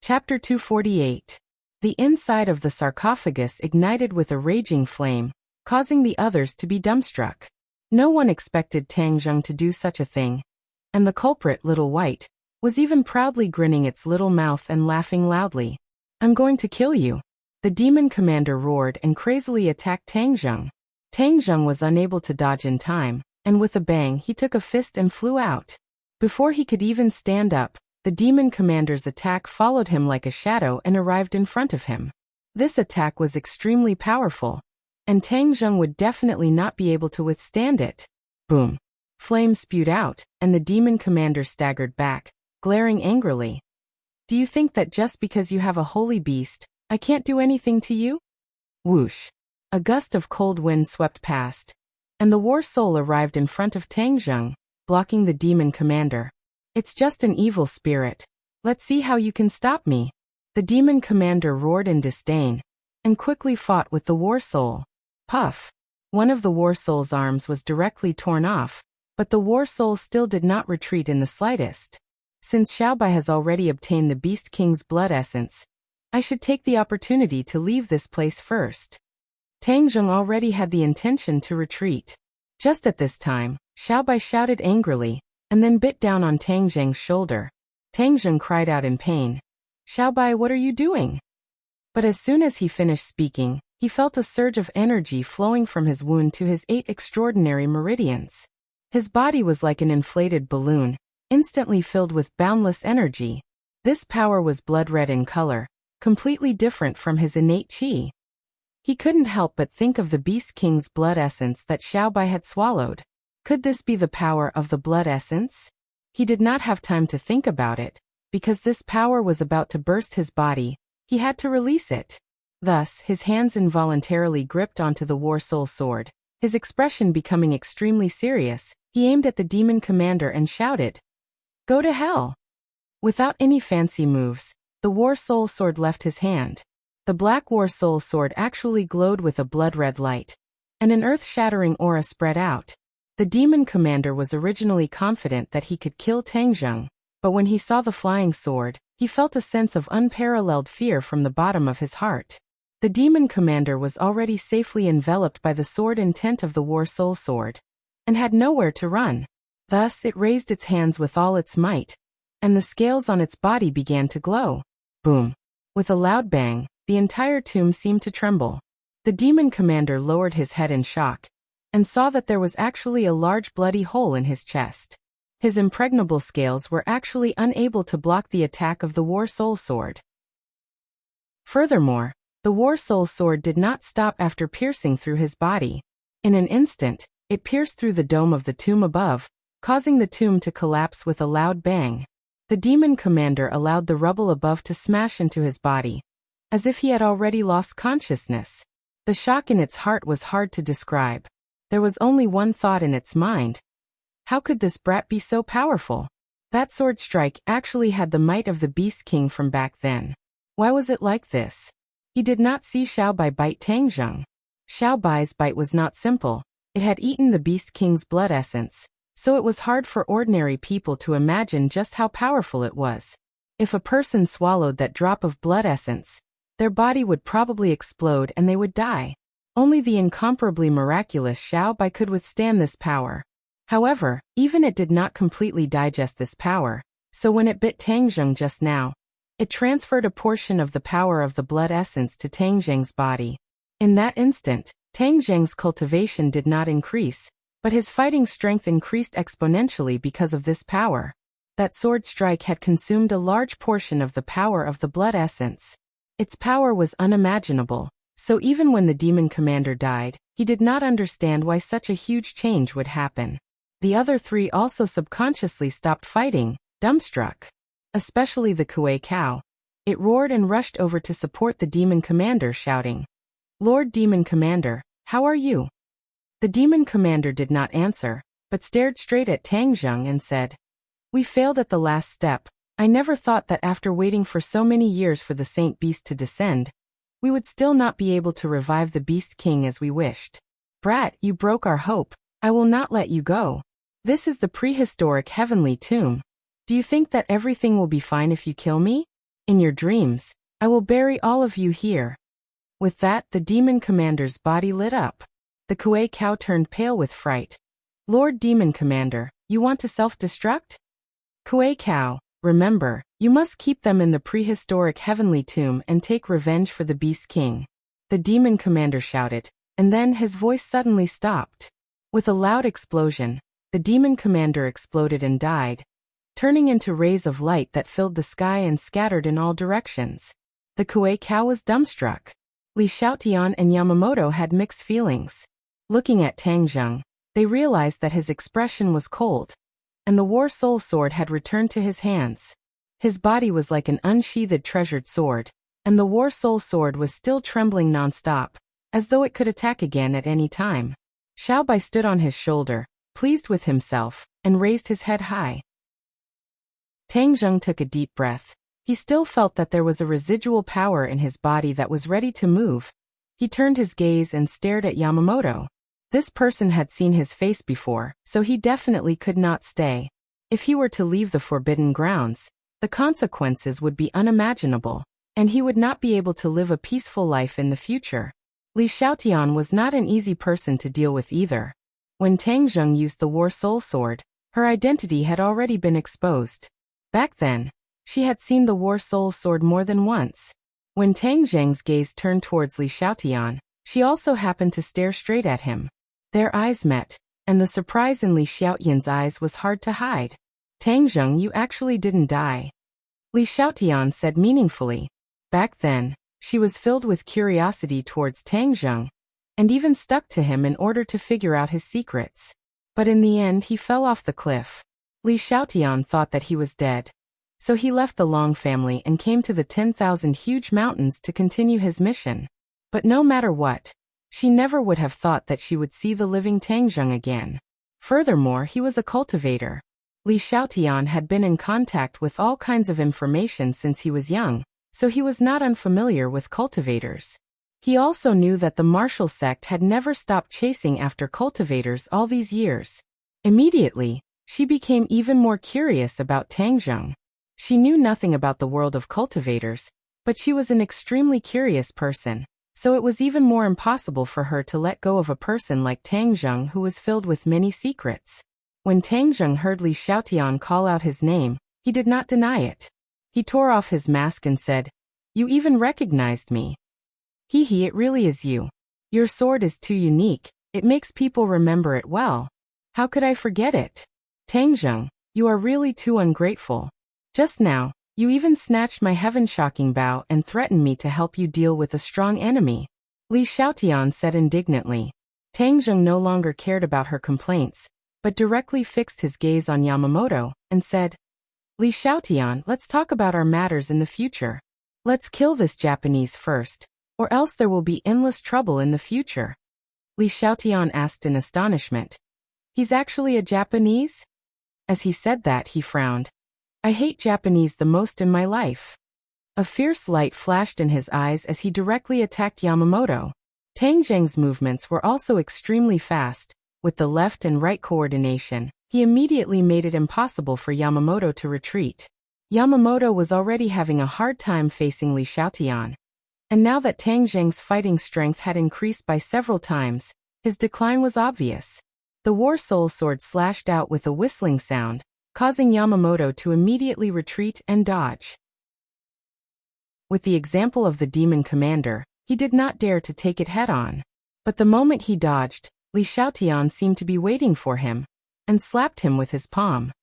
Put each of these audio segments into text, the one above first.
Chapter 248. The inside of the sarcophagus ignited with a raging flame, causing the others to be dumbstruck. No one expected Tang Zheng to do such a thing, and the culprit, Little White, was even proudly grinning its little mouth and laughing loudly. "I'm going to kill you." The demon commander roared and crazily attacked Tang Zheng. Tang Zheng was unable to dodge in time, and with a bang he took a fist and flew out. Before he could even stand up, the demon commander's attack followed him like a shadow and arrived in front of him. This attack was extremely powerful, and Tang Zheng would definitely not be able to withstand it. Boom! Flames spewed out, and the demon commander staggered back, glaring angrily. "Do you think that just because you have a holy beast, I can't do anything to you?" Whoosh! A gust of cold wind swept past, and the war soul arrived in front of Tang Zheng, blocking the demon commander. "It's just an evil spirit. Let's see how you can stop me." The demon commander roared in disdain, and quickly fought with the war soul. Puff! One of the war soul's arms was directly torn off, but the war soul still did not retreat in the slightest. "Since Xiaobai has already obtained the Beast King's blood essence, I should take the opportunity to leave this place first." Tang Zheng already had the intention to retreat. Just at this time, Xiaobai shouted angrily, and then bit down on Tang Zheng's shoulder. Tang Zheng cried out in pain. "Xiaobai, what are you doing?" But as soon as he finished speaking, he felt a surge of energy flowing from his wound to his 8 extraordinary meridians. His body was like an inflated balloon, instantly filled with boundless energy. This power was blood-red in color, completely different from his innate qi. He couldn't help but think of the Beast King's blood essence that Xiaobai had swallowed. Could this be the power of the blood essence? He did not have time to think about it, because this power was about to burst his body. He had to release it. Thus, his hands involuntarily gripped onto the war soul sword. His expression becoming extremely serious, he aimed at the demon commander and shouted, "Go to hell!" Without any fancy moves, the war soul sword left his hand. The black war soul sword actually glowed with a blood-red light, and an earth-shattering aura spread out. The demon commander was originally confident that he could kill Tang Zheng, but when he saw the flying sword, he felt a sense of unparalleled fear from the bottom of his heart. The demon commander was already safely enveloped by the sword intent of the war soul sword, and had nowhere to run. Thus it raised its hands with all its might, and the scales on its body began to glow. Boom! With a loud bang, the entire tomb seemed to tremble. The demon commander lowered his head in shock, and saw that there was actually a large bloody hole in his chest. His impregnable scales were actually unable to block the attack of the war soul sword. Furthermore, the war soul sword did not stop after piercing through his body. In an instant, it pierced through the dome of the tomb above, causing the tomb to collapse with a loud bang. The demon commander allowed the rubble above to smash into his body, as if he had already lost consciousness. The shock in its heart was hard to describe. There was only one thought in its mind. How could this brat be so powerful? That sword strike actually had the might of the Beast King from back then. Why was it like this? He did not see Xiaobai bite Tang Zheng. Xiaobai's bite was not simple. It had eaten the Beast King's blood essence, so it was hard for ordinary people to imagine just how powerful it was. If a person swallowed that drop of blood essence, their body would probably explode and they would die. Only the incomparably miraculous Xiaobai could withstand this power. However, even it did not completely digest this power, so when it bit Tang Zheng just now, it transferred a portion of the power of the blood essence to Tang Zheng's body. In that instant, Tang Zheng's cultivation did not increase, but his fighting strength increased exponentially because of this power. That sword strike had consumed a large portion of the power of the blood essence. Its power was unimaginable, so even when the demon commander died, he did not understand why such a huge change would happen. The other 3 also subconsciously stopped fighting, dumbstruck. Especially the Kuei cow. It roared and rushed over to support the demon commander, shouting, "Lord Demon Commander, how are you?" The demon commander did not answer, but stared straight at Tang Zheng and said, "We failed at the last step. I never thought that after waiting for so many years for the Saint Beast to descend, we would still not be able to revive the Beast King as we wished. Brat, you broke our hope. I will not let you go. This is the prehistoric heavenly tomb. Do you think that everything will be fine if you kill me? In your dreams, I will bury all of you here. With that, the demon commander's body lit up. The Kuei cow turned pale with fright. Lord Demon Commander, you want to self-destruct? Kuei cow, remember, you must keep them in the prehistoric heavenly tomb and take revenge for the Beast King. The demon commander shouted, and then his voice suddenly stopped. With a loud explosion, the demon commander exploded and died, turning into rays of light that filled the sky and scattered in all directions. The Kuei cow was dumbstruck. Li Xiaotian and Yamamoto had mixed feelings. Looking at Tang Zheng, they realized that his expression was cold, and the War Soul Sword had returned to his hands. His body was like an unsheathed treasured sword, and the War Soul Sword was still trembling non-stop, as though it could attack again at any time. Xiao Bai stood on his shoulder, pleased with himself, and raised his head high. Tang Zheng took a deep breath. He still felt that there was a residual power in his body that was ready to move. He turned his gaze and stared at Yamamoto. This person had seen his face before, so he definitely could not stay. If he were to leave the forbidden grounds, the consequences would be unimaginable, and he would not be able to live a peaceful life in the future. Li Xiaotian was not an easy person to deal with either. When Tang Zheng used the War Soul Sword, her identity had already been exposed. Back then, she had seen the War Soul Sword more than once. When Tang Zheng's gaze turned towards Li Xiaotian, she also happened to stare straight at him. Their eyes met, and the surprise in Li Xiaotian's eyes was hard to hide. Tang Zheng, you actually didn't die. Li Xiaotian said meaningfully. Back then, she was filled with curiosity towards Tang Zheng, and even stuck to him in order to figure out his secrets. But in the end he fell off the cliff. Li Xiaotian thought that he was dead. So he left the Long family and came to the 10,000 huge mountains to continue his mission. But no matter what, she never would have thought that she would see the living Tang Zheng again. Furthermore, he was a cultivator. Li Xiaotian had been in contact with all kinds of information since he was young, so he was not unfamiliar with cultivators. He also knew that the martial sect had never stopped chasing after cultivators all these years. Immediately, she became even more curious about Tang Zheng. She knew nothing about the world of cultivators, but she was an extremely curious person, so it was even more impossible for her to let go of a person like Tang Zheng who was filled with many secrets. When Tang Zheng heard Li Xiaotian call out his name, he did not deny it. He tore off his mask and said, "You even recognized me. Hee, it really is you. Your sword is too unique, it makes people remember it well. How could I forget it? Tang Zheng, you are really too ungrateful. Just now, you even snatched my heaven-shocking bow and threatened me to help you deal with a strong enemy." Li Xiaotian said indignantly. Tang Zheng no longer cared about her complaints, but directly fixed his gaze on Yamamoto, and said, "Li Xiaotian, let's talk about our matters in the future. Let's kill this Japanese first, or else there will be endless trouble in the future." Li Xiaotian asked in astonishment. "He's actually a Japanese?" As he said that, he frowned. "I hate Japanese the most in my life." A fierce light flashed in his eyes as he directly attacked Yamamoto. Tang Zheng's movements were also extremely fast. With the left and right coordination, he immediately made it impossible for Yamamoto to retreat. Yamamoto was already having a hard time facing Li Xiaotian. And now that Tang Zheng's fighting strength had increased by several times, his decline was obvious. The War Soul Sword slashed out with a whistling sound, causing Yamamoto to immediately retreat and dodge. With the example of the demon commander, he did not dare to take it head-on. But the moment he dodged, Li Xiaotian seemed to be waiting for him, and slapped him with his palm.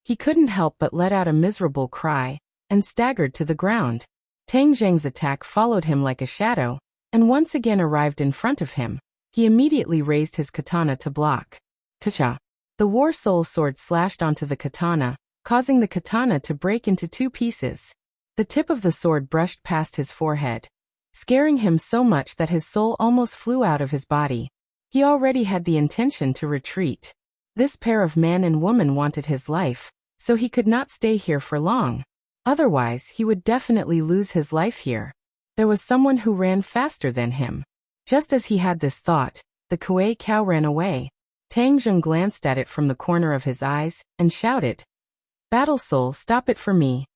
He couldn't help but let out a miserable cry, and staggered to the ground. Tang Zheng's attack followed him like a shadow, and once again arrived in front of him. He immediately raised his katana to block. Kacha! The War Soul Sword slashed onto the katana, causing the katana to break into two pieces. The tip of the sword brushed past his forehead, scaring him so much that his soul almost flew out of his body. He already had the intention to retreat. This pair of man and woman wanted his life, so he could not stay here for long. Otherwise, he would definitely lose his life here. There was someone who ran faster than him. Just as he had this thought, the Kuei cow ran away. Tang Zheng glanced at it from the corner of his eyes, and shouted, "Battle Soul, stop it for me."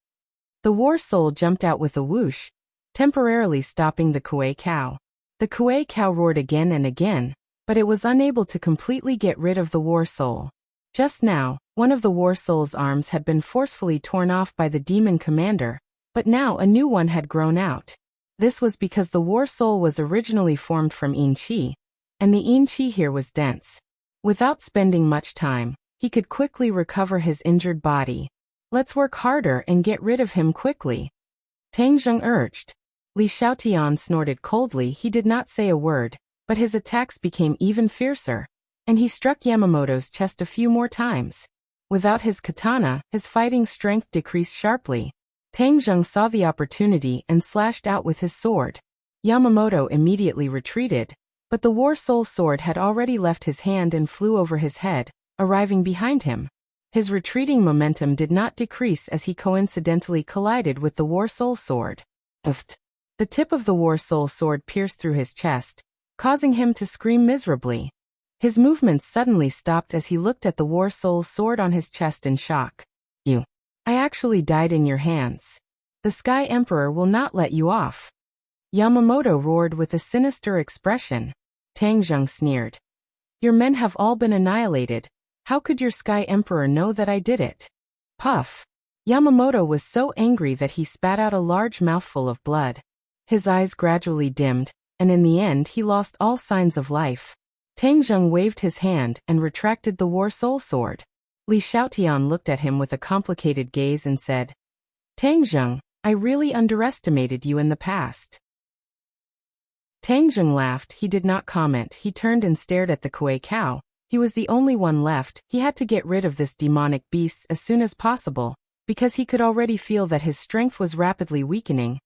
The war soul jumped out with a whoosh, temporarily stopping the Kuei cow. The Kuei cow roared again and again, but it was unable to completely get rid of the war soul. Just now, one of the war soul's arms had been forcefully torn off by the demon commander, but now a new one had grown out. This was because the war soul was originally formed from yin qi, and the yin qi here was dense. Without spending much time, he could quickly recover his injured body. Let's work harder and get rid of him quickly, Tang Zheng urged. Li Xiaotian snorted coldly. He did not say a word, but his attacks became even fiercer, and he struck Yamamoto's chest a few more times. Without his katana, his fighting strength decreased sharply. Tang Zheng saw the opportunity and slashed out with his sword. Yamamoto immediately retreated, but the War Soul sword had already left his hand and flew over his head, arriving behind him. His retreating momentum did not decrease as he coincidentally collided with the War Soul sword. Uft. The tip of the War Soul sword pierced through his chest, causing him to scream miserably. His movements suddenly stopped as he looked at the War Soul sword on his chest in shock. I actually died in your hands. The Sky Emperor will not let you off. Yamamoto roared with a sinister expression. Tang Zheng sneered. Your men have all been annihilated. How could your Sky Emperor know that I did it? Puff. Yamamoto was so angry that he spat out a large mouthful of blood. His eyes gradually dimmed, and in the end he lost all signs of life. Tang Zheng waved his hand and retracted the War Soul sword. Li Xiaotian looked at him with a complicated gaze and said, Tang Zheng, I really underestimated you in the past. Tang Zheng laughed. He did not comment. He turned and stared at the Kuei cow. He was the only one left. He had to get rid of this demonic beast as soon as possible, because he could already feel that his strength was rapidly weakening.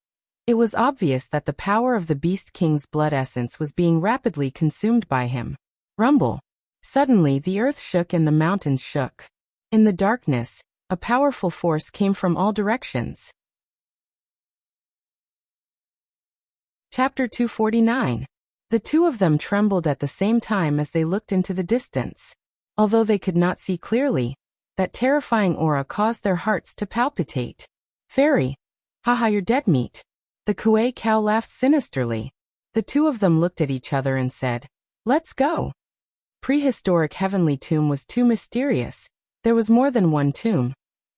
It was obvious that the power of the Beast King's blood essence was being rapidly consumed by him. Rumble. Suddenly the earth shook and the mountains shook. In the darkness, a powerful force came from all directions. Chapter 249. The two of them trembled at the same time as they looked into the distance. Although they could not see clearly, that terrifying aura caused their hearts to palpitate. Fairy. Haha, you're dead meat. The Kuei cow laughed sinisterly. The two of them looked at each other and said, Let's go. Prehistoric heavenly tomb was too mysterious. There was more than one tomb,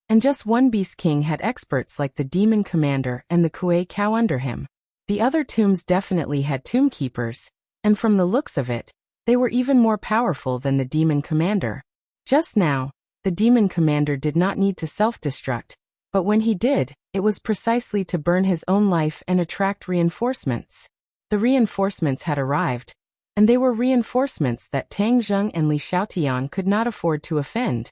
and just one Beast King had experts like the Demon Commander and the Kuei cow under him. The other tombs definitely had tomb keepers, and from the looks of it, they were even more powerful than the Demon Commander. Just now, the Demon Commander did not need to self-destruct, but when he did, it was precisely to burn his own life and attract reinforcements. The reinforcements had arrived, and they were reinforcements that Tang Zheng and Li Xiaotian could not afford to offend.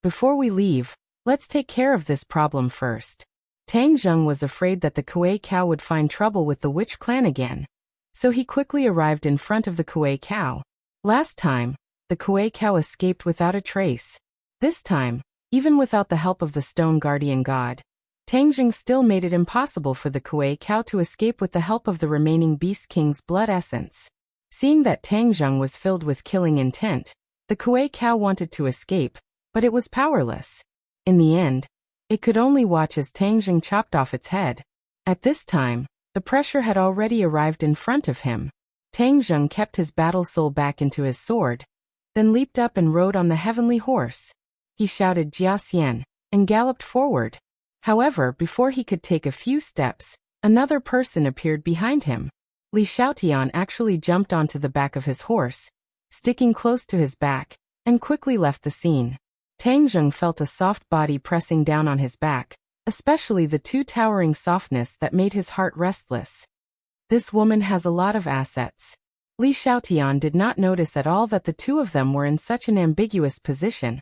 Before we leave, let's take care of this problem first. Tang Zheng was afraid that the Kuei cow would find trouble with the Witch clan again, so he quickly arrived in front of the Kuei cow. Last time, the Kuei cow escaped without a trace. This time, even without the help of the Stone Guardian God, Tang Zheng still made it impossible for the Kuei cow to escape with the help of the remaining Beast King's blood essence. Seeing that Tang Zheng was filled with killing intent, the Kuei cow wanted to escape, but it was powerless. In the end, it could only watch as Tang Zheng chopped off its head. At this time, the pressure had already arrived in front of him. Tang Zheng kept his battle soul back into his sword, then leaped up and rode on the heavenly horse. He shouted Jia Xian, and galloped forward. However, before he could take a few steps, another person appeared behind him. Li Xiaotian actually jumped onto the back of his horse, sticking close to his back, and quickly left the scene. Tang Zheng felt a soft body pressing down on his back, especially the too towering softness that made his heart restless. This woman has a lot of assets. Li Xiaotian did not notice at all that the two of them were in such an ambiguous position,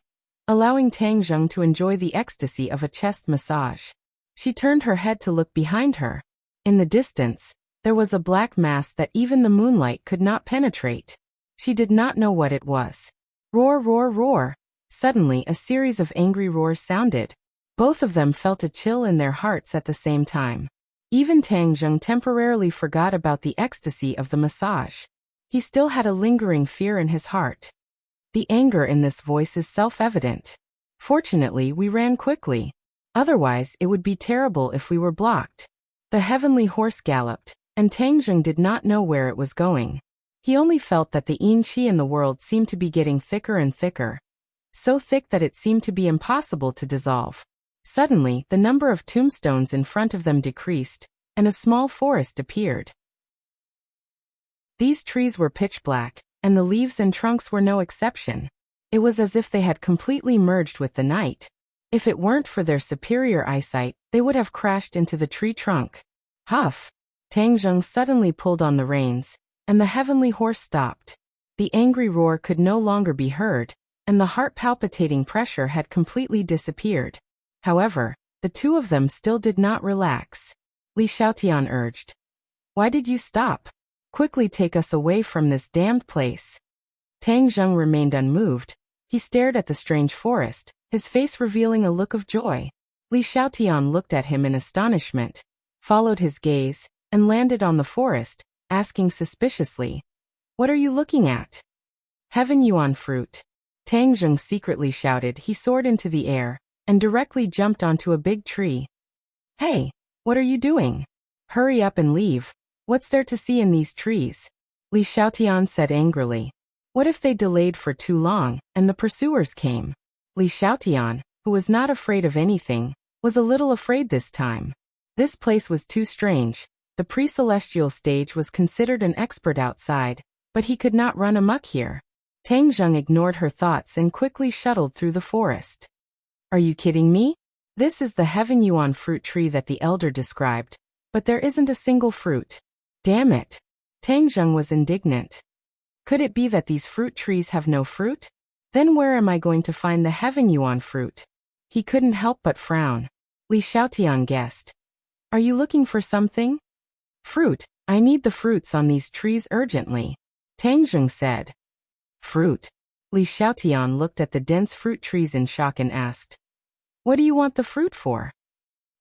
allowing Tang Zheng to enjoy the ecstasy of a chest massage. She turned her head to look behind her. In the distance, there was a black mass that even the moonlight could not penetrate. She did not know what it was. Roar, roar, roar. Suddenly, a series of angry roars sounded. Both of them felt a chill in their hearts at the same time. Even Tang Zheng temporarily forgot about the ecstasy of the massage. He still had a lingering fear in his heart. The anger in this voice is self-evident. Fortunately, we ran quickly. Otherwise, it would be terrible if we were blocked. The heavenly horse galloped, and Tang Zheng did not know where it was going. He only felt that the yin qi in the world seemed to be getting thicker and thicker. So thick that it seemed to be impossible to dissolve. Suddenly, the number of tombstones in front of them decreased, and a small forest appeared. These trees were pitch black, and the leaves and trunks were no exception. It was as if they had completely merged with the night. If it weren't for their superior eyesight, they would have crashed into the tree trunk. Huff! Tang Zheng suddenly pulled on the reins, and the heavenly horse stopped. The angry roar could no longer be heard, and the heart-palpitating pressure had completely disappeared. However, the two of them still did not relax. Li Xiaotian urged. "Why did you stop? Quickly take us away from this damned place." Tang Zheng remained unmoved. He stared at the strange forest, his face revealing a look of joy. Li Xiaotian looked at him in astonishment, followed his gaze, and landed on the forest, asking suspiciously, "What are you looking at?" "Heaven Yuan fruit." Tang Zheng secretly shouted. He soared into the air, and directly jumped onto a big tree. "Hey, what are you doing? Hurry up and leave. What's there to see in these trees?" Li Xiaotian said angrily. What if they delayed for too long, and the pursuers came? Li Xiaotian, who was not afraid of anything, was a little afraid this time. This place was too strange. The pre-celestial stage was considered an expert outside, but he could not run amok here. Tang Zheng ignored her thoughts and quickly shuttled through the forest. "Are you kidding me? This is the Heaven Yuan fruit tree that the elder described, but there isn't a single fruit. Damn it!" Tang Zheng was indignant. Could it be that these fruit trees have no fruit? Then where am I going to find the Heaven Yuan fruit? He couldn't help but frown. Li Xiaotian guessed. "Are you looking for something?" "Fruit. I need the fruits on these trees urgently," Tang Zheng said. "Fruit?" Li Xiaotian looked at the dense fruit trees in shock and asked. "What do you want the fruit for?"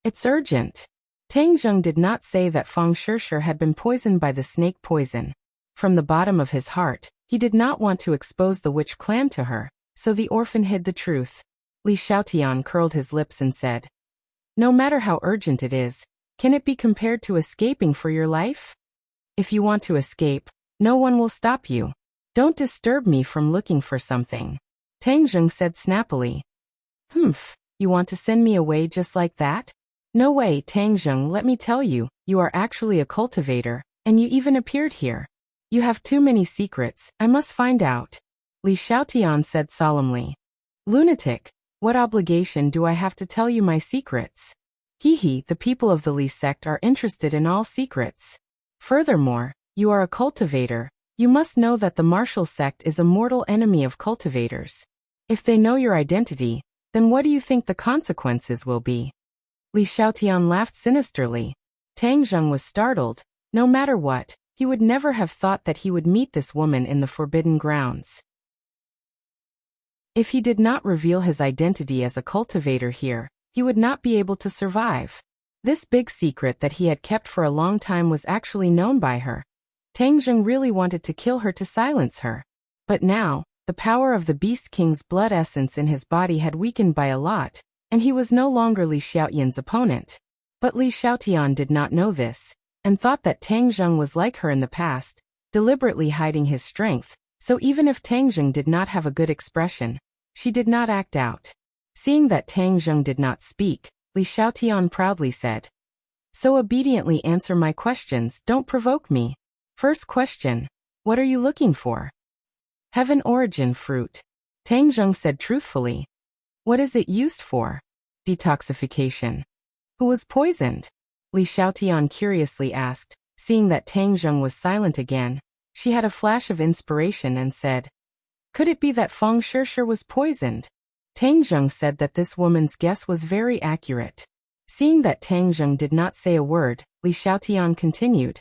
"It's urgent." Tang Zheng did not say that Feng Shishir had been poisoned by the snake poison. From the bottom of his heart, he did not want to expose the witch clan to her, so the orphan hid the truth. Li Xiaotian curled his lips and said, "No matter how urgent it is, can it be compared to escaping for your life? If you want to escape, no one will stop you. Don't disturb me from looking for something," Tang Zheng said snappily. "Humph, you want to send me away just like that? No way, Tang Zheng, let me tell you, you are actually a cultivator, and you even appeared here. You have too many secrets, I must find out," Li Xiaotian said solemnly. "Lunatic, what obligation do I have to tell you my secrets? Hee, the people of the Li sect are interested in all secrets. Furthermore, you are a cultivator. You must know that the martial sect is a mortal enemy of cultivators. If they know your identity, then what do you think the consequences will be?" Li Xiaotian laughed sinisterly. Tang Zheng was startled. No matter what, he would never have thought that he would meet this woman in the forbidden grounds. If he did not reveal his identity as a cultivator here, he would not be able to survive. This big secret that he had kept for a long time was actually known by her. Tang Zheng really wanted to kill her to silence her. But now, the power of the Beast King's blood essence in his body had weakened by a lot, and he was no longer Li Xiaotian's opponent. But Li Xiaotian did not know this, and thought that Tang Zheng was like her in the past, deliberately hiding his strength, so even if Tang Zheng did not have a good expression, she did not act out. Seeing that Tang Zheng did not speak, Li Xiaotian proudly said, "So obediently answer my questions, don't provoke me. First question, what are you looking for?" "Heaven origin fruit," Tang Zheng said truthfully. "What is it used for?" "Detoxification." "Who was poisoned?" Li Xiaotian curiously asked. Seeing that Tang Zheng was silent again, she had a flash of inspiration and said, "Could it be that Feng Shishir was poisoned?" Tang Zheng said that this woman's guess was very accurate. Seeing that Tang Zheng did not say a word, Li Xiaotian continued,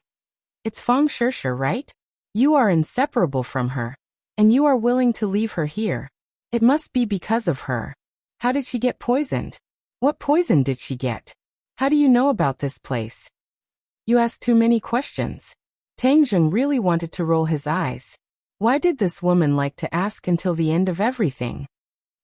"It's Feng Shishir, right? You are inseparable from her, and you are willing to leave her here. It must be because of her. How did she get poisoned? What poison did she get? How do you know about this place?" "You ask too many questions." Tang Zheng really wanted to roll his eyes. Why did this woman like to ask until the end of everything?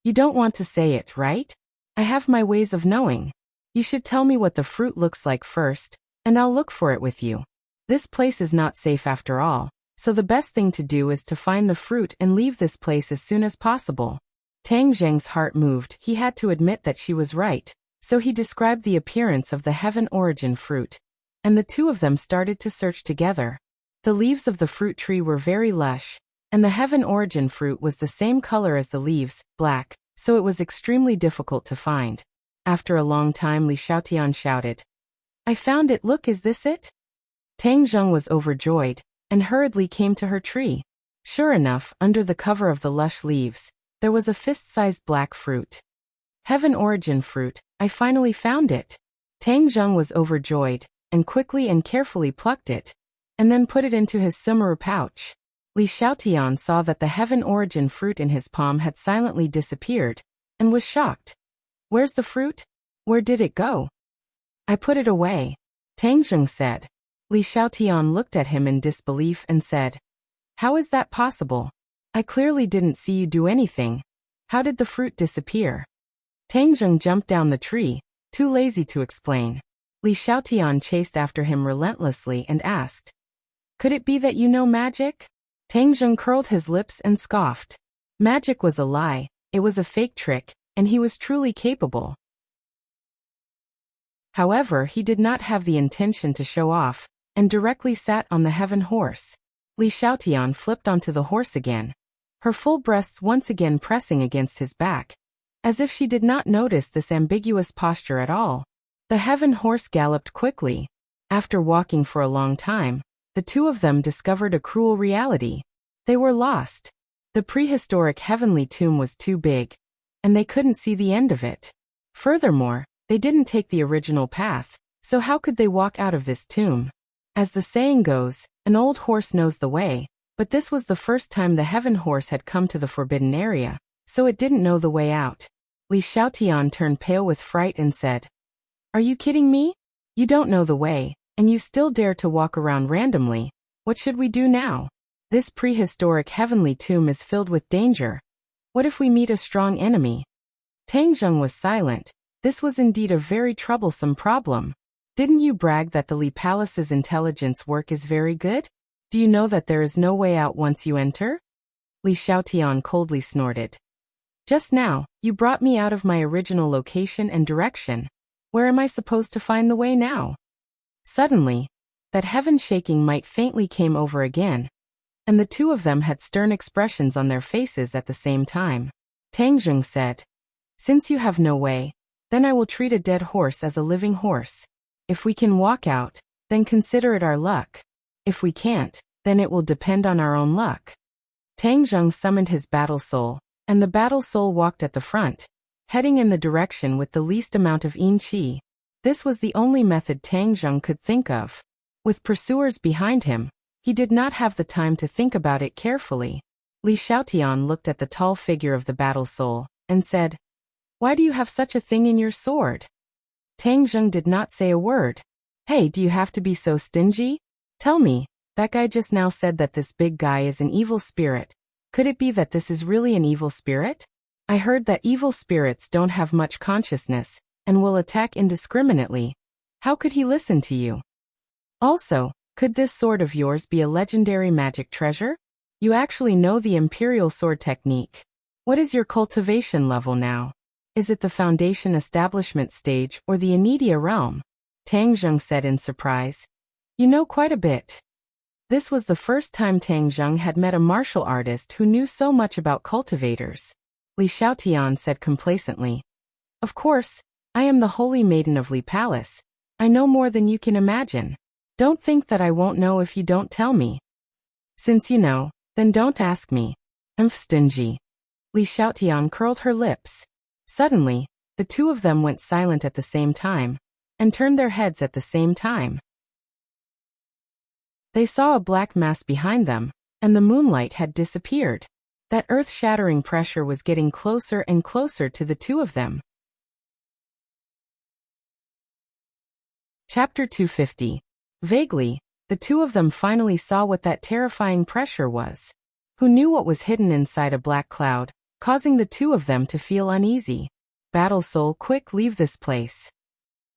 "You don't want to say it, right? I have my ways of knowing," You should tell me what the fruit looks like first, and I'll look for it with you. This place is not safe after all, so the best thing to do is to find the fruit and leave this place as soon as possible. Tang Zheng's heart moved. He had to admit that she was right, so he described the appearance of the heaven origin fruit, and the two of them started to search together. The leaves of the fruit tree were very lush, and the heaven origin fruit was the same color as the leaves, black, so it was extremely difficult to find. After a long time, Li Xiaotian shouted, "I found it, look, is this it?" Tang Zheng was overjoyed, and hurriedly came to her tree. Sure enough, under the cover of the lush leaves, there was a fist-sized black fruit. Heaven origin fruit, I finally found it. Tang Zheng was overjoyed, and quickly and carefully plucked it, and then put it into his sumaru pouch. Li Xiaotian saw that the heaven origin fruit in his palm had silently disappeared, and was shocked. "Where's the fruit? Where did it go?" "I put it away," Tang Zheng said. Li Xiaotian looked at him in disbelief and said, "How is that possible? I clearly didn't see you do anything. How did the fruit disappear?" Tang Zheng jumped down the tree, too lazy to explain. Li Xiaotian chased after him relentlessly and asked, "Could it be that you know magic?" Tang Zheng curled his lips and scoffed. Magic was a lie, it was a fake trick, and he was truly capable. However, he did not have the intention to show off, and directly sat on the heaven horse. Li Xiaotian flipped onto the horse again, her full breasts once again pressing against his back, as if she did not notice this ambiguous posture at all. The heaven horse galloped quickly. After walking for a long time, the two of them discovered a cruel reality. They were lost. The prehistoric heavenly tomb was too big, and they couldn't see the end of it. Furthermore, they didn't take the original path, so how could they walk out of this tomb? As the saying goes, an old horse knows the way, but this was the first time the heaven horse had come to the forbidden area, so it didn't know the way out. Li Xiaotian turned pale with fright and said, "Are you kidding me? You don't know the way, and you still dare to walk around randomly. What should we do now? This prehistoric heavenly tomb is filled with danger. What if we meet a strong enemy?" Tang Zheng was silent. This was indeed a very troublesome problem. "Didn't you brag that the Li Palace's intelligence work is very good? Do you know that there is no way out once you enter?" Li Xiaotian coldly snorted. "Just now, you brought me out of my original location and direction. Where am I supposed to find the way now?" Suddenly, that heaven-shaking might faintly came over again, and the two of them had stern expressions on their faces at the same time. Tang Zheng said, "Since you have no way, then I will treat a dead horse as a living horse. If we can walk out, then consider it our luck. If we can't, then it will depend on our own luck." Tang Zheng summoned his battle soul, and the battle soul walked at the front, heading in the direction with the least amount of yin qi. This was the only method Tang Zheng could think of. With pursuers behind him, he did not have the time to think about it carefully. Li Xiaotian looked at the tall figure of the battle soul, and said, "Why do you have such a thing in your sword?" Tang Zheng did not say a word. "Hey, do you have to be so stingy? Tell me, that guy just now said that this big guy is an evil spirit. Could it be that this is really an evil spirit? I heard that evil spirits don't have much consciousness, and will attack indiscriminately. How could he listen to you? Also, could this sword of yours be a legendary magic treasure? You actually know the Imperial sword technique. What is your cultivation level now? Is it the foundation establishment stage or the Anidia realm?" Tang Zheng said in surprise. "You know quite a bit." This was the first time Tang Zheng had met a martial artist who knew so much about cultivators. Li Xiaotian said complacently, "Of course, I am the Holy Maiden of Li Palace. I know more than you can imagine. Don't think that I won't know if you don't tell me. Since you know, then don't ask me. I'm stingy." Li Xiaotian curled her lips. Suddenly, the two of them went silent at the same time, and turned their heads at the same time. They saw a black mass behind them, and the moonlight had disappeared. That earth-shattering pressure was getting closer and closer to the two of them. Chapter 250. Vaguely, the two of them finally saw what that terrifying pressure was. Who knew what was hidden inside a black cloud, causing the two of them to feel uneasy? "Battle soul, quick, leave this place."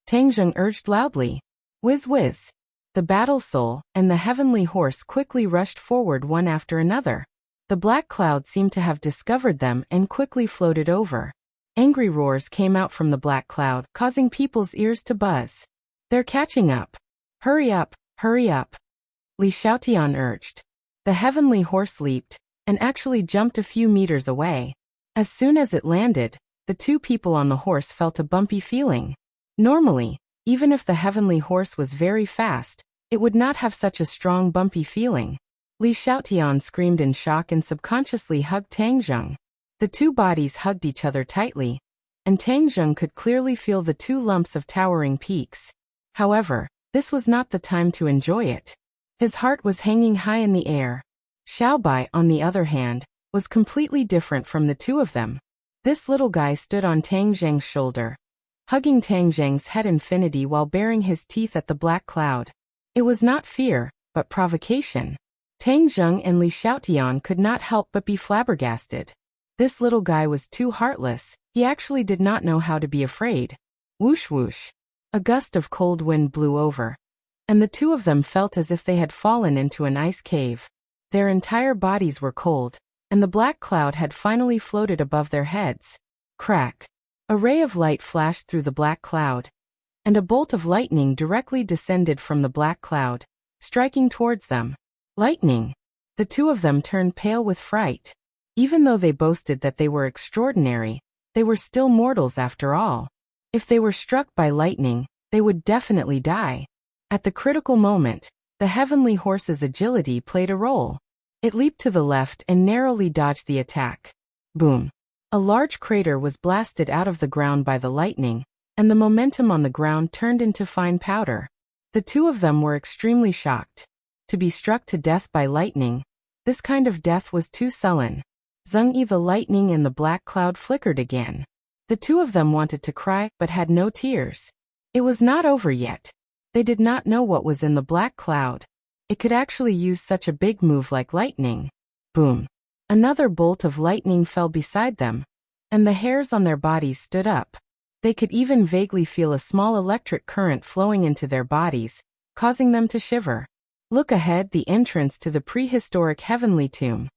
Tang Zheng urged loudly. Whiz whiz. The battle soul and the heavenly horse quickly rushed forward one after another. The black cloud seemed to have discovered them and quickly floated over. Angry roars came out from the black cloud, causing people's ears to buzz. They're catching up. Hurry up, hurry up. Li Xiaotian urged. The heavenly horse leaped, and actually jumped a few meters away. As soon as it landed, the two people on the horse felt a bumpy feeling. Normally, even if the heavenly horse was very fast, it would not have such a strong bumpy feeling. Li Xiaotian screamed in shock and subconsciously hugged Tang Zheng. The two bodies hugged each other tightly, and Tang Zheng could clearly feel the two lumps of towering peaks. However, this was not the time to enjoy it. His heart was hanging high in the air. Xiaobai, on the other hand, was completely different from the two of them. This little guy stood on Tang Zheng's shoulder, hugging Tang Zheng's head infinity while baring his teeth at the black cloud. It was not fear, but provocation. Tang Zheng and Li Xiaotian could not help but be flabbergasted. This little guy was too heartless, he actually did not know how to be afraid. Whoosh whoosh. A gust of cold wind blew over, and the two of them felt as if they had fallen into an ice cave. Their entire bodies were cold, and the black cloud had finally floated above their heads. Crack. A ray of light flashed through the black cloud, and a bolt of lightning directly descended from the black cloud, striking towards them. Lightning! The two of them turned pale with fright. Even though they boasted that they were extraordinary, they were still mortals after all. If they were struck by lightning, they would definitely die. At the critical moment, the heavenly horse's agility played a role. It leaped to the left and narrowly dodged the attack. Boom! A large crater was blasted out of the ground by the lightning, and the momentum on the ground turned into fine powder. The two of them were extremely shocked. To be struck to death by lightning, this kind of death was too sullen. Zheng-yi, the lightning and the black cloud flickered again. The two of them wanted to cry, but had no tears. It was not over yet. They did not know what was in the black cloud. It could actually use such a big move like lightning. Boom. Another bolt of lightning fell beside them, and the hairs on their bodies stood up. They could even vaguely feel a small electric current flowing into their bodies, causing them to shiver. Look ahead, the entrance to the prehistoric heavenly tomb.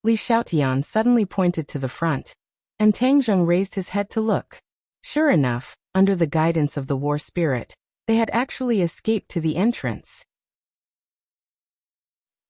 Li Xiaotian suddenly pointed to the front, and Tang Zheng raised his head to look. Sure enough, under the guidance of the war spirit, they had actually escaped to the entrance.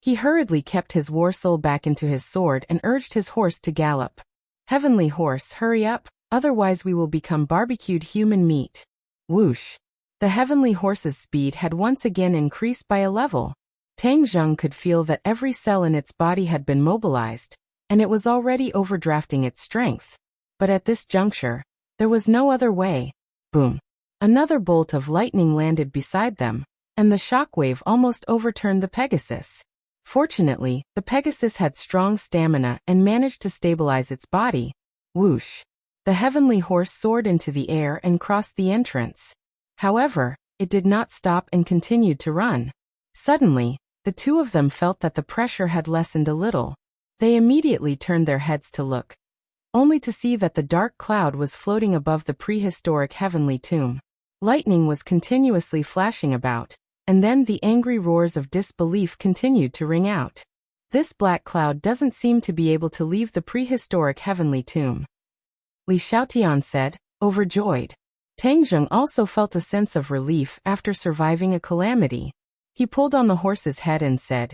He hurriedly kept his war soul back into his sword and urged his horse to gallop. Heavenly horse, hurry up, otherwise we will become barbecued human meat. Whoosh! The heavenly horse's speed had once again increased by a level. Tang Zheng could feel that every cell in its body had been mobilized, and it was already overdrafting its strength. But at this juncture, there was no other way. Boom! Another bolt of lightning landed beside them, and the shockwave almost overturned the Pegasus. Fortunately, the Pegasus had strong stamina and managed to stabilize its body. Whoosh! The heavenly horse soared into the air and crossed the entrance. However, it did not stop and continued to run. Suddenly, the two of them felt that the pressure had lessened a little. They immediately turned their heads to look, only to see that the dark cloud was floating above the prehistoric heavenly tomb. Lightning was continuously flashing about, and then the angry roars of disbelief continued to ring out. This black cloud doesn't seem to be able to leave the prehistoric heavenly tomb. Li Xiaotian said, overjoyed. Tang Zheng also felt a sense of relief after surviving a calamity. He pulled on the horse's head and said,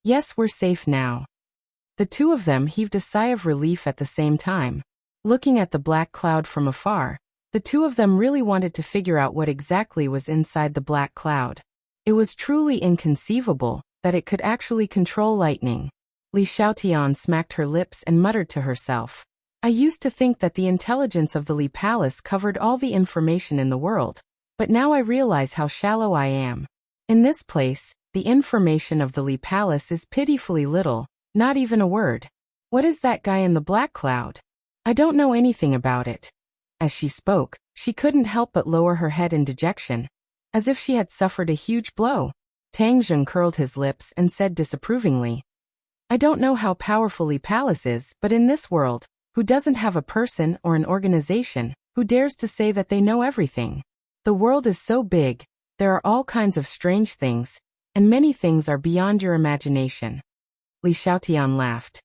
yes, we're safe now. The two of them heaved a sigh of relief at the same time. Looking at the black cloud from afar, the two of them really wanted to figure out what exactly was inside the black cloud. It was truly inconceivable that it could actually control lightning. Li Xiaotian smacked her lips and muttered to herself. I used to think that the intelligence of the Li Palace covered all the information in the world, but now I realize how shallow I am. In this place, the information of the Li Palace is pitifully little, not even a word. What is that guy in the black cloud? I don't know anything about it. As she spoke, she couldn't help but lower her head in dejection, as if she had suffered a huge blow. Tang Zheng curled his lips and said disapprovingly, I don't know how powerful Li Palace is, but in this world, who doesn't have a person or an organization who dares to say that they know everything? The world is so big, there are all kinds of strange things, and many things are beyond your imagination. Li Xiaotian laughed.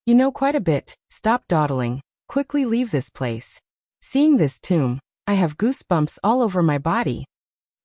You know quite a bit, stop dawdling, quickly leave this place. Seeing this tomb, I have goosebumps all over my body.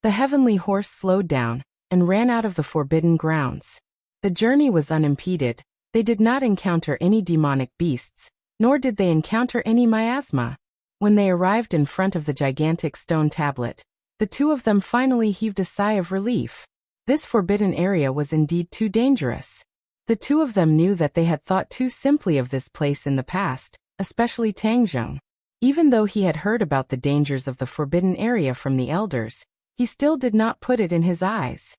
The heavenly horse slowed down and ran out of the forbidden grounds. The journey was unimpeded. They did not encounter any demonic beasts, nor did they encounter any miasma. When they arrived in front of the gigantic stone tablet, the two of them finally heaved a sigh of relief. This forbidden area was indeed too dangerous. The two of them knew that they had thought too simply of this place in the past, especially Tang Zheng. Even though he had heard about the dangers of the forbidden area from the elders, he still did not put it in his eyes.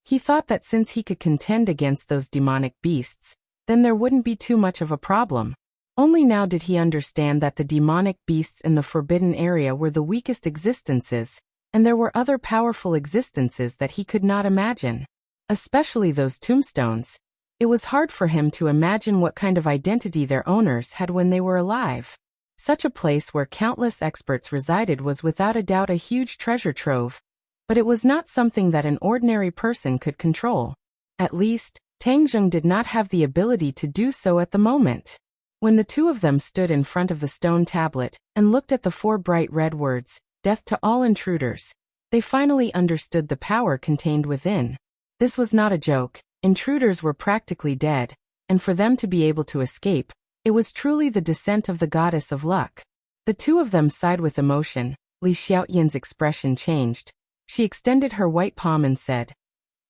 He thought that since he could contend against those demonic beasts, then there wouldn't be too much of a problem. Only now did he understand that the demonic beasts in the forbidden area were the weakest existences, and there were other powerful existences that he could not imagine. Especially those tombstones. It was hard for him to imagine what kind of identity their owners had when they were alive. Such a place where countless experts resided was without a doubt a huge treasure trove, but it was not something that an ordinary person could control. At least, Tang Zheng did not have the ability to do so at the moment. When the two of them stood in front of the stone tablet and looked at the 4 bright red words, "Death to all intruders," they finally understood the power contained within. This was not a joke. Intruders were practically dead, and for them to be able to escape, it was truly the descent of the goddess of luck. The two of them sighed with emotion. Li Xiaoyan's expression changed. She extended her white palm and said,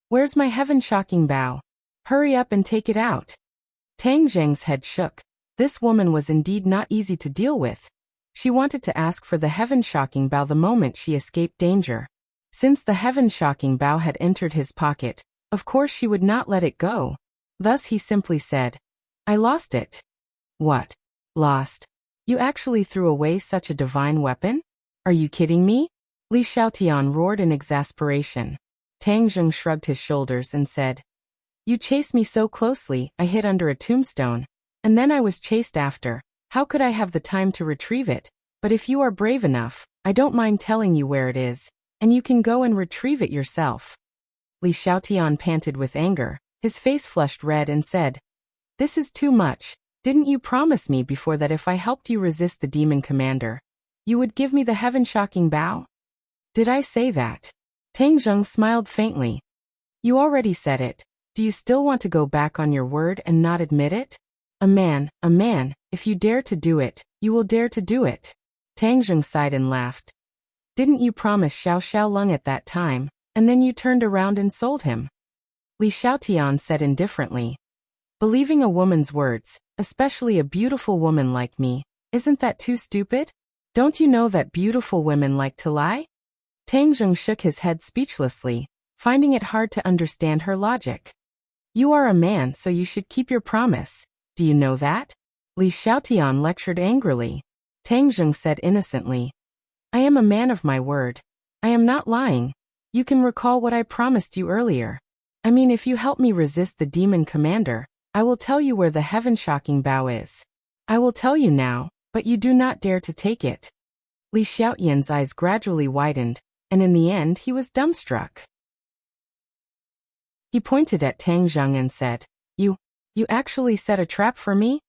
"Where's my heaven-shocking bow? Hurry up and take it out." Tang Zheng's head shook. This woman was indeed not easy to deal with. She wanted to ask for the heaven-shocking bow the moment she escaped danger. Since the heaven-shocking bow had entered his pocket, of course she would not let it go. Thus he simply said, "I lost it." "What? Lost? You actually threw away such a divine weapon? Are you kidding me?" Li Xiaotian roared in exasperation. Tang Zheng shrugged his shoulders and said, "You chased me so closely, I hid under a tombstone, and then I was chased after. How could I have the time to retrieve it? But if you are brave enough, I don't mind telling you where it is, and you can go and retrieve it yourself." Li Xiaotian panted with anger. His face flushed red and said, "This is too much. Didn't you promise me before that if I helped you resist the demon commander, you would give me the heaven-shocking bow?" "Did I say that?" Tang Zheng smiled faintly. "You already said it. Do you still want to go back on your word and not admit it? A man, if you dare to do it, you will dare to do it." Tang Zheng sighed and laughed. "Didn't you promise Xiao Xiaolong at that time, and then you turned around and sold him?" Li Xiaotian said indifferently. "Believing a woman's words, especially a beautiful woman like me, isn't that too stupid? Don't you know that beautiful women like to lie?" Tang Zheng shook his head speechlessly, finding it hard to understand her logic. "You are a man, so you should keep your promise. Do you know that?" Li Xiaotian lectured angrily. Tang Zheng said innocently, "I am a man of my word. I am not lying. You can recall what I promised you earlier. I mean, if you help me resist the demon commander, I will tell you where the heaven-shocking bow is. I will tell you now, but you do not dare to take it." Li Xiaoyan's eyes gradually widened, and in the end he was dumbstruck. He pointed at Tang Zheng and said, You actually set a trap for me?"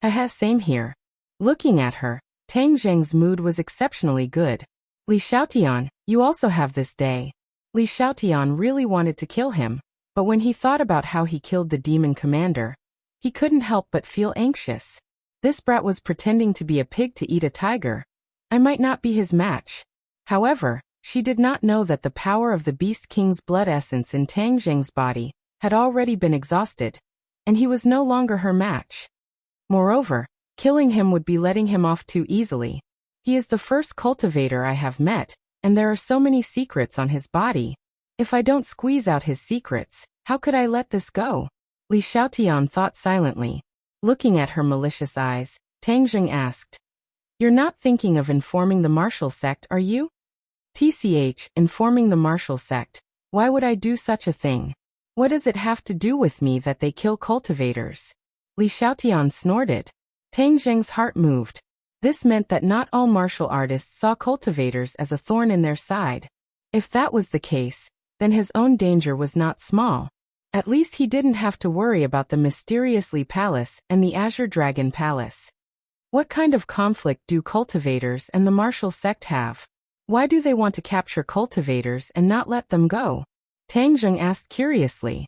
"Haha, same here." Looking at her, Tang Zheng's mood was exceptionally good. "Li Xiaotian, you also have this day." Li Xiaotian really wanted to kill him, but when he thought about how he killed the demon commander, he couldn't help but feel anxious. This brat was pretending to be a pig to eat a tiger. I might not be his match. However, she did not know that the power of the Beast King's blood essence in Tang Zheng's body had already been exhausted, and he was no longer her match. Moreover, killing him would be letting him off too easily. He is the first cultivator I have met, and there are so many secrets on his body. If I don't squeeze out his secrets, how could I let this go? Li Xiaotian thought silently. Looking at her malicious eyes, Tang Zheng asked, "You're not thinking of informing the martial sect, are you?" "TCH, informing the martial sect. Why would I do such a thing? What does it have to do with me that they kill cultivators?" Li Xiaotian snorted. Tang Zheng's heart moved. This meant that not all martial artists saw cultivators as a thorn in their side. If that was the case, then his own danger was not small. At least he didn't have to worry about the Mysterious Lee Palace and the Azure Dragon Palace. What kind of conflict do cultivators and the martial sect have? Why do they want to capture cultivators and not let them go? Tang Zheng asked curiously.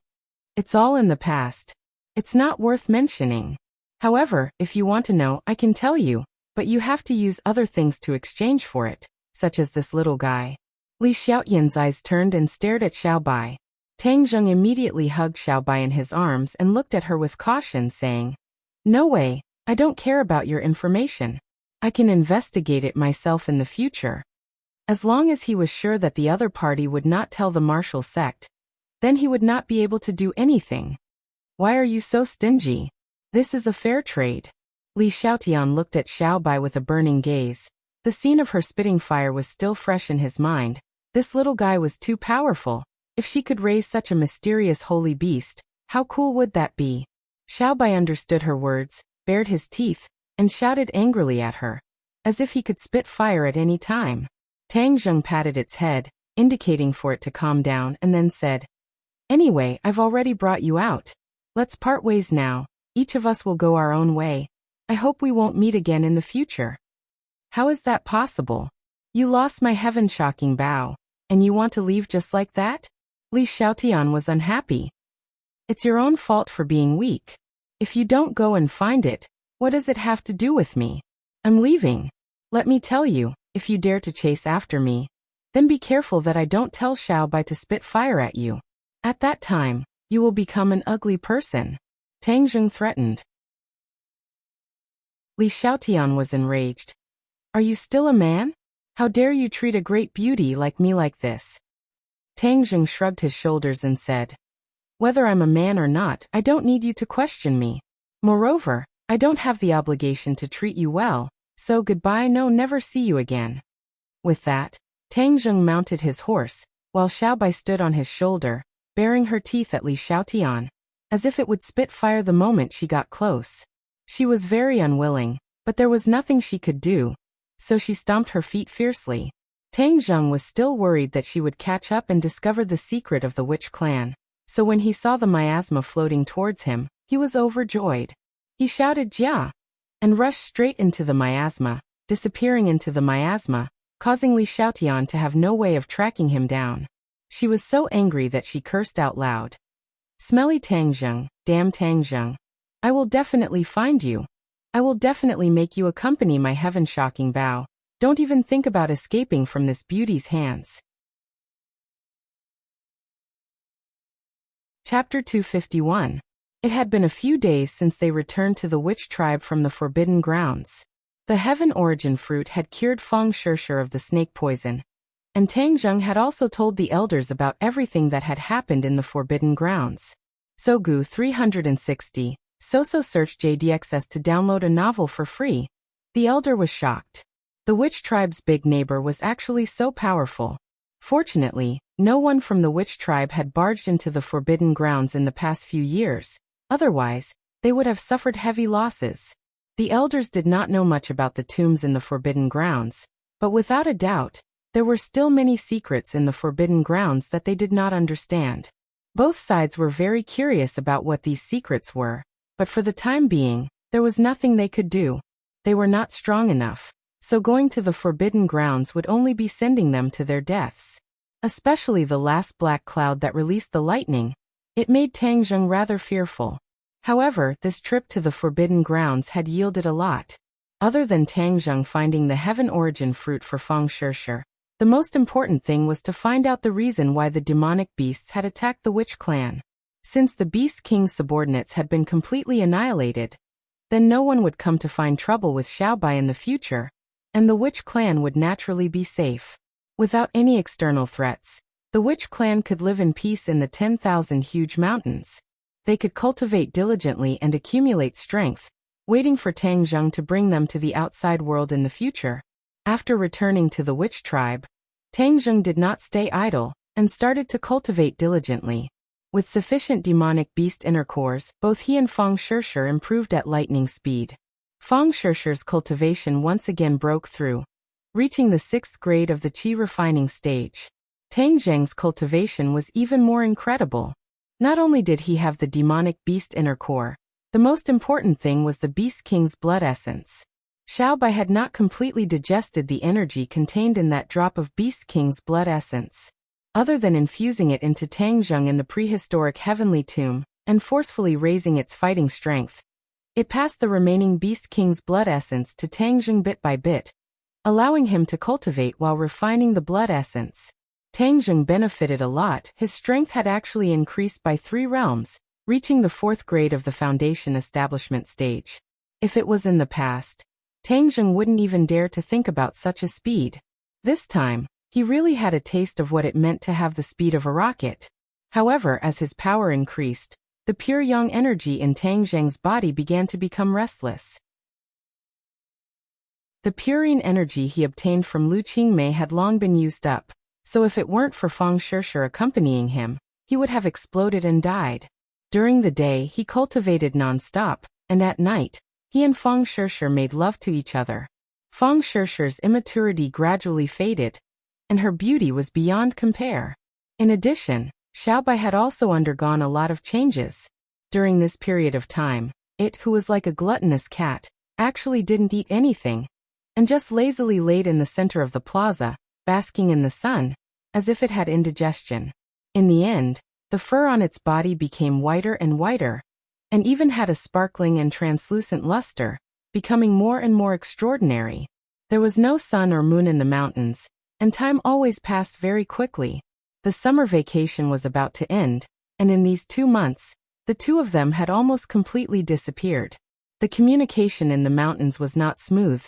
It's all in the past. It's not worth mentioning. However, if you want to know, I can tell you, but you have to use other things to exchange for it, such as this little guy. Li Xiaoyan's eyes turned and stared at Xiaobai. Tang Zheng immediately hugged Xiaobai in his arms and looked at her with caution, saying, "No way, I don't care about your information. I can investigate it myself in the future." As long as he was sure that the other party would not tell the martial sect, then he would not be able to do anything. Why are you so stingy? This is a fair trade. Li Xiaotian looked at Xiaobai with a burning gaze. The scene of her spitting fire was still fresh in his mind. This little guy was too powerful. If she could raise such a mysterious holy beast, how cool would that be? Xiaobai understood her words, bared his teeth, and shouted angrily at her, as if he could spit fire at any time. Tang Zheng patted its head, indicating for it to calm down, and then said, "Anyway, I've already brought you out. Let's part ways now. Each of us will go our own way. I hope we won't meet again in the future." "How is that possible? You lost my heaven-shocking bow, and you want to leave just like that?" Li Xiaotian was unhappy. "It's your own fault for being weak. If you don't go and find it, what does it have to do with me? I'm leaving. Let me tell you, if you dare to chase after me, then be careful that I don't tell Xiaobai to spit fire at you. At that time, you will become an ugly person," Tang Zheng threatened. Li Xiaotian was enraged. "Are you still a man? How dare you treat a great beauty like me like this?" Tang Zheng shrugged his shoulders and said, "Whether I'm a man or not, I don't need you to question me. Moreover, I don't have the obligation to treat you well, so goodbye, no, never see you again." With that, Tang Zheng mounted his horse, while Xiaobai stood on his shoulder, baring her teeth at Li Xiaotian, as if it would spit fire the moment she got close. She was very unwilling, but there was nothing she could do, so she stomped her feet fiercely. Tang Zheng was still worried that she would catch up and discover the secret of the witch clan, so when he saw the miasma floating towards him, he was overjoyed. He shouted "Jia!" and rushed straight into the miasma, disappearing into the miasma, causing Li Xiaotian to have no way of tracking him down. She was so angry that she cursed out loud. "Smelly Tang Zheng, damn Tang Zheng. I will definitely find you. I will definitely make you accompany my heaven-shocking bow. Don't even think about escaping from this beauty's hands." Chapter 251. It had been a few days since they returned to the witch tribe from the Forbidden Grounds. The heaven origin fruit had cured Feng Shishir of the snake poison, and Tang Zheng had also told the elders about everything that had happened in the Forbidden Grounds. Sogu 360. Soso searched JDXS to download a novel for free. The elder was shocked. The witch tribe's big neighbor was actually so powerful. Fortunately, no one from the witch tribe had barged into the Forbidden Grounds in the past few years. Otherwise, they would have suffered heavy losses. The elders did not know much about the tombs in the Forbidden Grounds, but without a doubt, there were still many secrets in the Forbidden Grounds that they did not understand. Both sides were very curious about what these secrets were, but for the time being, there was nothing they could do. They were not strong enough, so going to the Forbidden Grounds would only be sending them to their deaths. Especially the last black cloud that released the lightning. It made Tang Zheng rather fearful. However, this trip to the Forbidden Grounds had yielded a lot. Other than Tang Zheng finding the heaven origin fruit for Feng Shishir, the most important thing was to find out the reason why the demonic beasts had attacked the witch clan. Since the Beast King's subordinates had been completely annihilated, then no one would come to find trouble with Xiaobai in the future, and the witch clan would naturally be safe. Without any external threats, the witch clan could live in peace in the 10,000 huge mountains. They could cultivate diligently and accumulate strength, waiting for Tang Zheng to bring them to the outside world in the future. After returning to the witch tribe, Tang Zheng did not stay idle, and started to cultivate diligently. With sufficient demonic beast inner cores, both he and Feng Shishir improved at lightning speed. Fang Shishi's cultivation once again broke through, reaching the 6th grade of the qi refining stage. Tang Zheng's cultivation was even more incredible. Not only did he have the demonic beast inner core, the most important thing was the Beast King's blood essence. Xiaobai had not completely digested the energy contained in that drop of Beast King's blood essence. Other than infusing it into Tang Zheng in the prehistoric heavenly tomb and forcefully raising its fighting strength, it passed the remaining Beast King's blood essence to Tang Zheng bit by bit, allowing him to cultivate while refining the blood essence. Tang Zheng benefited a lot. His strength had actually increased by 3 realms, reaching the 4th grade of the foundation establishment stage. If it was in the past, Tang Zheng wouldn't even dare to think about such a speed. This time, he really had a taste of what it meant to have the speed of a rocket. However, as his power increased, the pure yang energy in Tang Zheng's body began to become restless. The purine energy he obtained from Lu Qingmei had long been used up, so if it weren't for Fang Shishi accompanying him, he would have exploded and died. During the day, he cultivated non-stop, and at night, he and Fang Shishi made love to each other. Fang Shishi's immaturity gradually faded, and her beauty was beyond compare. In addition, Xiaobai had also undergone a lot of changes. During this period of time, it, who was like a gluttonous cat, actually didn't eat anything, and just lazily laid in the center of the plaza, basking in the sun, as if it had indigestion. In the end, the fur on its body became whiter and whiter, and even had a sparkling and translucent luster, becoming more and more extraordinary. There was no sun or moon in the mountains, and time always passed very quickly. The summer vacation was about to end, and in these 2 months, the two of them had almost completely disappeared. The communication in the mountains was not smooth,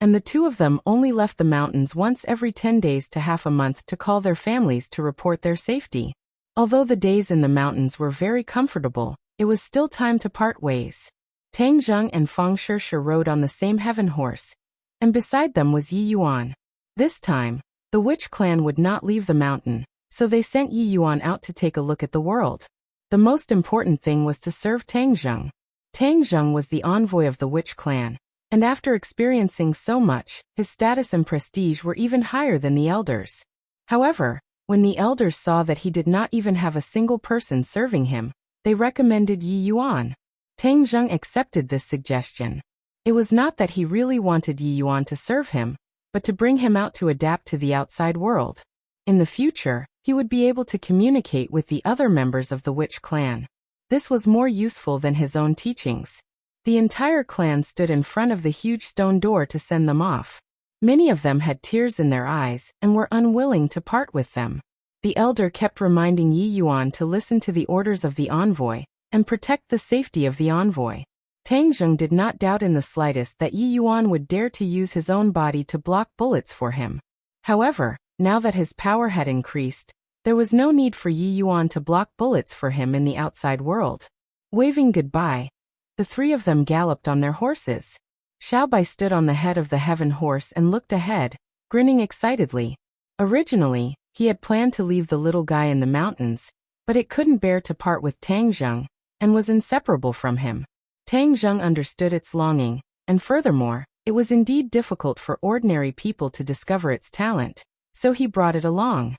and the two of them only left the mountains once every 10 days to half a month to call their families to report their safety. Although the days in the mountains were very comfortable, it was still time to part ways. Tang Zheng and Fang Shishi rode on the same heaven horse, and beside them was Yi Yuan. This time, the witch clan would not leave the mountain, so they sent Yi Yuan out to take a look at the world. The most important thing was to serve Tang Zheng. Tang Zheng was the envoy of the witch clan, and after experiencing so much, his status and prestige were even higher than the elders. However, when the elders saw that he did not even have a single person serving him, they recommended Yi Yuan. Tang Zheng accepted this suggestion. It was not that he really wanted Yi Yuan to serve him, but to bring him out to adapt to the outside world. In the future, he would be able to communicate with the other members of the witch clan. This was more useful than his own teachings. The entire clan stood in front of the huge stone door to send them off. Many of them had tears in their eyes and were unwilling to part with them. The elder kept reminding Yi Yuan to listen to the orders of the envoy and protect the safety of the envoy. Tang Zheng did not doubt in the slightest that Yi Yuan would dare to use his own body to block bullets for him. However, now that his power had increased, there was no need for Yi Yuan to block bullets for him in the outside world. Waving goodbye, the three of them galloped on their horses. Xiaobai stood on the head of the heaven horse and looked ahead, grinning excitedly. Originally, he had planned to leave the little guy in the mountains, but it couldn't bear to part with Tang Zheng, and was inseparable from him. Tang Zheng understood its longing, and furthermore, it was indeed difficult for ordinary people to discover its talent, so he brought it along.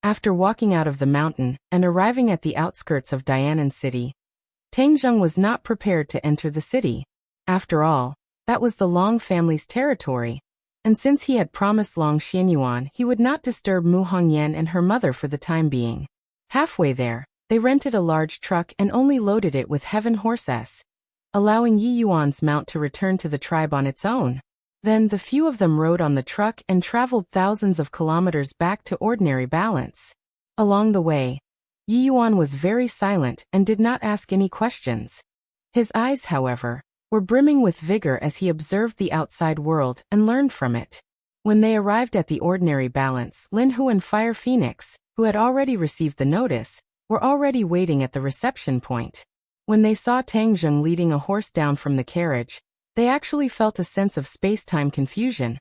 After walking out of the mountain and arriving at the outskirts of Dianan City, Tang Zheng was not prepared to enter the city. After all, that was the Long family's territory, and since he had promised Long Xianyuan he would not disturb Mu Hongyan and her mother for the time being. Halfway there, they rented a large truck and only loaded it with heaven horses, allowing Yi Yuan's mount to return to the tribe on its own. Then the few of them rode on the truck and traveled thousands of kilometers back to ordinary balance. Along the way, Yi Yuan was very silent and did not ask any questions. His eyes, however, were brimming with vigor as he observed the outside world and learned from it. When they arrived at the ordinary balance, Lin Hu and Fire Phoenix, who had already received the notice, were already waiting at the reception point. When they saw Tang Zheng leading a horse down from the carriage, they actually felt a sense of space-time confusion,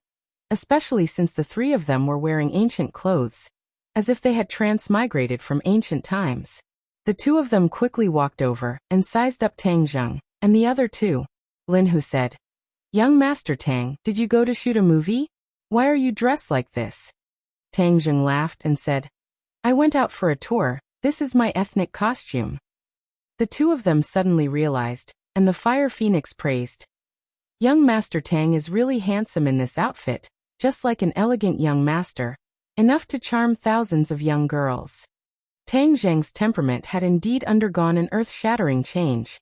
especially since the three of them were wearing ancient clothes, as if they had transmigrated from ancient times. The two of them quickly walked over and sized up Tang Zheng, And the other two? Lin Hu said. Young Master Tang, did you go to shoot a movie? Why are you dressed like this? Tang Zheng laughed and said, I went out for a tour, this is my ethnic costume. The two of them suddenly realized, and the Fire Phoenix praised. Young Master Tang is really handsome in this outfit, just like an elegant young master, enough to charm thousands of young girls. Tang Zheng's temperament had indeed undergone an earth-shattering change.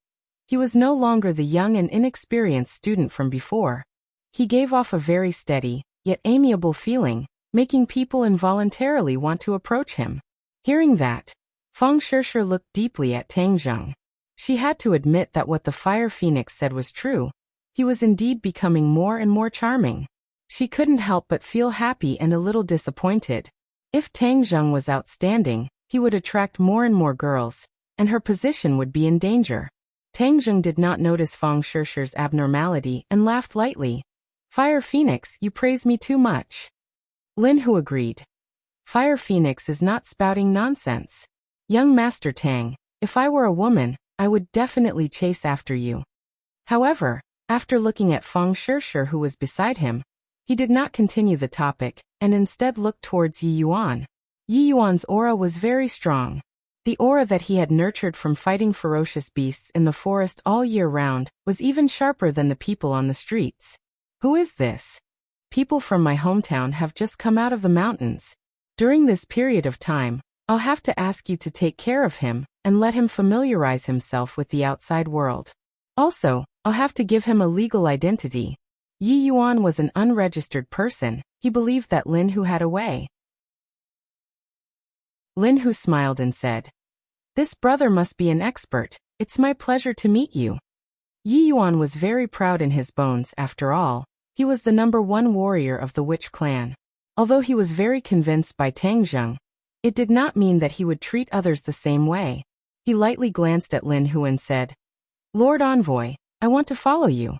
He was no longer the young and inexperienced student from before. He gave off a very steady, yet amiable feeling, making people involuntarily want to approach him. Hearing that, Feng Shishir looked deeply at Tang Zheng. She had to admit that what the Fire Phoenix said was true. He was indeed becoming more and more charming. She couldn't help but feel happy and a little disappointed. If Tang Zheng was outstanding, he would attract more and more girls, and her position would be in danger. Tang Zheng did not notice Feng Shishir's abnormality and laughed lightly. Fire Phoenix, you praise me too much. Lin Hu agreed. Fire Phoenix is not spouting nonsense. Young Master Tang, if I were a woman, I would definitely chase after you. However, after looking at Feng Shishir who was beside him, he did not continue the topic, and instead looked towards Yi Yuan. Yi Yuan's aura was very strong. The aura that he had nurtured from fighting ferocious beasts in the forest all year round was even sharper than the people on the streets. Who is this? People from my hometown have just come out of the mountains. During this period of time, I'll have to ask you to take care of him and let him familiarize himself with the outside world. Also, I'll have to give him a legal identity. Yi Yuan was an unregistered person. He believed that Lin Hu had a way. Lin Hu smiled and said, This brother must be an expert. It's my pleasure to meet you. Yi Yuan was very proud in his bones after all. He was the #1 warrior of the witch clan. Although he was very convinced by Tang Zheng, it did not mean that he would treat others the same way. He lightly glanced at Lin Hu and said, Lord Envoy, I want to follow you.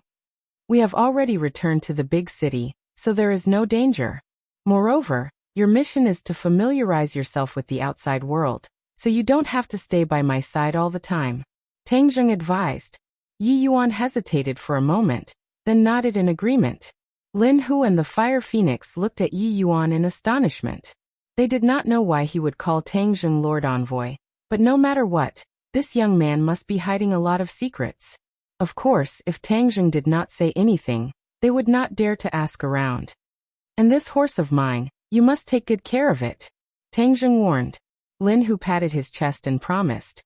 We have already returned to the big city, so there is no danger. Moreover, your mission is to familiarize yourself with the outside world, so you don't have to stay by my side all the time. Tang Zheng advised. Yi Yuan hesitated for a moment, then nodded in agreement. Lin Hu and the Fire Phoenix looked at Yi Yuan in astonishment. They did not know why he would call Tang Zheng Lord Envoy, but no matter what, this young man must be hiding a lot of secrets. Of course, if Tang Zheng did not say anything, they would not dare to ask around. And this horse of mine, you must take good care of it. Tang Zheng warned. Lin Hu patted his chest and promised.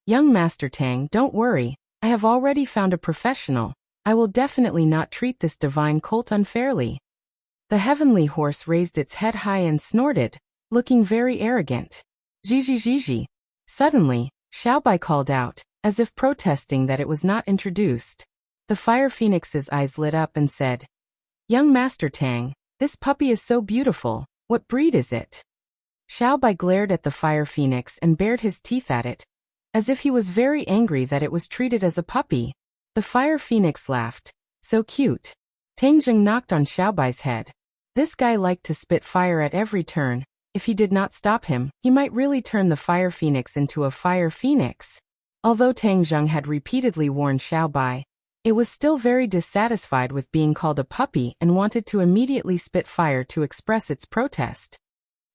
Young Master Tang, don't worry, I have already found a professional. I will definitely not treat this divine colt unfairly. The heavenly horse raised its head high and snorted, looking very arrogant. Zhi. Suddenly, Xiaobai called out, as if protesting that it was not introduced. The Fire Phoenix's eyes lit up and said, Young Master Tang, this puppy is so beautiful, what breed is it? Xiaobai glared at the Fire Phoenix and bared his teeth at it, as if he was very angry that it was treated as a puppy. The Fire Phoenix laughed. So cute. Tang Zheng knocked on Xiaobai's head. This guy liked to spit fire at every turn. If he did not stop him, he might really turn the Fire Phoenix into a Fire Phoenix. Although Tang Zheng had repeatedly warned Xiaobai, it was still very dissatisfied with being called a puppy and wanted to immediately spit fire to express its protest.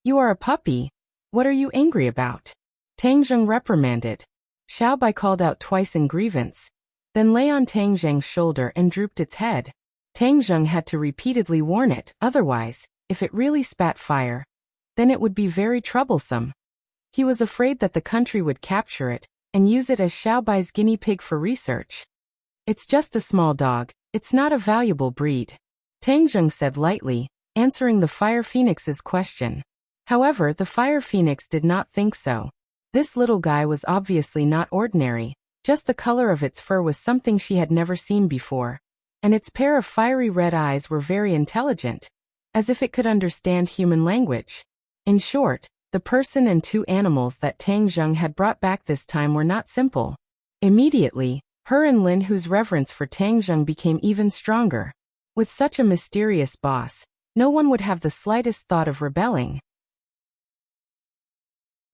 You are a puppy? What are you angry about? Tang Zheng reprimanded. Xiaobai called out twice in grievance, then lay on Tang Zheng's shoulder and drooped its head. Tang Zheng had to repeatedly warn it, otherwise, if it really spat fire, then it would be very troublesome. He was afraid that the country would capture it and use it as Xiaobai's guinea pig for research. It's just a small dog, it's not a valuable breed. Tang Zheng said lightly, answering the Fire Phoenix's question. However, the Fire Phoenix did not think so. This little guy was obviously not ordinary, just the color of its fur was something she had never seen before, and its pair of fiery red eyes were very intelligent, as if it could understand human language. In short, the person and two animals that Tang Zheng had brought back this time were not simple. Immediately, her and Lin Hu's reverence for Tang Zheng became even stronger. With such a mysterious boss, no one would have the slightest thought of rebelling.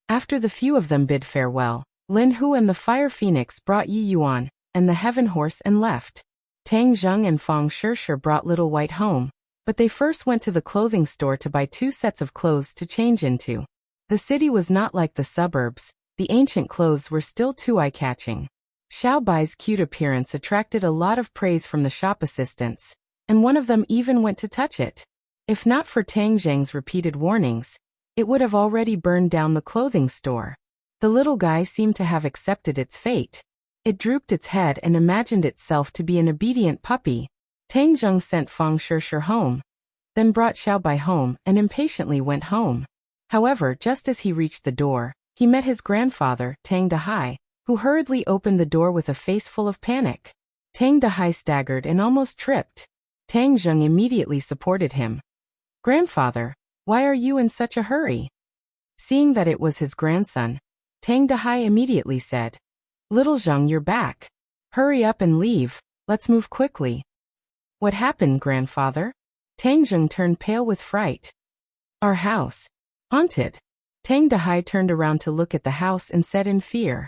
After the few of them bid farewell, Lin Hu and the Fire Phoenix brought Yi Yuan, and the heaven horse and left. Tang Zheng and Fang Shishir brought Little White home, but they first went to the clothing store to buy 2 sets of clothes to change into. The city was not like the suburbs. The ancient clothes were still too eye-catching. Xiao Bai's cute appearance attracted a lot of praise from the shop assistants, and one of them even went to touch it. If not for Tang Zheng's repeated warnings, it would have already burned down the clothing store. The little guy seemed to have accepted its fate. It drooped its head and imagined itself to be an obedient puppy. Tang Zheng sent Fang Shishir home, then brought Xiao Bai home and impatiently went home. However, just as he reached the door, he met his grandfather, Tang Dahai, who hurriedly opened the door with a face full of panic. Tang Dahai staggered and almost tripped. Tang Zheng immediately supported him. "Grandfather, why are you in such a hurry?" Seeing that it was his grandson, Tang Dahai immediately said, "Little Zheng, you're back. Hurry up and leave, let's move quickly." "What happened, grandfather?" Tang Zheng turned pale with fright. "Our house. Haunted." Tang Dahai turned around to look at the house and said in fear.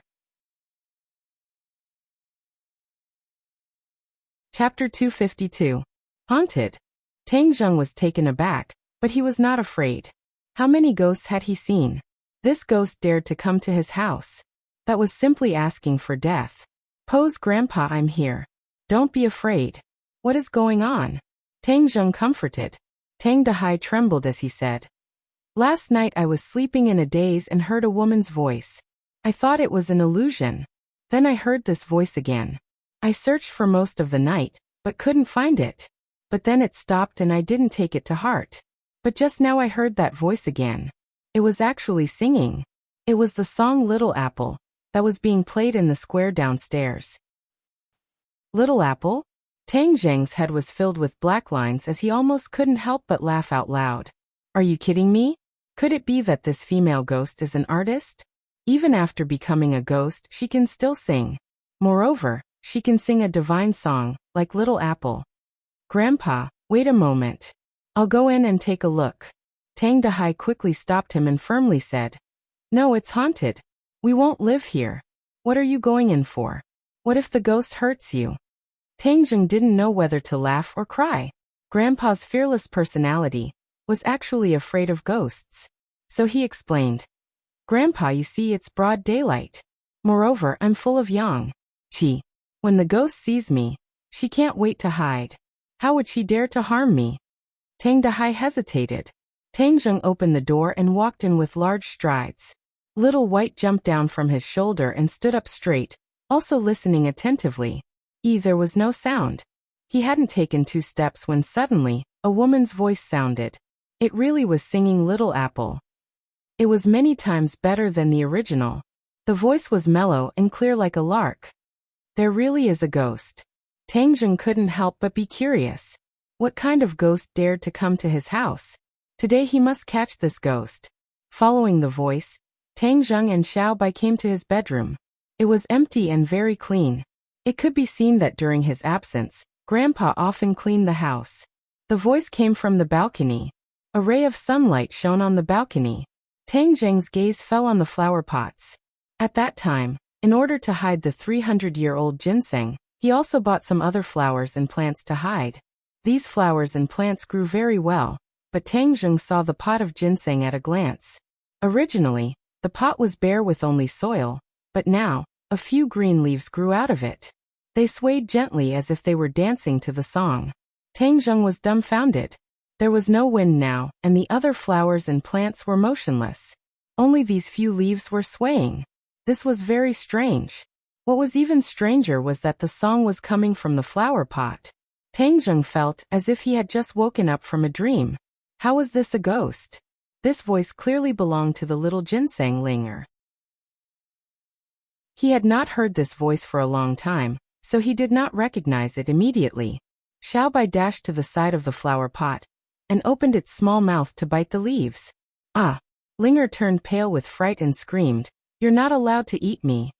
Chapter 252. Haunted. Tang Zheng was taken aback, but he was not afraid. How many ghosts had he seen? This ghost dared to come to his house. That was simply asking for death. "Pose, Grandpa, I'm here. Don't be afraid. What is going on?" Tang Zheng comforted. Tang Dahai trembled as he said, "Last night I was sleeping in a daze and heard a woman's voice. I thought it was an illusion. Then I heard this voice again. I searched for most of the night, but couldn't find it. But then it stopped and I didn't take it to heart. But just now I heard that voice again. It was actually singing. It was the song Little Apple that was being played in the square downstairs." Little Apple? Tang Zheng's head was filled with black lines as he almost couldn't help but laugh out loud. "Are you kidding me? Could it be that this female ghost is an artist? Even after becoming a ghost, she can still sing. Moreover, she can sing a divine song, like Little Apple." "Grandpa, wait a moment. I'll go in and take a look." Tang Dahai quickly stopped him and firmly said, "No, it's haunted. We won't live here. What are you going in for? What if the ghost hurts you?" Tang Zheng didn't know whether to laugh or cry. Grandpa's fearless personality was actually afraid of ghosts. So he explained, "Grandpa, you see, it's broad daylight. Moreover, I'm full of yang qi. When the ghost sees me, she can't wait to hide. How would she dare to harm me?" Tang Dahai hesitated. Tang Zheng opened the door and walked in with large strides. Little White jumped down from his shoulder and stood up straight, also listening attentively. There was no sound. He hadn't taken 2 steps when suddenly, a woman's voice sounded. It really was singing Little Apple. It was many times better than the original. The voice was mellow and clear like a lark. There really is a ghost. Tang Zheng couldn't help but be curious. What kind of ghost dared to come to his house? Today he must catch this ghost. Following the voice, Tang Zheng and Xiao Bai came to his bedroom. It was empty and very clean. It could be seen that during his absence, Grandpa often cleaned the house. The voice came from the balcony. A ray of sunlight shone on the balcony. Tang Zheng's gaze fell on the flower pots. At that time, in order to hide the 300-year-old ginseng, he also bought some other flowers and plants to hide. These flowers and plants grew very well, but Tang Zheng saw the pot of ginseng at a glance. Originally, the pot was bare with only soil, but now, a few green leaves grew out of it. They swayed gently as if they were dancing to the song. Tang Zheng was dumbfounded. There was no wind now, and the other flowers and plants were motionless. Only these few leaves were swaying. This was very strange. What was even stranger was that the song was coming from the flower pot. Tang Zheng felt as if he had just woken up from a dream. How was this a ghost? This voice clearly belonged to the little ginseng linger. He had not heard this voice for a long time, so he did not recognize it immediately. Xiao Bai dashed to the side of the flower pot and opened its small mouth to bite the leaves. "Ah!" Linger turned pale with fright and screamed, "You're not allowed to eat me."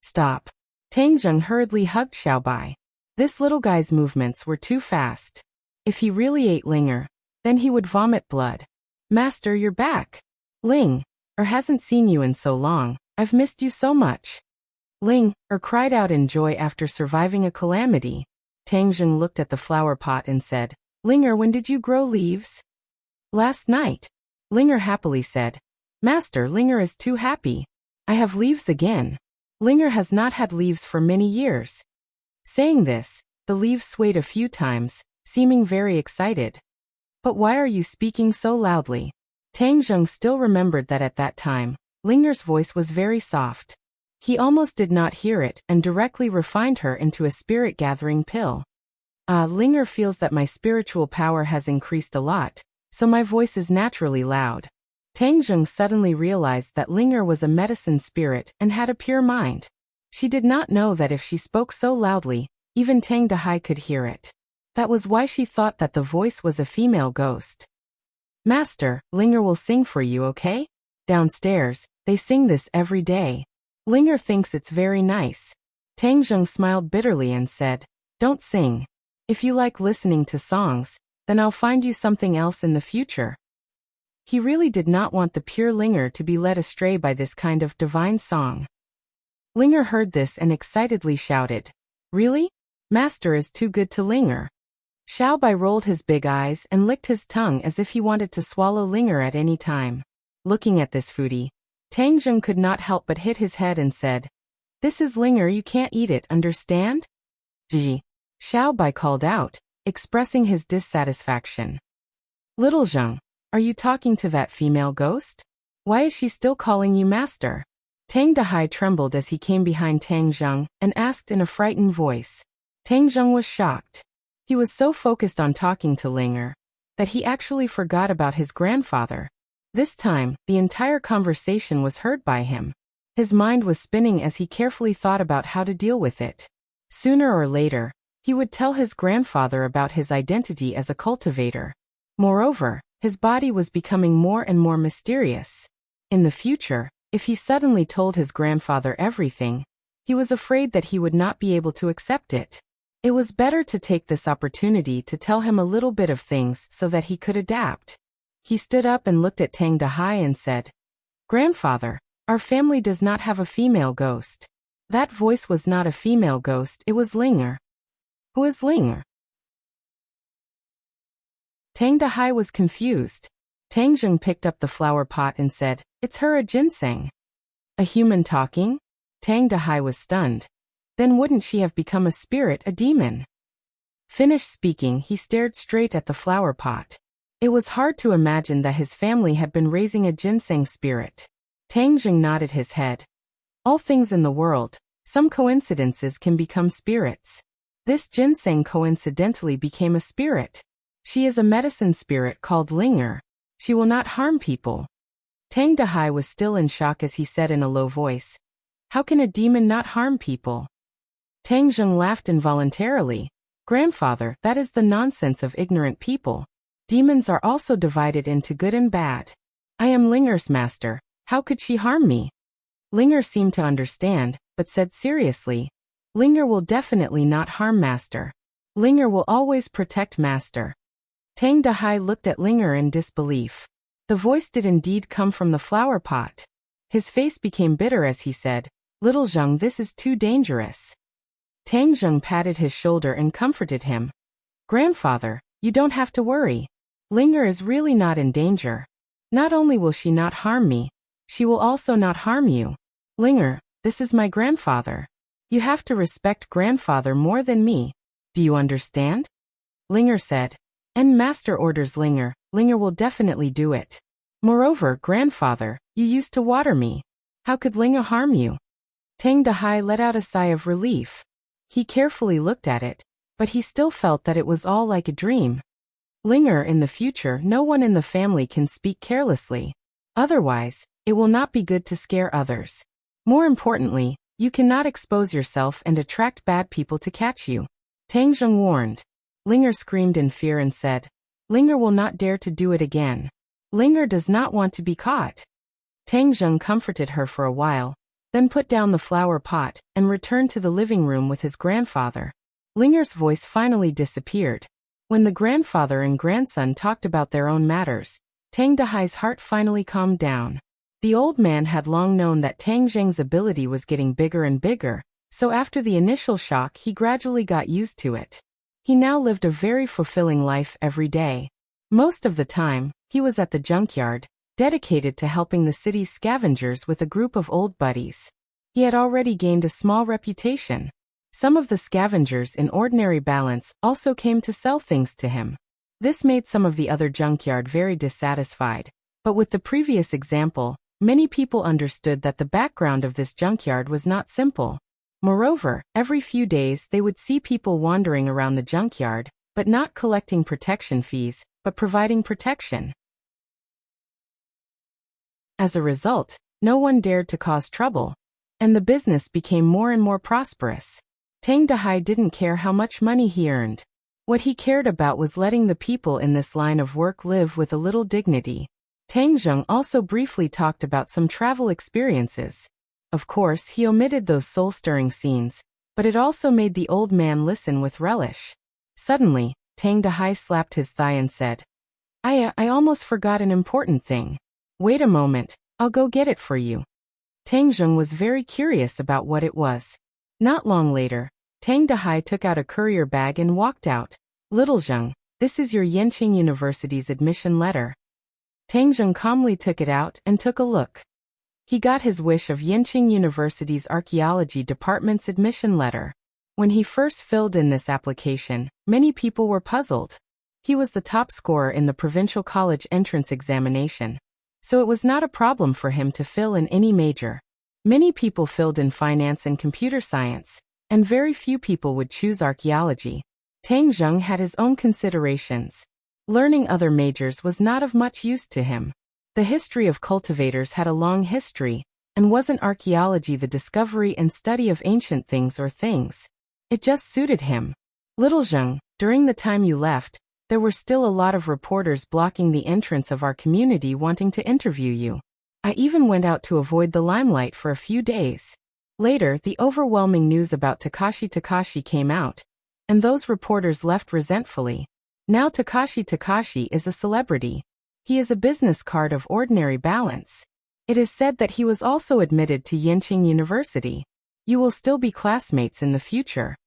"Stop." Tang Zheng hurriedly hugged Xiao Bai. This little guy's movements were too fast. If he really ate Linger, then he would vomit blood. "Master, you're back. Ling, hasn't seen you in so long. I've missed you so much." Cried out in joy after surviving a calamity. Tang Zheng looked at the flower pot and said, Ling, when did you grow leaves? Last night. Ling happily said. Master, Ling is too happy. I have leaves again. Ling has not had leaves for many years. Saying this, the leaves swayed a few times, seeming very excited. But why are you speaking so loudly? Tang Zheng still remembered that at that time, Linger's voice was very soft. He almost did not hear it and directly refined her into a spirit-gathering pill. Linger feels that my spiritual power has increased a lot, so my voice is naturally loud. Tang Zheng suddenly realized that Linger was a medicine spirit and had a pure mind. She did not know that if she spoke so loudly, even Tang Dahai could hear it. That was why she thought that the voice was a female ghost. Master, Linger will sing for you, okay? Downstairs, they sing this every day. Linger thinks it's very nice. Tang Zheng smiled bitterly and said, Don't sing. If you like listening to songs, then I'll find you something else in the future. He really did not want the pure Linger to be led astray by this kind of divine song. Linger heard this and excitedly shouted, Really? Master is too good to Linger. Xiao Bai rolled his big eyes and licked his tongue as if he wanted to swallow Linger at any time. Looking at this foodie, Tang Zheng could not help but hit his head and said, This is Linger, you can't eat it, understand? Gee. Xiao Bai called out, expressing his dissatisfaction. Little Zheng, are you talking to that female ghost? Why is she still calling you master? Tang Dahai trembled as he came behind Tang Zheng and asked in a frightened voice. Tang Zheng was shocked. He was so focused on talking to Linger that he actually forgot about his grandfather. This time, the entire conversation was heard by him. His mind was spinning as he carefully thought about how to deal with it. Sooner or later, he would tell his grandfather about his identity as a cultivator. Moreover, his body was becoming more and more mysterious. In the future, if he suddenly told his grandfather everything, he was afraid that he would not be able to accept it. It was better to take this opportunity to tell him a little bit of things so that he could adapt. He stood up and looked at Tang Dahai and said, Grandfather, our family does not have a female ghost. That voice was not a female ghost, it was Linger. Who is Linger? Tang Dahai was confused. Tang Zheng picked up the flower pot and said, It's her, a ginseng. A human talking? Tang Dahai was stunned. Then wouldn't she have become a spirit, a demon? Finished speaking, he stared straight at the flower pot. It was hard to imagine that his family had been raising a ginseng spirit. Tang Zheng nodded his head. All things in the world, some coincidences can become spirits. This ginseng coincidentally became a spirit. She is a medicine spirit called Linger. She will not harm people. Tang Dahai was still in shock as he said in a low voice, How can a demon not harm people? Tang Zheng laughed involuntarily. Grandfather, that is the nonsense of ignorant people. Demons are also divided into good and bad. I am Linger's master. How could she harm me? Linger seemed to understand, but said seriously, Linger will definitely not harm master. Linger will always protect master. Tang Dahai looked at Linger in disbelief. The voice did indeed come from the flower pot. His face became bitter as he said, Little Zheng, this is too dangerous. Tang Zheng patted his shoulder and comforted him. Grandfather, you don't have to worry. Linger is really not in danger. Not only will she not harm me, she will also not harm you. Linger, this is my grandfather. You have to respect grandfather more than me. Do you understand? Linger said. And master orders Linger, Linger will definitely do it. Moreover, grandfather, you used to water me. How could Linger harm you? Tang Dahai let out a sigh of relief. He carefully looked at it, but he still felt that it was all like a dream. Linger, in the future, no one in the family can speak carelessly. Otherwise, it will not be good to scare others. More importantly, you cannot expose yourself and attract bad people to catch you. Tang Zheng warned. Linger screamed in fear and said, Linger will not dare to do it again. Linger does not want to be caught. Tang Zheng comforted her for a while, then put down the flower pot and returned to the living room with his grandfather. Linger's voice finally disappeared. When the grandfather and grandson talked about their own matters, Tang Dahai's heart finally calmed down. The old man had long known that Tang Zheng's ability was getting bigger and bigger, so after the initial shock he gradually got used to it. He now lived a very fulfilling life every day. Most of the time, he was at the junkyard, dedicated to helping the city's scavengers with a group of old buddies. He had already gained a small reputation. Some of the scavengers in ordinary balance also came to sell things to him. This made some of the other junkyard very dissatisfied, but with the previous example, many people understood that the background of this junkyard was not simple. Moreover, every few days they would see people wandering around the junkyard, but not collecting protection fees, but providing protection. As a result, no one dared to cause trouble, and the business became more and more prosperous. Tang Dahai didn't care how much money he earned. What he cared about was letting the people in this line of work live with a little dignity. Tang Zheng also briefly talked about some travel experiences. Of course, he omitted those soul-stirring scenes, but it also made the old man listen with relish. Suddenly, Tang Dahai slapped his thigh and said, I almost forgot an important thing. Wait a moment, I'll go get it for you. Tang Zheng was very curious about what it was. Not long later, Tang Dahai took out a courier bag and walked out. Little Zheng, this is your Yenqing University's admission letter. Tang Zheng calmly took it out and took a look. He got his wish of Yenqing University's Archaeology Department's admission letter. When he first filled in this application, many people were puzzled. He was the top scorer in the provincial college entrance examination, so it was not a problem for him to fill in any major. Many people filled in finance and computer science, and very few people would choose archaeology. Tang Zheng had his own considerations. Learning other majors was not of much use to him. The history of cultivators had a long history, and wasn't archaeology the discovery and study of ancient things or things? It just suited him. Little Zheng, during the time you left, there were still a lot of reporters blocking the entrance of our community wanting to interview you. I even went out to avoid the limelight for a few days. Later, the overwhelming news about Takashi came out, and those reporters left resentfully. Now Takashi is a celebrity. He is a business card of ordinary balance. It is said that he was also admitted to Yenqing University. You will still be classmates in the future.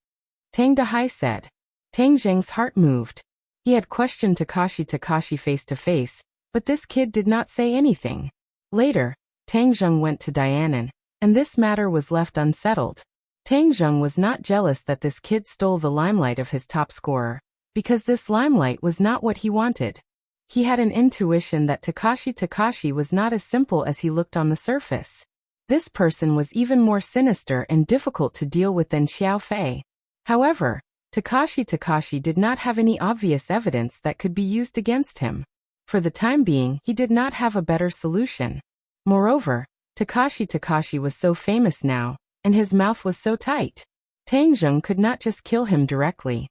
Tang Dahai said. Tang Zheng's heart moved. He had questioned Takashi face to face, but this kid did not say anything. Later, Tang Zheng went to Dianan, and this matter was left unsettled. Tang Zheng was not jealous that this kid stole the limelight of his top scorer, because this limelight was not what he wanted. He had an intuition that Takashi was not as simple as he looked on the surface. This person was even more sinister and difficult to deal with than Xiao Fei. However, Takashi did not have any obvious evidence that could be used against him. For the time being, he did not have a better solution. Moreover, Takashi was so famous now, and his mouth was so tight. Tang Zheng could not just kill him directly.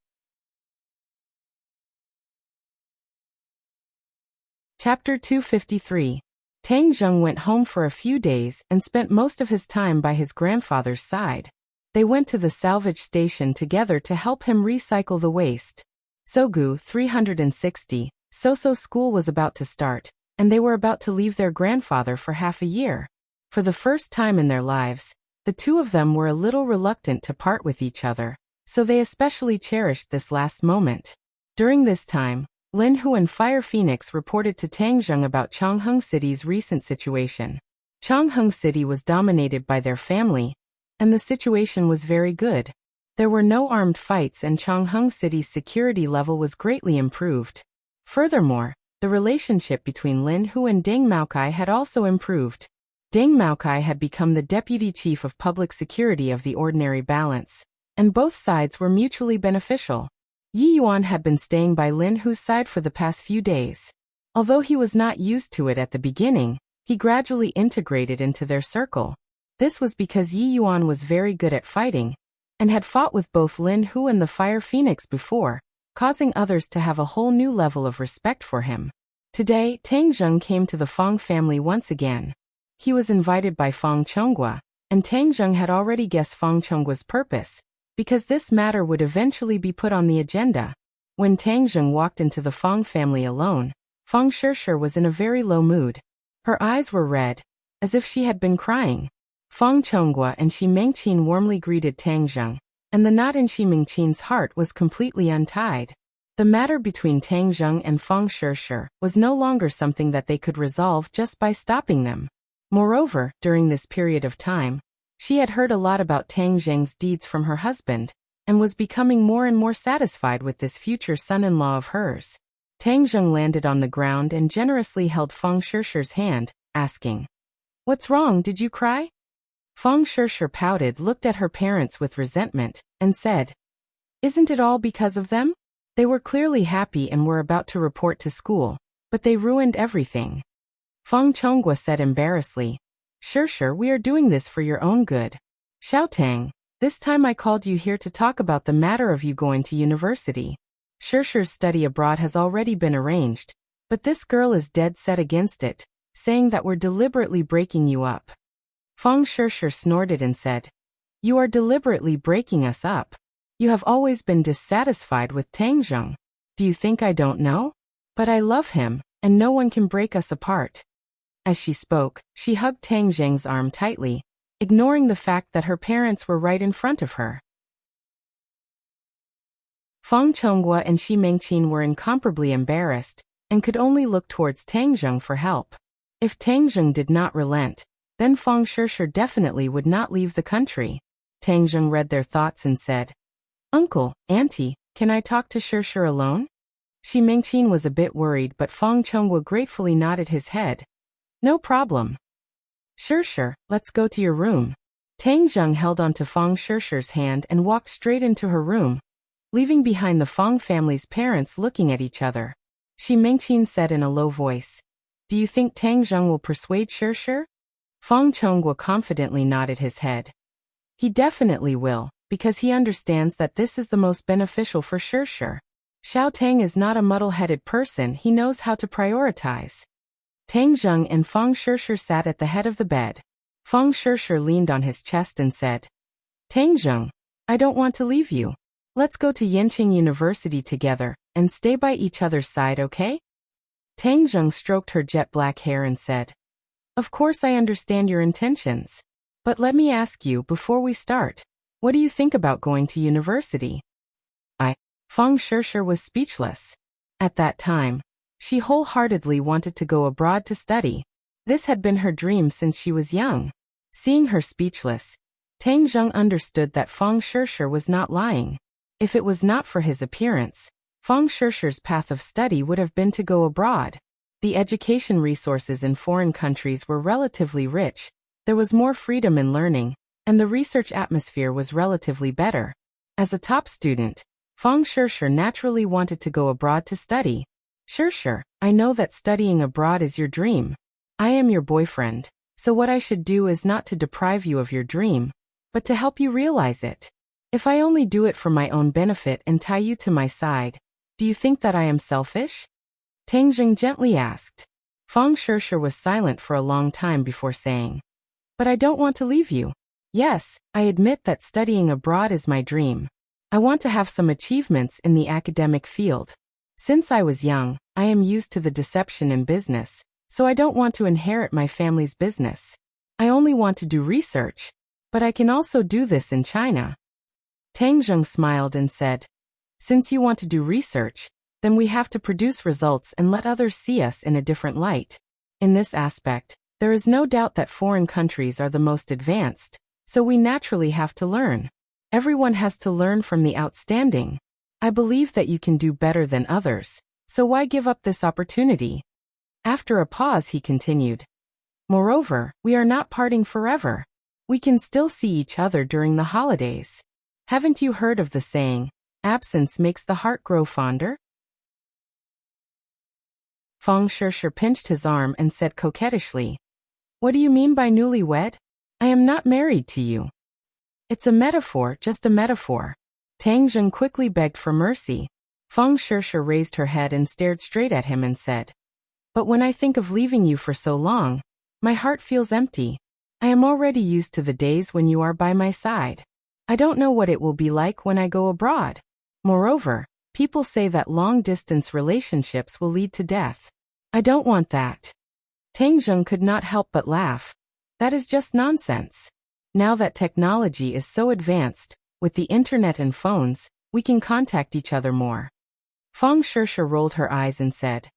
Chapter 253. Tang Zheng went home for a few days and spent most of his time by his grandfather's side. They went to the salvage station together to help him recycle the waste. Sogu 360. Soso school was about to start, and they were about to leave their grandfather for half a year. For the first time in their lives, the two of them were a little reluctant to part with each other, so they especially cherished this last moment. During this time, Lin Hu and Fire Phoenix reported to Tang Zheng about Changheng City's recent situation. Changheng City was dominated by their family, and the situation was very good. There were no armed fights and Changheng City's security level was greatly improved. Furthermore, the relationship between Lin Hu and Deng Maokai had also improved. Deng Maokai had become the deputy chief of public security of the ordinary balance, and both sides were mutually beneficial. Yi Yuan had been staying by Lin Hu's side for the past few days. Although he was not used to it at the beginning, he gradually integrated into their circle. This was because Yi Yuan was very good at fighting, and had fought with both Lin Hu and the Fire Phoenix before, causing others to have a whole new level of respect for him. Today, Tang Zheng came to the Fang family once again. He was invited by Fang Chonghua, and Tang Zheng had already guessed Fang Chonghua's purpose, because this matter would eventually be put on the agenda. When Tang Zheng walked into the Fang family alone, Fang Shishir was in a very low mood. Her eyes were red, as if she had been crying. Feng Chonghua and Shi Mengqin warmly greeted Tang Zheng, and the knot in Shi Mengqin's heart was completely untied. The matter between Tang Zheng and Feng Shishir was no longer something that they could resolve just by stopping them. Moreover, during this period of time, she had heard a lot about Tang Zheng's deeds from her husband, and was becoming more and more satisfied with this future son-in-law of hers. Tang Zheng landed on the ground and generously held Feng Shishir's hand, asking, "What's wrong, did you cry?" Feng Shishir pouted, looked at her parents with resentment, and said, "Isn't it all because of them? They were clearly happy and were about to report to school, but they ruined everything." Feng Chonghua said embarrassedly, "Shishir, we are doing this for your own good. Xiaotang, this time I called you here to talk about the matter of you going to university. Shishir's study abroad has already been arranged, but this girl is dead set against it, saying that we're deliberately breaking you up." Feng Shishir snorted and said, "You are deliberately breaking us up. You have always been dissatisfied with Tang Zheng. Do you think I don't know? But I love him, and no one can break us apart." As she spoke, she hugged Tang Zheng's arm tightly, ignoring the fact that her parents were right in front of her. Feng Chonghua and Shi Mengqin were incomparably embarrassed, and could only look towards Tang Zheng for help. If Tang Zheng did not relent, then Feng Shishir definitely would not leave the country. Tang Zheng read their thoughts and said, "Uncle, Auntie, can I talk to Shishir alone?" Shi Mengqin was a bit worried, but Feng Chonghua gratefully nodded his head. "No problem. Shishir, let's go to your room." Tang Zheng held onto Feng Shishir's hand and walked straight into her room, leaving behind the Feng family's parents looking at each other. Shi Mengqin said in a low voice, "Do you think Tang Zheng will persuade Shishir?" Feng Chonghua confidently nodded his head. "He definitely will, because he understands that this is the most beneficial for Shishir. Xiaotang is not a muddle-headed person, he knows how to prioritize." Tang Zheng and Feng Shishir sat at the head of the bed. Feng Shishir leaned on his chest and said, "Tang Zheng, I don't want to leave you. Let's go to Yanqing University together, and stay by each other's side, okay?" Tang Zheng stroked her jet-black hair and said, "Of course I understand your intentions. But let me ask you before we start, what do you think about going to university?" Feng Shishir was speechless. At that time, she wholeheartedly wanted to go abroad to study. This had been her dream since she was young. Seeing her speechless, Tang Zheng understood that Feng Shishir was not lying. If it was not for his appearance, Feng Shishir's path of study would have been to go abroad. The education resources in foreign countries were relatively rich, there was more freedom in learning, and the research atmosphere was relatively better. As a top student, Feng Shishir naturally wanted to go abroad to study. "Shishir, I know that studying abroad is your dream. I am your boyfriend, so what I should do is not to deprive you of your dream, but to help you realize it. If I only do it for my own benefit and tie you to my side, do you think that I am selfish?" Tang Zheng gently asked. Feng Shishir was silent for a long time before saying, "But I don't want to leave you. Yes, I admit that studying abroad is my dream. I want to have some achievements in the academic field. Since I was young, I am used to the deception in business, so I don't want to inherit my family's business. I only want to do research, but I can also do this in China." Tang Zheng smiled and said, "Since you want to do research, then we have to produce results and let others see us in a different light. In this aspect, there is no doubt that foreign countries are the most advanced, so we naturally have to learn. Everyone has to learn from the outstanding. I believe that you can do better than others, so why give up this opportunity?" After a pause, he continued, "Moreover, we are not parting forever. We can still see each other during the holidays. Haven't you heard of the saying, absence makes the heart grow fonder?" Feng Shishir pinched his arm and said coquettishly, "What do you mean by newlywed? I am not married to you." "It's a metaphor, just a metaphor." Tang Zheng quickly begged for mercy. Feng Shishir raised her head and stared straight at him and said, "But when I think of leaving you for so long, my heart feels empty. I am already used to the days when you are by my side. I don't know what it will be like when I go abroad. Moreover, people say that long-distance relationships will lead to death. I don't want that." Tang Zheng could not help but laugh. That is just nonsense. Now that technology is so advanced, with the internet and phones, we can contact each other more. Feng Shirsha rolled her eyes and said,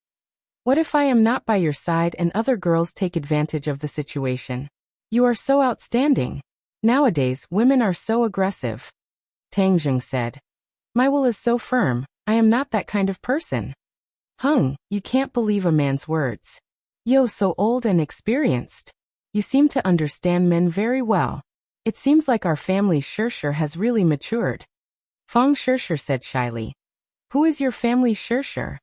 "What if I am not by your side and other girls take advantage of the situation? You are so outstanding. Nowadays, women are so aggressive." Tang Zheng said, "My will is so firm, I am not that kind of person." "Hung, you can't believe a man's words. You're so old and experienced. You seem to understand men very well. It seems like our family Shirsha has really matured." Feng Shirsha said shyly, "Who is your family Shirsha?"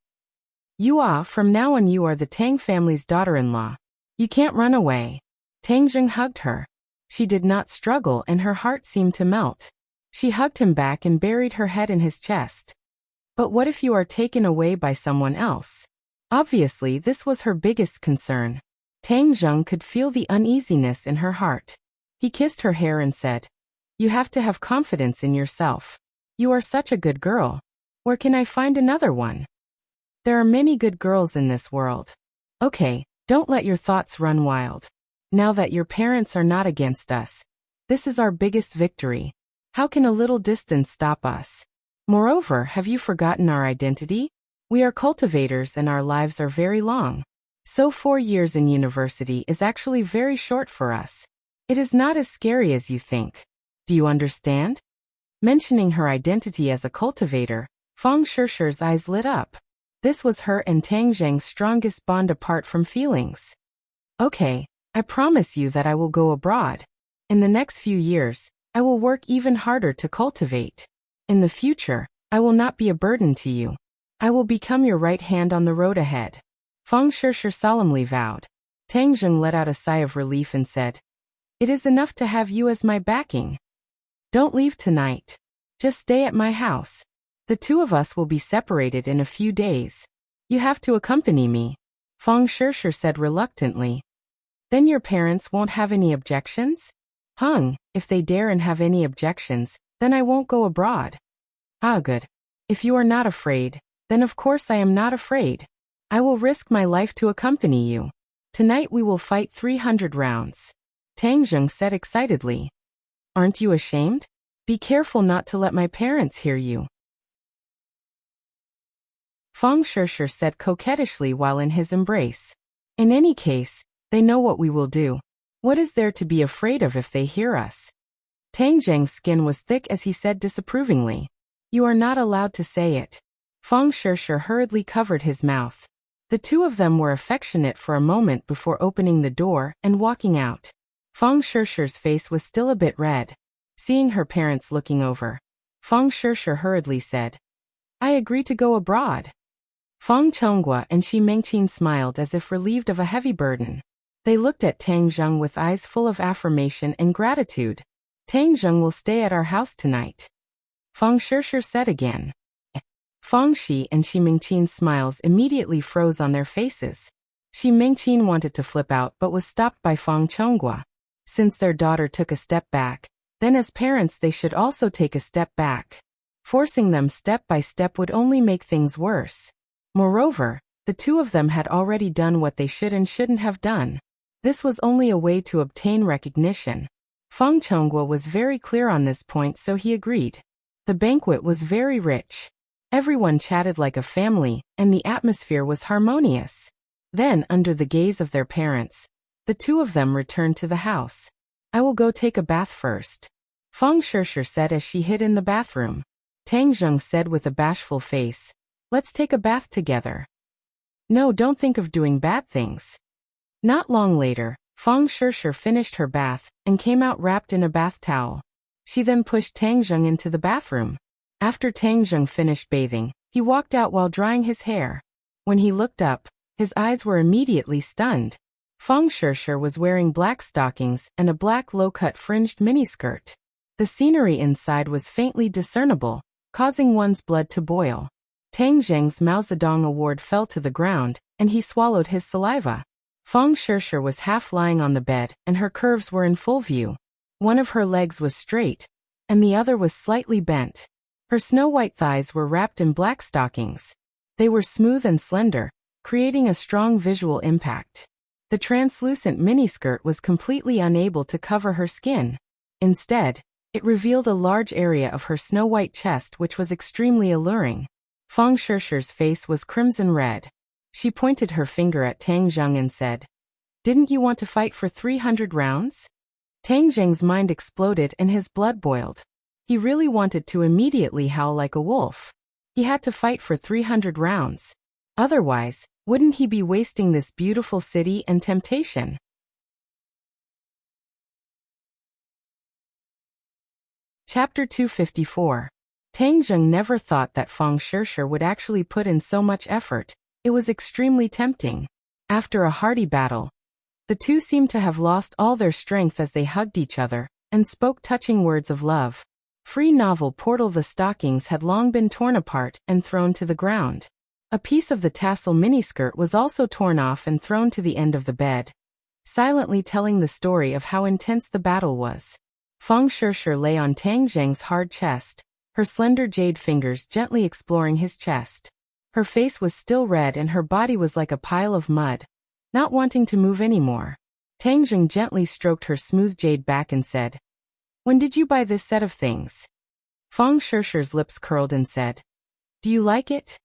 "You are, from now on you are the Tang family's daughter-in-law. You can't run away." Tang Zheng hugged her. She did not struggle and her heart seemed to melt. She hugged him back and buried her head in his chest. But what if you are taken away by someone else? Obviously, this was her biggest concern. Tang Zheng could feel the uneasiness in her heart. He kissed her hair and said, "You have to have confidence in yourself. You are such a good girl. Where can I find another one? There are many good girls in this world. Okay, don't let your thoughts run wild. Now that your parents are not against us, this is our biggest victory. How can a little distance stop us? Moreover, have you forgotten our identity? We are cultivators and our lives are very long. So 4 years in university is actually very short for us. It is not as scary as you think. Do you understand?" Mentioning her identity as a cultivator, Feng Shirsha's eyes lit up. This was her and Tang Zheng's strongest bond apart from feelings. "Okay, I promise you that I will go abroad. In the next few years, I will work even harder to cultivate. In the future, I will not be a burden to you. I will become your right hand on the road ahead." Feng Shirsha solemnly vowed. Tang Zheng let out a sigh of relief and said, "It is enough to have you as my backing. Don't leave tonight. Just stay at my house. The two of us will be separated in a few days. You have to accompany me," Feng Shirsha said reluctantly. "Then your parents won't have any objections?" "Hung, if they dare and have any objections, then I won't go abroad." "Ah, good. If you are not afraid, then of course I am not afraid. I will risk my life to accompany you. Tonight we will fight 300 rounds. Tang Zheng said excitedly. "Aren't you ashamed? Be careful not to let my parents hear you." Feng Shirsha said coquettishly while in his embrace. "In any case, they know what we will do. What is there to be afraid of if they hear us?" Tang Zheng's skin was thick as he said disapprovingly, "You are not allowed to say it." Feng Shirsha hurriedly covered his mouth. The two of them were affectionate for a moment before opening the door and walking out. Feng Shirsha's face was still a bit red. Seeing her parents looking over, Feng Shirsha hurriedly said, "I agree to go abroad." Feng Chonghua and Shi Mengqin smiled as if relieved of a heavy burden. They looked at Tang Zheng with eyes full of affirmation and gratitude. "Tang Zheng will stay at our house tonight," Feng Shirsha said again. Feng Shi and Shi Mengqin's smiles immediately froze on their faces. Shi Mengqin wanted to flip out but was stopped by Feng Chonghua. Since their daughter took a step back, then as parents they should also take a step back. Forcing them step by step would only make things worse. Moreover, the two of them had already done what they should and shouldn't have done. This was only a way to obtain recognition. Feng Chonghua was very clear on this point, so he agreed. The banquet was very rich. Everyone chatted like a family, and the atmosphere was harmonious. Then, under the gaze of their parents, the two of them returned to the house. "I will go take a bath first," Feng Shirsha said as she hid in the bathroom. Tang Zheng said with a bashful face, "Let's take a bath together." "No, don't think of doing bad things." Not long later, Feng Shirsha finished her bath and came out wrapped in a bath towel. She then pushed Tang Zheng into the bathroom. After Tang Zheng finished bathing, he walked out while drying his hair. When he looked up, his eyes were immediately stunned. Feng Shirsha was wearing black stockings and a black low-cut fringed miniskirt. The scenery inside was faintly discernible, causing one's blood to boil. Tang Zheng's Mao Zedong award fell to the ground, and he swallowed his saliva. Feng Shirsha was half lying on the bed, and her curves were in full view. One of her legs was straight, and the other was slightly bent. Her snow-white thighs were wrapped in black stockings. They were smooth and slender, creating a strong visual impact. The translucent miniskirt was completely unable to cover her skin. Instead, it revealed a large area of her snow-white chest which was extremely alluring. Feng Shishi's face was crimson red. She pointed her finger at Tang Zheng and said, "Didn't you want to fight for 300 rounds?" Tang Zheng's mind exploded and his blood boiled. He really wanted to immediately howl like a wolf. He had to fight for 300 rounds. Otherwise, wouldn't he be wasting this beautiful city and temptation? Chapter 254. Tang Zheng never thought that Feng Shishi would actually put in so much effort. It was extremely tempting. After a hearty battle, the two seemed to have lost all their strength as they hugged each other and spoke touching words of love. Free novel Portal. The stockings had long been torn apart and thrown to the ground. A piece of the tassel miniskirt was also torn off and thrown to the end of the bed, silently telling the story of how intense the battle was. Feng Shishi lay on Tang Zheng's hard chest, her slender jade fingers gently exploring his chest. Her face was still red and her body was like a pile of mud, not wanting to move anymore. Tang Zheng gently stroked her smooth jade back and said, "When did you buy this set of things?" Feng Shishi's lips curled and said, "Do you like it?"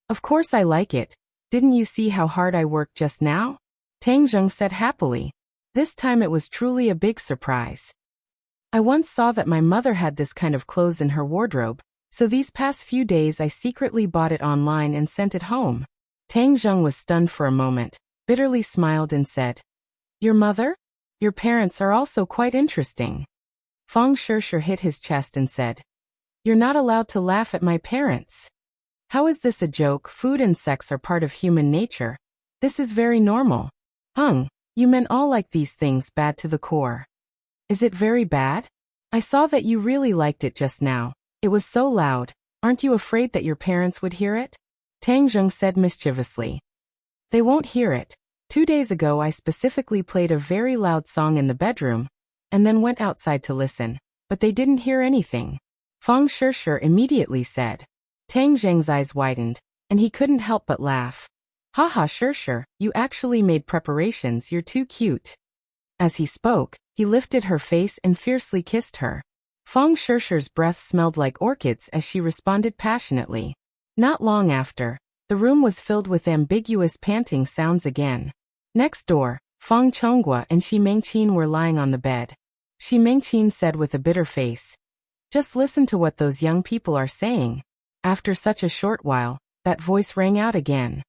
"Of course I like it. Didn't you see how hard I worked just now?" Tang Zheng said happily. This time it was truly a big surprise. "I once saw that my mother had this kind of clothes in her wardrobe, so these past few days I secretly bought it online and sent it home." Tang Zheng was stunned for a moment, bitterly smiled and said, "Your mother? Your parents are also quite interesting." Feng Shishi hit his chest and said, "You're not allowed to laugh at my parents. How is this a joke? Food and sex are part of human nature. This is very normal." You men all like these things bad to the core." "Is it very bad? I saw that you really liked it just now. It was so loud. Aren't you afraid that your parents would hear it?" Tang Zheng said mischievously. "They won't hear it. 2 days ago I specifically played a very loud song in the bedroom, and then went outside to listen, but they didn't hear anything." Feng Shishi immediately said. Tang Zheng's eyes widened, and he couldn't help but laugh. "Haha, Shishi, you actually made preparations, you're too cute." As he spoke, he lifted her face and fiercely kissed her. Feng Shishi's breath smelled like orchids as she responded passionately. Not long after, the room was filled with ambiguous panting sounds again. Next door, Feng Chonghua and Shi Mengqin were lying on the bed. Shi Mengqin said with a bitter face, "Just listen to what those young people are saying." After such a short while, that voice rang out again.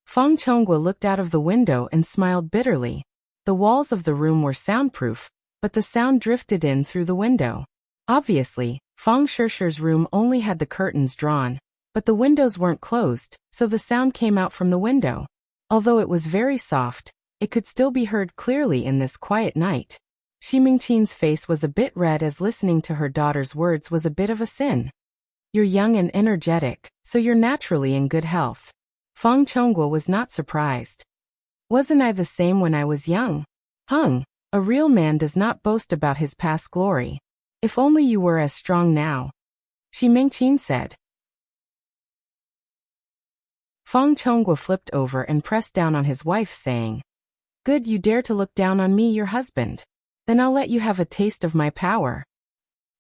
Feng Chonghua looked out of the window and smiled bitterly. The walls of the room were soundproof, but the sound drifted in through the window. Obviously, Feng Shishi's room only had the curtains drawn, but the windows weren't closed, so the sound came out from the window. Although it was very soft, it could still be heard clearly in this quiet night. Shi Mingqin's face was a bit red as listening to her daughter's words was a bit of a sin. "You're young and energetic, so you're naturally in good health." Feng Chonghua was not surprised. "Wasn't I the same when I was young?" A real man does not boast about his past glory. If only you were as strong now," Shi Mingqin said. Feng Chonghua flipped over and pressed down on his wife, saying, "Good, you dare to look down on me, your husband. Then I'll let you have a taste of my power.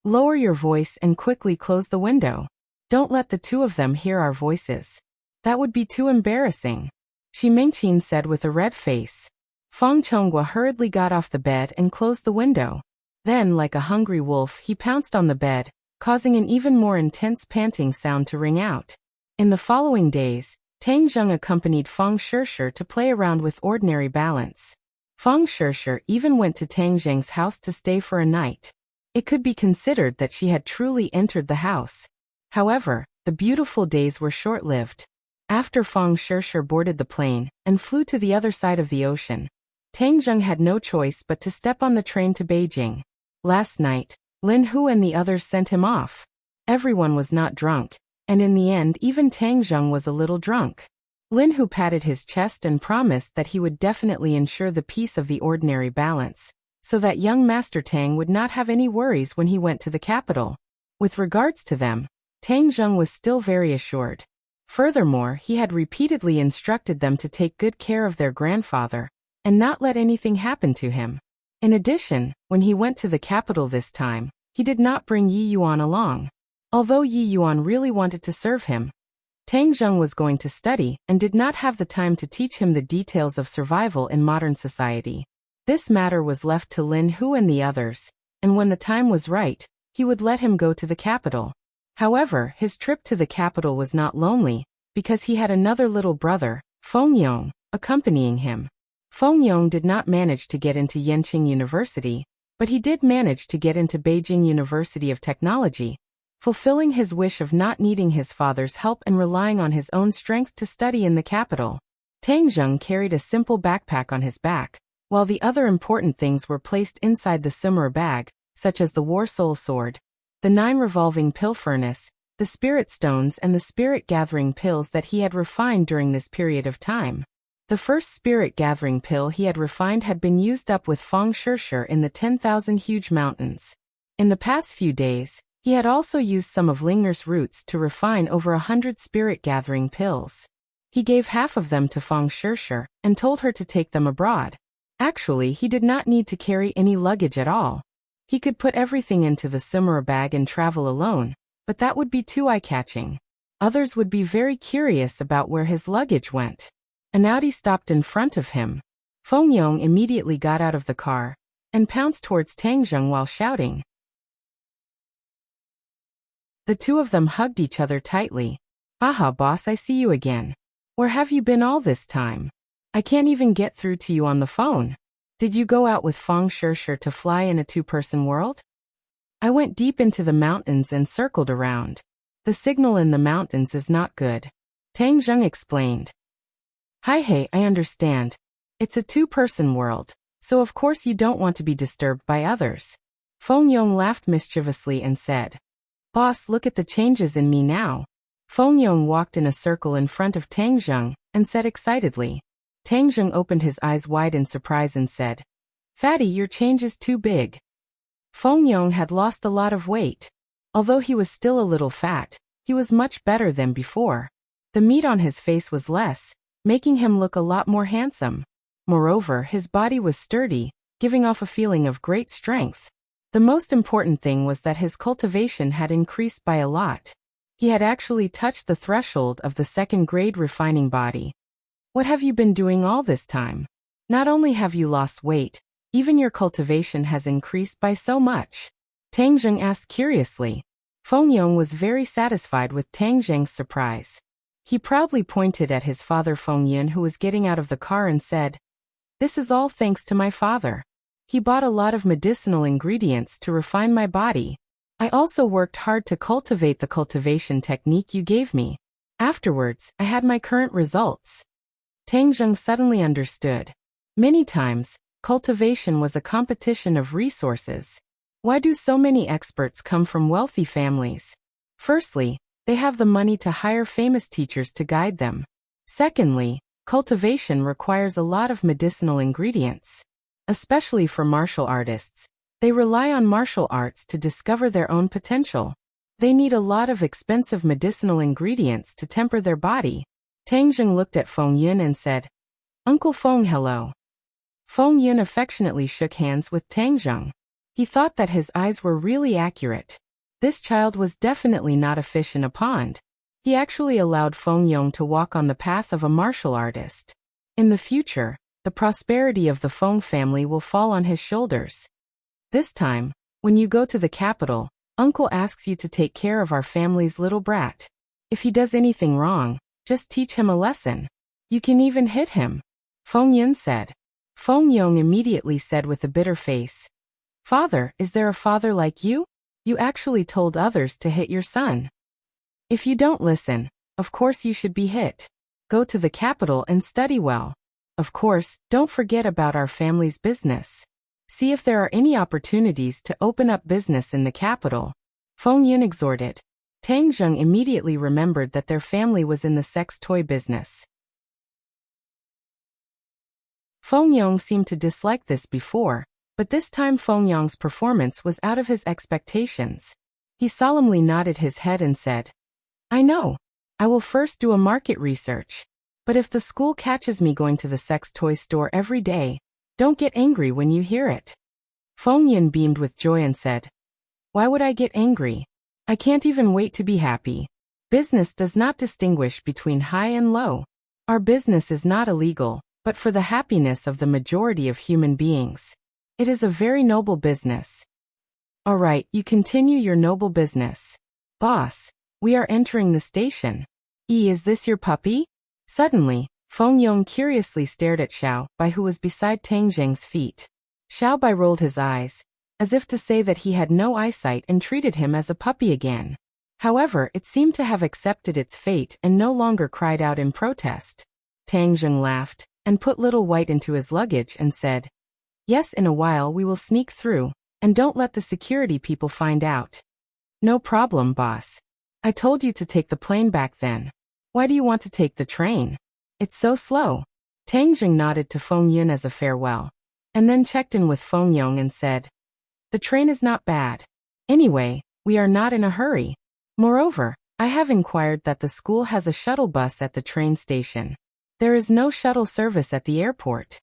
Lower your voice and quickly close the window. Don't let the two of them hear our voices. That would be too embarrassing," Shi Mingqin said with a red face. Feng Chonghua hurriedly got off the bed and closed the window. Then, like a hungry wolf, he pounced on the bed, causing an even more intense panting sound to ring out. In the following days, Tang Zheng accompanied Feng Shishi to play around with ordinary balance. Feng Shishi even went to Tang Zheng's house to stay for a night. It could be considered that she had truly entered the house. However, the beautiful days were short-lived. After Feng Shishi boarded the plane and flew to the other side of the ocean, Tang Zheng had no choice but to step on the train to Beijing. Last night, Lin Hu and the others sent him off. Everyone was not drunk, and in the end even Tang Zheng was a little drunk. Lin Hu patted his chest and promised that he would definitely ensure the peace of the ordinary balance, so that young Master Tang would not have any worries when he went to the capital. With regards to them, Tang Zheng was still very assured. Furthermore, he had repeatedly instructed them to take good care of their grandfather, and not let anything happen to him. In addition, when he went to the capital this time, he did not bring Yi Yuan along. Although Yi Yuan really wanted to serve him, Tang Zheng was going to study and did not have the time to teach him the details of survival in modern society. This matter was left to Lin Hu and the others, and when the time was right, he would let him go to the capital. However, his trip to the capital was not lonely, because he had another little brother, Feng Yong, accompanying him. Feng Yong did not manage to get into Yenqing University, but he did manage to get into Beijing University of Technology, fulfilling his wish of not needing his father's help and relying on his own strength to study in the capital. Tang Zheng carried a simple backpack on his back, while the other important things were placed inside the similar bag, such as the War Soul Sword, the 9 revolving pill furnace, the spirit stones and the spirit-gathering pills that he had refined during this period of time. The first spirit-gathering pill he had refined had been used up with Feng Shishir in the 10,000 huge mountains. In the past few days, he had also used some of Lingner's roots to refine over 100 spirit-gathering pills. He gave half of them to Feng Shishir and told her to take them abroad. Actually, he did not need to carry any luggage at all. He could put everything into the Simura bag and travel alone, but that would be too eye-catching. Others would be very curious about where his luggage went. An Audi stopped in front of him. Feng Yong immediately got out of the car and pounced towards Tang Zheng while shouting. The two of them hugged each other tightly. "Aha, boss, I see you again. Where have you been all this time? I can't even get through to you on the phone. Did you go out with Feng Shishir to fly in a 2-person world?" "I went deep into the mountains and circled around. The signal in the mountains is not good," Tang Zheng explained. Hey, I understand. It's a 2-person world, so of course you don't want to be disturbed by others." Feng Yong laughed mischievously and said, "Boss, look at the changes in me now." Feng Yong walked in a circle in front of Tang Zheng and said excitedly. Tang Zheng opened his eyes wide in surprise and said, "Fatty, your change is too big." Feng Yong had lost a lot of weight. Although he was still a little fat, he was much better than before. The meat on his face was less, making him look a lot more handsome. Moreover, his body was sturdy, giving off a feeling of great strength. The most important thing was that his cultivation had increased by a lot. He had actually touched the threshold of the 2nd-grade refining body. "What have you been doing all this time? Not only have you lost weight, even your cultivation has increased by so much?" Tang Zheng asked curiously. Feng Yong was very satisfied with Tang Zheng's surprise. He proudly pointed at his father Feng Yun, who was getting out of the car, and said, "This is all thanks to my father. He bought a lot of medicinal ingredients to refine my body. I also worked hard to cultivate the cultivation technique you gave me. Afterwards, I had my current results." Tang Zheng suddenly understood. Many times, cultivation was a competition of resources. Why do so many experts come from wealthy families? Firstly, they have the money to hire famous teachers to guide them. Secondly, cultivation requires a lot of medicinal ingredients. Especially for martial artists, they rely on martial arts to discover their own potential. They need a lot of expensive medicinal ingredients to temper their body. Tang Zheng looked at Feng Yun and said, "Uncle Feng, hello." Feng Yun affectionately shook hands with Tang Zheng. He thought that his eyes were really accurate. This child was definitely not a fish in a pond. He actually allowed Feng Yong to walk on the path of a martial artist. In the future, the prosperity of the Feng family will fall on his shoulders. This time, when you go to the capital, Uncle asks you to take care of our family's little brat. If he does anything wrong, just teach him a lesson. You can even hit him," Feng Yun said. Feng Yong immediately said with a bitter face, "Father, is there a father like you? You actually told others to hit your son. If you don't listen, of course you should be hit. Go to the capital and study well. Of course, don't forget about our family's business. See if there are any opportunities to open up business in the capital," Feng Yun exhorted. Tang Zheng immediately remembered that their family was in the sex toy business. Feng Yong seemed to dislike this before, but this time Feng Yong's performance was out of his expectations. He solemnly nodded his head and said, "I know. I will first do a market research. But if the school catches me going to the sex toy store every day, don't get angry when you hear it. Feng Yun beamed with joy and said, Why would I get angry? I can't even wait to be happy. Business does not distinguish between high and low. Our business is not illegal, but for the happiness of the majority of human beings. It is a very noble business. All right, you continue your noble business. Boss, we are entering the station. Is this your puppy? Suddenly, Feng Yong curiously stared at Xiao Bai, who was beside Tang Zheng's feet. Xiao Bai rolled his eyes, as if to say that he had no eyesight, and treated him as a puppy again. However, it seemed to have accepted its fate and no longer cried out in protest. Tang Zheng laughed, and put Little White into his luggage and said, Yes, in a while we will sneak through, and don't let the security people find out. No problem, boss. I told you to take the plane back then. Why do you want to take the train? It's so slow. Tang Zheng nodded to Feng Yun as a farewell, and then checked in with Feng Yong and said, The train is not bad. Anyway, we are not in a hurry. Moreover, I have inquired that the school has a shuttle bus at the train station. There is no shuttle service at the airport.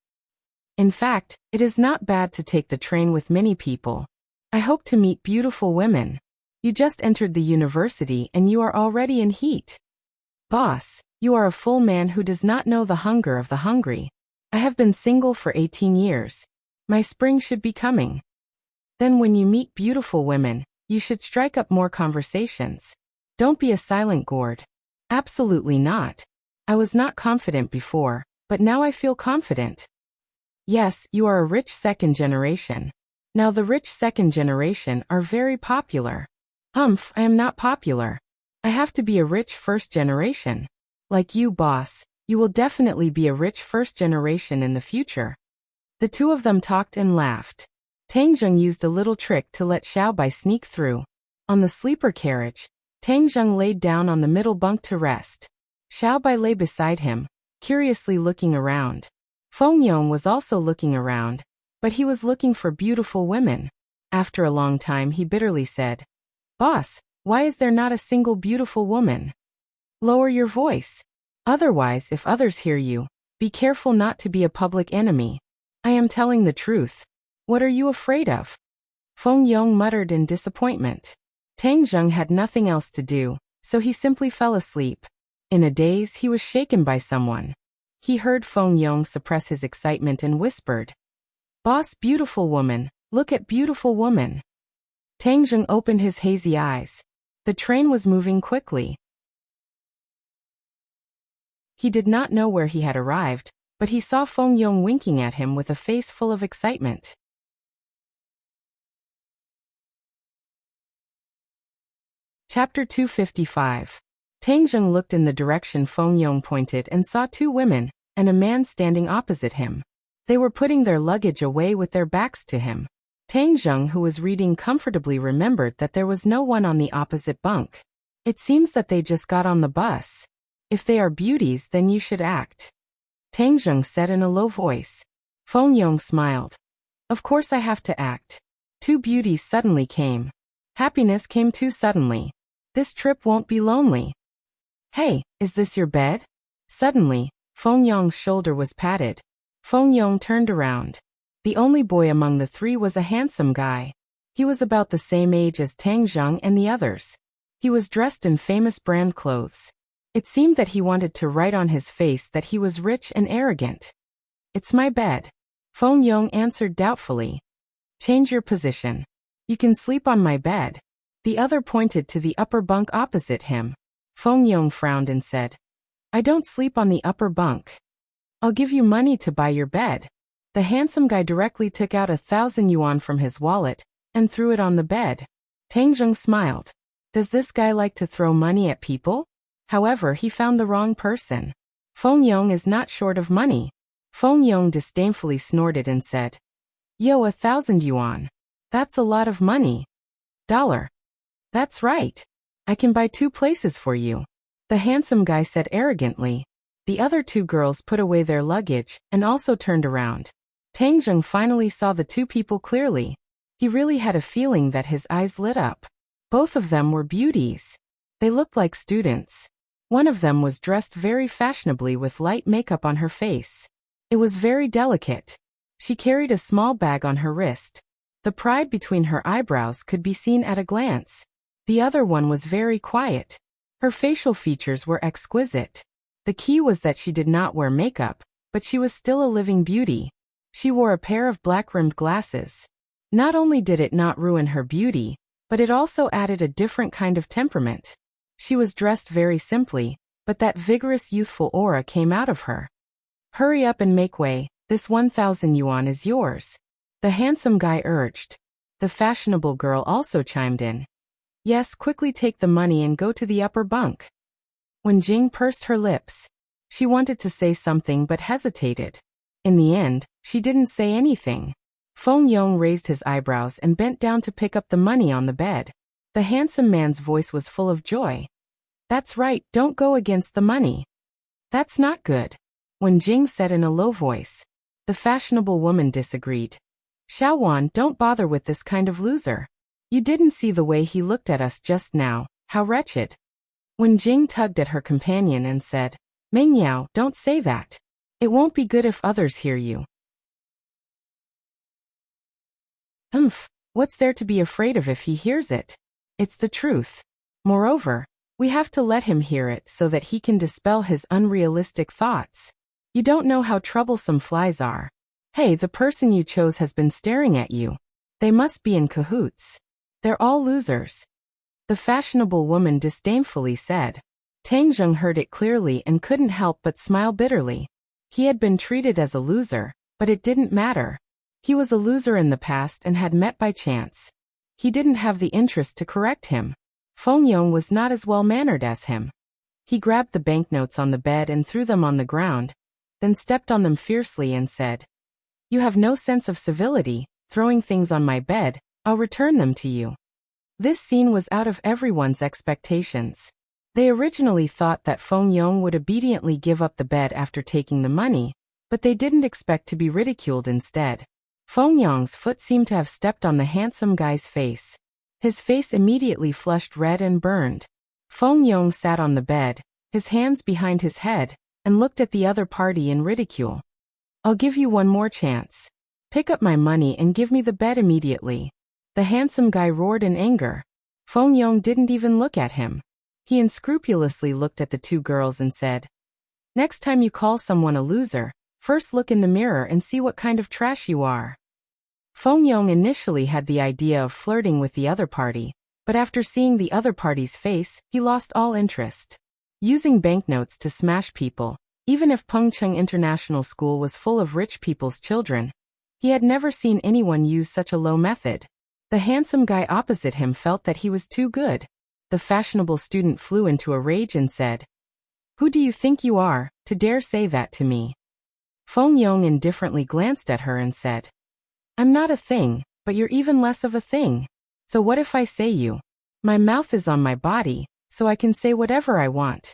In fact, it is not bad to take the train with many people. I hope to meet beautiful women. You just entered the university and you are already in heat. Boss, you are a full man who does not know the hunger of the hungry. I have been single for 18 years. My spring should be coming. Then when you meet beautiful women, you should strike up more conversations. Don't be a silent gourd. Absolutely not. I was not confident before, but now I feel confident. Yes, you are a rich second generation. Now the rich second generation are very popular. I am not popular. I have to be a rich first generation. Like you, boss, you will definitely be a rich first generation in the future. The two of them talked and laughed. Tang Zheng used a little trick to let Xiao Bai sneak through. On the sleeper carriage, Tang Zheng laid down on the middle bunk to rest. Xiao Bai lay beside him, curiously looking around. Feng Yong was also looking around, but he was looking for beautiful women. After a long time he bitterly said, Boss, why is there not a single beautiful woman? Lower your voice. Otherwise, if others hear you, be careful not to be a public enemy. I am telling the truth. What are you afraid of? Feng Yong muttered in disappointment. Tang Zheng had nothing else to do, so he simply fell asleep. In a daze, he was shaken by someone. He heard Feng Yong suppress his excitement and whispered, Boss, beautiful woman, look at beautiful woman. Tang Zheng opened his hazy eyes. The train was moving quickly. He did not know where he had arrived, but he saw Feng Yong winking at him with a face full of excitement. Chapter 255. Tang Zheng looked in the direction Feng Yong pointed and saw two women, and a man standing opposite him. They were putting their luggage away with their backs to him. Tang Zheng, who was reading comfortably, remembered that there was no one on the opposite bunk. It seems that they just got on the bus. If they are beauties, then you should act. Tang Zheng said in a low voice. Feng Yong smiled. Of course I have to act. Two beauties suddenly came. Happiness came too suddenly. This trip won't be lonely. Hey, is this your bed? Suddenly, Feng Yong's shoulder was patted. Feng Yong turned around. The only boy among the three was a handsome guy. He was about the same age as Tang Zheng and the others. He was dressed in famous brand clothes. It seemed that he wanted to write on his face that he was rich and arrogant. It's my bed. Feng Yong answered doubtfully. Change your position. You can sleep on my bed. The other pointed to the upper bunk opposite him. Feng Yong frowned and said, I don't sleep on the upper bunk. I'll give you money to buy your bed. The handsome guy directly took out 1,000 yuan from his wallet and threw it on the bed. Tang Zheng smiled. Does this guy like to throw money at people? However, he found the wrong person. Feng Yong is not short of money. Feng Yong disdainfully snorted and said, Yo, 1,000 yuan. That's a lot of money. Dollar. That's right. I can buy 2 places for you. The handsome guy said arrogantly. The other 2 girls put away their luggage and also turned around. Tang Zheng finally saw the 2 people clearly. He really had a feeling that his eyes lit up. Both of them were beauties. They looked like students. One of them was dressed very fashionably with light makeup on her face. It was very delicate. She carried a small bag on her wrist. The pride between her eyebrows could be seen at a glance. The other one was very quiet. Her facial features were exquisite. The key was that she did not wear makeup, but she was still a living beauty. She wore a pair of black-rimmed glasses. Not only did it not ruin her beauty, but it also added a different kind of temperament. She was dressed very simply, but that vigorous youthful aura came out of her. Hurry up and make way, this 1,000 yuan is yours. The handsome guy urged. The fashionable girl also chimed in. Yes, quickly take the money and go to the upper bunk. When Jing pursed her lips, she wanted to say something but hesitated. In the end, she didn't say anything. Feng Yong raised his eyebrows and bent down to pick up the money on the bed. The handsome man's voice was full of joy. That's right, don't go against the money. That's not good. When Jing said in a low voice, the fashionable woman disagreed. Xiaowan, don't bother with this kind of loser. You didn't see the way he looked at us just now, how wretched. When Jing tugged at her companion and said, Mengyao, don't say that. It won't be good if others hear you. What's there to be afraid of if he hears it? It's the truth. Moreover, we have to let him hear it so that he can dispel his unrealistic thoughts. You don't know how troublesome flies are. Hey, the person you chose has been staring at you. They must be in cahoots. They're all losers. The fashionable woman disdainfully said. Tang Zheng heard it clearly and couldn't help but smile bitterly. He had been treated as a loser, but it didn't matter. He was a loser in the past and had met by chance. He didn't have the interest to correct him. Feng Yong was not as well-mannered as him. He grabbed the banknotes on the bed and threw them on the ground, then stepped on them fiercely and said, You have no sense of civility, throwing things on my bed, I'll return them to you. This scene was out of everyone's expectations. They originally thought that Feng Yong would obediently give up the bed after taking the money, but they didn't expect to be ridiculed instead. Feng Yong's foot seemed to have stepped on the handsome guy's face. His face immediately flushed red and burned. Feng Yong sat on the bed, his hands behind his head, and looked at the other party in ridicule. I'll give you one more chance. Pick up my money and give me the bed immediately. The handsome guy roared in anger. Feng Yong didn't even look at him. He unscrupulously looked at the two girls and said, Next time you call someone a loser, first look in the mirror and see what kind of trash you are. Feng Yong initially had the idea of flirting with the other party, but after seeing the other party's face, he lost all interest. Using banknotes to smash people, even if Pengcheng International School was full of rich people's children, he had never seen anyone use such a low method. The handsome guy opposite him felt that he was too good. The fashionable student flew into a rage and said, Who do you think you are, to dare say that to me? Feng Yong indifferently glanced at her and said, I'm not a thing, but you're even less of a thing. So what if I say you? My mouth is on my body, so I can say whatever I want.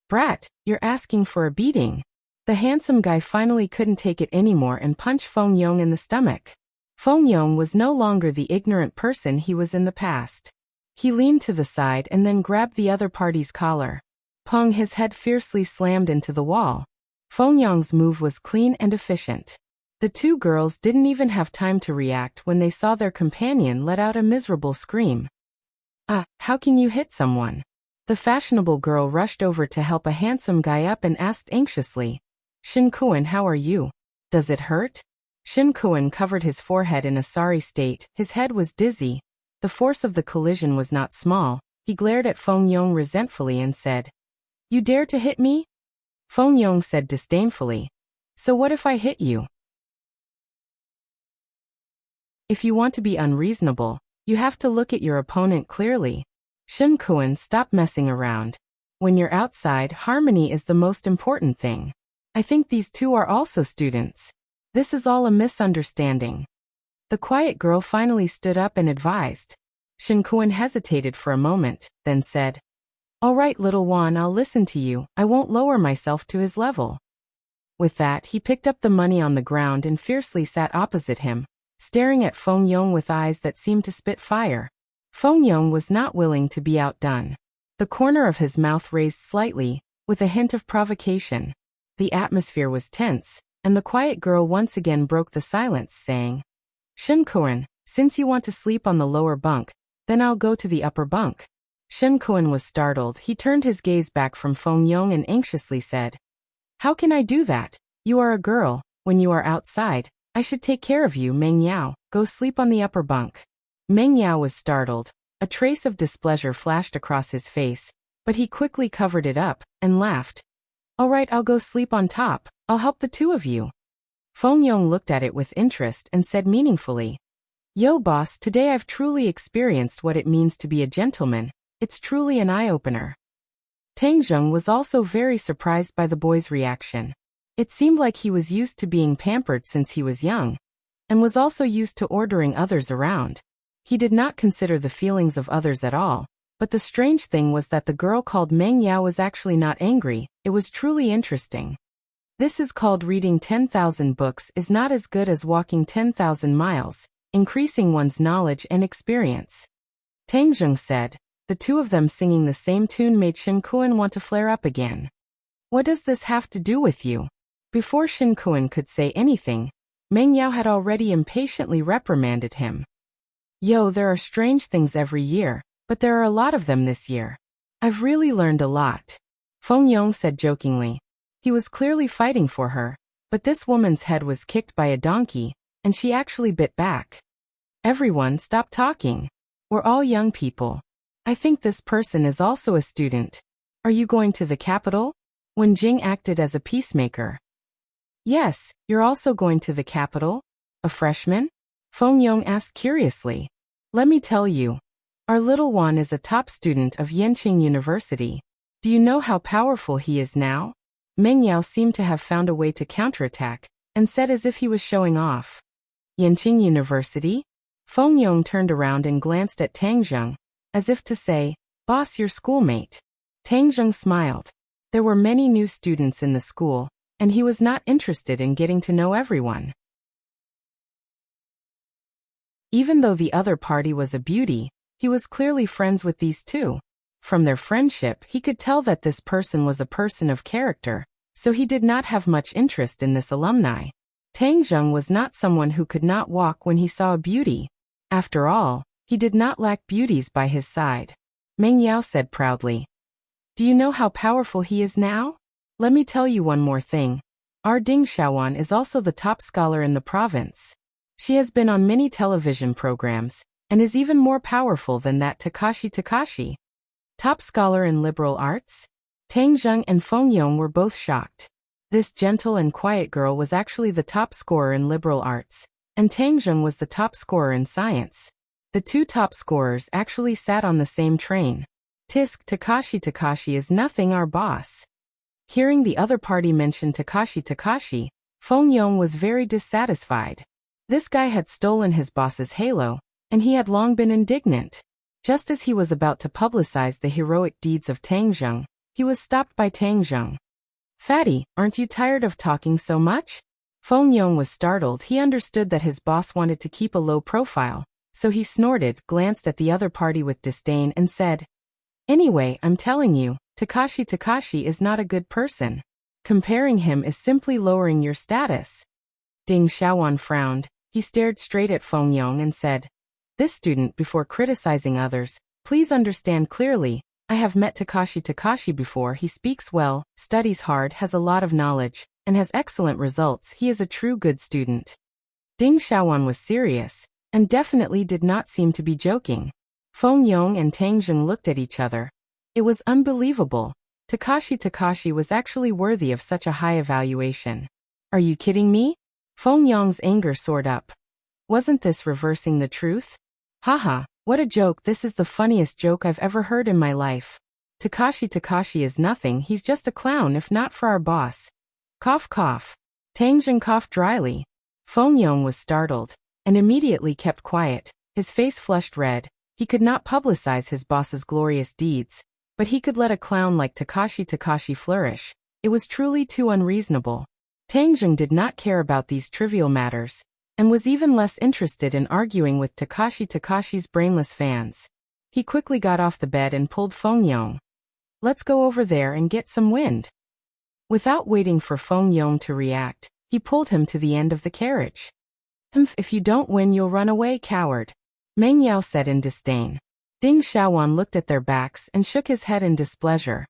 Brat, you're asking for a beating. The handsome guy finally couldn't take it anymore and punched Feng Yong in the stomach. Feng Yong was no longer the ignorant person he was in the past. He leaned to the side and then grabbed the other party's collar. Peng, his head fiercely slammed into the wall. Feng Yong's move was clean and efficient. The two girls didn't even have time to react when they saw their companion let out a miserable scream. How can you hit someone? The fashionable girl rushed over to help a handsome guy up and asked anxiously, Shin Kuan, how are you? Does it hurt? Shin Kuan covered his forehead in a sorry state, his head was dizzy. The force of the collision was not small. He glared at Feng Yong resentfully and said, You dare to hit me? Feng Yong said disdainfully, So what if I hit you? If you want to be unreasonable, you have to look at your opponent clearly. Shin Kuan, stop messing around. When you're outside, harmony is the most important thing. I think these two are also students. This is all a misunderstanding. The quiet girl finally stood up and advised. Shin Kuan hesitated for a moment, then said, All right, little one, I'll listen to you. I won't lower myself to his level. With that, he picked up the money on the ground and fiercely sat opposite him, staring at Feng Yong with eyes that seemed to spit fire. Feng Yong was not willing to be outdone. The corner of his mouth raised slightly, with a hint of provocation. The atmosphere was tense, and the quiet girl once again broke the silence, saying, Shinkuan, since you want to sleep on the lower bunk, then I'll go to the upper bunk. Shinkuan was startled. He turned his gaze back from Feng Yong and anxiously said, How can I do that? You are a girl. When you are outside, I should take care of you. Meng Yao, go sleep on the upper bunk. Meng Yao was startled. A trace of displeasure flashed across his face, but he quickly covered it up, and laughed. All right, I'll go sleep on top. I'll help the two of you. Feng Yong looked at it with interest and said meaningfully, Yo boss, today I've truly experienced what it means to be a gentleman. It's truly an eye-opener. Tang Zheng was also very surprised by the boy's reaction. It seemed like he was used to being pampered since he was young, and was also used to ordering others around. He did not consider the feelings of others at all, but the strange thing was that the girl called Meng Yao was actually not angry. It was truly interesting. This is called reading 10,000 books is not as good as walking 10,000 miles, increasing one's knowledge and experience. Tang Zheng said. The two of them singing the same tune made Shin Kuan want to flare up again. What does this have to do with you? Before Shin Kuan could say anything, Meng Yao had already impatiently reprimanded him. Yo, there are strange things every year, but there are a lot of them this year. I've really learned a lot. Feng Yong said jokingly. He was clearly fighting for her, but this woman's head was kicked by a donkey, and she actually bit back. Everyone, stop talking. We're all young people. I think this person is also a student. Are you going to the capital? Wen Jing acted as a peacemaker. Yes, you're also going to the capital? A freshman? Feng Yong asked curiously. Let me tell you. Our little Wan is a top student of Yanqing University. Do you know how powerful he is now? Meng Yao seemed to have found a way to counterattack, and said as if he was showing off. Yanqing University? Feng Yong turned around and glanced at Tang Zheng, as if to say, Boss, your schoolmate. Tang Zheng smiled. There were many new students in the school, and he was not interested in getting to know everyone. Even though the other party was a beauty, he was clearly friends with these two. From their friendship, he could tell that this person was a person of character, so he did not have much interest in this alumni. Tang Zheng was not someone who could not walk when he saw a beauty. After all, he did not lack beauties by his side. Meng Yao said proudly. Do you know how powerful he is now? Let me tell you one more thing. Our Ding Xiaowan is also the top scholar in the province. She has been on many television programs, and is even more powerful than that Takashi. Top scholar in liberal arts? Tang Zheng and Feng Yong were both shocked. This gentle and quiet girl was actually the top scorer in liberal arts, and Tang Zheng was the top scorer in science. The two top scorers actually sat on the same train. Tisk, Takashi is nothing, our boss. Hearing the other party mention Takashi, Feng Yong was very dissatisfied. This guy had stolen his boss's halo, and he had long been indignant. Just as he was about to publicize the heroic deeds of Tang Zheng, he was stopped by Tang Zheng. Fatty, aren't you tired of talking so much? Feng Yong was startled. He understood that his boss wanted to keep a low profile. So he snorted, glanced at the other party with disdain and said, Anyway, I'm telling you, Takashi is not a good person. Comparing him is simply lowering your status. Ding Xiaowan frowned. He stared straight at Feng Yong and said, This student, before criticizing others, please understand clearly, I have met Takashi before. He speaks well, studies hard, has a lot of knowledge, and has excellent results. He is a true good student. Ding Xiaowan was serious, and definitely did not seem to be joking. Feng Yong and Tang Zheng looked at each other. It was unbelievable. Takashi was actually worthy of such a high evaluation. Are you kidding me? Feng Yong's anger soared up. Wasn't this reversing the truth? Haha, what a joke. This is the funniest joke I've ever heard in my life. Takashi is nothing. He's just a clown if not for our boss. Cough cough. Tang Zheng coughed dryly. Feng Yong was startled, and immediately kept quiet. His face flushed red. He could not publicize his boss's glorious deeds, but he could let a clown like Takashi flourish. It was truly too unreasonable. Tang Zheng did not care about these trivial matters, and was even less interested in arguing with Takashi's brainless fans. He quickly got off the bed and pulled Feng Yong. Let's go over there and get some wind. Without waiting for Feng Yong to react, he pulled him to the end of the carriage. If you don't win, you'll run away, coward," Meng Yao said in disdain. Ding Xiaowan looked at their backs and shook his head in displeasure.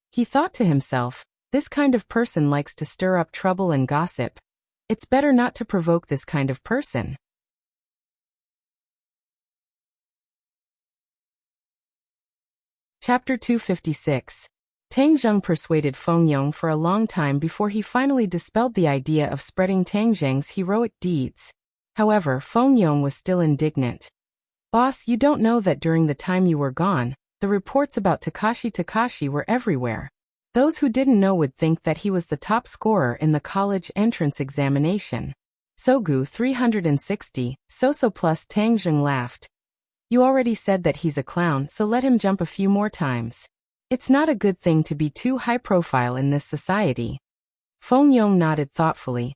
He thought to himself, this kind of person likes to stir up trouble and gossip. It's better not to provoke this kind of person. Chapter 256. Tang Zheng persuaded Feng Yong for a long time before he finally dispelled the idea of spreading Tang Zheng's heroic deeds. However, Feng Yong was still indignant. "Boss, you don't know that during the time you were gone, the reports about Takashi were everywhere. Those who didn't know would think that he was the top scorer in the college entrance examination." Sogu 360, Soso plus Tang Zheng laughed. "You already said that he's a clown, so let him jump a few more times. It's not a good thing to be too high profile in this society." Feng Yong nodded thoughtfully.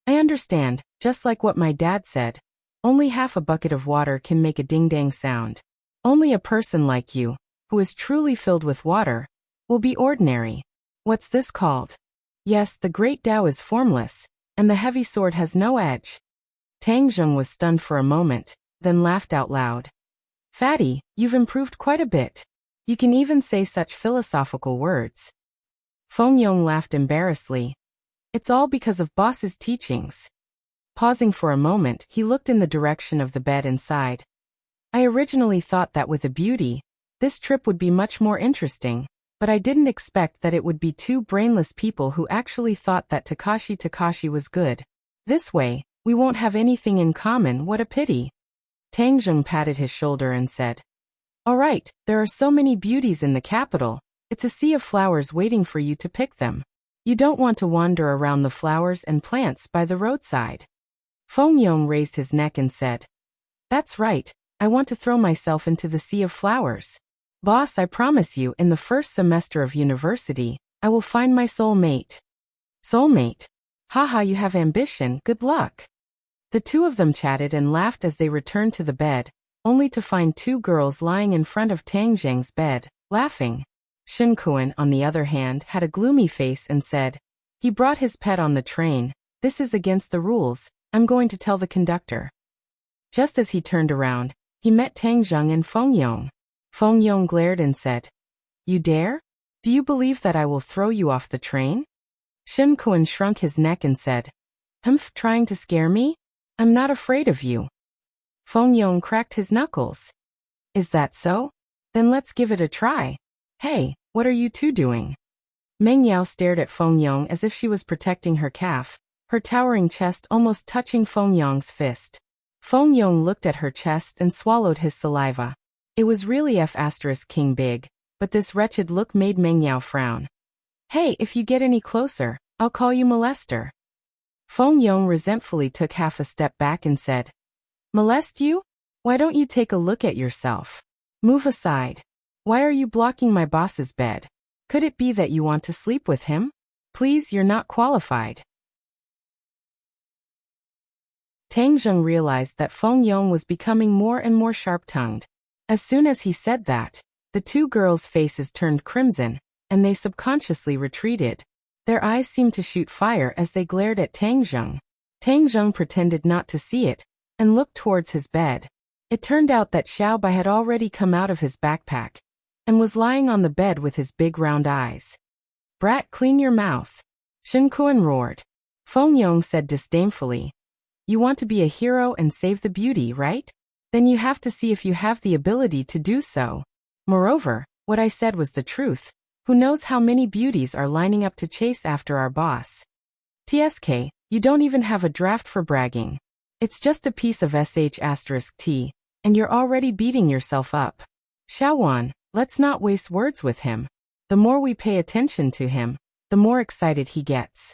"I understand, just like what my dad said. Only half a bucket of water can make a ding-dang sound. Only a person like you, who is truly filled with water, will be ordinary. What's this called? Yes, the great Tao is formless, and the heavy sword has no edge." Tang Zheng was stunned for a moment, then laughed out loud. "Fatty, you've improved quite a bit. You can even say such philosophical words." Feng Yong laughed embarrassedly. "It's all because of boss's teachings." Pausing for a moment, he looked in the direction of the bed and sighed. "I originally thought that with a beauty, this trip would be much more interesting, but I didn't expect that it would be two brainless people who actually thought that Takashi was good. This way, we won't have anything in common. What a pity." Tang Zheng patted his shoulder and said, "All right, there are so many beauties in the capital. It's a sea of flowers waiting for you to pick them. You don't want to wander around the flowers and plants by the roadside." Feng Yong raised his neck and said, "That's right, I want to throw myself into the sea of flowers. Boss, I promise you, in the first semester of university, I will find my soulmate." "Soulmate? Haha, you have ambition, good luck." The two of them chatted and laughed as they returned to the bed, only to find two girls lying in front of Tang Zheng's bed, laughing. Shen Kuan, on the other hand, had a gloomy face and said, "He brought his pet on the train. This is against the rules. I'm going to tell the conductor." Just as he turned around, he met Tang Zheng and Feng Yong. Feng Yong glared and said, "You dare? Do you believe that I will throw you off the train?" Shen Kuan shrunk his neck and said, Trying to scare me? I'm not afraid of you." Feng Yong cracked his knuckles. "Is that so? Then let's give it a try. Hey, what are you two doing?" Meng Yao stared at Feng Yong as if she was protecting her calf, her towering chest almost touching Feng Yong's fist. Feng Yong looked at her chest and swallowed his saliva. It was really King big, but this wretched look made Meng Yao frown. "Hey, if you get any closer, I'll call you molester." Feng Yong resentfully took half a step back and said, "Molest you? Why don't you take a look at yourself? Move aside. Why are you blocking my boss's bed? Could it be that you want to sleep with him? Please, you're not qualified." Tang Zheng realized that Feng Yong was becoming more and more sharp-tongued. As soon as he said that, the two girls' faces turned crimson, and they subconsciously retreated. Their eyes seemed to shoot fire as they glared at Tang Zheng. Tang Zheng pretended not to see it, and looked towards his bed. It turned out that Xiao Bai had already come out of his backpack, and was lying on the bed with his big round eyes. "Brat, clean your mouth," Shen Kuan roared. Feng Yong said disdainfully, "You want to be a hero and save the beauty, right? Then you have to see if you have the ability to do so. Moreover, what I said was the truth. Who knows how many beauties are lining up to chase after our boss? TSK, you don't even have a draft for bragging. It's just a piece of sh*t, and you're already beating yourself up. Xiaowan, let's not waste words with him. The more we pay attention to him, the more excited he gets."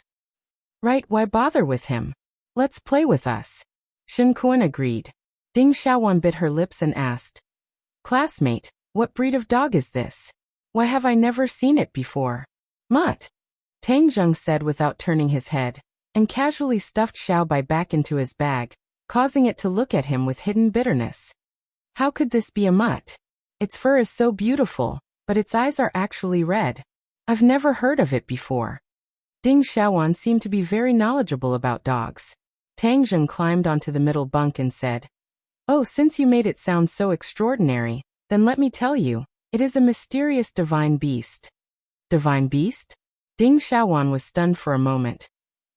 "Right, why bother with him? Let's play with us." Shen Kuan agreed. Ding Xiaowan bit her lips and asked, "Classmate, what breed of dog is this? Why have I never seen it before?" "Mutt," Tang Zheng said without turning his head, and casually stuffed Xiao Bai back into his bag, causing it to look at him with hidden bitterness. "How could this be a mutt? Its fur is so beautiful, but its eyes are actually red. I've never heard of it before. Ding Xiaowan seemed to be very knowledgeable about dogs. Tang Zheng climbed onto the middle bunk and said, "Oh, since you made it sound so extraordinary, then let me tell you, it is a mysterious divine beast." Divine beast? Ding Xiaowan was stunned for a moment,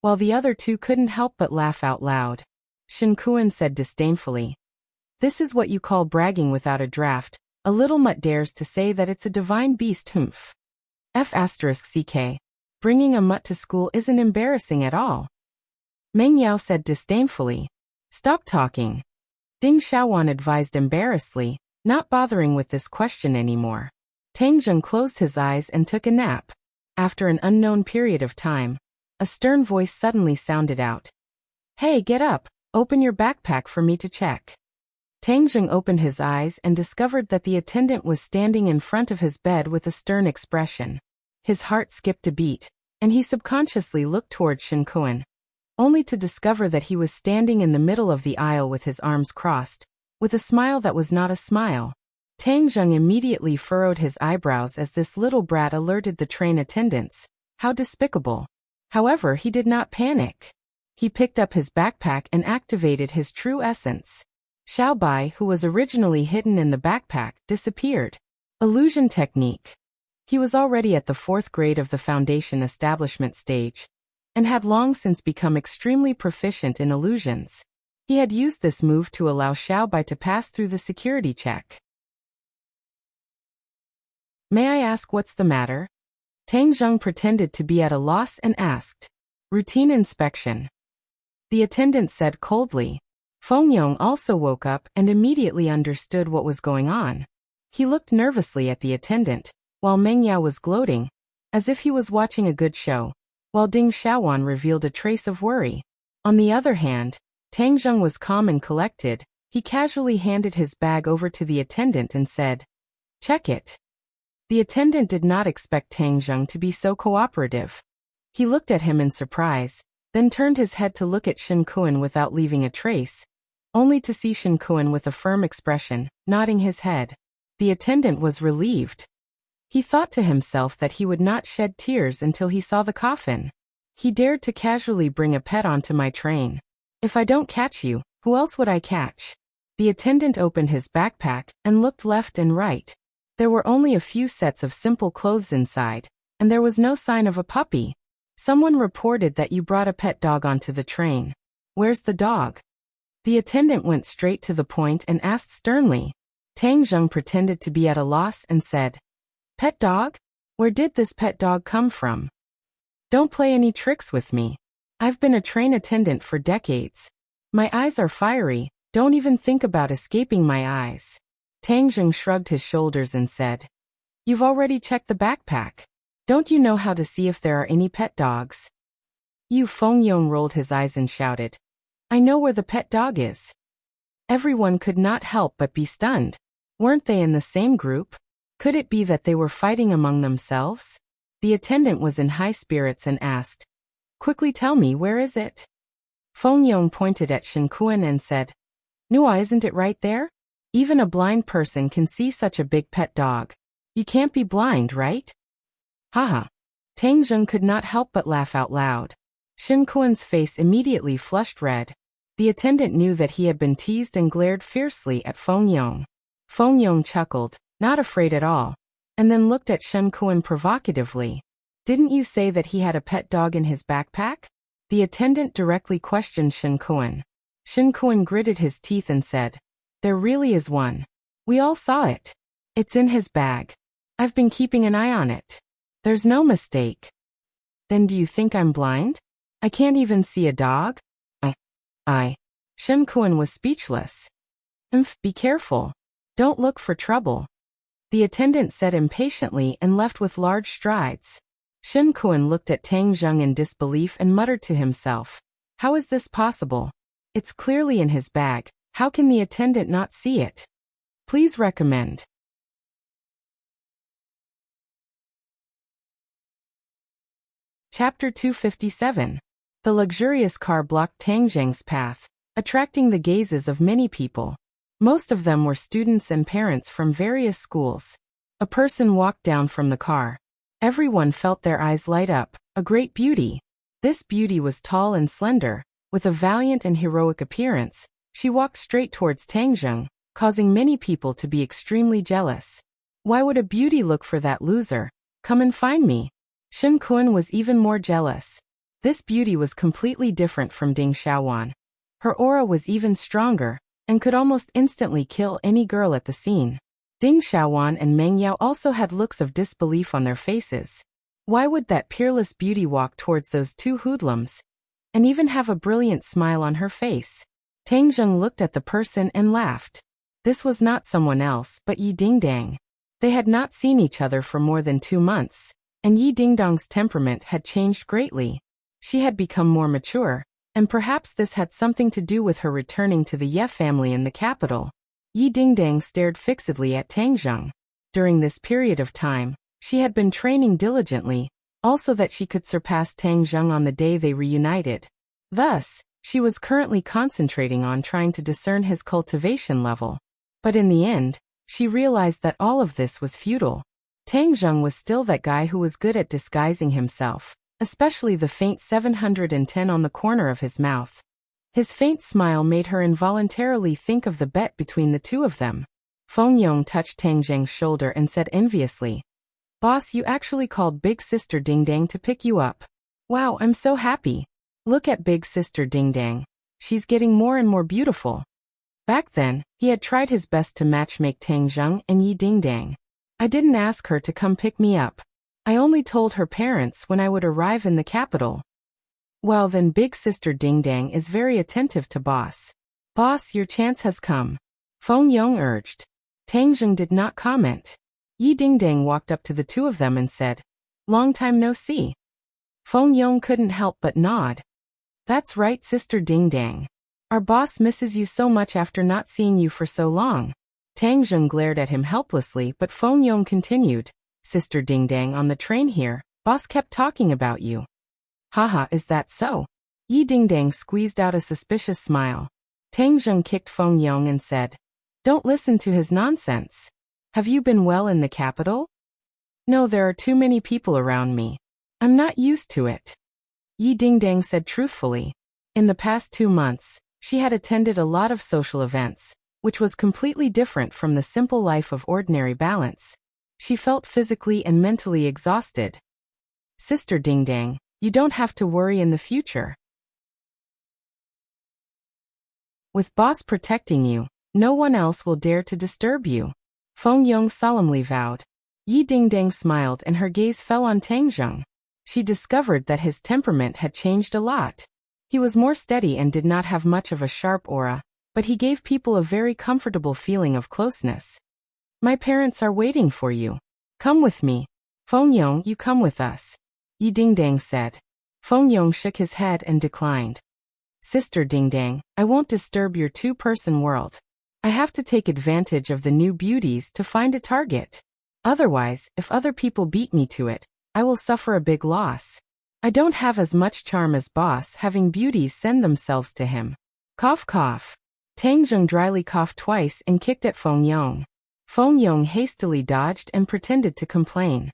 while the other two couldn't help but laugh out loud. Shen Kuan said disdainfully, "This is what you call bragging without a draft. A little mutt dares to say that it's a divine beast, humph. F***ck. Bringing a mutt to school isn't embarrassing at all." Meng Yao said disdainfully, "Stop talking." Ding Xiaowan advised embarrassedly, not bothering with this question anymore. Tang Zheng closed his eyes and took a nap. After an unknown period of time, a stern voice suddenly sounded out. "Hey, get up, open your backpack for me to check." Tang Zheng opened his eyes and discovered that the attendant was standing in front of his bed with a stern expression. His heart skipped a beat, and he subconsciously looked toward Shen Kuan, only to discover that he was standing in the middle of the aisle with his arms crossed, with a smile that was not a smile. Tang Zheng immediately furrowed his eyebrows as this little brat alerted the train attendants. How despicable. However, he did not panic. He picked up his backpack and activated his true essence. Xiao Bai, who was originally hidden in the backpack, disappeared. Illusion technique. He was already at the 4th grade of the foundation establishment stage, and had long since become extremely proficient in illusions. He had used this move to allow Xiao Bai to pass through the security check. "May I ask what's the matter?" Tang Zheng pretended to be at a loss and asked. "Routine inspection." The attendant said coldly. Feng Yong also woke up and immediately understood what was going on. He looked nervously at the attendant, while Meng Yao was gloating, as if he was watching a good show, while Ding Xiaowan revealed a trace of worry. On the other hand, Tang Zheng was calm and collected. He casually handed his bag over to the attendant and said, "Check it." The attendant did not expect Tang Zheng to be so cooperative. He looked at him in surprise, then turned his head to look at Shen Kuan without leaving a trace, only to see Shen Kuan with a firm expression, nodding his head. The attendant was relieved. He thought to himself that he would not shed tears until he saw the coffin. He dared to casually bring a pet onto my train. If I don't catch you, who else would I catch? The attendant opened his backpack and looked left and right. There were only a few sets of simple clothes inside, and there was no sign of a puppy. "Someone reported that you brought a pet dog onto the train. Where's the dog?" The attendant went straight to the point and asked sternly. Tang Zheng pretended to be at a loss and said, "Pet dog? Where did this pet dog come from? Don't play any tricks with me. I've been a train attendant for decades. My eyes are fiery, don't even think about escaping my eyes." Tang Zheng shrugged his shoulders and said, "You've already checked the backpack. Don't you know how to see if there are any pet dogs?" Yu Fengyong rolled his eyes and shouted, "I know where the pet dog is." Everyone could not help but be stunned. Weren't they in the same group? Could it be that they were fighting among themselves? The attendant was in high spirits and asked, "Quickly tell me, where is it?" Fengyong pointed at Shen Kuan and said, "Nua, isn't it right there? Even a blind person can see such a big pet dog. You can't be blind, right?" Haha. Tang Zheng could not help but laugh out loud. Shen Kuan's face immediately flushed red. The attendant knew that he had been teased and glared fiercely at Fengyong. Fengyong chuckled, not afraid at all, and then looked at Shen Kuan provocatively. "Didn't you say that he had a pet dog in his backpack?" The attendant directly questioned Shen Kuan. Shen Kuan gritted his teeth and said, "There really is one. We all saw it. It's in his bag. I've been keeping an eye on it. There's no mistake." "Then do you think I'm blind? I can't even see a dog?" I. Shen Kuan was speechless. Be careful. Don't look for trouble." The attendant said impatiently and left with large strides. Shen Kuan looked at Tang Zheng in disbelief and muttered to himself, "How is this possible? It's clearly in his bag. How can the attendant not see it? Please recommend." Chapter 257. The luxurious car blocked Tang Zheng's path, attracting the gazes of many people. Most of them were students and parents from various schools. A person walked down from the car. Everyone felt their eyes light up. A great beauty. This beauty was tall and slender, with a valiant and heroic appearance. She walked straight towards Tang Zheng, causing many people to be extremely jealous. Why would a beauty look for that loser? Come and find me. Shen Kun was even more jealous. This beauty was completely different from Ding Xiaowan. Her aura was even stronger, and could almost instantly kill any girl at the scene. Ding Xiaowan and Meng Yao also had looks of disbelief on their faces. Why would that peerless beauty walk towards those two hoodlums, and even have a brilliant smile on her face? Tang Zheng looked at the person and laughed. This was not someone else but Yi Dingdang. They had not seen each other for more than 2 months, and Yi Dingdang's temperament had changed greatly. She had become more mature, and perhaps this had something to do with her returning to the Ye family in the capital. Yi Dingdang stared fixedly at Tang Zheng. During this period of time, she had been training diligently, also that she could surpass Tang Zheng on the day they reunited. Thus, she was currently concentrating on trying to discern his cultivation level. But in the end, she realized that all of this was futile. Tang Zheng was still that guy who was good at disguising himself, especially the faint 710 on the corner of his mouth. His faint smile made her involuntarily think of the bet between the two of them. Feng Yong touched Tang Zheng's shoulder and said enviously, "Boss, you actually called Big Sister Dingdang to pick you up. Wow, I'm so happy. Look at Big Sister Dingdang. She's getting more and more beautiful." Back then, he had tried his best to matchmake Tang Zheng and Yi Dingdang. "I didn't ask her to come pick me up. I only told her parents when I would arrive in the capital." "Well then, Big Sister Dingdang is very attentive to Boss. Boss, your chance has come," Feng Yong urged. Tang Zheng did not comment. Yi Dingdang walked up to the two of them and said, "Long time no see." Feng Yong couldn't help but nod. "That's right, Sister Dingdang. Our boss misses you so much after not seeing you for so long." Tang Zheng glared at him helplessly, but Feng Yong continued, "Sister Dingdang, on the train here, boss kept talking about you." "Haha, is that so?" Yi Dingdang squeezed out a suspicious smile. Tang Zheng kicked Feng Yong and said, "Don't listen to his nonsense. Have you been well in the capital?" "No, there are too many people around me. I'm not used to it," Yi Dingdang said truthfully. In the past 2 months, she had attended a lot of social events, which was completely different from the simple life of ordinary balance. She felt physically and mentally exhausted. "Sister Dingdang, you don't have to worry in the future. With Boss protecting you, no one else will dare to disturb you," Feng Yong solemnly vowed. Yi Dingdang smiled and her gaze fell on Tang Zheng. She discovered that his temperament had changed a lot. He was more steady and did not have much of a sharp aura, but he gave people a very comfortable feeling of closeness. "My parents are waiting for you. Come with me. Feng Yong, you come with us," Yi Dingdang said. Feng Yong shook his head and declined. "Sister Dingdang, I won't disturb your two-person world. I have to take advantage of the new beauties to find a target. Otherwise, if other people beat me to it, I will suffer a big loss. I don't have as much charm as Boss having beauties send themselves to him." Cough cough. Tang Zheng dryly coughed twice and kicked at Feng Yong. Feng Yong hastily dodged and pretended to complain.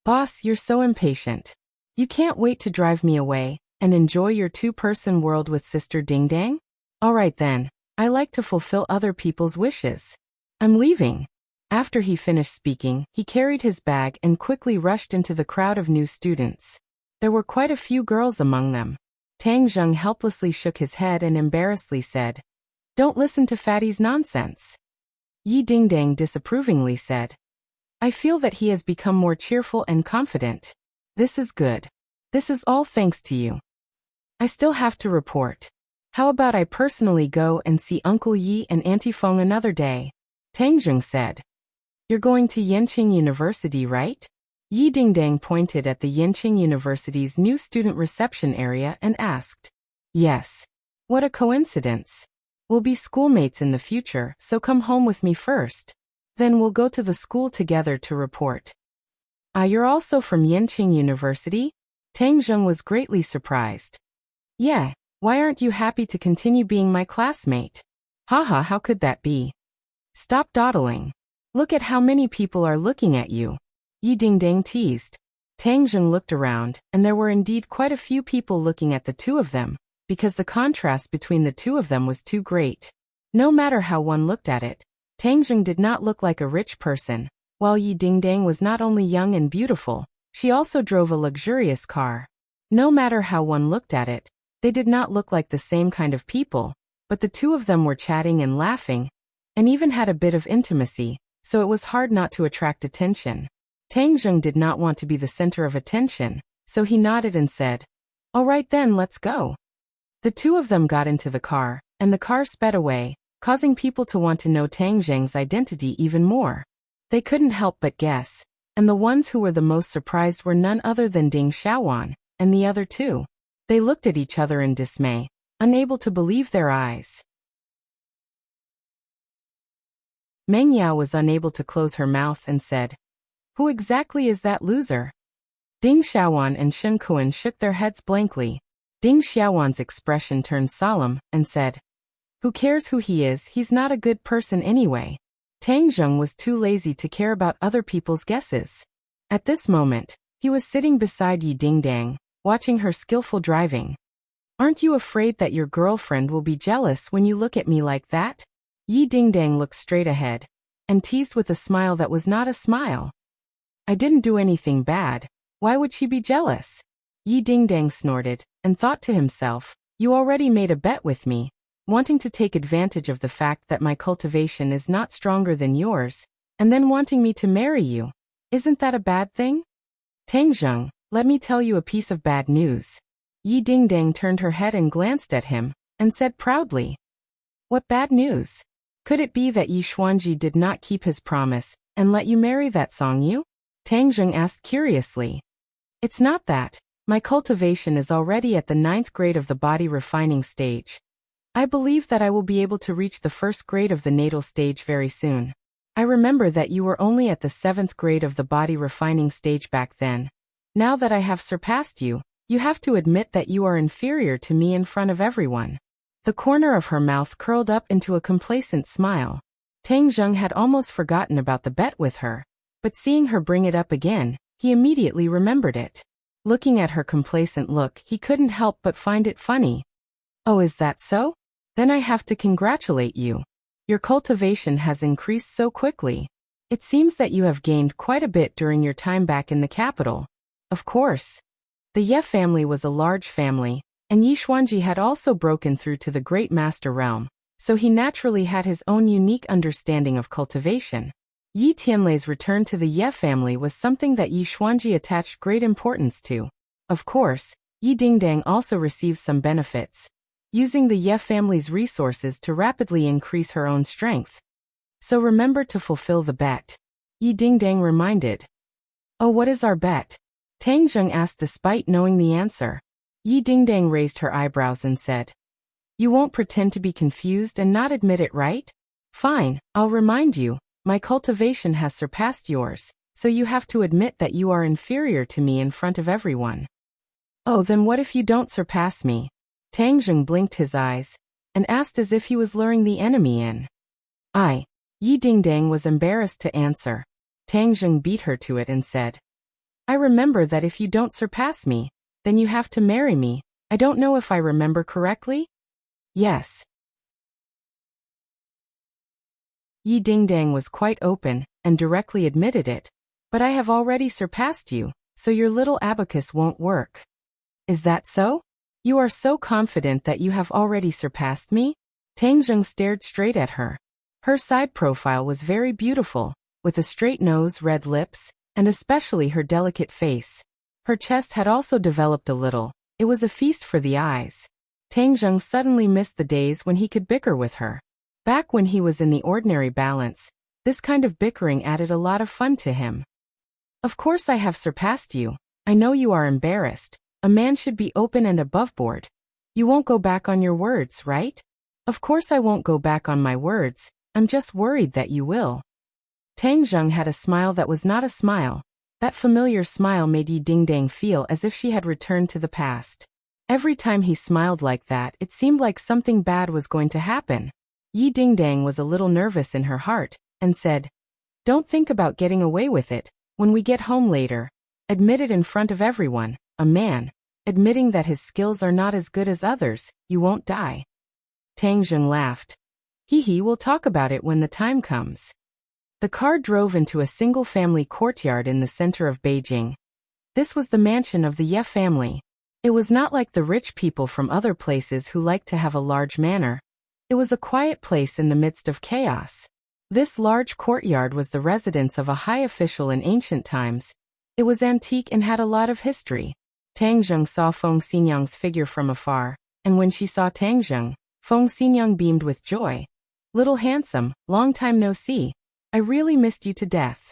"Boss, you're so impatient. You can't wait to drive me away and enjoy your two-person world with Sister Dingdang? All right then, I like to fulfill other people's wishes. I'm leaving." After he finished speaking, he carried his bag and quickly rushed into the crowd of new students. There were quite a few girls among them. Tang Zheng helplessly shook his head and embarrassedly said, "Don't listen to Fatty's nonsense." Yi Dingdang disapprovingly said, "I feel that he has become more cheerful and confident. This is good. This is all thanks to you. I still have to report. How about I personally go and see Uncle Yi and Auntie Feng another day?" Tang Zheng said. "You're going to Yenqing University, right?" Yi Dingdang pointed at the Yenqing University's new student reception area and asked. "Yes. What a coincidence. We'll be schoolmates in the future, so come home with me first. Then we'll go to the school together to report." "Ah, you're also from Yenqing University?" Tang Zheng was greatly surprised. "Yeah, why aren't you happy to continue being my classmate?" "Haha, how could that be?" "Stop dawdling. Look at how many people are looking at you. Yi Dingdang teased. Tang Zheng looked around, and there were indeed quite a few people looking at the two of them, because the contrast between the two of them was too great. No matter how one looked at it, Tang Zheng did not look like a rich person, while Yi Dingdang was not only young and beautiful, she also drove a luxurious car. No matter how one looked at it, they did not look like the same kind of people, but the two of them were chatting and laughing, and even had a bit of intimacy, so it was hard not to attract attention. Tang Zheng did not want to be the center of attention, so he nodded and said, "All right then, let's go." The two of them got into the car, and the car sped away, causing people to want to know Tang Zheng's identity even more. They couldn't help but guess, and the ones who were the most surprised were none other than Ding Xiaowan, and the other two. They looked at each other in dismay, unable to believe their eyes. Meng Yao was unable to close her mouth and said, "Who exactly is that loser?" Ding Xiaowan and Shen Kuan shook their heads blankly. Ding Xiaowan's expression turned solemn and said, "Who cares who he is? He's not a good person anyway." Tang Zheng was too lazy to care about other people's guesses. At this moment, he was sitting beside Yi Dingdang, watching her skillful driving. "Aren't you afraid that your girlfriend will be jealous when you look at me like that?" Yi Dingdang looked straight ahead, and teased with a smile that was not a smile. "I didn't do anything bad. Why would she be jealous?" Yi Dingdang snorted, and thought to himself, "You already made a bet with me, wanting to take advantage of the fact that my cultivation is not stronger than yours, and then wanting me to marry you. Isn't that a bad thing?" "Tang Zheng, let me tell you a piece of bad news." Yi Dingdang turned her head and glanced at him, and said proudly, "What bad news? Could it be that Yi Xuanji did not keep his promise, and let you marry that Songyu?" Tang Zheng asked curiously. "It's not that. My cultivation is already at the 9th grade of the body refining stage. I believe that I will be able to reach the 1st grade of the natal stage very soon. I remember that you were only at the 7th grade of the body refining stage back then. Now that I have surpassed you, you have to admit that you are inferior to me in front of everyone." The corner of her mouth curled up into a complacent smile. Tang Zheng had almost forgotten about the bet with her, but seeing her bring it up again, he immediately remembered it. Looking at her complacent look, he couldn't help but find it funny. "Oh, is that so? Then I have to congratulate you. Your cultivation has increased so quickly. It seems that you have gained quite a bit during your time back in the capital." Of course. The Ye family was a large family, and Yi Xuanji had also broken through to the Great Master realm, so he naturally had his own unique understanding of cultivation. Yi Tianlei's return to the Ye family was something that Yi Xuanji attached great importance to. Of course, Yi Dingdang also received some benefits, using the Ye family's resources to rapidly increase her own strength. "So remember to fulfill the bet," Yi Dingdang reminded. "Oh, what is our bet?" Tang Zheng asked despite knowing the answer. Yi Dingdang raised her eyebrows and said, "You won't pretend to be confused and not admit it, right? Fine, I'll remind you, my cultivation has surpassed yours, so you have to admit that you are inferior to me in front of everyone." "Oh, then what if you don't surpass me?" Tang Zheng blinked his eyes, and asked as if he was luring the enemy in. Yi Dingdang was embarrassed to answer. Tang Zheng beat her to it and said, "I remember that if you don't surpass me, then you have to marry me. I don't know if I remember correctly?" "Yes." Yi Dingdang was quite open, and directly admitted it. "But I have already surpassed you, so your little abacus won't work." "Is that so? You are so confident that you have already surpassed me?" Tang Zheng stared straight at her. Her side profile was very beautiful, with a straight nose, red lips, and especially her delicate face. Her chest had also developed a little. It was a feast for the eyes. Tang Zheng suddenly missed the days when he could bicker with her. Back when he was in the ordinary balance, this kind of bickering added a lot of fun to him. "Of course I have surpassed you. I know you are embarrassed. A man should be open and aboveboard. You won't go back on your words, right?" "Of course I won't go back on my words. I'm just worried that you will." Tang Zheng had a smile that was not a smile. That familiar smile made Yi Dingdang feel as if she had returned to the past. Every time he smiled like that, it seemed like something bad was going to happen. Yi Dingdang was a little nervous in her heart, and said, Don't think about getting away with it. When we get home later, admit it in front of everyone. A man, admitting that his skills are not as good as others, you won't die. Tang Zheng laughed. Hee, we'll talk about it when the time comes. The car drove into a single-family courtyard in the center of Beijing. This was the mansion of the Ye family. It was not like the rich people from other places who liked to have a large manor. It was a quiet place in the midst of chaos. This large courtyard was the residence of a high official in ancient times. It was antique and had a lot of history. Tang Zheng saw Feng Xinyang's figure from afar, and when she saw Tang Zheng, Feng Xinyang beamed with joy. Little handsome, long time no see. I really missed you to death.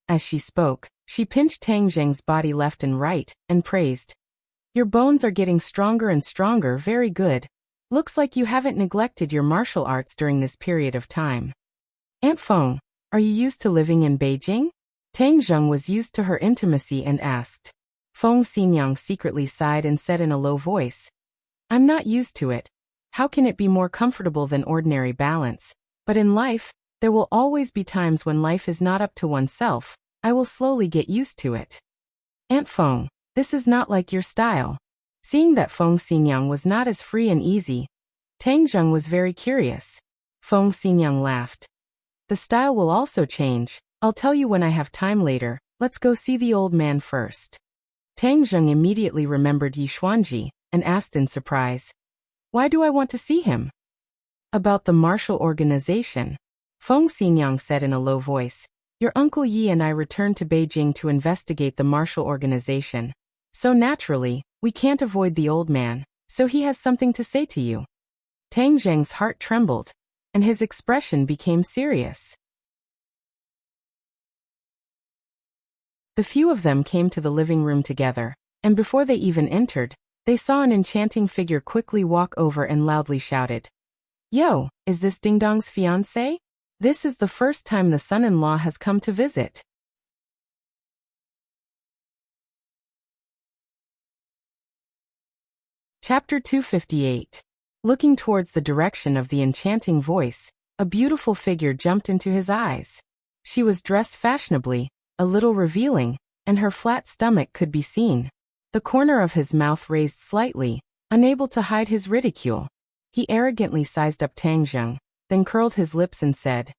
As she spoke, she pinched Tang Zheng's body left and right, and praised. Your bones are getting stronger and stronger, very good. Looks like you haven't neglected your martial arts during this period of time. Aunt Feng, are you used to living in Beijing? Tang Zheng was used to her intimacy and asked. Feng Xinyang secretly sighed and said in a low voice. I'm not used to it. How can it be more comfortable than ordinary balance? But in life, there will always be times when life is not up to oneself. I will slowly get used to it. Aunt Feng, this is not like your style. Seeing that Feng Xinyang was not as free and easy, Tang Zheng was very curious. Feng Xinyang laughed. The style will also change. I'll tell you when I have time later. Let's go see the old man first. Tang Zheng immediately remembered Yi Xuanji and asked in surprise. Why do I want to see him? About the martial organization. Feng Xinyang said in a low voice. Your uncle Yi and I returned to Beijing to investigate the martial organization. So naturally, we can't avoid the old man, so he has something to say to you. Tang Zheng's heart trembled, and his expression became serious. The few of them came to the living room together, and before they even entered, they saw an enchanting figure quickly walk over and loudly shouted. Yo, is this Ding Dong's fiancé? This is the first time the son-in-law has come to visit. Chapter 258. Looking towards the direction of the enchanting voice, a beautiful figure jumped into his eyes. She was dressed fashionably, a little revealing, and her flat stomach could be seen. The corner of his mouth raised slightly, unable to hide his ridicule. He arrogantly sized up Tang Zheng, then curled his lips and said,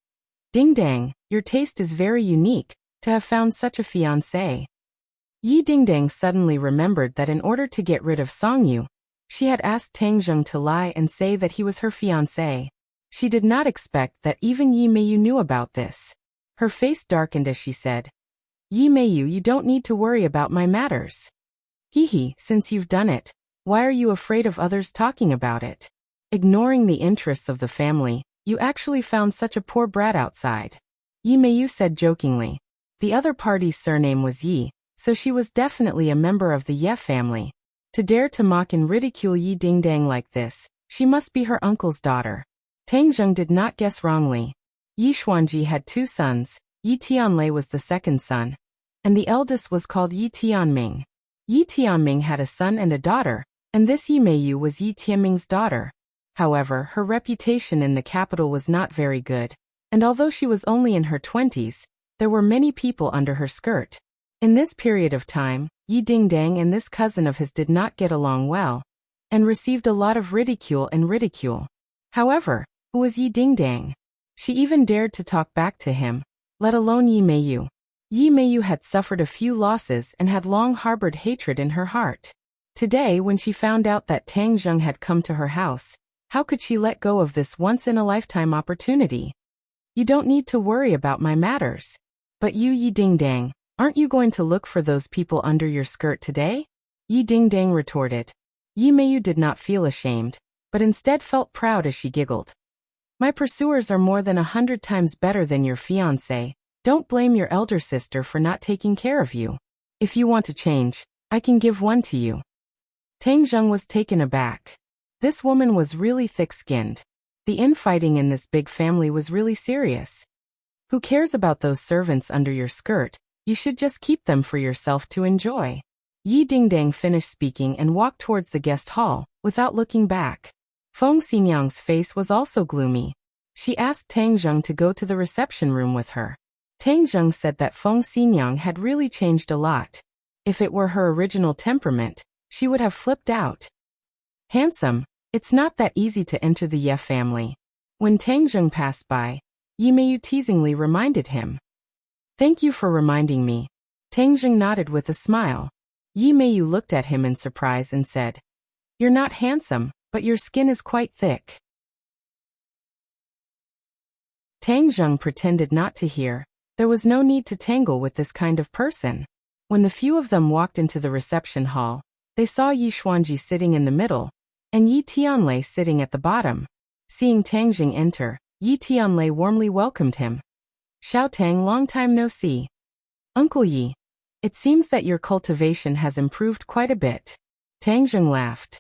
Ding Dang, your taste is very unique, to have found such a fiancé. Yi Dingdang suddenly remembered that in order to get rid of Song Yu, she had asked Tang Zheng to lie and say that he was her fiancé. She did not expect that even Yi Meiyu knew about this. Her face darkened as she said, Yi Meiyu, you don't need to worry about my matters. Hee, since you've done it, why are you afraid of others talking about it? Ignoring the interests of the family, you actually found such a poor brat outside. Yi Meiyu said jokingly. The other party's surname was Yi, so she was definitely a member of the Ye family. To dare to mock and ridicule Yi Dingdang like this, she must be her uncle's daughter. Tang Zheng did not guess wrongly. Yi Xuanji had two sons. Yi Tianlei was the second son, and the eldest was called Yi Tianming. Yi Tianming had a son and a daughter, and this Yi Meiyu was Yi Tianming's daughter. However, her reputation in the capital was not very good, and although she was only in her 20s, there were many people under her skirt. In this period of time, Yi Dingdang and this cousin of his did not get along well, and received a lot of ridicule. However, who was Yi Dingdang? She even dared to talk back to him, let alone Yi Meiyu. Yi Meiyu had suffered a few losses and had long harbored hatred in her heart. Today, when she found out that Tang Zheng had come to her house, how could she let go of this once-in-a-lifetime opportunity? You don't need to worry about my matters. But you, Yi Dingdang, aren't you going to look for those people under your skirt today? Yi Dingdang retorted. Yi Meiyu did not feel ashamed, but instead felt proud as she giggled. My pursuers are more than 100 times better than your fiancé. Don't blame your elder sister for not taking care of you. If you want to change, I can give one to you. Tang Zheng was taken aback. This woman was really thick-skinned. The infighting in this big family was really serious. Who cares about those servants under your skirt? You should just keep them for yourself to enjoy. Yi Dingdang finished speaking and walked towards the guest hall, without looking back. Feng Xinyang's face was also gloomy. She asked Tang Zheng to go to the reception room with her. Tang Zheng said that Feng Xinyang had really changed a lot. If it were her original temperament, she would have flipped out. Handsome, it's not that easy to enter the Ye family. When Tang Zheng passed by, Yi Meiyu teasingly reminded him. Thank you for reminding me. Tang Zheng nodded with a smile. Yi Meiyu looked at him in surprise and said, You're not handsome, but your skin is quite thick. Tang Zheng pretended not to hear. There was no need to tangle with this kind of person. When the few of them walked into the reception hall, they saw Yi Xuanji sitting in the middle, and Yi Tianlei sitting at the bottom. Seeing Tang Zheng enter, Yi Tianlei warmly welcomed him. Xiao Tang, long time no see. Uncle Yi, it seems that your cultivation has improved quite a bit. Tang Zheng laughed.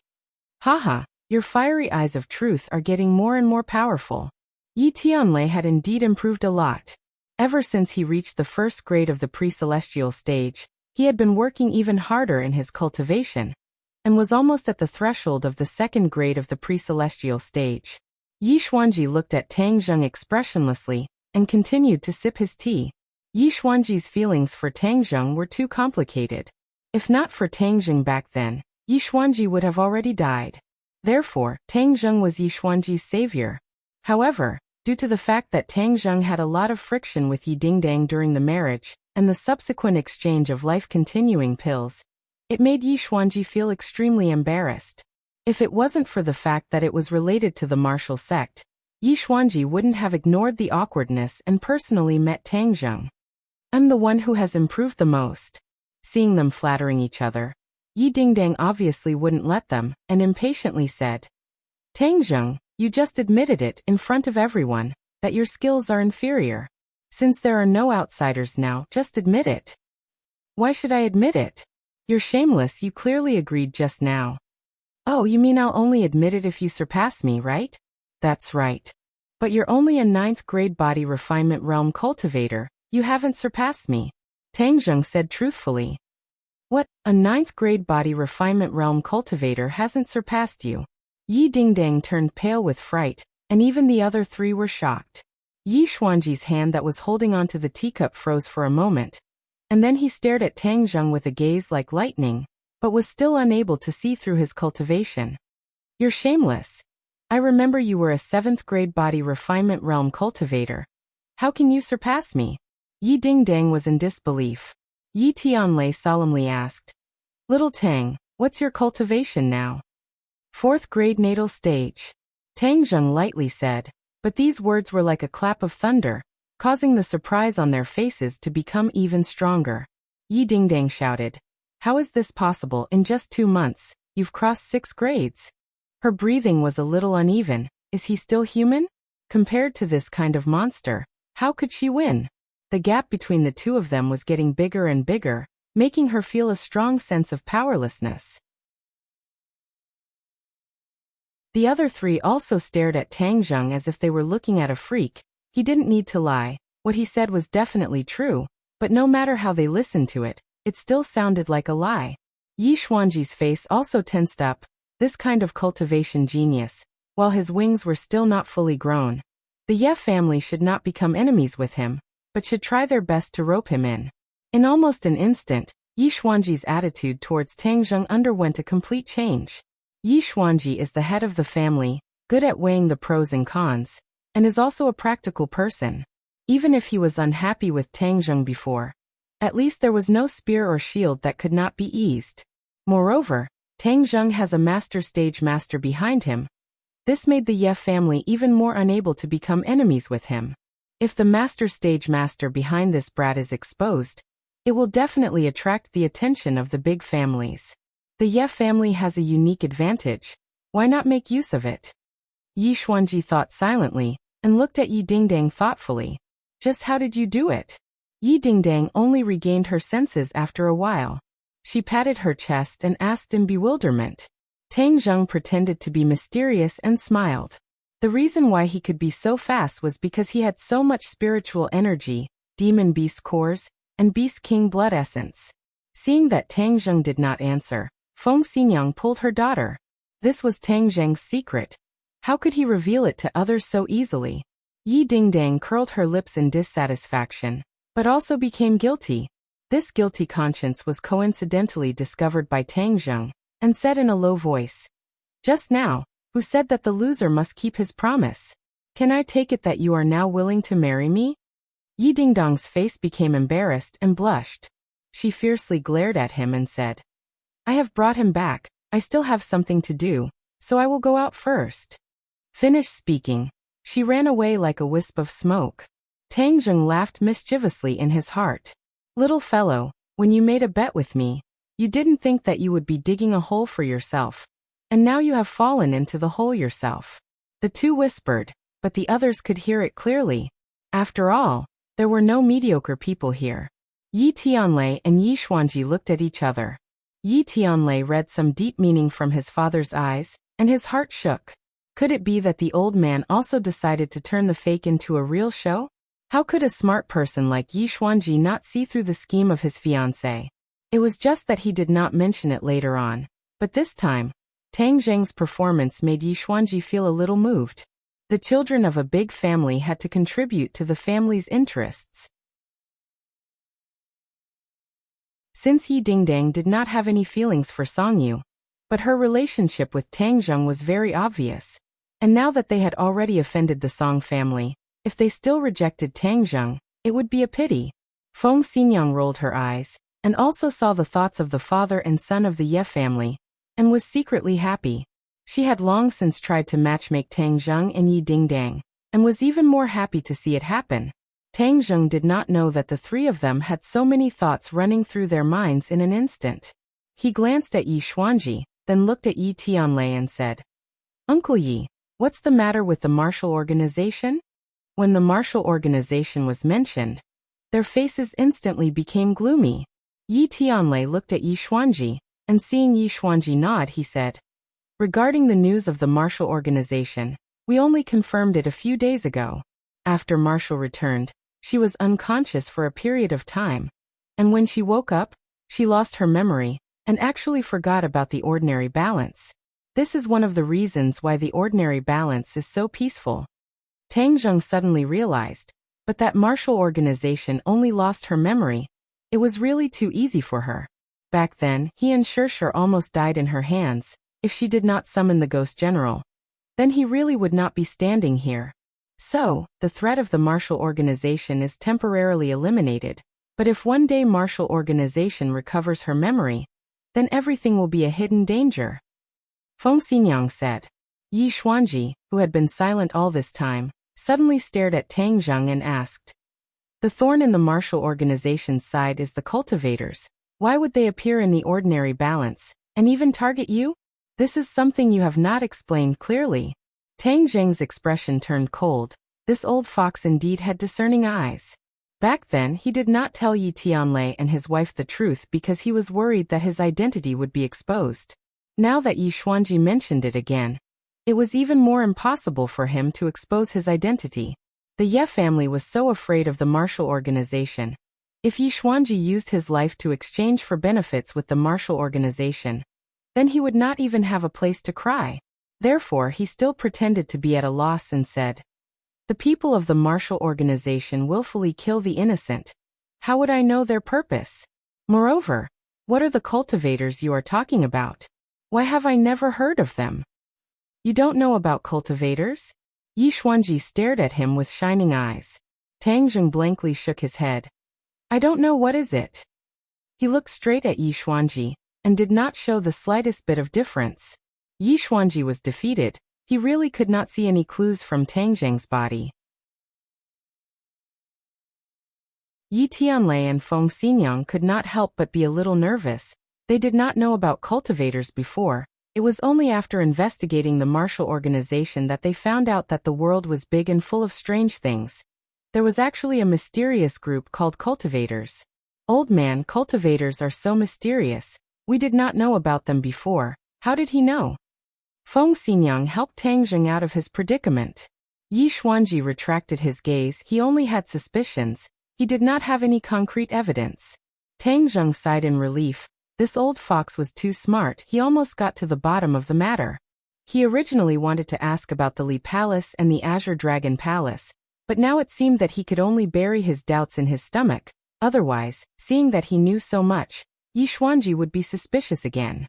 Haha, your fiery eyes of truth are getting more and more powerful. Yi Tianlei had indeed improved a lot. Ever since he reached the first grade of the pre-celestial stage, he had been working even harder in his cultivation, and was almost at the threshold of the second grade of the pre-celestial stage. Yi Xuanji looked at Tang Zheng expressionlessly, and continued to sip his tea. Yi Xuanji's feelings for Tang Zheng were too complicated. If not for Tang Zheng back then, Yi Xuanji would have already died. Therefore, Tang Zheng was Yi Xuanji's savior. However, due to the fact that Tang Zheng had a lot of friction with Yi Dingdang during the marriage, and the subsequent exchange of life-continuing pills, it made Yi Xuanji feel extremely embarrassed. If it wasn't for the fact that it was related to the martial sect, Yi Xuanji wouldn't have ignored the awkwardness and personally met Tang Zheng. I'm the one who has improved the most. Seeing them flattering each other, Yi Dingdang obviously wouldn't let them, and impatiently said, Tang Zheng, you just admitted it in front of everyone, that your skills are inferior. Since there are no outsiders now, just admit it. Why should I admit it? You're shameless, you clearly agreed just now. Oh, you mean I'll only admit it if you surpass me, right? That's right. But you're only a 9th grade body refinement realm cultivator, you haven't surpassed me. Tang Zheng said truthfully. What, a 9th grade body refinement realm cultivator hasn't surpassed you? Yi Dingdang turned pale with fright, and even the other three were shocked. Yi Xuanji's hand that was holding onto the teacup froze for a moment, and then he stared at Tang Zheng with a gaze like lightning, but was still unable to see through his cultivation. You're shameless. I remember you were a 7th grade body refinement realm cultivator. How can you surpass me? Yi Dingdang was in disbelief. Yi Tianlei solemnly asked, Little Tang, what's your cultivation now? 4th grade natal stage. Tang Zheng lightly said, but these words were like a clap of thunder, causing the surprise on their faces to become even stronger. Yi Dingdang shouted, How is this possible? In just 2 months, you've crossed 6 grades. Her breathing was a little uneven. Is he still human? Compared to this kind of monster, how could she win? The gap between the two of them was getting bigger and bigger, making her feel a strong sense of powerlessness. The other three also stared at Tang Zheng as if they were looking at a freak. He didn't need to lie. What he said was definitely true, but no matter how they listened to it, it still sounded like a lie. Yi Xuanji's face also tensed up. This kind of cultivation genius, while his wings were still not fully grown. The Ye family should not become enemies with him, but should try their best to rope him in. In almost an instant, Yi Xuanji's attitude towards Tang Zheng underwent a complete change. Yi Xuanji is the head of the family, good at weighing the pros and cons, and is also a practical person. Even if he was unhappy with Tang Zheng before, at least there was no spear or shield that could not be eased. Moreover, Tang Zheng has a master stage master behind him. This made the Ye family even more unable to become enemies with him. If the master stage master behind this brat is exposed, it will definitely attract the attention of the big families. The Ye family has a unique advantage. Why not make use of it? Yi Xuanji thought silently, and looked at Yi Dingdang thoughtfully. Just how did you do it? Yi Dingdang only regained her senses after a while. She patted her chest and asked in bewilderment. Tang Zheng pretended to be mysterious and smiled. The reason why he could be so fast was because he had so much spiritual energy, demon beast cores, and beast king blood essence. Seeing that Tang Zheng did not answer, Feng Xinyang pulled her daughter. This was Tang Zheng's secret. How could he reveal it to others so easily? Yi Dingdang curled her lips in dissatisfaction, but also became guilty. This guilty conscience was coincidentally discovered by Tang Zheng, and said in a low voice, "Just now, who said that the loser must keep his promise? Can I take it that you are now willing to marry me?" Yi Dingdong's face became embarrassed and blushed. She fiercely glared at him and said, "I have brought him back, I still have something to do, so I will go out first." Finished speaking, she ran away like a wisp of smoke. Tang Zheng laughed mischievously in his heart. "Little fellow, when you made a bet with me, you didn't think that you would be digging a hole for yourself, and now you have fallen into the hole yourself." The two whispered, but the others could hear it clearly. After all, there were no mediocre people here. Yi Tianlei and Yi Xuanji looked at each other. Yi Tianlei read some deep meaning from his father's eyes, and his heart shook. Could it be that the old man also decided to turn the fake into a real show? How could a smart person like Yi Xuanji not see through the scheme of his fiancée? It was just that he did not mention it later on. But this time, Tang Zheng's performance made Yi Xuanji feel a little moved. The children of a big family had to contribute to the family's interests. Since Yi Dingdang did not have any feelings for Songyu, but her relationship with Tang Zheng was very obvious. And now that they had already offended the Song family, if they still rejected Tang Zheng, it would be a pity. Feng Xinyang rolled her eyes, and also saw the thoughts of the father and son of the Ye family, and was secretly happy. She had long since tried to matchmake Tang Zheng and Yi Dingdang, and was even more happy to see it happen. Tang Zheng did not know that the three of them had so many thoughts running through their minds in an instant. He glanced at Yi Xuanji, then looked at Yi Tianlei and said, "Uncle Yi, what's the matter with the martial organization?" When the martial organization was mentioned, their faces instantly became gloomy. Yi Tianlei looked at Yi Xuanji, and seeing Yi Xuanji nod, he said, "Regarding the news of the martial organization, we only confirmed it a few days ago. After Marshall returned, she was unconscious for a period of time, and when she woke up, she lost her memory, and actually forgot about the ordinary balance. This is one of the reasons why the ordinary balance is so peaceful." Tang Zheng suddenly realized, but that martial organization only lost her memory. It was really too easy for her. Back then, he and Shirshir almost died in her hands. If she did not summon the Ghost General, then he really would not be standing here. So, the threat of the martial organization is temporarily eliminated, but if one day martial organization recovers her memory, then everything will be a hidden danger. Feng Xinyang said. Yi Xuanji, who had been silent all this time, suddenly stared at Tang Zheng and asked, "The thorn in the martial organization's side is the cultivators. Why would they appear in the ordinary balance, and even target you? This is something you have not explained clearly." Tang Zheng's expression turned cold. This old fox indeed had discerning eyes. Back then, he did not tell Yi Tianlei and his wife the truth because he was worried that his identity would be exposed. Now that Yi Xuanji mentioned it again, it was even more impossible for him to expose his identity. The Ye family was so afraid of the martial organization. If Yi Xuanji used his life to exchange for benefits with the martial organization, then he would not even have a place to cry. Therefore, he still pretended to be at a loss and said, "The people of the martial organization willfully kill the innocent. How would I know their purpose? Moreover, what are the cultivators you are talking about? Why have I never heard of them?" "You don't know about cultivators?" Yi Xuanji stared at him with shining eyes. Tang Zheng blankly shook his head. "I don't know, what is it?" He looked straight at Yi Xuanji, and did not show the slightest bit of difference. Yi Xuanji was defeated. He really could not see any clues from Tang Zheng's body. Yi Tianlei and Feng Xinyang could not help but be a little nervous. They did not know about cultivators before. It was only after investigating the martial organization that they found out that the world was big and full of strange things. There was actually a mysterious group called cultivators. "Old man, cultivators are so mysterious. We did not know about them before. How did he know?" Feng Xinyang helped Tang Zheng out of his predicament. Yi Xuanji retracted his gaze. He only had suspicions. He did not have any concrete evidence. Tang Zheng sighed in relief. This old fox was too smart. He almost got to the bottom of the matter. He originally wanted to ask about the Li Palace and the Azure Dragon Palace, But now it seemed that he could only bury his doubts in his stomach. Otherwise, seeing that he knew so much, Yi Xuanji would be suspicious again.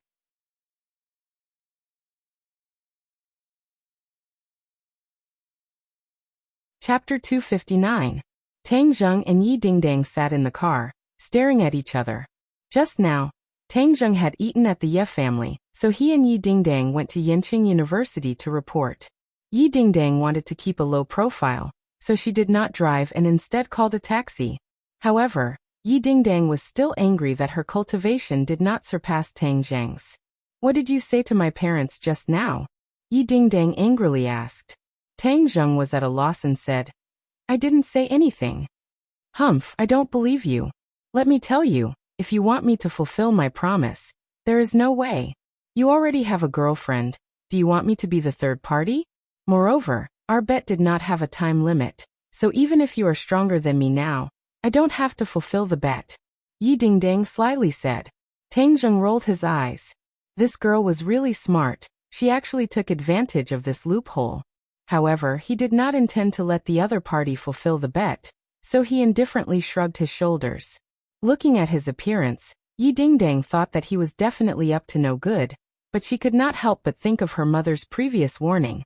Chapter 259. Tang Zheng and Yi Dingdang sat in the car, staring at each other. Just now, Tang Zheng had eaten at the Ye family, so he and Yi Dingdang went to Yenqing University to report. Yi Dingdang wanted to keep a low profile, so she did not drive and instead called a taxi. However, Yi Dingdang was still angry that her cultivation did not surpass Tang Zheng's. "What did you say to my parents just now?" Yi Dingdang angrily asked. Tang Zheng was at a loss and said, "I didn't say anything." "Humph, I don't believe you. Let me tell you, if you want me to fulfill my promise, there is no way. You already have a girlfriend. Do you want me to be the third party? Moreover, our bet did not have a time limit, so even if you are stronger than me now, I don't have to fulfill the bet," Yi Dingdang slyly said. Tang Zheng rolled his eyes. This girl was really smart. She actually took advantage of this loophole. However, he did not intend to let the other party fulfill the bet, so he indifferently shrugged his shoulders. Looking at his appearance, Yi Dingdang thought that he was definitely up to no good, but she could not help but think of her mother's previous warning.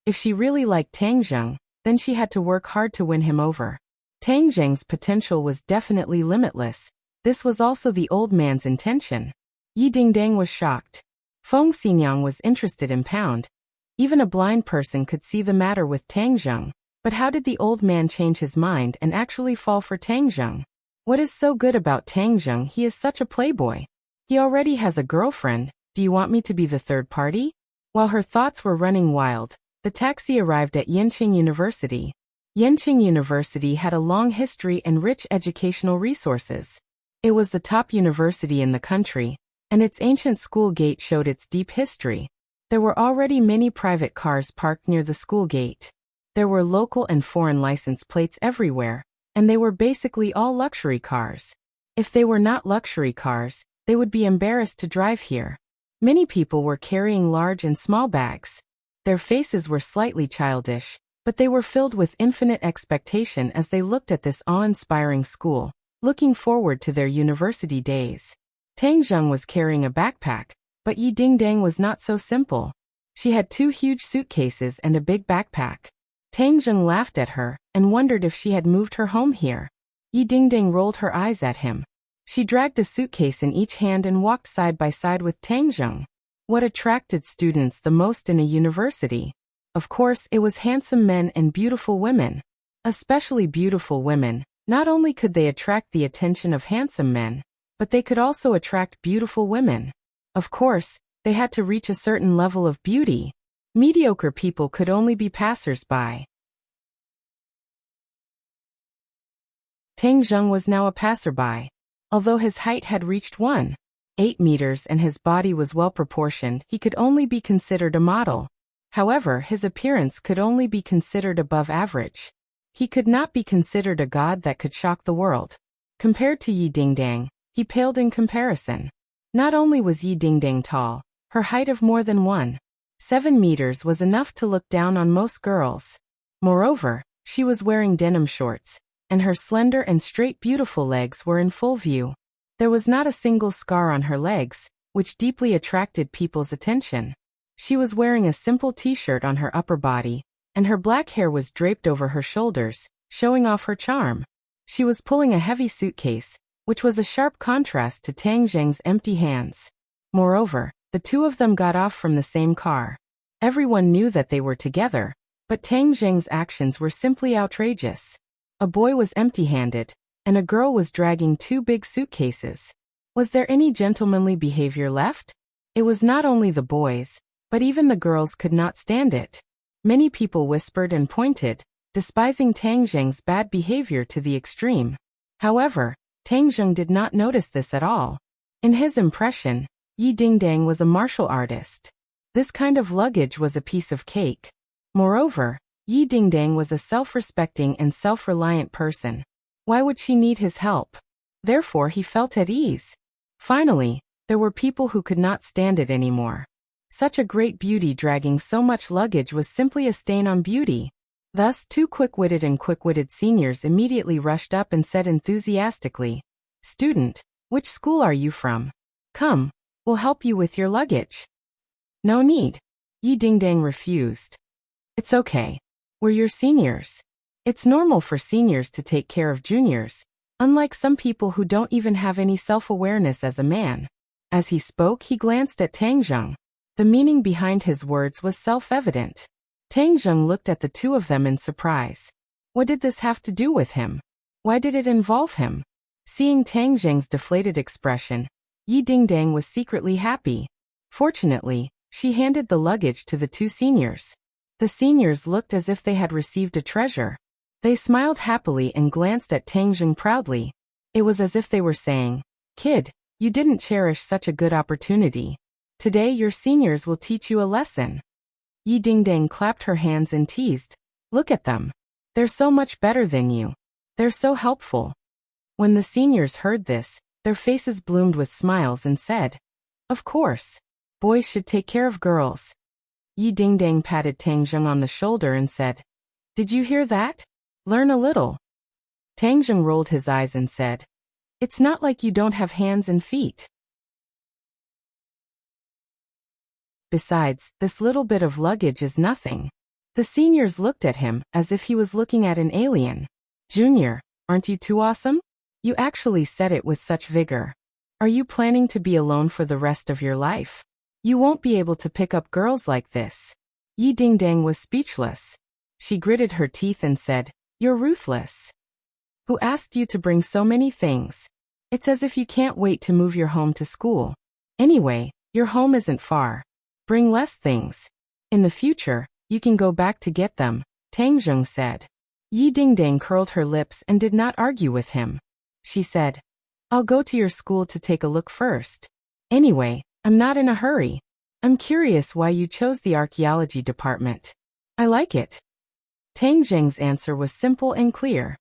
If she really liked Tang Zheng, then she had to work hard to win him over. Tang Zheng's potential was definitely limitless. This was also the old man's intention. Yi Dingdang was shocked. Feng Xinyang was interested in Pound. Even a blind person could see the matter with Tang Zheng, but how did the old man change his mind and actually fall for Tang Zheng? What is so good about Tang Zheng? He is such a playboy. He already has a girlfriend. Do you want me to be the third party? While her thoughts were running wild, the taxi arrived at Yenqing University. Yenqing University had a long history and rich educational resources. It was the top university in the country, and its ancient school gate showed its deep history. There were already many private cars parked near the school gate. There were local and foreign license plates everywhere, and they were basically all luxury cars. If they were not luxury cars, they would be embarrassed to drive here. Many people were carrying large and small bags. Their faces were slightly childish, but they were filled with infinite expectation as they looked at this awe-inspiring school, looking forward to their university days. Tang Zheng was carrying a backpack, but Yi Dingdang was not so simple. She had 2 huge suitcases and a big backpack. Tang Zheng laughed at her and wondered if she had moved her home here. Yi Dingdang rolled her eyes at him. She dragged a suitcase in each hand and walked side by side with Tang Zheng. What attracted students the most in a university? Of course, it was handsome men and beautiful women. Especially beautiful women. Not only could they attract the attention of handsome men, but they could also attract beautiful women. Of course, they had to reach a certain level of beauty. Mediocre people could only be passers-by. Tang Zheng was now a passerby. Although his height had reached 1.8 meters and his body was well proportioned, he could only be considered a model. However, his appearance could only be considered above average. He could not be considered a god that could shock the world. Compared to Yi Dingdang, he paled in comparison. Not only was Yi Dingdang tall, her height of more than 1.7 meters was enough to look down on most girls. Moreover, she was wearing denim shorts, and her slender and straight beautiful legs were in full view. There was not a single scar on her legs, which deeply attracted people's attention. She was wearing a simple t-shirt on her upper body, and her black hair was draped over her shoulders, showing off her charm. She was pulling a heavy suitcase, which was a sharp contrast to Tang Zheng's empty hands. Moreover, the two of them got off from the same car. Everyone knew that they were together, but Tang Zheng's actions were simply outrageous. A boy was empty-handed, and a girl was dragging 2 big suitcases. Was there any gentlemanly behavior left? It was not only the boys, but even the girls could not stand it. Many people whispered and pointed, despising Tang Zheng's bad behavior to the extreme. However, Tang Zheng did not notice this at all. In his impression, Yi Dingdang was a martial artist. This kind of luggage was a piece of cake. Moreover, Yi Dingdang was a self-respecting and self-reliant person. Why would she need his help? Therefore, he felt at ease. Finally, there were people who could not stand it anymore. Such a great beauty dragging so much luggage was simply a stain on beauty. Thus, two quick-witted seniors immediately rushed up and said enthusiastically, "Student, which school are you from? Come, we'll help you with your luggage." "No need." Yi Dingdang refused. "It's okay. We're your seniors. It's normal for seniors to take care of juniors, unlike some people who don't even have any self-awareness as a man." As he spoke, he glanced at Tang Zheng. The meaning behind his words was self-evident. Tang Zheng looked at the two of them in surprise. What did this have to do with him? Why did it involve him? Seeing Tang Zheng's deflated expression, Yi Dingdang was secretly happy. Fortunately, she handed the luggage to the two seniors. The seniors looked as if they had received a treasure. They smiled happily and glanced at Tang Zheng proudly. It was as if they were saying, "Kid, you didn't cherish such a good opportunity. Today your seniors will teach you a lesson." Yi Dingdang clapped her hands and teased, "Look at them. They're so much better than you. They're so helpful." When the seniors heard this, their faces bloomed with smiles and said, "Of course. Boys should take care of girls." Yi Dingdang patted Tang Zheng on the shoulder and said, "Did you hear that? Learn a little." Tang Zheng rolled his eyes and said, "It's not like you don't have hands and feet. Besides, this little bit of luggage is nothing." The seniors looked at him as if he was looking at an alien. "Junior, aren't you too awesome? You actually said it with such vigor. Are you planning to be alone for the rest of your life? You won't be able to pick up girls like this." Yi Dingdang was speechless. She gritted her teeth and said, "You're ruthless. Who asked you to bring so many things? It's as if you can't wait to move your home to school. Anyway, your home isn't far. Bring less things. In the future, you can go back to get them," Tang Zheng said. Yi Dingdang curled her lips and did not argue with him. She said, "I'll go to your school to take a look first. Anyway, I'm not in a hurry. I'm curious why you chose the archaeology department." "I like it." Tang Zheng's answer was simple and clear.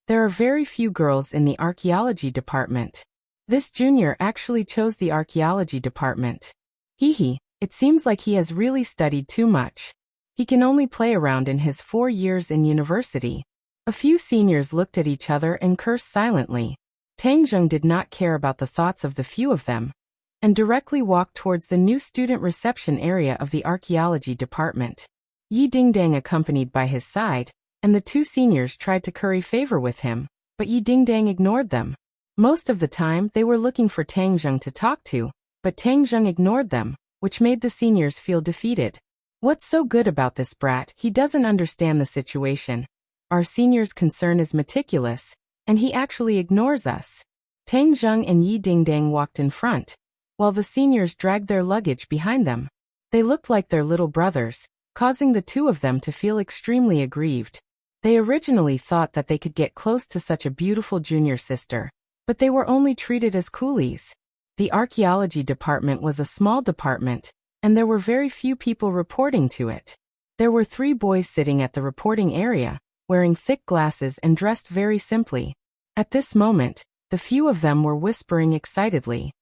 "There are very few girls in the archaeology department. This junior actually chose the archaeology department. Hee, it seems like he has really studied too much. He can only play around in his 4 years in university." A few seniors looked at each other and cursed silently. Tang Zheng did not care about the thoughts of the few of them, and directly walked towards the new student reception area of the archaeology department. Yi Dingdang accompanied by his side, and the two seniors tried to curry favor with him, but Yi Dingdang ignored them. Most of the time they were looking for Tang Zheng to talk to, but Tang Zheng ignored them, which made the seniors feel defeated. "What's so good about this brat? He doesn't understand the situation. Our senior's concern is meticulous, and he actually ignores us." Tang Zheng and Yi Dingdang walked in front, while the seniors dragged their luggage behind them. They looked like their little brothers, causing the two of them to feel extremely aggrieved. They originally thought that they could get close to such a beautiful junior sister, but they were only treated as coolies. The archaeology department was a small department, and there were very few people reporting to it. There were 3 boys sitting at the reporting area, wearing thick glasses and dressed very simply. At this moment, the few of them were whispering excitedly.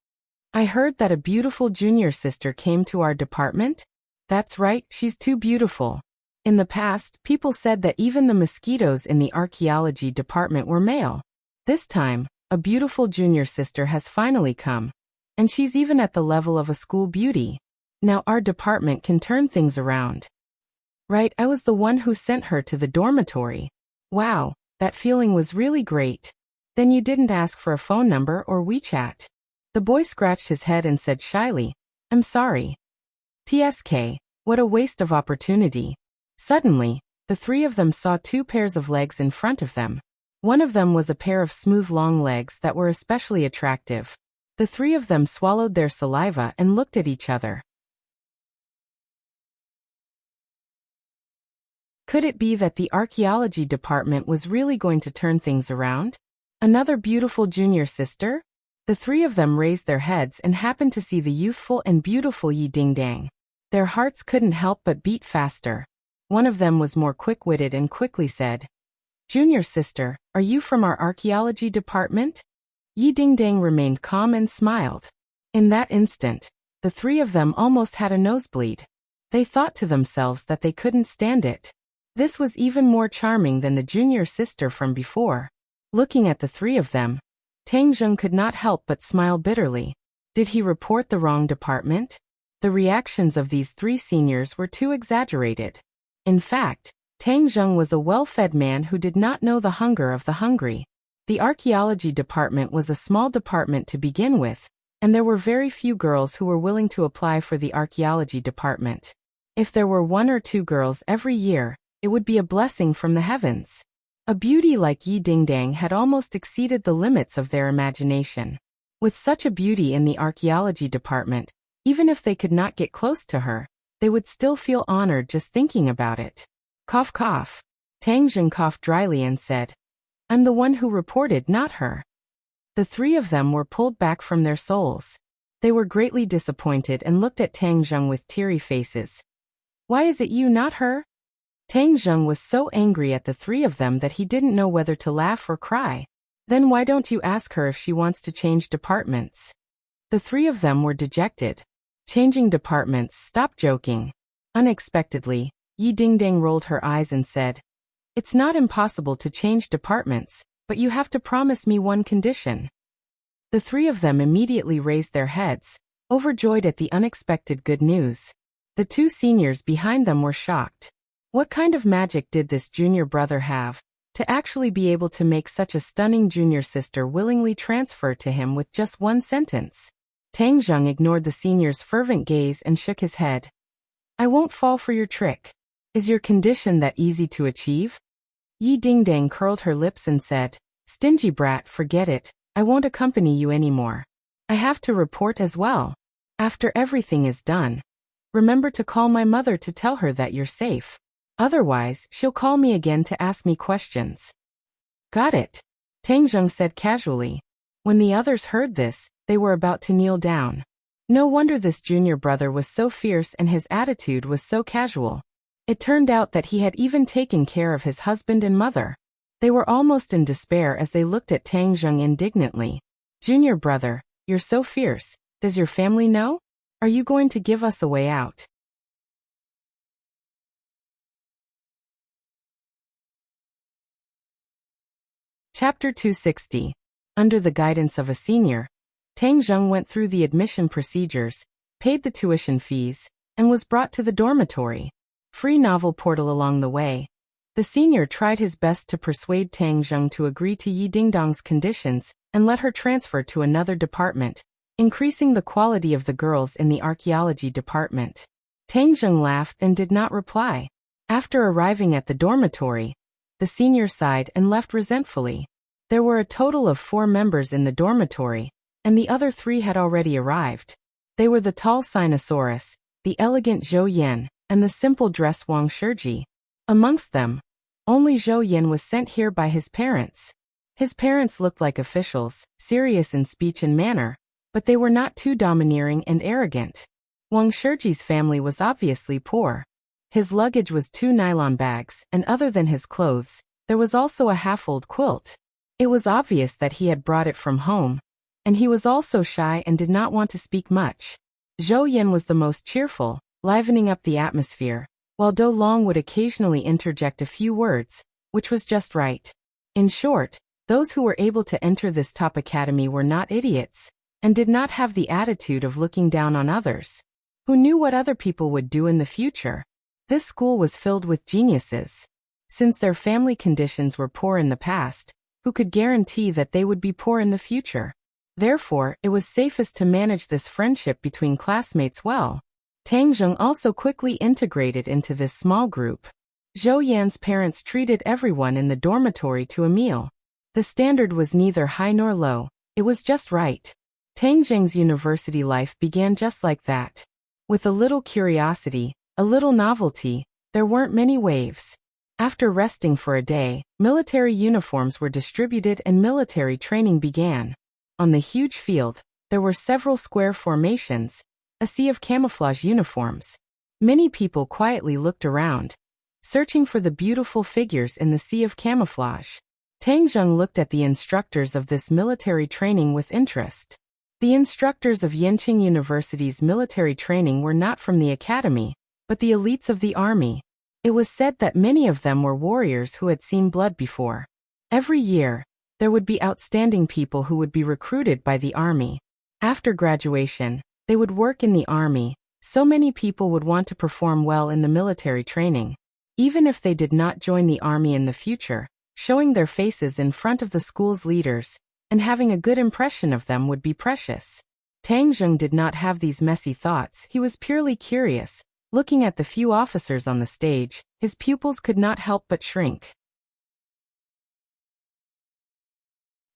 "I heard that a beautiful junior sister came to our department?" "That's right, she's too beautiful." In the past, people said that even the mosquitoes in the archaeology department were male. This time, a beautiful junior sister has finally come, and she's even at the level of a school beauty. Now our department can turn things around. Right, I was the one who sent her to the dormitory. Wow, that feeling was really great. Then you didn't ask for a phone number or WeChat. The boy scratched his head and said shyly, "I'm sorry. TSK, what a waste of opportunity." Suddenly, the 3 of them saw 2 pairs of legs in front of them. One of them was a pair of smooth long legs that were especially attractive. The 3 of them swallowed their saliva and looked at each other. Could it be that the archaeology department was really going to turn things around? Another beautiful junior sister? The 3 of them raised their heads and happened to see the youthful and beautiful Yi Dingdang. Their hearts couldn't help but beat faster. One of them was more quick-witted and quickly said, "Junior sister, are you from our archaeology department?" Yi Dingdang remained calm and smiled. In that instant, the 3 of them almost had a nosebleed. They thought to themselves that they couldn't stand it. This was even more charming than the junior sister from before. Looking at the three of them, Tang Zheng could not help but smile bitterly. Did he report the wrong department? The reactions of these three seniors were too exaggerated. In fact, Tang Zheng was a well-fed man who did not know the hunger of the hungry. The archaeology department was a small department to begin with, and there were very few girls who were willing to apply for the archaeology department. If there were 1 or 2 girls every year, it would be a blessing from the heavens. A beauty like Yi Dingdang had almost exceeded the limits of their imagination. With such a beauty in the archaeology department, even if they could not get close to her, they would still feel honored just thinking about it. Cough cough. Tang Zheng coughed dryly and said, "I'm the one who reported, not her." The three of them were pulled back from their souls. They were greatly disappointed and looked at Tang Zheng with teary faces. "Why is it you, not her?" Tang Zheng was so angry at the three of them that he didn't know whether to laugh or cry. "Then why don't you ask her if she wants to change departments?" The three of them were dejected. "Changing departments, stop joking." Unexpectedly, Yi Dingdang rolled her eyes and said, "It's not impossible to change departments, but you have to promise me one condition." The three of them immediately raised their heads, overjoyed at the unexpected good news. The two seniors behind them were shocked. What kind of magic did this junior brother have, to actually be able to make such a stunning junior sister willingly transfer to him with just one sentence? Tang Zheng ignored the senior's fervent gaze and shook his head. "I won't fall for your trick. Is your condition that easy to achieve?" Yi Dingdang curled her lips and said, "Stingy brat, forget it, I won't accompany you anymore. I have to report as well. After everything is done, remember to call my mother to tell her that you're safe. Otherwise, she'll call me again to ask me questions." "Got it," Tang Zheng said casually. When the others heard this, they were about to kneel down. No wonder this junior brother was so fierce and his attitude was so casual. It turned out that he had even taken care of his husband and mother. They were almost in despair as they looked at Tang Zheng indignantly. "Junior brother, you're so fierce. Does your family know? Are you going to give us a way out?" Chapter 260. Under the guidance of a senior, Tang Zheng went through the admission procedures, paid the tuition fees, and was brought to the dormitory. Free novel portal along the way. The senior tried his best to persuade Tang Zheng to agree to Yi Dingdang's conditions and let her transfer to another department, increasing the quality of the girls in the archaeology department. Tang Zheng laughed and did not reply. After arriving at the dormitory, the senior sighed and left resentfully. There were a total of 4 members in the dormitory, and the other 3 had already arrived. They were the tall Sinosaurus, the elegant Zhou Yan, and the simple dress Wang Shiji. Amongst them, only Zhou Yan was sent here by his parents. His parents looked like officials, serious in speech and manner, but they were not too domineering and arrogant. Wang Shiji's family was obviously poor. His luggage was 2 nylon bags, and other than his clothes, there was also a half-old quilt. It was obvious that he had brought it from home, and he was also shy and did not want to speak much. Zhou Yan was the most cheerful, livening up the atmosphere, while Dou Long would occasionally interject a few words, which was just right. In short, those who were able to enter this top academy were not idiots, and did not have the attitude of looking down on others. Who knew what other people would do in the future? This school was filled with geniuses. Since their family conditions were poor in the past, who could guarantee that they would be poor in the future? Therefore, it was safest to manage this friendship between classmates well. Tang Zheng also quickly integrated into this small group. Zhou Yan's parents treated everyone in the dormitory to a meal. The standard was neither high nor low, it was just right. Tang Zheng's university life began just like that. With a little curiosity, a little novelty, there weren't many waves. After resting for a day, military uniforms were distributed and military training began. On the huge field, there were several square formations, a sea of camouflage uniforms. Many people quietly looked around, searching for the beautiful figures in the sea of camouflage. Tang Zheng looked at the instructors of this military training with interest. The instructors of Yenqing University's military training were not from the academy, but the elites of the army. It was said that many of them were warriors who had seen blood before. Every year, there would be outstanding people who would be recruited by the army. After graduation, they would work in the army. So many people would want to perform well in the military training, even if they did not join the army in the future. Showing their faces in front of the school's leaders and having a good impression of them would be precious. Tang Zheng did not have these messy thoughts. He was purely curious. Looking at the few officers on the stage, his pupils could not help but shrink.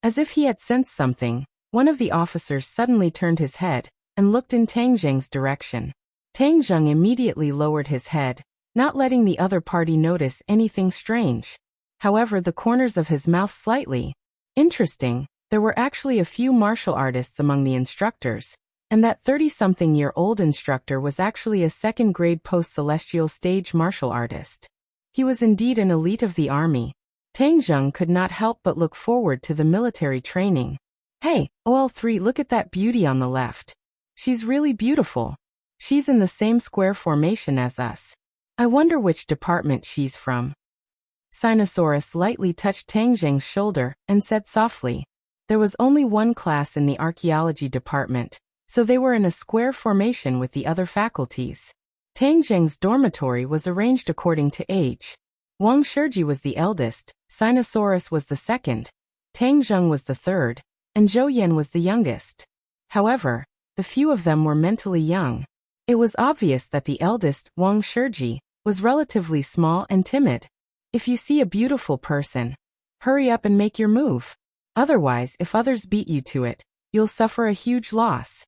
As if he had sensed something, one of the officers suddenly turned his head and looked in Tang Zheng's direction. Tang Zheng immediately lowered his head, not letting the other party notice anything strange. However, the corners of his mouth slightly. Interesting, there were actually a few martial artists among the instructors, and that 30-something-year-old instructor was actually a second-grade post-celestial stage martial artist. He was indeed an elite of the army. Tang Zheng could not help but look forward to the military training. Hey, OL3, look at that beauty on the left. She's really beautiful. She's in the same square formation as us. I wonder which department she's from. Sinosaurus lightly touched Tang Zheng's shoulder and said softly. There was only one class in the archaeology department, so they were in a square formation with the other faculties. Tang Zheng's dormitory was arranged according to age. Wang Shiji was the eldest, Sinosaurus was the second, Tang Zheng was the third, and Zhou Yan was the youngest. However, the few of them were mentally young. It was obvious that the eldest, Wang Shiji, was relatively small and timid. If you see a beautiful person, hurry up and make your move. Otherwise, if others beat you to it, you'll suffer a huge loss.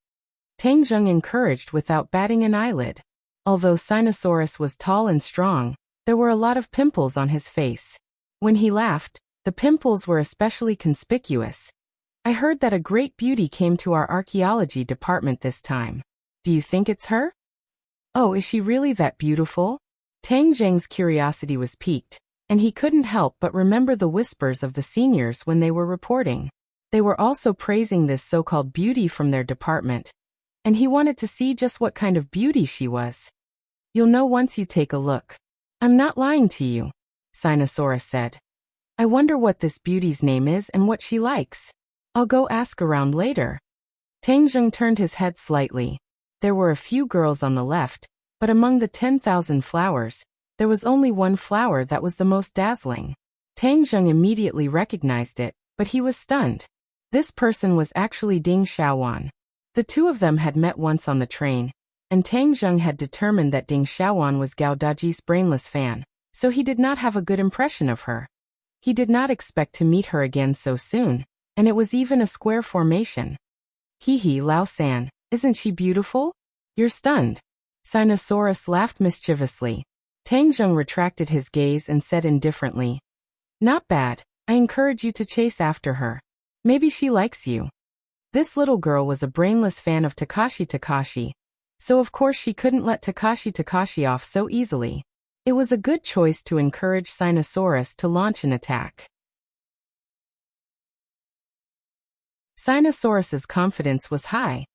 Tang Zheng encouraged without batting an eyelid. Although Sinosaurus was tall and strong, there were a lot of pimples on his face. When he laughed, the pimples were especially conspicuous. I heard that a great beauty came to our archaeology department this time. Do you think it's her? Oh, is she really that beautiful? Tang Zheng's curiosity was piqued, and he couldn't help but remember the whispers of the seniors when they were reporting. They were also praising this so-called beauty from their department, and he wanted to see just what kind of beauty she was. You'll know once you take a look. I'm not lying to you, Sinosaurus said. I wonder what this beauty's name is and what she likes. I'll go ask around later. Tang Zheng turned his head slightly. There were a few girls on the left, but among the 10,000 flowers, there was only one flower that was the most dazzling. Tang Zheng immediately recognized it, but he was stunned. This person was actually Ding Xiaowan. The two of them had met once on the train, and Tang Zheng had determined that Ding Xiaowan was Gao Daji's brainless fan, so he did not have a good impression of her. He did not expect to meet her again so soon, and it was even a square formation. Hee Lao San, isn't she beautiful? You're stunned. Sinosaurus laughed mischievously. Tang Zheng retracted his gaze and said indifferently, Not bad, I encourage you to chase after her. Maybe she likes you. This little girl was a brainless fan of Takashi, so of course she couldn't let Takashi off so easily. It was a good choice to encourage Sinosaurus to launch an attack. Sinosaurus's confidence was high.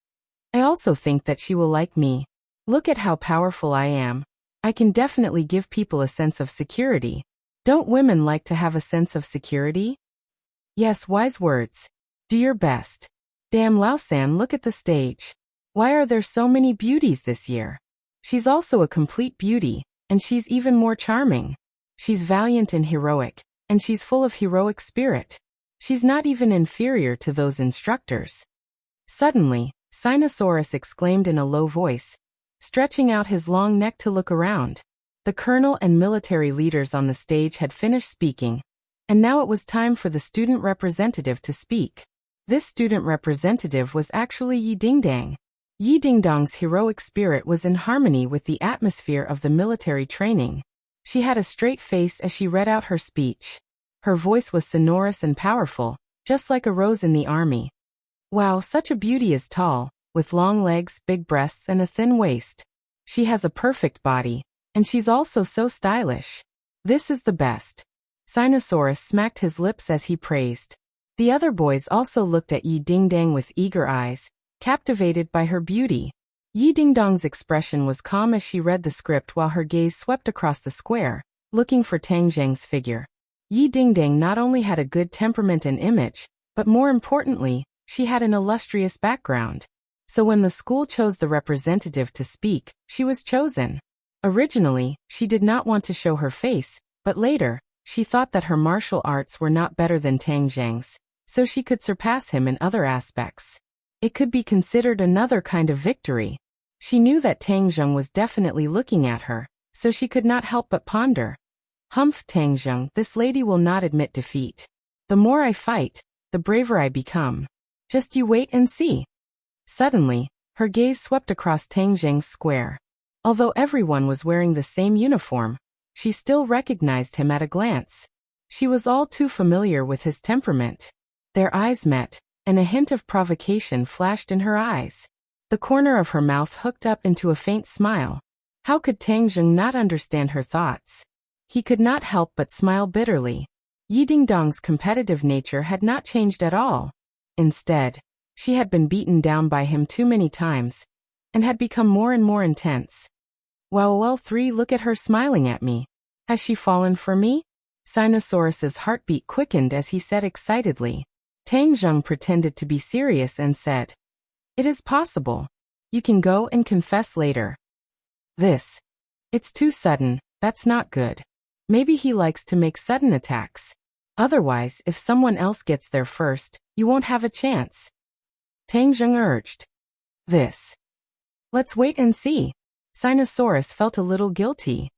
I also think that she will like me. Look at how powerful I am. I can definitely give people a sense of security. Don't women like to have a sense of security? Yes, wise words. Do your best. Damn Lao San, look at the stage. Why are there so many beauties this year? She's also a complete beauty, and she's even more charming. She's valiant and heroic, and she's full of heroic spirit. She's not even inferior to those instructors. Suddenly, Sinosaurus exclaimed in a low voice, stretching out his long neck to look around. The colonel and military leaders on the stage had finished speaking, and now it was time for the student representative to speak. This student representative was actually Yi Dingdang. Yi Dingdang's heroic spirit was in harmony with the atmosphere of the military training. She had a straight face as she read out her speech. Her voice was sonorous and powerful, just like a rose in the army. Wow, such a beauty is tall, with long legs, big breasts, and a thin waist. She has a perfect body, and she's also so stylish. This is the best. Sinosaurus smacked his lips as he praised. The other boys also looked at Yi Dingdang with eager eyes, captivated by her beauty. Yi Dingdong's expression was calm as she read the script while her gaze swept across the square, looking for Tang Zheng's figure. Yi Dingdong not only had a good temperament and image, but more importantly, she had an illustrious background. So when the school chose the representative to speak, she was chosen. Originally, she did not want to show her face, but later, she thought that her martial arts were not better than Tang Zheng's, so she could surpass him in other aspects. It could be considered another kind of victory. She knew that Tang Zheng was definitely looking at her, so she could not help but ponder. Humph, Tang Zheng, this lady will not admit defeat. The more I fight, the braver I become. Just you wait and see. Suddenly, her gaze swept across Tang Zheng's square. Although everyone was wearing the same uniform, she still recognized him at a glance. She was all too familiar with his temperament. Their eyes met, and a hint of provocation flashed in her eyes. The corner of her mouth hooked up into a faint smile. How could Tang Zheng not understand her thoughts? He could not help but smile bitterly. Yi Dingdong's competitive nature had not changed at all. Instead, she had been beaten down by him too many times, and had become more and more intense. Well, 3, look at her smiling at me. Has she fallen for me? Sinosaurus's heartbeat quickened as he said excitedly. Tang Zheng pretended to be serious and said, "It is possible. You can go and confess later." It's too sudden, that's not good. Maybe he likes to make sudden attacks. Otherwise, if someone else gets there first, you won't have a chance. Tang Zheng urged. Let's wait and see. Sinosaurus felt a little guilty.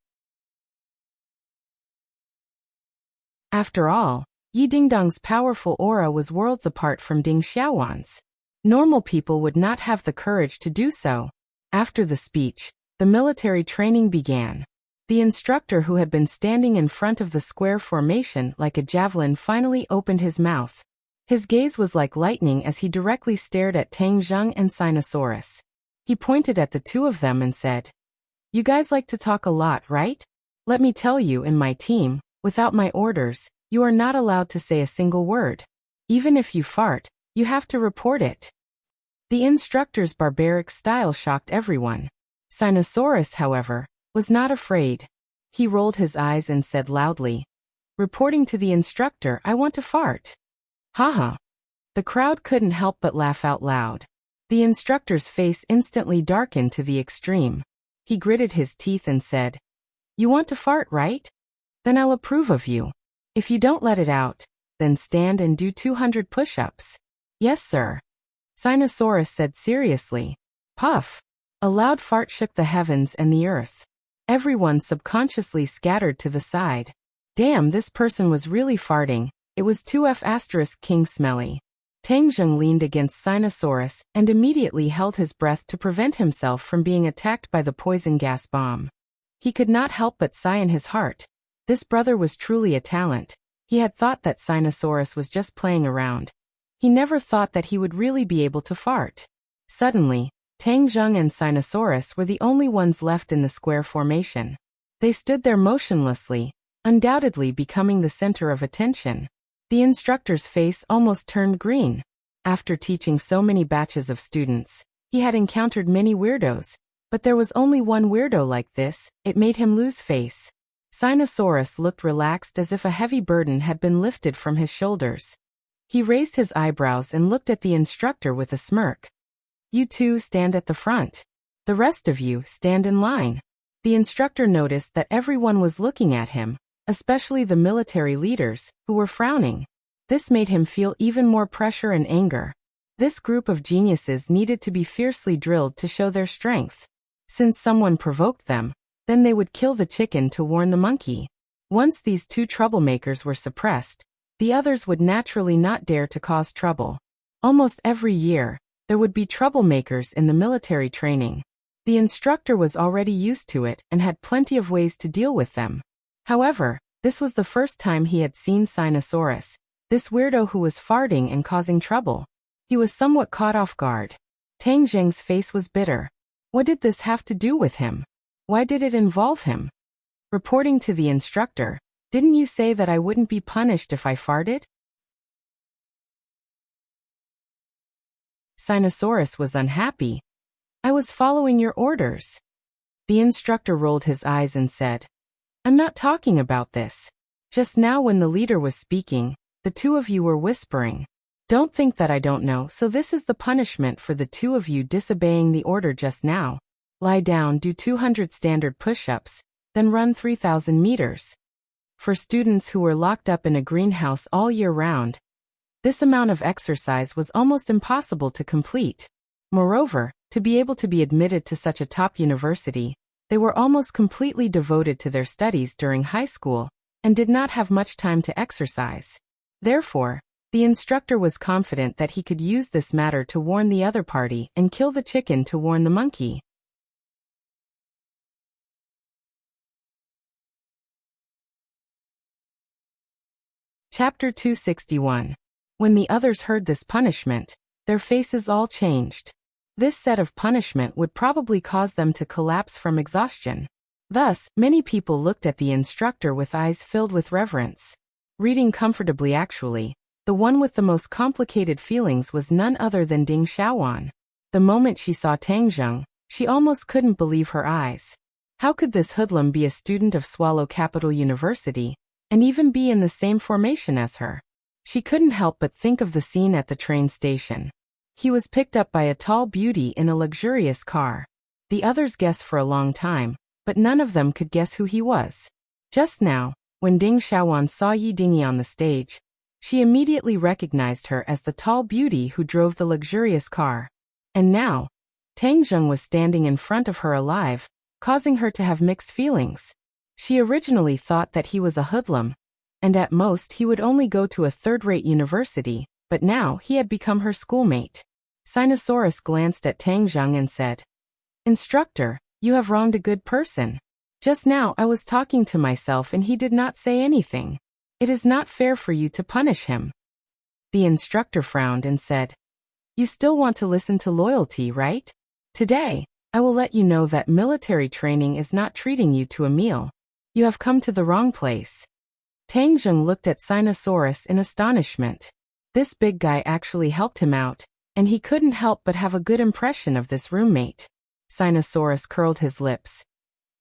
After all, Yi Dingdong's powerful aura was worlds apart from Ding Xiaowan's. Normal people would not have the courage to do so. After the speech, the military training began. The instructor who had been standing in front of the square formation like a javelin finally opened his mouth. His gaze was like lightning as he directly stared at Tang Zheng and Sinosaurus. He pointed at the two of them and said, "You guys like to talk a lot, right? Let me tell you, in my team, without my orders, you are not allowed to say a single word. Even if you fart, you have to report it." The instructor's barbaric style shocked everyone. Sinosaurus, however, was not afraid. He rolled his eyes and said loudly, "Reporting to the instructor, I want to fart." Haha. The crowd couldn't help but laugh out loud. The instructor's face instantly darkened to the extreme. He gritted his teeth and said, "You want to fart, right? Then I'll approve of you. If you don't let it out, then stand and do 200 push-ups." "Yes, sir," Sinosaurus said seriously. Puff. A loud fart shook the heavens and the earth. Everyone subconsciously scattered to the side. Damn, this person was really farting. It was 2F** king smelly. Tang Zheng leaned against Sinosaurus and immediately held his breath to prevent himself from being attacked by the poison gas bomb. He could not help but sigh in his heart. This brother was truly a talent. He had thought that Sinosaurus was just playing around. He never thought that he would really be able to fart. Suddenly, Tang Zheng and Sinosaurus were the only ones left in the square formation. They stood there motionlessly, undoubtedly becoming the center of attention. The instructor's face almost turned green. After teaching so many batches of students, he had encountered many weirdos, but there was only one weirdo like this. It made him lose face. Sinosaurus looked relaxed as if a heavy burden had been lifted from his shoulders. He raised his eyebrows and looked at the instructor with a smirk. "You two stand at the front. The rest of you stand in line." The instructor noticed that everyone was looking at him, especially the military leaders, who were frowning. This made him feel even more pressure and anger. This group of geniuses needed to be fiercely drilled to show their strength. Since someone provoked them, then they would kill the chicken to warn the monkey. Once these two troublemakers were suppressed, the others would naturally not dare to cause trouble. Almost every year, there would be troublemakers in the military training. The instructor was already used to it and had plenty of ways to deal with them. However, this was the first time he had seen Sinosaurus, this weirdo who was farting and causing trouble. He was somewhat caught off guard. Tang Zheng's face was bitter. What did this have to do with him? Why did it involve him? Reporting to the instructor, "Didn't you say that I wouldn't be punished if I farted?" Sinosaurus was unhappy. I was following your orders. The instructor rolled his eyes and said, I'm not talking about this. Just now when the leader was speaking, the two of you were whispering. Don't think that I don't know, so this is the punishment for the two of you disobeying the order just now. Lie down, do 200 standard push-ups, then run 3,000 meters. For students who were locked up in a greenhouse all year round, this amount of exercise was almost impossible to complete. Moreover, to be able to be admitted to such a top university, they were almost completely devoted to their studies during high school and did not have much time to exercise. Therefore, the instructor was confident that he could use this matter to warn the other party and kill the chicken to warn the monkey. Chapter 261. When the others heard this punishment, their faces all changed. This set of punishment would probably cause them to collapse from exhaustion. Thus, many people looked at the instructor with eyes filled with reverence. Reading comfortably actually, the one with the most complicated feelings was none other than Ding Xiaowan. The moment she saw Tang Zheng, she almost couldn't believe her eyes. How could this hoodlum be a student of Swallow Capital University, and even be in the same formation as her? She couldn't help but think of the scene at the train station. He was picked up by a tall beauty in a luxurious car. The others guessed for a long time, but none of them could guess who he was. Just now, when Ding Xiaowan saw Yi Dingyi on the stage, she immediately recognized her as the tall beauty who drove the luxurious car. And now, Tang Zheng was standing in front of her alive, causing her to have mixed feelings. She originally thought that he was a hoodlum, and at most he would only go to a third-rate university, but now he had become her schoolmate. Sinosaurus glanced at Tang Zheng and said, Instructor, you have wronged a good person. Just now I was talking to myself and he did not say anything. It is not fair for you to punish him. The instructor frowned and said, You still want to listen to loyalty, right? Today, I will let you know that military training is not treating you to a meal. You have come to the wrong place. Tang Zheng looked at Sinosaurus in astonishment. This big guy actually helped him out, and he couldn't help but have a good impression of this roommate. Sinosaurus curled his lips.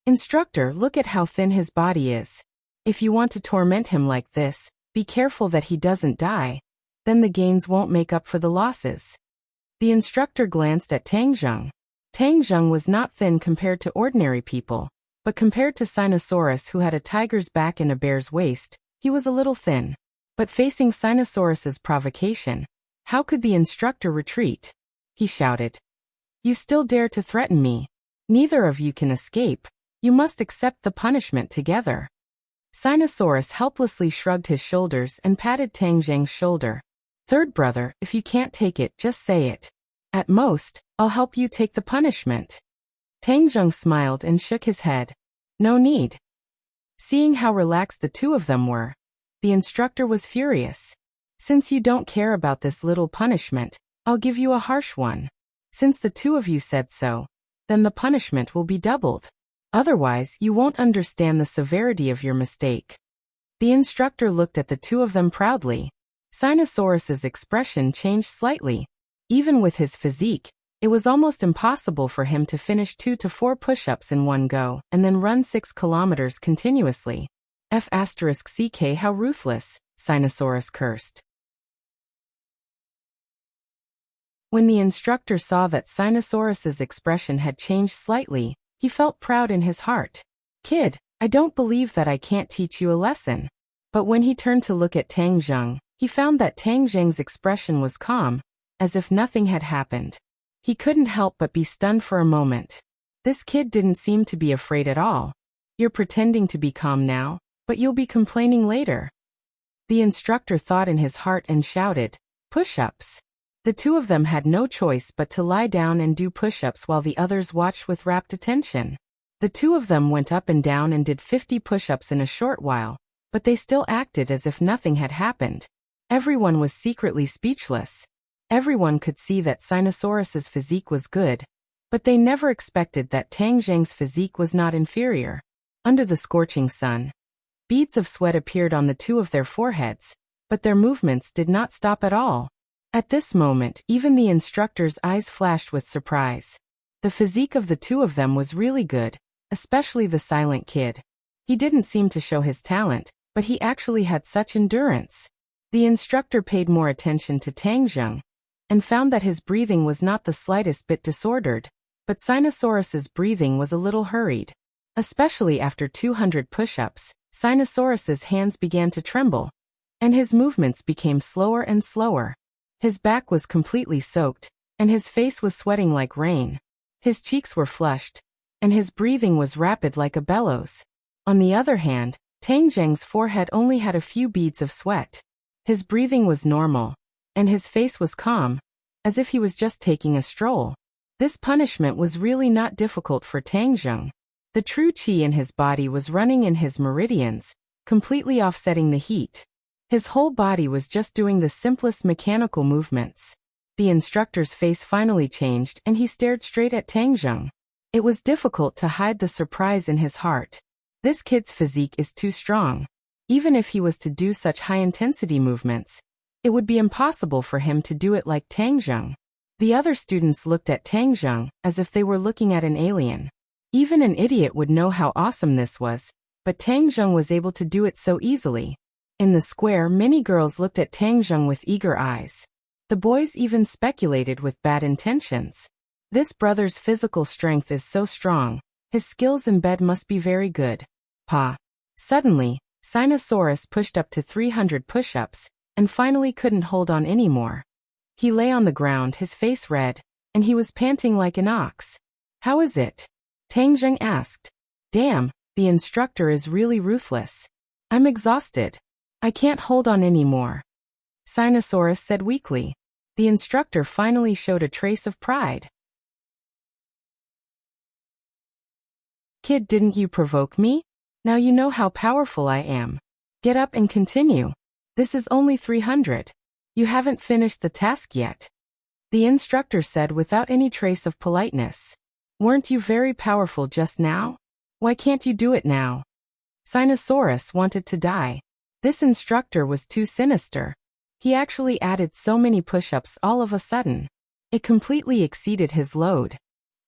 Instructor, look at how thin his body is. If you want to torment him like this, be careful that he doesn't die. Then the gains won't make up for the losses. The instructor glanced at Tang Zheng. Tang Zheng was not thin compared to ordinary people, but compared to Sinosaurus, who had a tiger's back and a bear's waist, he was a little thin. But facing Sinosaurus's provocation, how could the instructor retreat? He shouted, You still dare to threaten me? Neither of you can escape. You must accept the punishment together. Sinosaurus helplessly shrugged his shoulders and patted Tang Zheng's shoulder. Third brother, if you can't take it, just say it. At most, I'll help you take the punishment. Tang Zheng smiled and shook his head. No need. Seeing how relaxed the two of them were, the instructor was furious. Since you don't care about this little punishment, I'll give you a harsh one. Since the two of you said so, then the punishment will be doubled. Otherwise, you won't understand the severity of your mistake. The instructor looked at the two of them proudly. Sinosaurus's expression changed slightly. Even with his physique, it was almost impossible for him to finish 2 to 4 push-ups in one go and then run 6 kilometers continuously. F***ck, how ruthless, Sinosaurus cursed. When the instructor saw that Sinosaurus's expression had changed slightly, he felt proud in his heart. Kid, I don't believe that I can't teach you a lesson. But when he turned to look at Tang Zheng, he found that Tang Zheng's expression was calm, as if nothing had happened. He couldn't help but be stunned for a moment. This kid didn't seem to be afraid at all. You're pretending to be calm now, but you'll be complaining later. The instructor thought in his heart and shouted, Push-ups. The two of them had no choice but to lie down and do push-ups while the others watched with rapt attention. The two of them went up and down and did 50 push-ups in a short while, but they still acted as if nothing had happened. Everyone was secretly speechless. Everyone could see that Sinosaurus's physique was good, but they never expected that Tang Zheng's physique was not inferior. Under the scorching sun, beads of sweat appeared on the two of their foreheads, but their movements did not stop at all. At this moment, even the instructor's eyes flashed with surprise. The physique of the two of them was really good, especially the silent kid. He didn't seem to show his talent, but he actually had such endurance. The instructor paid more attention to Tang Zheng and found that his breathing was not the slightest bit disordered, but Sinosaurus's breathing was a little hurried. Especially after 200 push-ups, Sinosaurus's hands began to tremble, and his movements became slower and slower. His back was completely soaked, and his face was sweating like rain. His cheeks were flushed, and his breathing was rapid like a bellows. On the other hand, Tang Zheng's forehead only had a few beads of sweat. His breathing was normal, and his face was calm, as if he was just taking a stroll. This punishment was really not difficult for Tang Zheng. The true qi in his body was running in his meridians, completely offsetting the heat. His whole body was just doing the simplest mechanical movements. The instructor's face finally changed and he stared straight at Tang Zheng. It was difficult to hide the surprise in his heart. This kid's physique is too strong. Even if he was to do such high-intensity movements, it would be impossible for him to do it like Tang Zheng. The other students looked at Tang Zheng as if they were looking at an alien. Even an idiot would know how awesome this was, but Tang Zheng was able to do it so easily. In the square, many girls looked at Tang Zheng with eager eyes. The boys even speculated with bad intentions. This brother's physical strength is so strong, his skills in bed must be very good. Pa. Suddenly, Sinosaurus pushed up to 300 push-ups, and finally couldn't hold on anymore. He lay on the ground, his face red, and he was panting like an ox. How is it? Tang Zheng asked. Damn, the instructor is really ruthless. I'm exhausted. I can't hold on anymore. Sinosaurus said weakly. The instructor finally showed a trace of pride. Kid, didn't you provoke me? Now you know how powerful I am. Get up and continue. This is only 300. You haven't finished the task yet. The instructor said without any trace of politeness. Weren't you very powerful just now? Why can't you do it now? Sinosaurus wanted to die. This instructor was too sinister. He actually added so many push-ups all of a sudden. It completely exceeded his load.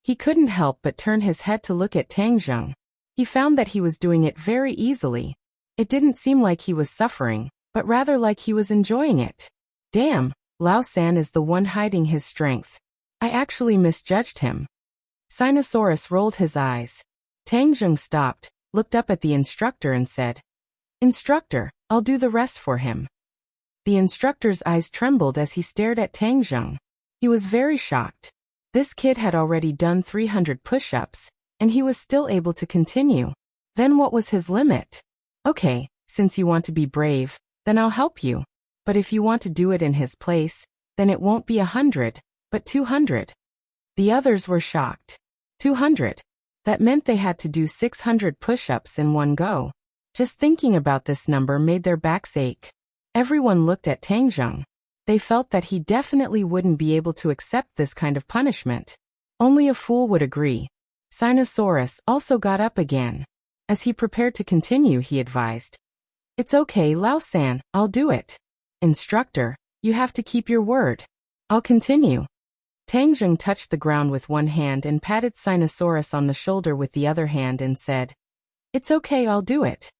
He couldn't help but turn his head to look at Tang Zheng. He found that he was doing it very easily. It didn't seem like he was suffering, but rather like he was enjoying it. Damn, Lao San is the one hiding his strength. I actually misjudged him. Sinosaurus rolled his eyes. Tang Zheng stopped, looked up at the instructor and said, Instructor, I'll do the rest for him. The instructor's eyes trembled as he stared at Tang Zheng. He was very shocked. This kid had already done 300 push-ups, and he was still able to continue. Then what was his limit? Okay, since you want to be brave, then I'll help you. But if you want to do it in his place, then it won't be 100, but 200. The others were shocked. 200. That meant they had to do 600 push-ups in one go. Just thinking about this number made their backs ache. Everyone looked at Tang Zheng. They felt that he definitely wouldn't be able to accept this kind of punishment. Only a fool would agree. Sinosaurus also got up again. As he prepared to continue, he advised. It's okay, Lao San, I'll do it. Instructor, you have to keep your word. I'll continue. Tang Zheng touched the ground with one hand and patted Sinosaurus on the shoulder with the other hand and said, It's okay, I'll do it.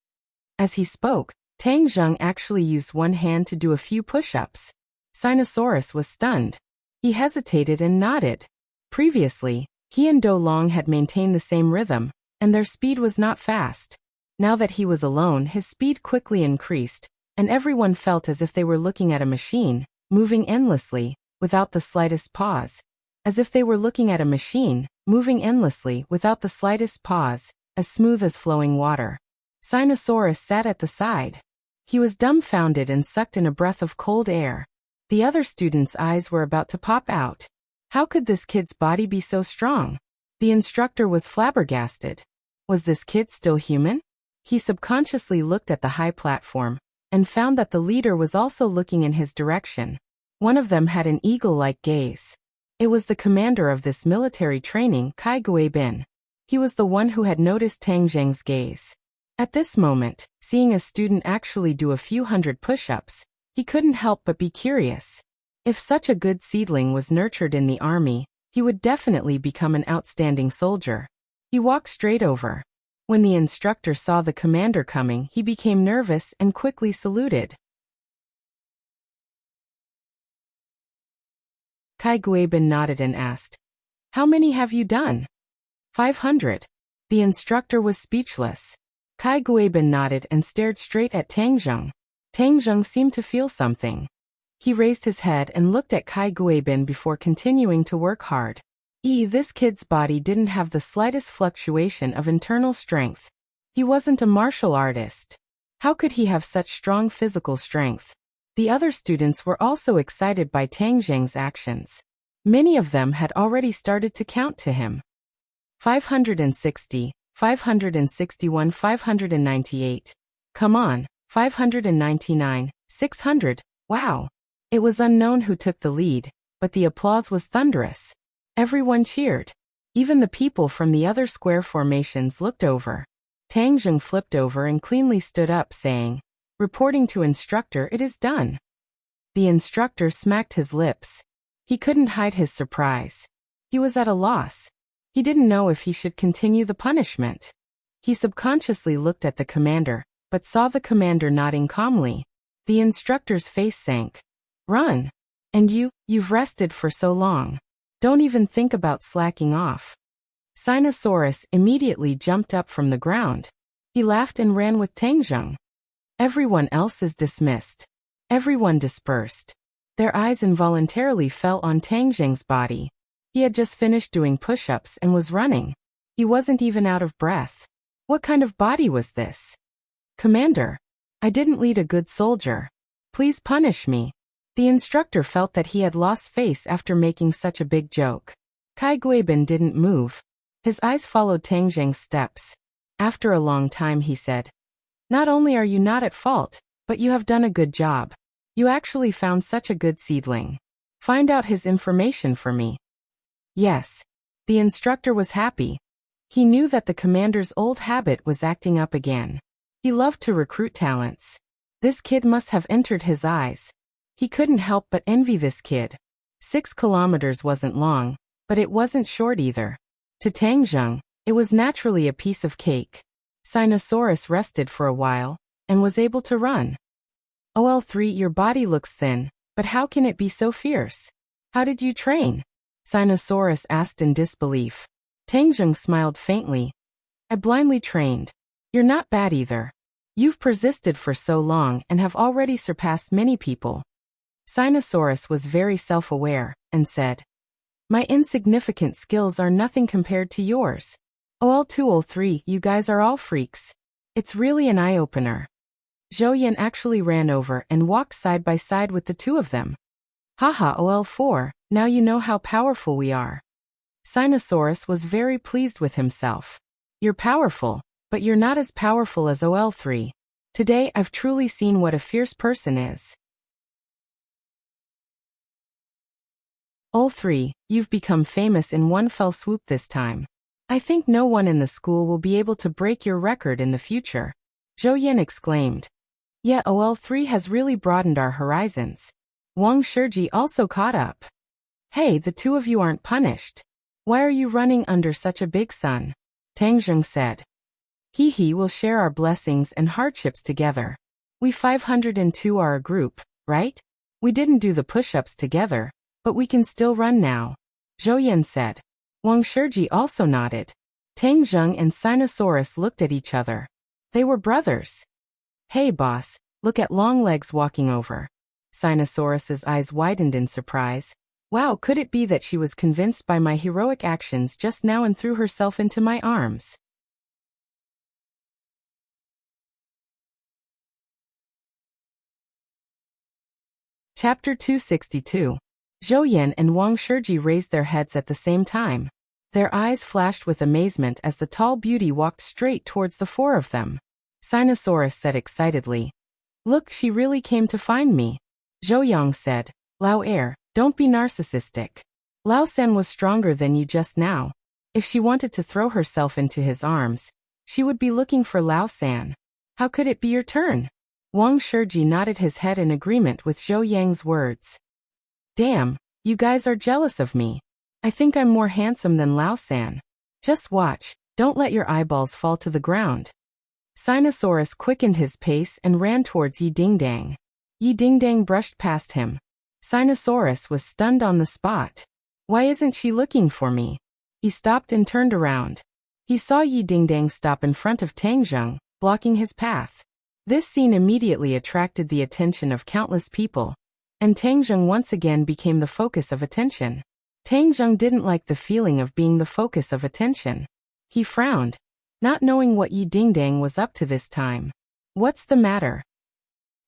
As he spoke, Tang Zheng actually used one hand to do a few push-ups. Sinosaurus was stunned. He hesitated and nodded. Previously, he and Do Long had maintained the same rhythm, and their speed was not fast. Now that he was alone, his speed quickly increased, and everyone felt as if they were looking at a machine, moving endlessly, without the slightest pause. As if they were looking at a machine, moving endlessly, without the slightest pause, as smooth as flowing water. Sinosaurus sat at the side. He was dumbfounded and sucked in a breath of cold air. The other students' eyes were about to pop out. How could this kid's body be so strong? The instructor was flabbergasted. Was this kid still human? He subconsciously looked at the high platform, and found that the leader was also looking in his direction. One of them had an eagle-like gaze. It was the commander of this military training, Kai Guibin. He was the one who had noticed Tang Zheng's gaze. At this moment, seeing a student actually do a few hundred push-ups, he couldn't help but be curious. If such a good seedling was nurtured in the army, He would definitely become an outstanding soldier. He walked straight over. When the instructor saw the commander coming, he became nervous and quickly saluted. Kai Guibin nodded and asked, "How many have you done?" 500. The instructor was speechless. Kai Guibin nodded and stared straight at Tang Zheng. Tang Zheng seemed to feel something. He raised his head and looked at Kai Guibin before continuing to work hard. This kid's body didn't have the slightest fluctuation of internal strength. He wasn't a martial artist. How could he have such strong physical strength? The other students were also excited by Tang Zheng's actions. Many of them had already started to count to him. 560, 561, 598. Come on, 599, 600, wow. It was unknown who took the lead, but the applause was thunderous. Everyone cheered. Even the people from the other square formations looked over. Tang Zheng flipped over and cleanly stood up, saying, "Reporting to instructor, it is done." The instructor smacked his lips. He couldn't hide his surprise. He was at a loss. He didn't know if he should continue the punishment. He subconsciously looked at the commander, but saw the commander nodding calmly. The instructor's face sank. "Run. And you've rested for so long. Don't even think about slacking off." Sinosaurus immediately jumped up from the ground. He laughed and ran with Tang Zheng. Everyone else is dismissed. Everyone dispersed. Their eyes involuntarily fell on Tang Zheng's body. He had just finished doing push-ups and was running. He wasn't even out of breath. What kind of body was this? "Commander, I didn't lead a good soldier. Please punish me." The instructor felt that he had lost face after making such a big joke. Kai Guibin didn't move. His eyes followed Tang Zheng's steps. After a long time he said, "Not only are you not at fault, but you have done a good job. You actually found such a good seedling. Find out his information for me." Yes. The instructor was happy. He knew that the commander's old habit was acting up again. He loved to recruit talents. This kid must have entered his eyes. He couldn't help but envy this kid. 6 kilometers wasn't long, but it wasn't short either. To Tang Zheng, it was naturally a piece of cake. Sinosaurus rested for a while, and was able to run. "OL3, your body looks thin, but how can it be so fierce? How did you train?" Sinosaurus asked in disbelief. Tang Zheng smiled faintly. "I blindly trained. You're not bad either. You've persisted for so long and have already surpassed many people." Sinosaurus was very self-aware, and said, "My insignificant skills are nothing compared to yours. OL2, OL3, you guys are all freaks. It's really an eye-opener." Zhou Yan actually ran over and walked side by side with the two of them. "Haha, OL4, now you know how powerful we are." Sinosaurus was very pleased with himself. "You're powerful, but you're not as powerful as OL3. Today I've truly seen what a fierce person is." OL3, you've become famous in one fell swoop this time. I think no one in the school will be able to break your record in the future. Zhou Yan exclaimed. "Yeah, OL3 has really broadened our horizons." Wang Shiji also caught up. "Hey, the two of you aren't punished. Why are you running under such a big sun?" Tang Zheng said. "He will share our blessings and hardships together. We 502 are a group, right? We didn't do the push-ups together, but we can still run now," Zhou Yan said. Wang Shiji also nodded. Tang Zheng and Sinosaurus looked at each other. They were brothers. "Hey boss, look at Longlegs walking over." Sinosaurus's eyes widened in surprise. Wow, could it be that she was convinced by my heroic actions just now and threw herself into my arms? Chapter 262. Zhou Yan and Wang Shiji raised their heads at the same time. Their eyes flashed with amazement as the tall beauty walked straight towards the four of them. Sinosaurus said excitedly, "Look, she really came to find me." Zhou Yang said, "Lao Air, don't be narcissistic. Lao Sen was stronger than you just now. If she wanted to throw herself into his arms, she would be looking for Lao San. How could it be your turn?" Wang Shiji nodded his head in agreement with Zhou Yang's words. "Damn, you guys are jealous of me. I think I'm more handsome than Lao-san. Just watch, don't let your eyeballs fall to the ground. Sinosaurus quickened his pace and ran towards Yi Dingdang. Yi Dingdang brushed past him. Sinosaurus was stunned on the spot. Why isn't she looking for me? He stopped and turned around. He saw Yi Dingdang stop in front of Tangjung, blocking his path. This scene immediately attracted the attention of countless people, and Tangjung once again became the focus of attention. Tangjung didn't like the feeling of being the focus of attention. He frowned, not knowing what Yi Dingdang was up to this time. What's the matter?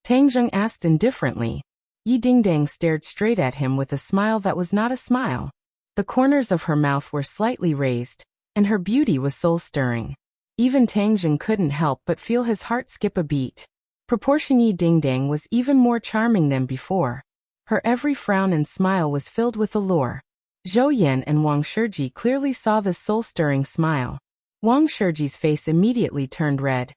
Tangjung asked indifferently. Yi Dingdang stared straight at him with a smile that was not a smile. The corners of her mouth were slightly raised, and her beauty was soul-stirring. Even Tangjung couldn't help but feel his heart skip a beat. Proportion Yi Dingdang was even more charming than before. Her every frown and smile was filled with allure. Zhou Yan and Wang Shiji clearly saw this soul-stirring smile. Wang Shiji's face immediately turned red,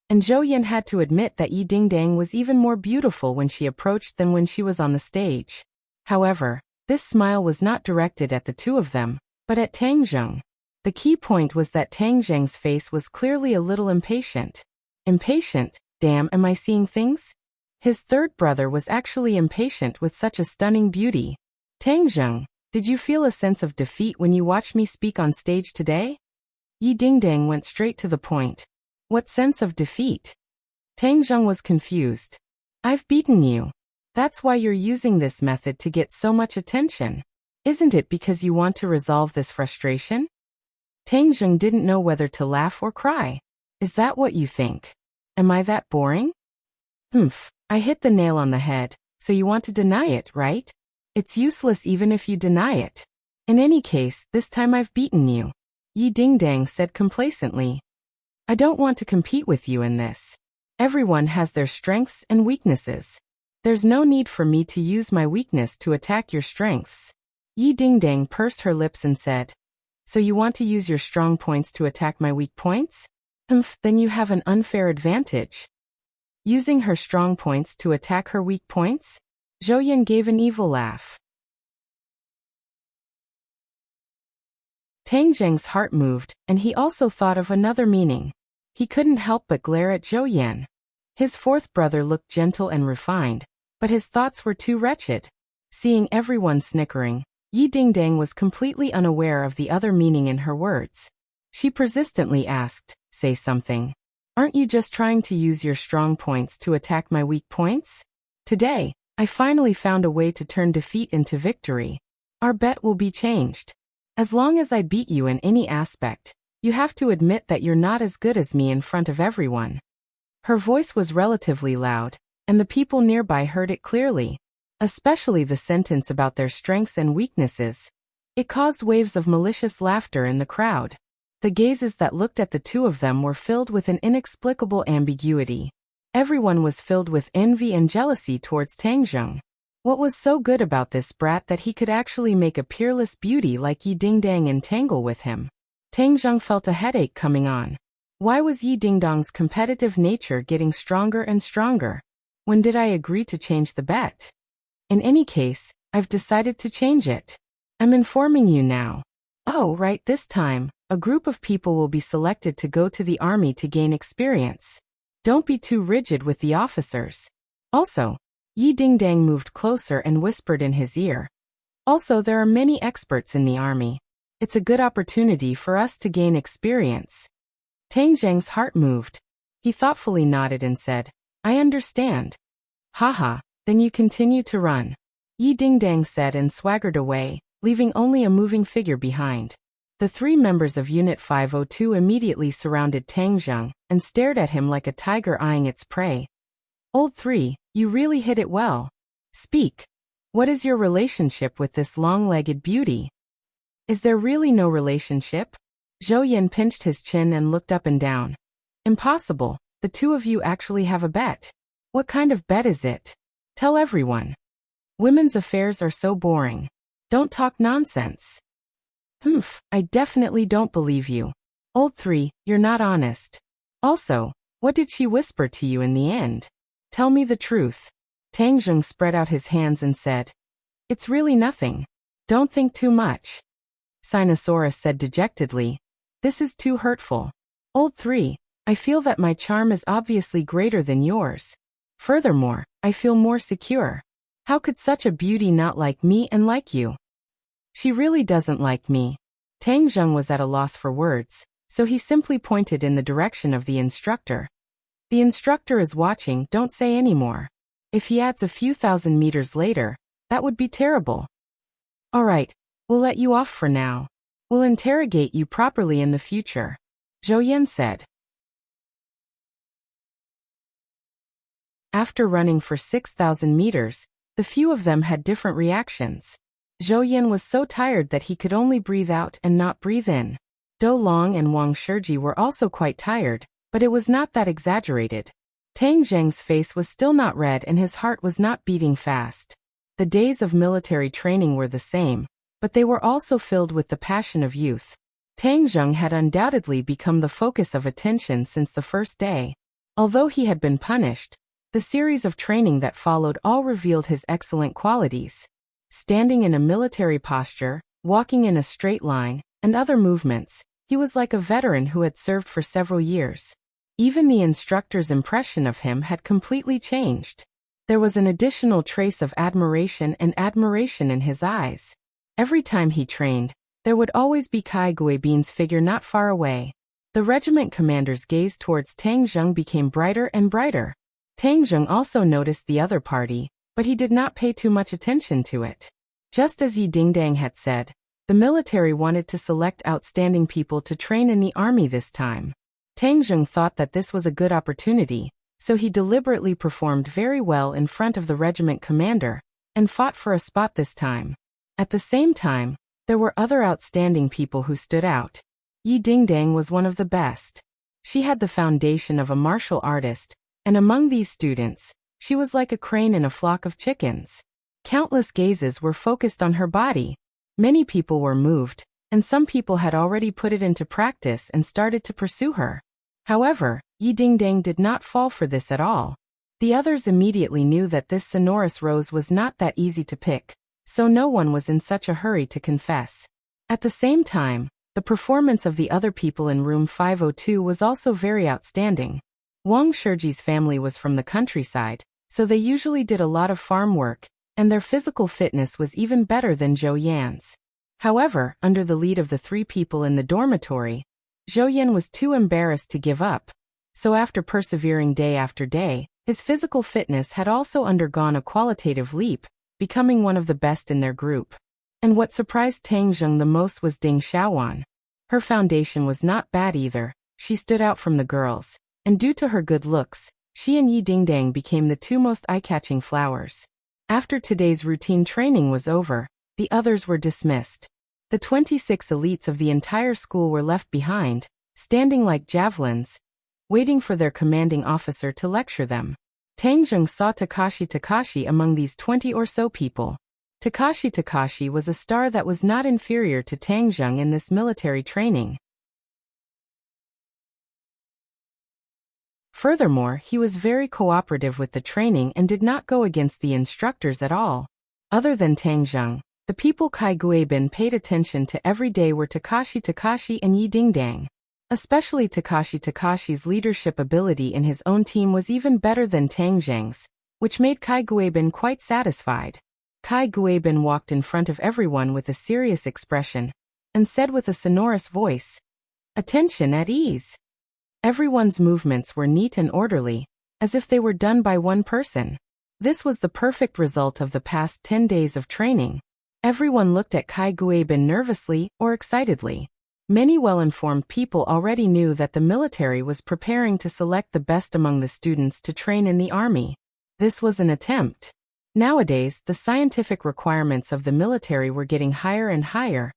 and Zhou Yan had to admit that Yi Dingdang was even more beautiful when she approached than when she was on the stage. However, this smile was not directed at the two of them, but at Tangjung. The key point was that Tangjung's face was clearly a little impatient. Impatient? Damn, am I seeing things? His third brother was actually impatient with such a stunning beauty. Tangjung, did you feel a sense of defeat when you watched me speak on stage today? Yi Dingdang went straight to the point. What sense of defeat? Tangjung was confused. I've beaten you. That's why you're using this method to get so much attention. Isn't it because you want to resolve this frustration? Tangjung didn't know whether to laugh or cry. Is that what you think? Am I that boring? I hit the nail on the head, so you want to deny it, right? It's useless even if you deny it. In any case, this time I've beaten you. Yi Dingdang said complacently. I don't want to compete with you in this. Everyone has their strengths and weaknesses. There's no need for me to use my weakness to attack your strengths. Yi Dingdang pursed her lips and said, So you want to use your strong points to attack my weak points? Then you have an unfair advantage. Using her strong points to attack her weak points? Zhou Yan gave an evil laugh. Tangjung's heart moved, and he also thought of another meaning. He couldn't help but glare at Zhou Yan. His fourth brother looked gentle and refined, but his thoughts were too wretched. Seeing everyone snickering, Yi Dingdang was completely unaware of the other meaning in her words. She persistently asked, Say something. Aren't you just trying to use your strong points to attack my weak points? Today, I finally found a way to turn defeat into victory. Our bet will be changed. As long as I beat you in any aspect, you have to admit that you're not as good as me in front of everyone. Her voice was relatively loud, and the people nearby heard it clearly, especially the sentence about their strengths and weaknesses. It caused waves of malicious laughter in the crowd. The gazes that looked at the two of them were filled with an inexplicable ambiguity. Everyone was filled with envy and jealousy towards Tangjung. What was so good about this brat that he could actually make a peerless beauty like Yi Dingdang entangle with him? Tangjung felt a headache coming on. Why was Yi Dingdang's competitive nature getting stronger and stronger? When did I agree to change the bet? In any case, I've decided to change it. I'm informing you now. Oh, right, this time, a group of people will be selected to go to the army to gain experience. Don't be too rigid with the officers. Also, Yi Dingdang moved closer and whispered in his ear. Also, there are many experts in the army. It's a good opportunity for us to gain experience. Tangjung's heart moved. He thoughtfully nodded and said, I understand. Haha, then you continue to run. Yi Dingdang said and swaggered away, leaving only a moving figure behind. The three members of Unit 502 immediately surrounded Tangjung and stared at him like a tiger eyeing its prey. Old 3, you really hit it well. Speak. What is your relationship with this long-legged beauty? Is there really no relationship? Zhou Yan pinched his chin and looked up and down. Impossible, the two of you actually have a bet. What kind of bet is it? Tell everyone. Women's affairs are so boring. Don't talk nonsense. I definitely don't believe you. Old 3, you're not honest. Also, what did she whisper to you in the end? Tell me the truth. Tangjung spread out his hands and said, It's really nothing. Don't think too much. Sinosaurus said dejectedly. This is too hurtful. Old 3, I feel that my charm is obviously greater than yours. Furthermore, I feel more secure. How could such a beauty not like me and like you? She really doesn't like me. Tang Zheng was at a loss for words, so he simply pointed in the direction of the instructor. The instructor is watching, don't say any more. If he adds a few thousand meters later, that would be terrible. All right, we'll let you off for now. We'll interrogate you properly in the future, Zhou Yan said. After running for 6,000 meters, the few of them had different reactions. Zhou Yan was so tired that he could only breathe out and not breathe in. Dou Long and Wang Shiji were also quite tired, but it was not that exaggerated. Tang Zheng's face was still not red and his heart was not beating fast. The days of military training were the same, but they were also filled with the passion of youth. Tang Zheng had undoubtedly become the focus of attention since the first day. Although he had been punished, the series of training that followed all revealed his excellent qualities. Standing in a military posture, walking in a straight line, and other movements, he was like a veteran who had served for several years. Even the instructor's impression of him had completely changed. There was an additional trace of admiration in his eyes. Every time he trained, there would always be Kai Guibin's figure not far away. The regiment commander's gaze towards Tang Zheng became brighter and brighter. Tang Zheng also noticed the other party, but he did not pay too much attention to it. Just as Yi Dingdang had said, the military wanted to select outstanding people to train in the army this time. Tang Zheng thought that this was a good opportunity, so he deliberately performed very well in front of the regiment commander, and fought for a spot this time. At the same time, there were other outstanding people who stood out. Yi Dingdang was one of the best. She had the foundation of a martial artist, and among these students, she was like a crane in a flock of chickens. Countless gazes were focused on her body. Many people were moved, and some people had already put it into practice and started to pursue her. However, Yi Dingdang did not fall for this at all. The others immediately knew that this sonorous rose was not that easy to pick, so no one was in such a hurry to confess. At the same time, the performance of the other people in room 502 was also very outstanding. Wang Shiji's family was from the countryside, so they usually did a lot of farm work, and their physical fitness was even better than Zhou Yan's. However, under the lead of the 3 people in the dormitory, Zhou Yan was too embarrassed to give up. So after persevering day after day, his physical fitness had also undergone a qualitative leap, becoming one of the best in their group. And what surprised Tang Zheng the most was Ding Xiaowan. Her foundation was not bad either. She stood out from the girls, and due to her good looks, she and Yi Dingdang became the 2 most eye-catching flowers. After today's routine training was over, the others were dismissed. The 26 elites of the entire school were left behind, standing like javelins, waiting for their commanding officer to lecture them. Tang Zheng saw Takashi among these 20 or so people. Takashi was a star that was not inferior to Tang Zheng in this military training. Furthermore, he was very cooperative with the training and did not go against the instructors at all. Other than Tang Zheng, the people Kai Guibin paid attention to every day were Takashi and Yi Dingdang. Especially Takashi's leadership ability in his own team was even better than Tang Zheng's, which made Kai Guibin quite satisfied. Kai Guibin walked in front of everyone with a serious expression, and said with a sonorous voice, "Attention at ease." Everyone's movements were neat and orderly, as if they were done by one person. This was the perfect result of the past 10 days of training. Everyone looked at Kai Guibin nervously or excitedly. Many well-informed people already knew that the military was preparing to select the best among the students to train in the army. This was an attempt. Nowadays, the scientific requirements of the military were getting higher and higher,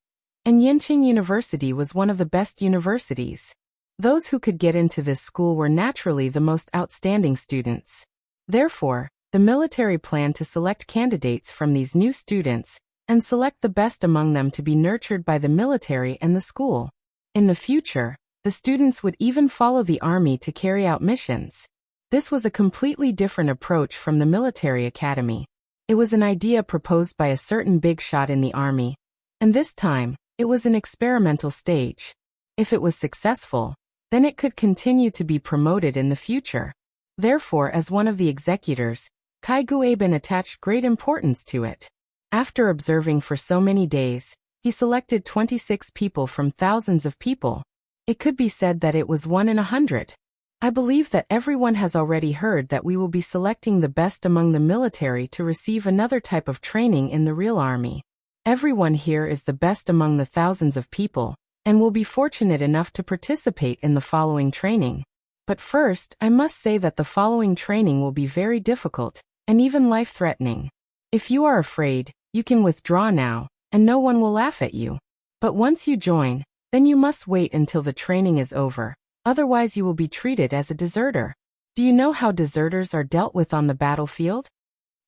and Yenqing University was one of the best universities. Those who could get into this school were naturally the most outstanding students. Therefore, the military planned to select candidates from these new students, and select the best among them to be nurtured by the military and the school. In the future, the students would even follow the army to carry out missions. This was a completely different approach from the military academy. It was an idea proposed by a certain big shot in the army, and this time, It was an experimental stage. If it was successful, then it could continue to be promoted in the future. Therefore, as one of the executors, Kai Gueben attached great importance to it. After observing for so many days, he selected 26 people from thousands of people. It could be said that it was 1 in 100. I believe that everyone has already heard that we will be selecting the best among the military to receive another type of training in the real army. Everyone here is the best among the thousands of people, and will be fortunate enough to participate in the following training. But first, I must say that the following training will be very difficult, and even life-threatening. If you are afraid, you can withdraw now, and no one will laugh at you. But once you join, then you must wait until the training is over. Otherwise you will be treated as a deserter. Do you know how deserters are dealt with on the battlefield?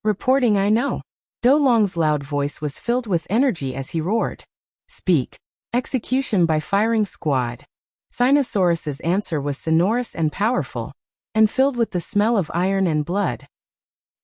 Reporting, I know. Do Long's loud voice was filled with energy as he roared. Speak. Execution by firing squad. Sinosaurus's answer was sonorous and powerful, and filled with the smell of iron and blood.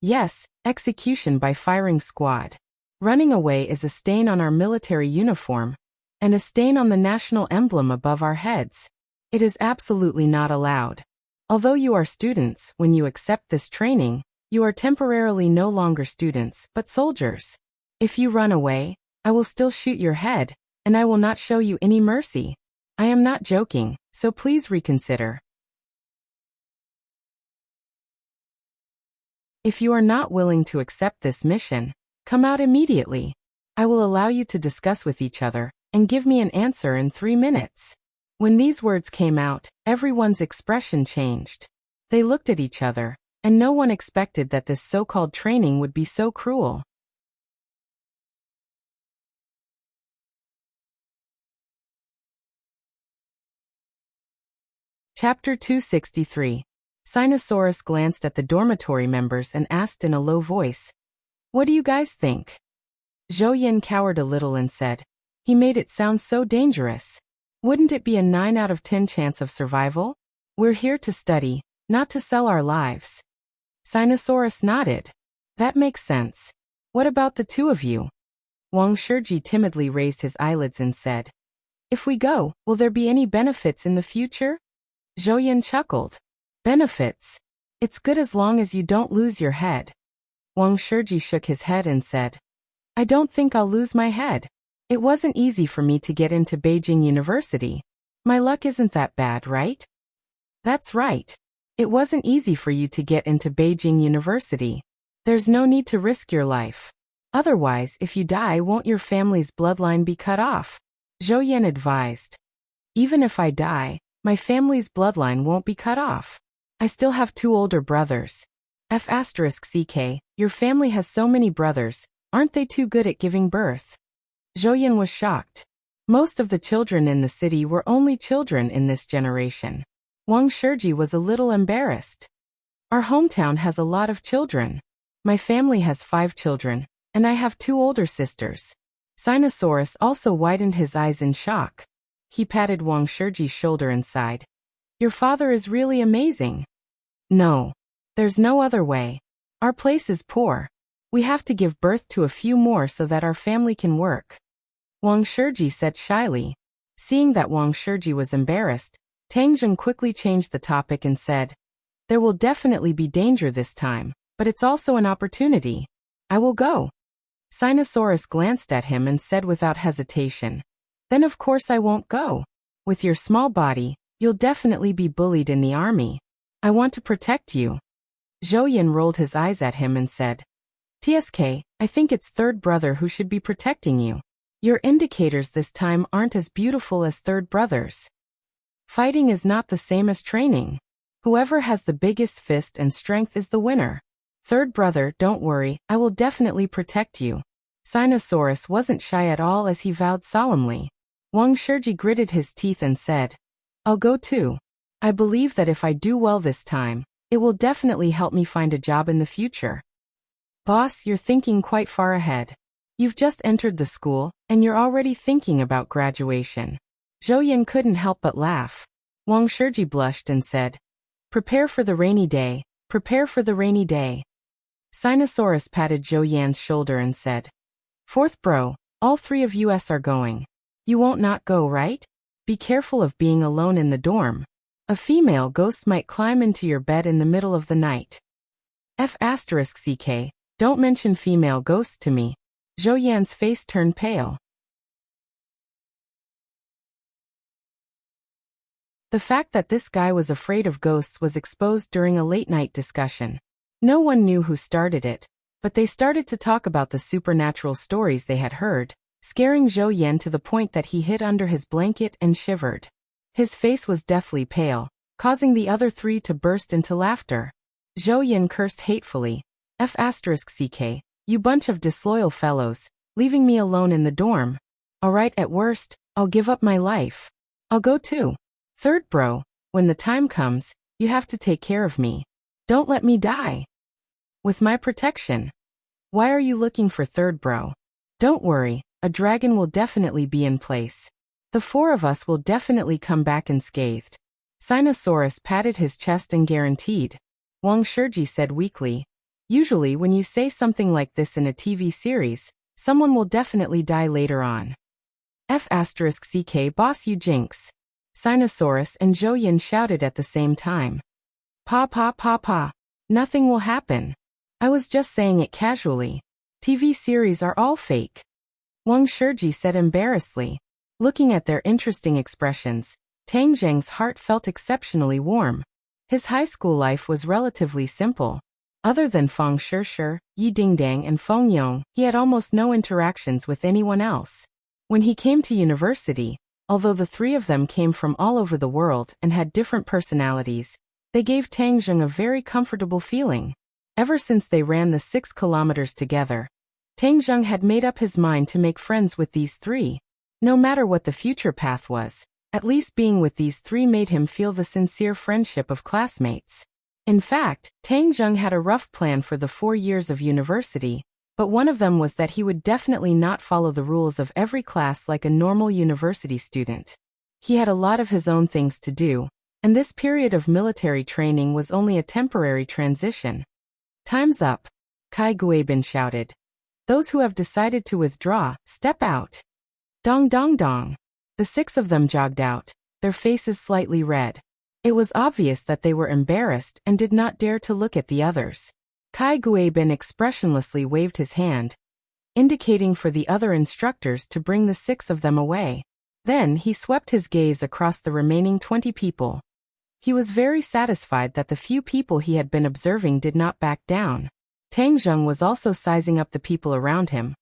Yes, execution by firing squad. Running away is a stain on our military uniform, and a stain on the national emblem above our heads. It is absolutely not allowed. Although you are students, when you accept this training, you are temporarily no longer students, but soldiers. If you run away, I will still shoot your head, and I will not show you any mercy. I am not joking, so please reconsider. If you are not willing to accept this mission, come out immediately. I will allow you to discuss with each other, and give me an answer in 3 minutes. When these words came out, everyone's expression changed. They looked at each other, and no one expected that this so-called training would be so cruel. Chapter 263. Sinosaurus glanced at the dormitory members and asked in a low voice, "What do you guys think?" Zhou Yin cowered a little and said, "He made it sound so dangerous. Wouldn't it be a 9 out of 10 chance of survival? We're here to study, not to sell our lives." Sinosaurus nodded. "That makes sense. What about the 2 of you?" Wang Shiji timidly raised his eyelids and said, "If we go, will there be any benefits in the future?" Zhou Yin chuckled. "Benefits? It's good as long as you don't lose your head." Wang Shiji shook his head and said, "I don't think I'll lose my head. It wasn't easy for me to get into Beijing University. My luck isn't that bad, right?" "That's right. It wasn't easy for you to get into Beijing University. There's no need to risk your life. Otherwise, if you die, won't your family's bloodline be cut off?" Zhou Yin advised. "Even if I die, my family's bloodline won't be cut off. I still have 2 older brothers. F***CK, your family has so many brothers, aren't they too good at giving birth?" Zhou Yin was shocked. Most of the children in the city were only children in this generation. Wang Shiji was a little embarrassed. "Our hometown has a lot of children. My family has 5 children, and I have 2 older sisters." Sinosaurus also widened his eyes in shock. He patted Wang Shiji's shoulder and sighed. "Your father is really amazing." "No. There's no other way. Our place is poor. We have to give birth to a few more so that our family can work," Wang Shiji said shyly. Seeing that Wang Shiji was embarrassed, Tang Zheng quickly changed the topic and said, "There will definitely be danger this time, but it's also an opportunity. I will go." Sinosaurus glanced at him and said without hesitation, "Then of course I won't go. With your small body, you'll definitely be bullied in the army. I want to protect you." Zhou Yin rolled his eyes at him and said, "TSK, I think it's third brother who should be protecting you. Your indicators this time aren't as beautiful as third brother's. Fighting is not the same as training. Whoever has the biggest fist and strength is the winner. Third brother, don't worry, I will definitely protect you." Sinosaurus wasn't shy at all as he vowed solemnly. Wang Shiji gritted his teeth and said, "I'll go too. I believe that if I do well this time, it will definitely help me find a job in the future." "Boss, you're thinking quite far ahead. You've just entered the school, and you're already thinking about graduation." Zhou Yin couldn't help but laugh. Wang Shiji blushed and said, "Prepare for the rainy day, prepare for the rainy day." Sinosaurus patted Zhou Yan's shoulder and said, "Fourth bro, all 3 of us are going. You won't not go, right? Be careful of being alone in the dorm. A female ghost might climb into your bed in the middle of the night. F***ck, don't mention female ghosts to me. Zhou Yan's face turned pale. The fact that this guy was afraid of ghosts was exposed during a late-night discussion. No one knew who started it, but they started to talk about the supernatural stories they had heard, scaring Zhou Yan to the point that he hid under his blanket and shivered. His face was deathly pale, causing the other three to burst into laughter. Zhou Yan cursed hatefully. F***ck, you bunch of disloyal fellows, leaving me alone in the dorm. Alright, at worst, I'll give up my life. I'll go too. Third bro, when the time comes, you have to take care of me. Don't let me die. With my protection. Why are you looking for third bro? Don't worry, a dragon will definitely be in place. The four of us will definitely come back unscathed. Sinosaurus patted his chest and guaranteed. Wang Shiji said weakly. Usually when you say something like this in a TV series, someone will definitely die later on. F***ck boss you jinx. Sinosaurus and Zhou Yan shouted at the same time. Pa. Nothing will happen. I was just saying it casually. TV series are all fake. Wang Shiji said embarrassedly. Looking at their interesting expressions, Tang Zheng's heart felt exceptionally warm. His high school life was relatively simple. Other than Fang Shishir, Yi Dingdang and Feng Yong, he had almost no interactions with anyone else. When he came to university, although the three of them came from all over the world and had different personalities, they gave Tang Zheng a very comfortable feeling. Ever since they ran the 6 kilometers together, Tang Zheng had made up his mind to make friends with these three. No matter what the future path was, at least being with these three made him feel the sincere friendship of classmates. In fact, Tang Zheng had a rough plan for the 4 years of university, but one of them was that he would definitely not follow the rules of every class like a normal university student. He had a lot of his own things to do, and this period of military training was only a temporary transition. Time's up, Kai Guibin shouted. Those who have decided to withdraw, step out. Dong dong dong. The 6 of them jogged out, their faces slightly red. It was obvious that they were embarrassed and did not dare to look at the others. Kai Guibin expressionlessly waved his hand, indicating for the other instructors to bring the 6 of them away. Then he swept his gaze across the remaining 20 people. He was very satisfied that the few people he had been observing did not back down. Tang Zheng was also sizing up the people around him.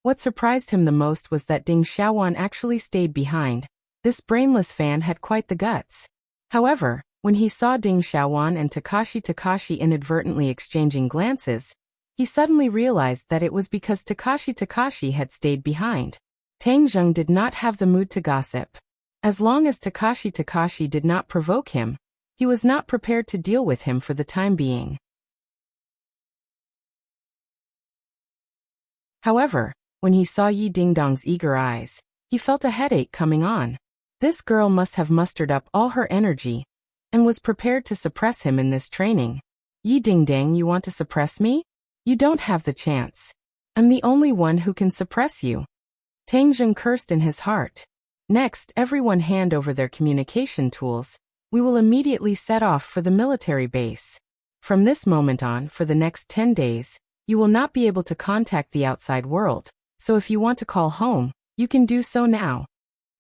What surprised him the most was that Ding Xiaowan actually stayed behind. This brainless fan had quite the guts. However, when he saw Ding Xiaowan and Takashi inadvertently exchanging glances, he suddenly realized that it was because Takashi had stayed behind. Tang Zheng did not have the mood to gossip. As long as Takashi did not provoke him, he was not prepared to deal with him for the time being. However, when he saw Yi Dingdong's eager eyes, he felt a headache coming on. This girl must have mustered up all her energy and was prepared to suppress him in this training. Yi Dingdang, you want to suppress me? You don't have the chance. I'm the only one who can suppress you. Tang Zheng cursed in his heart. Next, everyone hand over their communication tools. We will immediately set off for the military base. From this moment on, for the next 10 days, you will not be able to contact the outside world, so if you want to call home, you can do so now.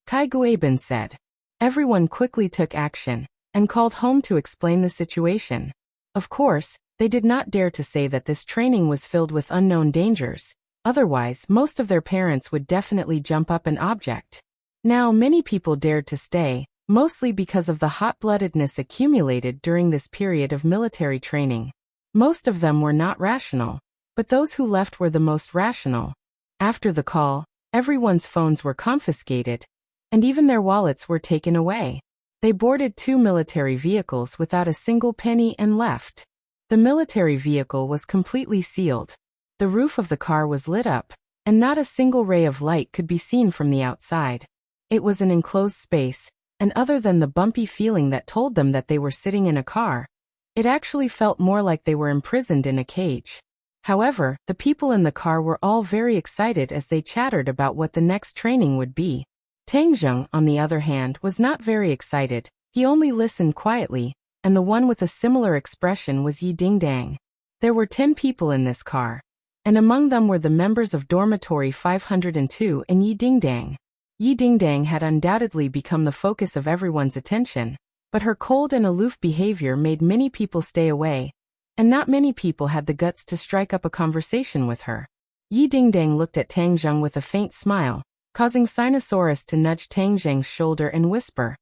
Kai Guibin said. Everyone quickly took action and called home to explain the situation. Of course, they did not dare to say that this training was filled with unknown dangers, otherwise most of their parents would definitely jump up and object. Now many people dared to stay, mostly because of the hot-bloodedness accumulated during this period of military training. Most of them were not rational, but those who left were the most rational. After the call, everyone's phones were confiscated, and even their wallets were taken away. They boarded 2 military vehicles without a single penny and left. The military vehicle was completely sealed. The roof of the car was lit up, and not a single ray of light could be seen from the outside. It was an enclosed space, and other than the bumpy feeling that told them that they were sitting in a car, it actually felt more like they were imprisoned in a cage. However, the people in the car were all very excited as they chattered about what the next training would be. Tang Zheng, on the other hand, was not very excited. He only listened quietly, and the one with a similar expression was Yi Dingdang. There were 10 people in this car, and among them were the members of Dormitory 502 and Yi Dingdang. Yi Dingdang had undoubtedly become the focus of everyone's attention, but her cold and aloof behavior made many people stay away, and not many people had the guts to strike up a conversation with her. Yi Dingdang looked at Tang Zheng with a faint smile, causing Sinosaurus to nudge Tang Zheng's shoulder and whisper,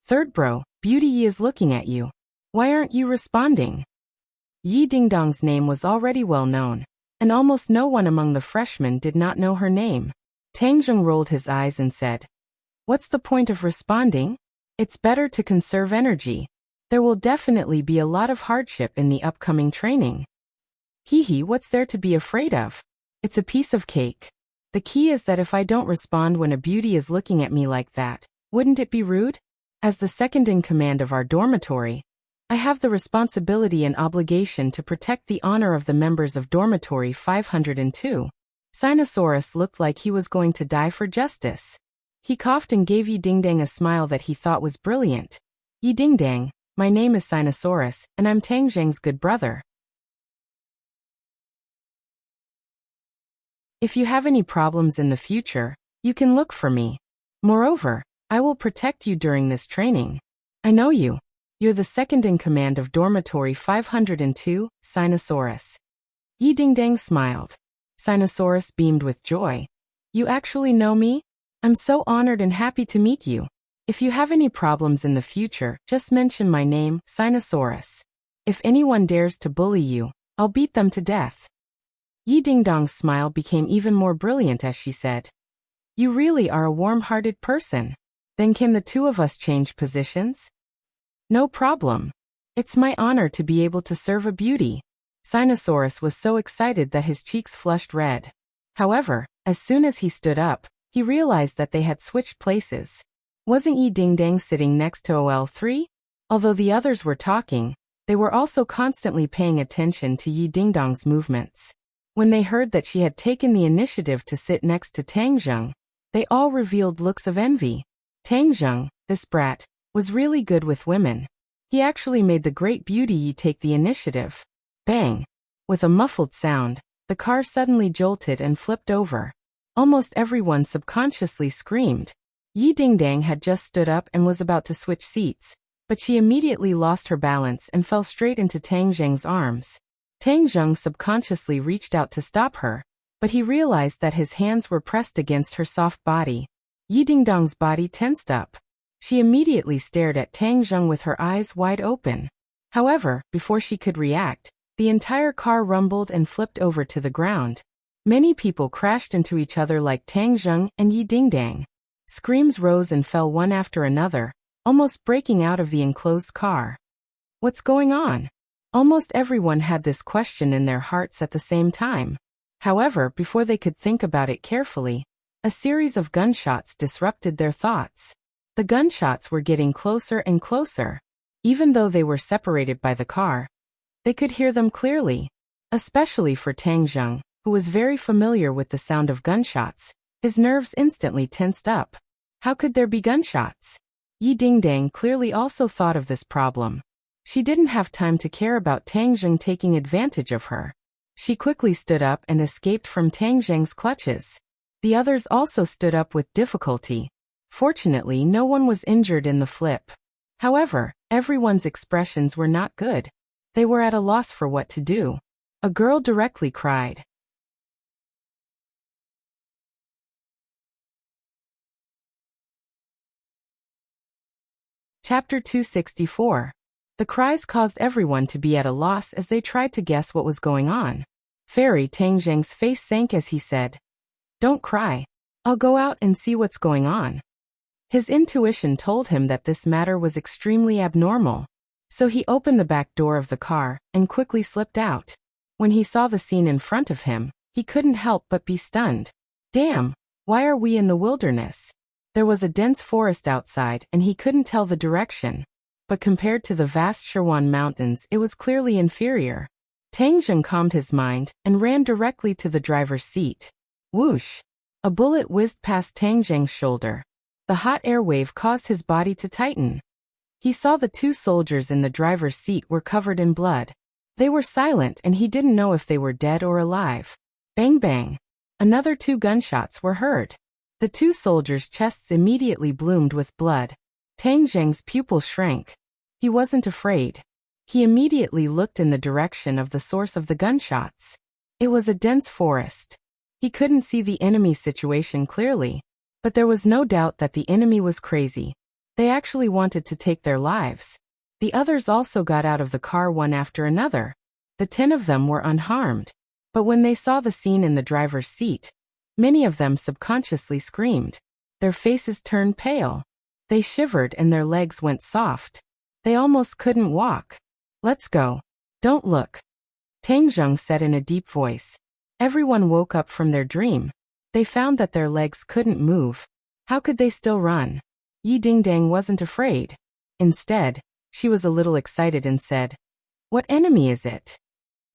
"Third bro, Beauty Yi is looking at you. Why aren't you responding?" Yi Dingdang's name was already well known, and almost no one among the freshmen did not know her name. Tang Zheng rolled his eyes and said, "What's the point of responding? It's better to conserve energy. There will definitely be a lot of hardship in the upcoming training." "Hee, what's there to be afraid of? It's a piece of cake. The key is that if I don't respond when a beauty is looking at me like that, wouldn't it be rude? As the second in command of our dormitory, I have the responsibility and obligation to protect the honor of the members of Dormitory 502. Sinosaurus looked like he was going to die for justice. He coughed and gave Yi Dingdang a smile that he thought was brilliant. "Yi Dingdang, my name is Sinosaurus, and I'm Tang Zheng's good brother. If you have any problems in the future, you can look for me. Moreover, I will protect you during this training. I know you. You're the second in command of Dormitory 502, Sinosaurus." Yi Dingdang smiled. Sinosaurus beamed with joy. "You actually know me? I'm so honored and happy to meet you. If you have any problems in the future, just mention my name, Sinosaurus. If anyone dares to bully you, I'll beat them to death." Yi Dingdang's smile became even more brilliant as she said, "You really are a warm-hearted person. Then can the two of us change positions?" "No problem. It's my honor to be able to serve a beauty." Sinosaurus was so excited that his cheeks flushed red. However, as soon as he stood up, he realized that they had switched places. Wasn't Yi Dingdang sitting next to OL3? Although the others were talking, they were also constantly paying attention to Yi Dingdang's movements. When they heard that she had taken the initiative to sit next to Tang Zheng, they all revealed looks of envy. Tang Zheng, this brat, was really good with women. He actually made the great beauty Yi take the initiative. Bang! With a muffled sound, the car suddenly jolted and flipped over. Almost everyone subconsciously screamed. Yi Dingdang had just stood up and was about to switch seats, but she immediately lost her balance and fell straight into Tang Zheng's arms. Tang Zheng subconsciously reached out to stop her, but he realized that his hands were pressed against her soft body. Yi Dingdang's body tensed up. She immediately stared at Tang Zheng with her eyes wide open. However, before she could react, the entire car rumbled and flipped over to the ground. Many people crashed into each other like Tang Zheng and Yi Dingdang. Screams rose and fell one after another, almost breaking out of the enclosed car. What's going on? Almost everyone had this question in their hearts at the same time. However, before they could think about it carefully, a series of gunshots disrupted their thoughts. The gunshots were getting closer and closer. Even though they were separated by the car, they could hear them clearly. Especially for Tang Zheng, who was very familiar with the sound of gunshots, his nerves instantly tensed up. How could there be gunshots? Yi Dingdang clearly also thought of this problem. She didn't have time to care about Tang Zheng taking advantage of her. She quickly stood up and escaped from Tang Zheng's clutches. The others also stood up with difficulty. Fortunately, no one was injured in the flip. However, everyone's expressions were not good. They were at a loss for what to do. A girl directly cried. Chapter 264. The cries caused everyone to be at a loss as they tried to guess what was going on. Fairy Tang Zheng's face sank as he said, "Don't cry. I'll go out and see what's going on." His intuition told him that this matter was extremely abnormal. So he opened the back door of the car and quickly slipped out. When he saw the scene in front of him, he couldn't help but be stunned. Damn, why are we in the wilderness? There was a dense forest outside and he couldn't tell the direction. But compared to the vast Sherwan Mountains, it was clearly inferior. Tang Zheng calmed his mind and ran directly to the driver's seat. Whoosh! A bullet whizzed past Tang Zheng's shoulder. The hot air wave caused his body to tighten. He saw the two soldiers in the driver's seat were covered in blood. They were silent and he didn't know if they were dead or alive. Bang bang. Another 2 gunshots were heard. The 2 soldiers' chests immediately bloomed with blood. Tang Zheng's pupils shrank. He wasn't afraid. He immediately looked in the direction of the source of the gunshots. It was a dense forest. He couldn't see the enemy's situation clearly, but there was no doubt that the enemy was crazy. They actually wanted to take their lives. The others also got out of the car one after another. The 10 of them were unharmed. But when they saw the scene in the driver's seat, many of them subconsciously screamed. Their faces turned pale. They shivered and their legs went soft. They almost couldn't walk. "Let's go. Don't look," Tang Zheng said in a deep voice. Everyone woke up from their dream. They found that their legs couldn't move. How could they still run? Yi Dingdang wasn't afraid. Instead, she was a little excited and said, "What enemy is it?"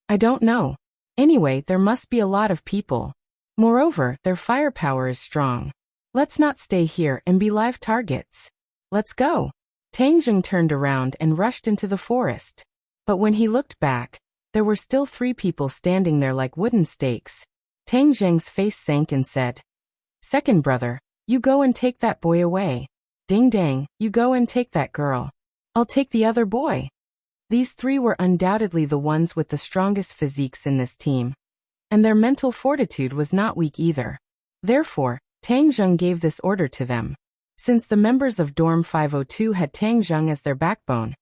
"I don't know. Anyway, there must be a lot of people. Moreover, their firepower is strong. Let's not stay here and be live targets. Let's go." Tang Zheng turned around and rushed into the forest. But when he looked back, there were still 3 people standing there like wooden stakes. Tang Zheng's face sank and said, "Second brother, you go and take that boy away. Ding Dang, you go and take that girl. I'll take the other boy." These 3 were undoubtedly the ones with the strongest physiques in this team. And their mental fortitude was not weak either. Therefore, Tang Zheng gave this order to them. Since the members of Dorm 502 had Tang Zheng as their backbone,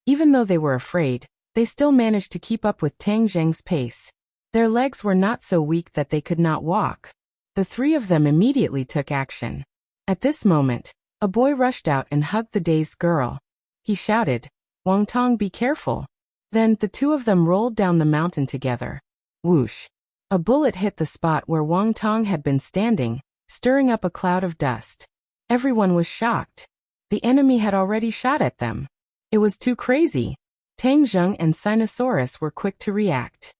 even though they were afraid, they still managed to keep up with Tang Zheng's pace. Their legs were not so weak that they could not walk. The 3 of them immediately took action. At this moment, a boy rushed out and hugged the dazed girl. He shouted, "Wang Tong, be careful." Then the 2 of them rolled down the mountain together. Whoosh! A bullet hit the spot where Wang Tong had been standing, stirring up a cloud of dust. Everyone was shocked. The enemy had already shot at them. It was too crazy. Tang Zheng and Sinosaurus were quick to react.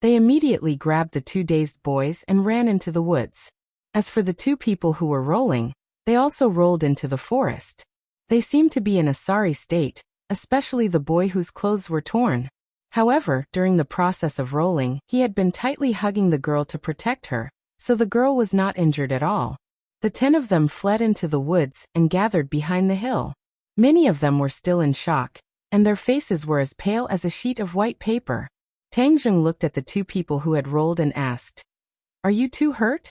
They immediately grabbed the 2 dazed boys and ran into the woods. As for the 2 people who were rolling, they also rolled into the forest. They seemed to be in a sorry state, especially the boy whose clothes were torn. However, during the process of rolling, he had been tightly hugging the girl to protect her, so the girl was not injured at all. The 10 of them fled into the woods and gathered behind the hill. Many of them were still in shock, and their faces were as pale as a sheet of white paper. Tang Zheng looked at the 2 people who had rolled and asked, "Are you 2 hurt?"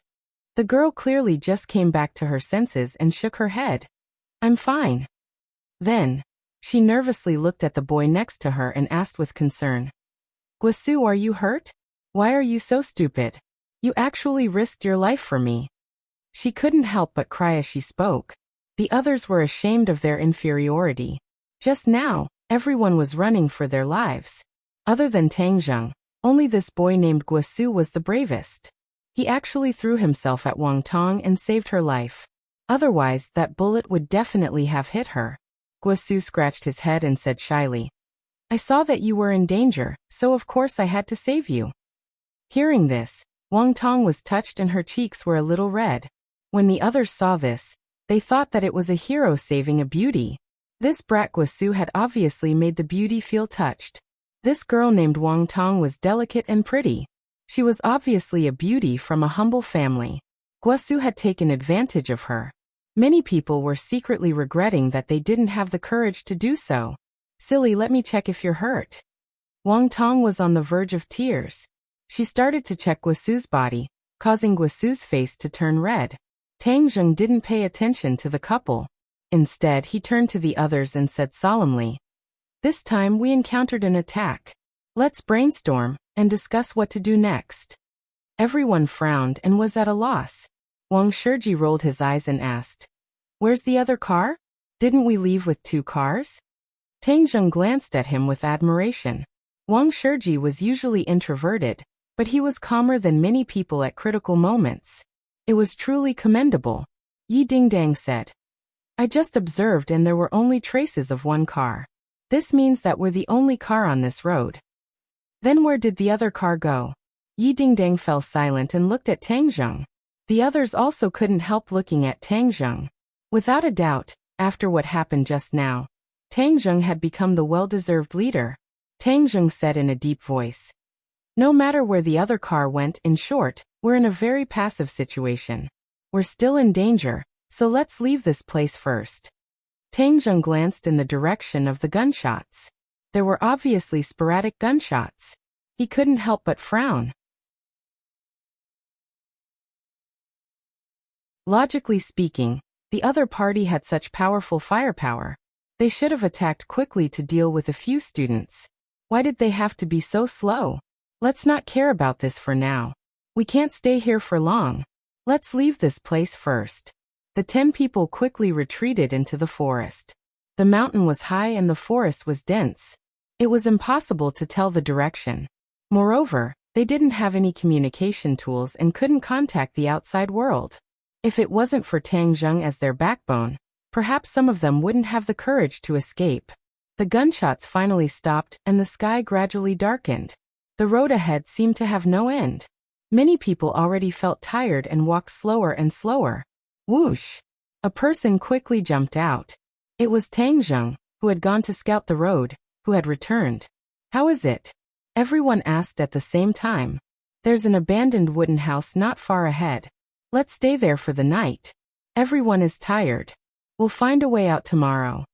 The girl clearly just came back to her senses and shook her head. "I'm fine." Then, she nervously looked at the boy next to her and asked with concern, "Guasu, are you hurt? Why are you so stupid? You actually risked your life for me." She couldn't help but cry as she spoke. The others were ashamed of their inferiority. Just now, everyone was running for their lives. Other than Tang Zheng, only this boy named Guasu was the bravest. He actually threw himself at Wang Tong and saved her life. Otherwise, that bullet would definitely have hit her. Guasu scratched his head and said shyly, "I saw that you were in danger, so of course I had to save you." Hearing this, Wang Tong was touched and her cheeks were a little red. When the others saw this, they thought that it was a hero saving a beauty. This brat Guasu had obviously made the beauty feel touched. This girl named Wang Tong was delicate and pretty. She was obviously a beauty from a humble family. Guasu had taken advantage of her. Many people were secretly regretting that they didn't have the courage to do so. "Silly, let me check if you're hurt." Wang Tong was on the verge of tears. She started to check Guasu's body, causing Guasu's face to turn red. Tang Zheng didn't pay attention to the couple. Instead, he turned to the others and said solemnly, "This time we encountered an attack. Let's brainstorm and discuss what to do next." Everyone frowned and was at a loss. Wang Shiji rolled his eyes and asked, "Where's the other car? Didn't we leave with 2 cars?" Tang Zheng glanced at him with admiration. Wang Shiji was usually introverted, but he was calmer than many people at critical moments. It was truly commendable. Yi Dingdang said, "I just observed and there were only traces of 1 car. This means that we're the only car on this road." "Then where did the other car go?" Yi Dingdang fell silent and looked at Tang Zheng. The others also couldn't help looking at Tang Zheng. Without a doubt, after what happened just now, Tang Zheng had become the well-deserved leader. Tang Zheng said in a deep voice. No matter where the other car went, in short, we're in a very passive situation. We're still in danger, so let's leave this place first. Tang Zheng glanced in the direction of the gunshots. There were obviously sporadic gunshots. He couldn't help but frown. Logically speaking, the other party had such powerful firepower. They should have attacked quickly to deal with a few students. Why did they have to be so slow? Let's not care about this for now. We can't stay here for long. Let's leave this place first. The 10 people quickly retreated into the forest. The mountain was high and the forest was dense. It was impossible to tell the direction. Moreover, they didn't have any communication tools and couldn't contact the outside world. If it wasn't for Tang Zheng as their backbone, perhaps some of them wouldn't have the courage to escape. The gunshots finally stopped and the sky gradually darkened. The road ahead seemed to have no end. Many people already felt tired and walked slower and slower. Whoosh! A person quickly jumped out. It was Tang Zheng, who had gone to scout the road, who had returned. How is it? Everyone asked at the same time. There's an abandoned wooden house not far ahead. Let's stay there for the night. Everyone is tired. We'll find a way out tomorrow.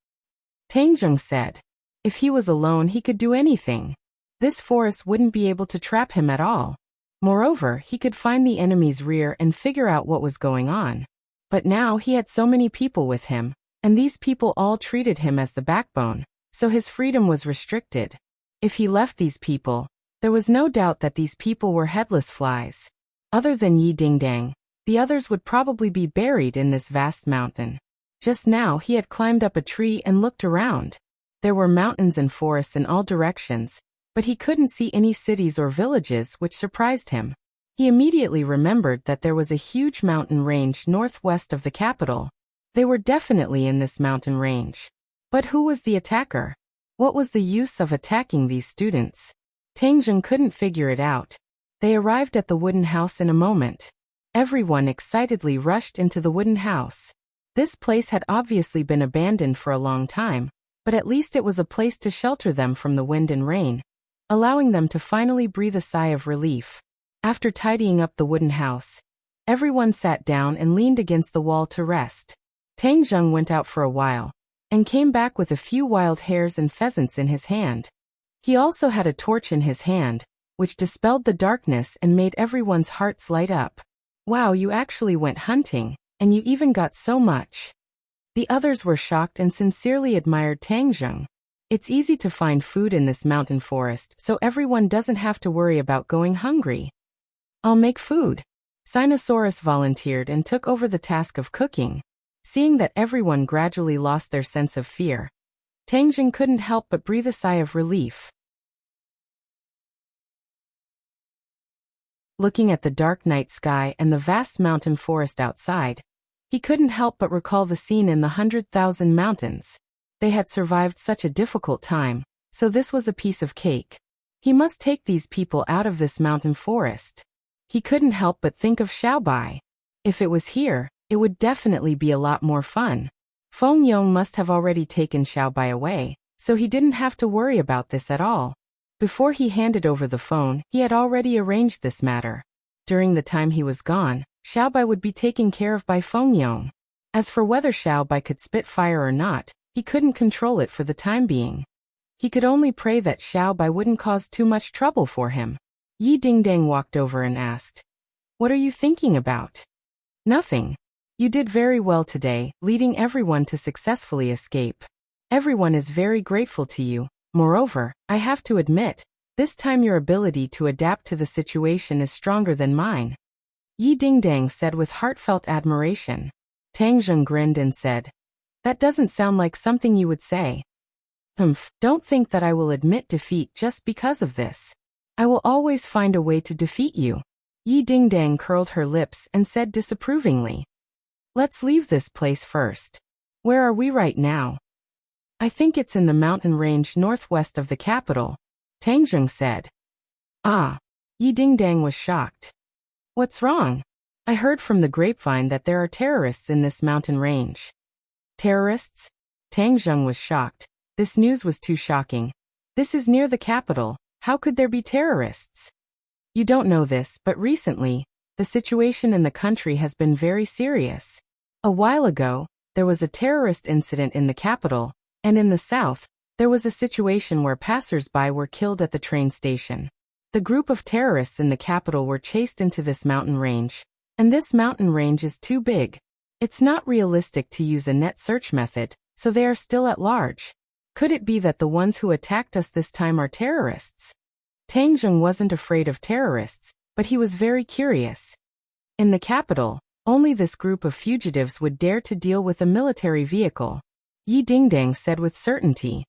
Tang Zheng said. If he was alone, he could do anything. This forest wouldn't be able to trap him at all. Moreover, he could find the enemy's rear and figure out what was going on. But now he had so many people with him, and these people all treated him as the backbone, so his freedom was restricted. If he left these people, there was no doubt that these people were headless flies. Other than Yi Dingdang, the others would probably be buried in this vast mountain. Just now he had climbed up a tree and looked around. There were mountains and forests in all directions, but he couldn't see any cities or villages, which surprised him. He immediately remembered that there was a huge mountain range northwest of the capital. They were definitely in this mountain range. But who was the attacker? What was the use of attacking these students? Tang Zheng couldn't figure it out. They arrived at the wooden house in a moment. Everyone excitedly rushed into the wooden house. This place had obviously been abandoned for a long time, but at least it was a place to shelter them from the wind and rain, allowing them to finally breathe a sigh of relief. After tidying up the wooden house, everyone sat down and leaned against the wall to rest. Tang Zheng went out for a while, and came back with a few wild hares and pheasants in his hand. He also had a torch in his hand, which dispelled the darkness and made everyone's hearts light up. Wow, you actually went hunting, and you even got so much. The others were shocked and sincerely admired Tang Zheng. It's easy to find food in this mountain forest, so everyone doesn't have to worry about going hungry. I'll make food. Sinosaurus volunteered and took over the task of cooking. Seeing that everyone gradually lost their sense of fear, Tang Zheng couldn't help but breathe a sigh of relief. Looking at the dark night sky and the vast mountain forest outside, he couldn't help but recall the scene in the 100,000 mountains. They had survived such a difficult time, so this was a piece of cake. He must take these people out of this mountain forest. He couldn't help but think of Xiaobai. If it was here, it would definitely be a lot more fun. Feng Yong must have already taken Xiaobai away, so he didn't have to worry about this at all. Before he handed over the phone, he had already arranged this matter. During the time he was gone, Xiaobai would be taken care of by Feng Yong. As for whether Xiaobai could spit fire or not, he couldn't control it for the time being. He could only pray that Xiaobai wouldn't cause too much trouble for him. Yi Dingdang walked over and asked, "What are you thinking about?" "Nothing. You did very well today, leading everyone to successfully escape. Everyone is very grateful to you. Moreover, I have to admit, this time your ability to adapt to the situation is stronger than mine." Yi Dingdang said with heartfelt admiration. Tang Zheng grinned and said, "That doesn't sound like something you would say." Don't think that I will admit defeat just because of this. I will always find a way to defeat you." Yi Dingdang curled her lips and said disapprovingly. "Let's leave this place first. Where are we right now?" "I think it's in the mountain range northwest of the capital," Tang Zheng said. "Ah. Yi Dingdang was shocked. What's wrong? I heard from the grapevine that there are terrorists in this mountain range. Terrorists? Tang Zheng was shocked. This news was too shocking. This is near the capital. How could there be terrorists? You don't know this, but recently, the situation in the country has been very serious. A while ago, there was a terrorist incident in the capital, and in the south, there was a situation where passers-by were killed at the train station. The group of terrorists in the capital were chased into this mountain range, and this mountain range is too big. It's not realistic to use a net search method, so they are still at large. Could it be that the ones who attacked us this time are terrorists? Tang Zheng wasn't afraid of terrorists, but he was very curious. In the capital, only this group of fugitives would dare to deal with a military vehicle. Yi Dingdang said with certainty.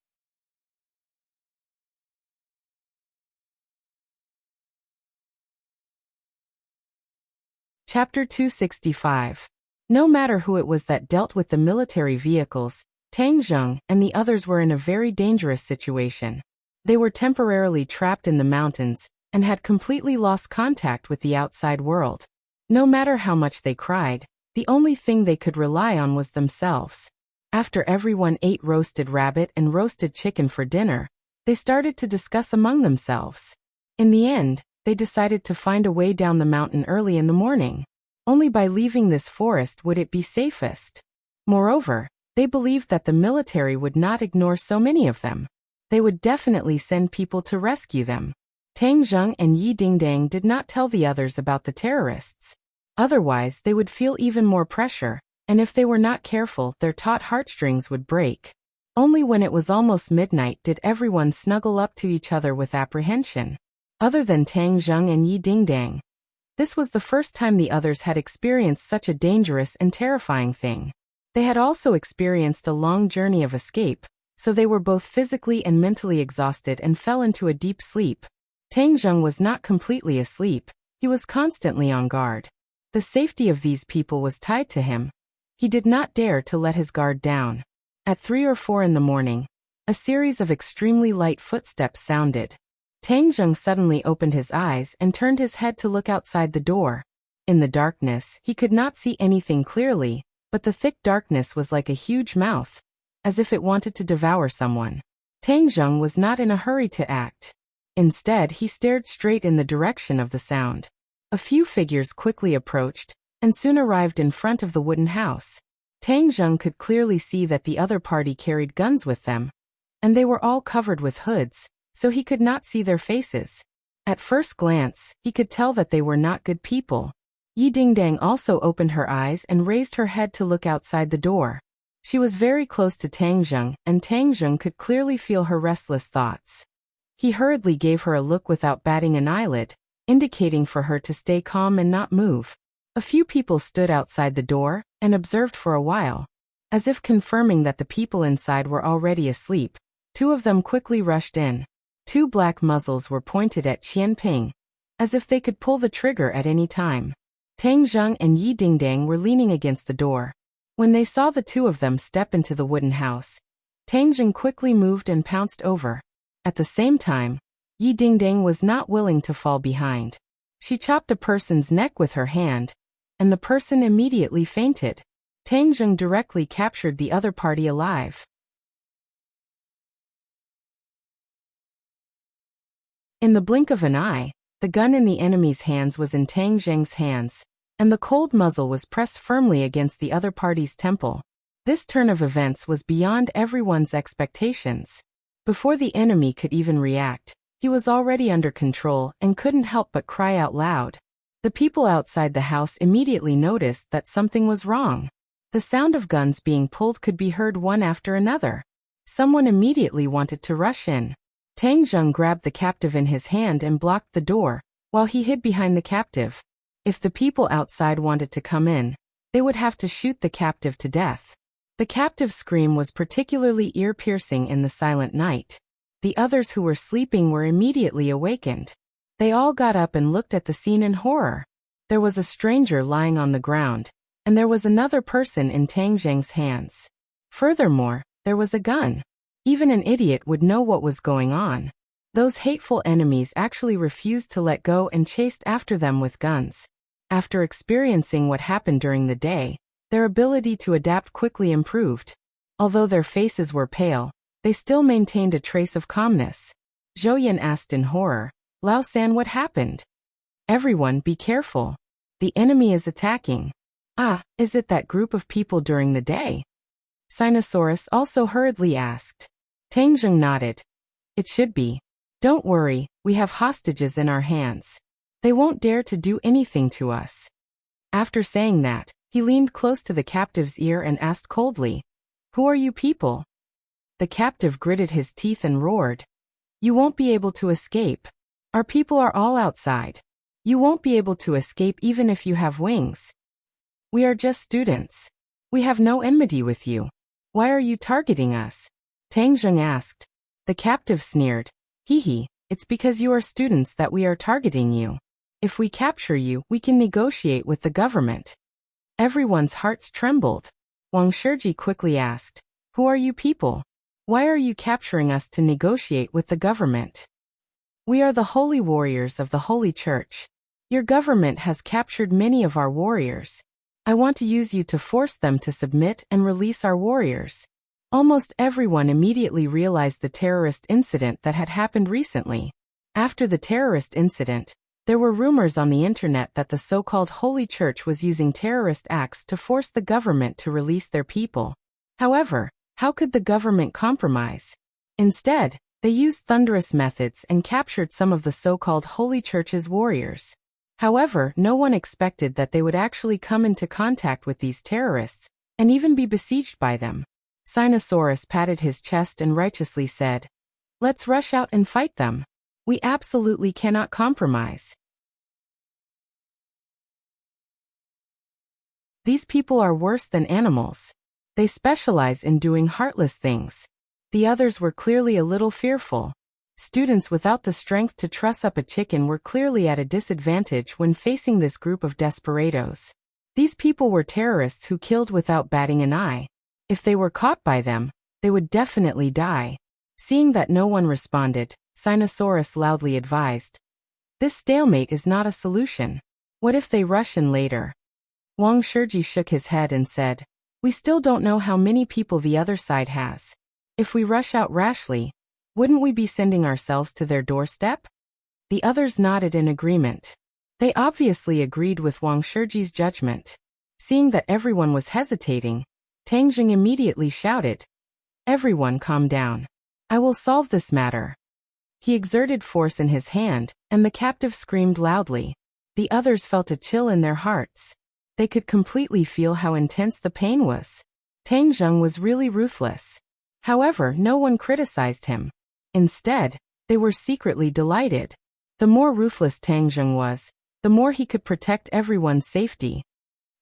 Chapter 265. No matter who it was that dealt with the military vehicles, Tang Zheng and the others were in a very dangerous situation. They were temporarily trapped in the mountains and had completely lost contact with the outside world. No matter how much they cried, the only thing they could rely on was themselves. After everyone ate roasted rabbit and roasted chicken for dinner, they started to discuss among themselves. In the end, they decided to find a way down the mountain early in the morning. Only by leaving this forest would it be safest. Moreover, they believed that the military would not ignore so many of them. They would definitely send people to rescue them. Tang Zheng and Yi Dingdang did not tell the others about the terrorists. Otherwise, they would feel even more pressure, and if they were not careful, their taut heartstrings would break. Only when it was almost midnight did everyone snuggle up to each other with apprehension. Other than Tang Zheng and Yi Dingdang. This was the first time the others had experienced such a dangerous and terrifying thing. They had also experienced a long journey of escape, so they were both physically and mentally exhausted and fell into a deep sleep. Tang Zheng was not completely asleep, he was constantly on guard. The safety of these people was tied to him. He did not dare to let his guard down. At 3 or 4 in the morning, a series of extremely light footsteps sounded. Tang Zheng suddenly opened his eyes and turned his head to look outside the door. In the darkness, he could not see anything clearly, but the thick darkness was like a huge mouth, as if it wanted to devour someone. Tang Zheng was not in a hurry to act. Instead, he stared straight in the direction of the sound. A few figures quickly approached, and soon arrived in front of the wooden house. Tang Zheng could clearly see that the other party carried guns with them, and they were all covered with hoods, so he could not see their faces. At first glance, he could tell that they were not good people. Yi Dingdang also opened her eyes and raised her head to look outside the door. She was very close to Tang Zheng, and Tang Zheng could clearly feel her restless thoughts. He hurriedly gave her a look without batting an eyelid, indicating for her to stay calm and not move. A few people stood outside the door and observed for a while. As if confirming that the people inside were already asleep, 2 of them quickly rushed in. 2 black muzzles were pointed at Qianping, as if they could pull the trigger at any time. Tang Zheng and Yi Dingdang were leaning against the door. When they saw the 2 of them step into the wooden house, Tang Zheng quickly moved and pounced over. At the same time, Yi Dingdang was not willing to fall behind. She chopped a person's neck with her hand, and the person immediately fainted. Tang Zheng directly captured the other party alive. In the blink of an eye, the gun in the enemy's hands was in Tang Zheng's hands, and the cold muzzle was pressed firmly against the other party's temple. This turn of events was beyond everyone's expectations. Before the enemy could even react, he was already under control and couldn't help but cry out loud. The people outside the house immediately noticed that something was wrong. The sound of guns being pulled could be heard one after another. Someone immediately wanted to rush in. Tang Zheng grabbed the captive in his hand and blocked the door, while he hid behind the captive. If the people outside wanted to come in, they would have to shoot the captive to death. The captive's scream was particularly ear-piercing in the silent night. The others who were sleeping were immediately awakened. They all got up and looked at the scene in horror. There was a stranger lying on the ground, and there was another person in Tang Zheng's hands. Furthermore, there was a gun. Even an idiot would know what was going on. Those hateful enemies actually refused to let go and chased after them with guns. After experiencing what happened during the day, their ability to adapt quickly improved. Although their faces were pale, they still maintained a trace of calmness. Zhou asked in horror, "Lao San, what happened?" "Everyone, be careful. The enemy is attacking." "Ah, is it that group of people during the day?" Sinosaurus also hurriedly asked. Tang Zheng nodded. "It should be. Don't worry, we have hostages in our hands. They won't dare to do anything to us." After saying that, he leaned close to the captive's ear and asked coldly, "Who are you people?" The captive gritted his teeth and roared, "You won't be able to escape. Our people are all outside. You won't be able to escape even if you have wings. We are just students. We have no enmity with you. Why are you targeting us?" Tang Zheng asked. The captive sneered, "Hee, it's because you are students that we are targeting you. If we capture you, we can negotiate with the government." Everyone's hearts trembled. Wang Shiji quickly asked, "Who are you people? Why are you capturing us to negotiate with the government?" "We are the holy warriors of the Holy Church. Your government has captured many of our warriors. I want to use you to force them to submit and release our warriors." Almost everyone immediately realized the terrorist incident that had happened recently. After the terrorist incident, there were rumors on the internet that the so-called Holy Church was using terrorist acts to force the government to release their people. However, how could the government compromise? Instead, they used thunderous methods and captured some of the so-called Holy Church's warriors. However, no one expected that they would actually come into contact with these terrorists, and even be besieged by them. Sinosaurus patted his chest and righteously said, "Let's rush out and fight them. We absolutely cannot compromise. These people are worse than animals. They specialize in doing heartless things." The others were clearly a little fearful. Students without the strength to truss up a chicken were clearly at a disadvantage when facing this group of desperados. These people were terrorists who killed without batting an eye. If they were caught by them, they would definitely die. Seeing that no one responded, Sinosaurus loudly advised, "This stalemate is not a solution. What if they rush in later?" Wang Shiji shook his head and said, "We still don't know how many people the other side has. If we rush out rashly, wouldn't we be sending ourselves to their doorstep?" The others nodded in agreement. They obviously agreed with Wang Shiji's judgment. Seeing that everyone was hesitating, Tang Zheng immediately shouted, "Everyone calm down. I will solve this matter." He exerted force in his hand, and the captive screamed loudly. The others felt a chill in their hearts. They could completely feel how intense the pain was. Tang Zheng was really ruthless. However, no one criticized him. Instead, they were secretly delighted. The more ruthless Tang Zheng was, the more he could protect everyone's safety.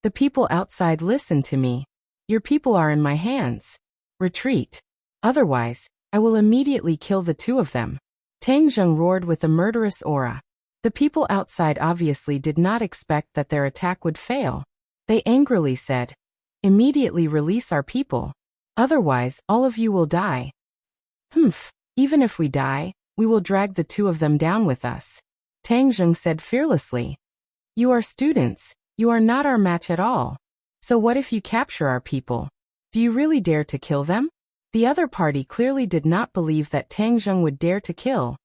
"The people outside listen to me. Your people are in my hands. Retreat. Otherwise, I will immediately kill the two of them." Tang Zheng roared with a murderous aura. The people outside obviously did not expect that their attack would fail. They angrily said, "Immediately release our people. Otherwise, all of you will die." "Humph, even if we die, we will drag the two of them down with us," Tang Zheng said fearlessly. "You are students, you are not our match at all. So what if you capture our people? Do you really dare to kill them?" The other party clearly did not believe that Tang Zheng would dare to kill,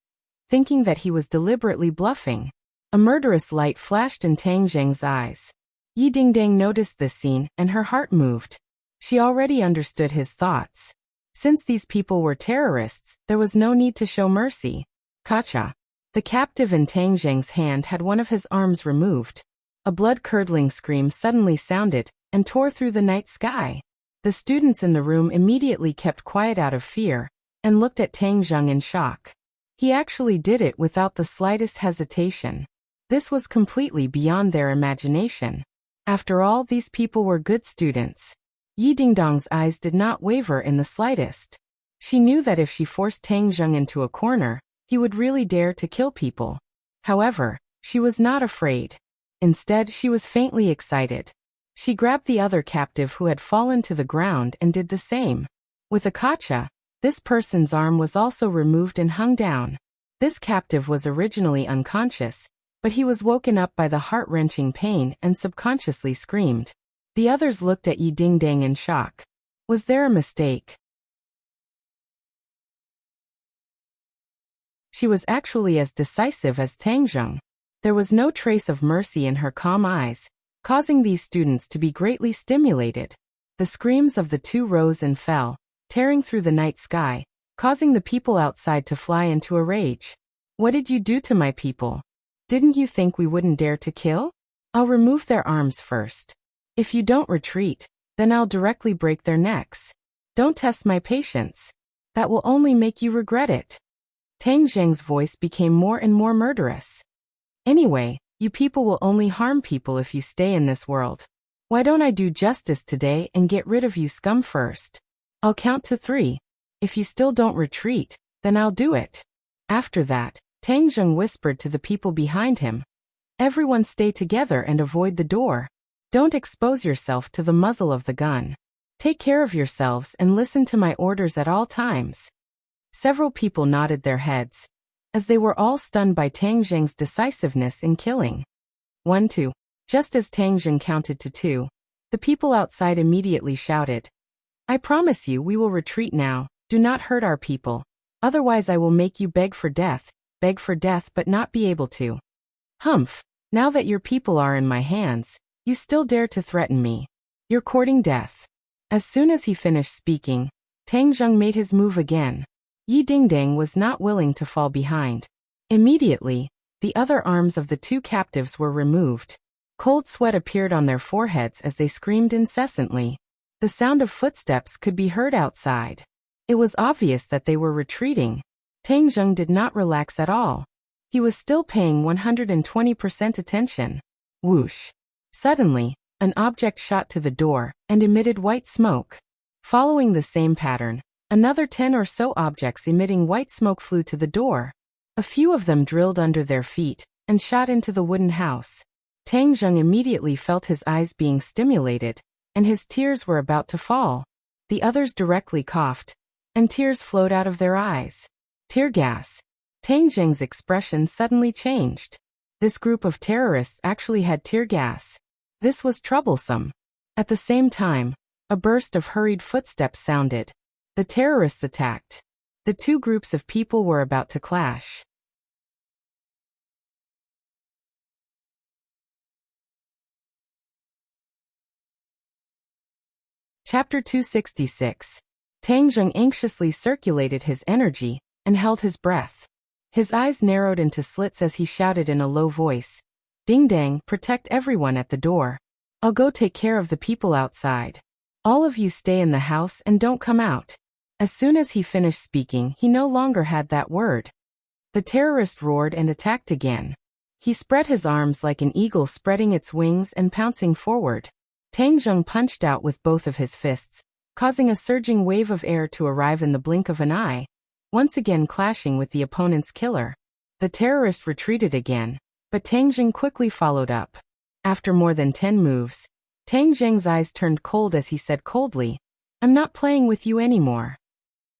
thinking that he was deliberately bluffing. A murderous light flashed in Tang Zheng's eyes. Yi Dingdang noticed this scene, and her heart moved. She already understood his thoughts. Since these people were terrorists, there was no need to show mercy. Kacha. The captive in Tang Zheng's hand had one of his arms removed. A blood-curdling scream suddenly sounded, and tore through the night sky. The students in the room immediately kept quiet out of fear, and looked at Tang Zheng in shock. He actually did it without the slightest hesitation. This was completely beyond their imagination. After all, these people were good students. Yi Dingdong's eyes did not waver in the slightest. She knew that if she forced Tang Zheng into a corner, he would really dare to kill people. However, she was not afraid. Instead, she was faintly excited. She grabbed the other captive who had fallen to the ground and did the same. With a kacha, this person's arm was also removed and hung down. This captive was originally unconscious, but he was woken up by the heart-wrenching pain and subconsciously screamed. The others looked at Yi Dingdang in shock. Was there a mistake? She was actually as decisive as Tang Zheng. There was no trace of mercy in her calm eyes, causing these students to be greatly stimulated. The screams of the two rose and fell, tearing through the night sky, causing the people outside to fly into a rage. What did you do to my people? Didn't you think we wouldn't dare to kill? I'll remove their arms first. If you don't retreat, then I'll directly break their necks. Don't test my patience. That will only make you regret it. Tang Zheng's voice became more and more murderous. Anyway, you people will only harm people if you stay in this world. Why don't I do justice today and get rid of you scum first? I'll count to 3. If you still don't retreat, then I'll do it. After that, Tang Zheng whispered to the people behind him. Everyone stay together and avoid the door. Don't expose yourself to the muzzle of the gun. Take care of yourselves and listen to my orders at all times. Several people nodded their heads, as they were all stunned by Tang Zheng's decisiveness in killing. 1, 2. Just as Tang Zheng counted to 2, the people outside immediately shouted, I promise you we will retreat now. Do not hurt our people. Otherwise I will make you beg for death but not be able to. Humph, now that your people are in my hands, you still dare to threaten me. You're courting death. As soon as he finished speaking, Tang Zheng made his move again. Yi Dingdang was not willing to fall behind. Immediately, the other arms of the two captives were removed. Cold sweat appeared on their foreheads as they screamed incessantly. The sound of footsteps could be heard outside. It was obvious that they were retreating. Tang Zheng did not relax at all. He was still paying 120% attention. Whoosh. Suddenly, an object shot to the door and emitted white smoke. Following the same pattern, another 10 or so objects emitting white smoke flew to the door. A few of them drilled under their feet and shot into the wooden house. Tang Zheng immediately felt his eyes being stimulated, and his tears were about to fall. The others directly coughed, and tears flowed out of their eyes. Tear gas. Tang Zheng's expression suddenly changed. This group of terrorists actually had tear gas. This was troublesome. At the same time, a burst of hurried footsteps sounded. The terrorists attacked. The two groups of people were about to clash. Chapter 266. Tang Zheng anxiously circulated his energy and held his breath. His eyes narrowed into slits as he shouted in a low voice, Ding Dang, protect everyone at the door. I'll go take care of the people outside. All of you stay in the house and don't come out. As soon as he finished speaking, he no longer had that word. The terrorist roared and attacked again. He spread his arms like an eagle, spreading its wings and pouncing forward. Tang Zheng punched out with both of his fists, causing a surging wave of air to arrive in the blink of an eye, once again clashing with the opponent's killer. The terrorist retreated again, but Tang Zheng quickly followed up. After more than 10 moves, Tang Zheng's eyes turned cold as he said coldly, I'm not playing with you anymore.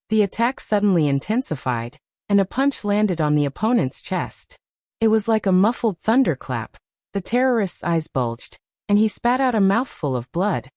The attack suddenly intensified, and a punch landed on the opponent's chest. It was like a muffled thunderclap. The terrorist's eyes bulged, and he spat out a mouthful of blood.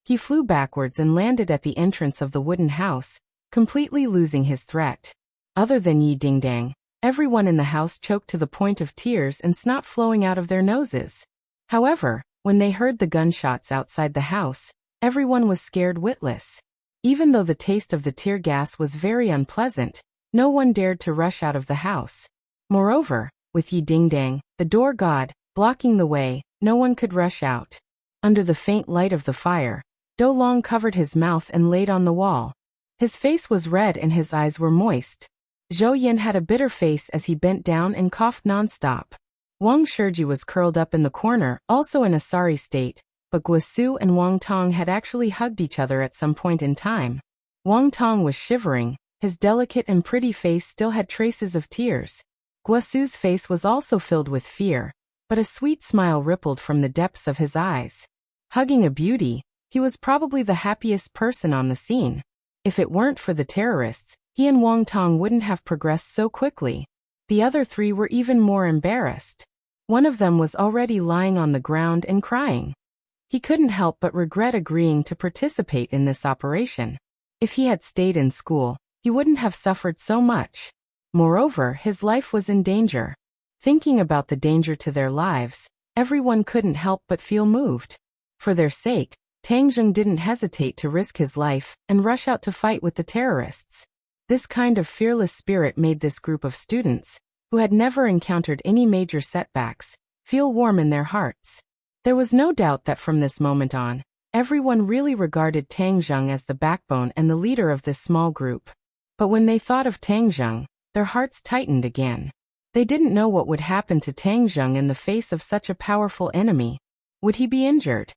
He flew backwards and landed at the entrance of the wooden house, completely losing his threat. Other than Yi Dingdang, everyone in the house choked to the point of tears and snot flowing out of their noses. However, when they heard the gunshots outside the house, everyone was scared witless. Even though the taste of the tear gas was very unpleasant, no one dared to rush out of the house. Moreover, with Yi Dingdang, the door god, blocking the way, no one could rush out. Under the faint light of the fire, Do Long covered his mouth and laid on the wall. His face was red and his eyes were moist. Zhou Yin had a bitter face as he bent down and coughed non-stop. Wang Shiji was curled up in the corner, also in a sorry state, but Guosu and Wang Tong had actually hugged each other at some point in time. Wang Tong was shivering, his delicate and pretty face still had traces of tears. Guosu's face was also filled with fear, but a sweet smile rippled from the depths of his eyes. Hugging a beauty, he was probably the happiest person on the scene. If it weren't for the terrorists, he and Wang Tong wouldn't have progressed so quickly. The other three were even more embarrassed. One of them was already lying on the ground and crying. He couldn't help but regret agreeing to participate in this operation. If he had stayed in school, he wouldn't have suffered so much. Moreover, his life was in danger. Thinking about the danger to their lives, everyone couldn't help but feel moved. For their sake, Tang Zheng didn't hesitate to risk his life and rush out to fight with the terrorists. This kind of fearless spirit made this group of students, who had never encountered any major setbacks, feel warm in their hearts. There was no doubt that from this moment on, everyone really regarded Tang Zheng as the backbone and the leader of this small group. But when they thought of Tang Zheng, their hearts tightened again. They didn't know what would happen to Tang Zheng in the face of such a powerful enemy. Would he be injured?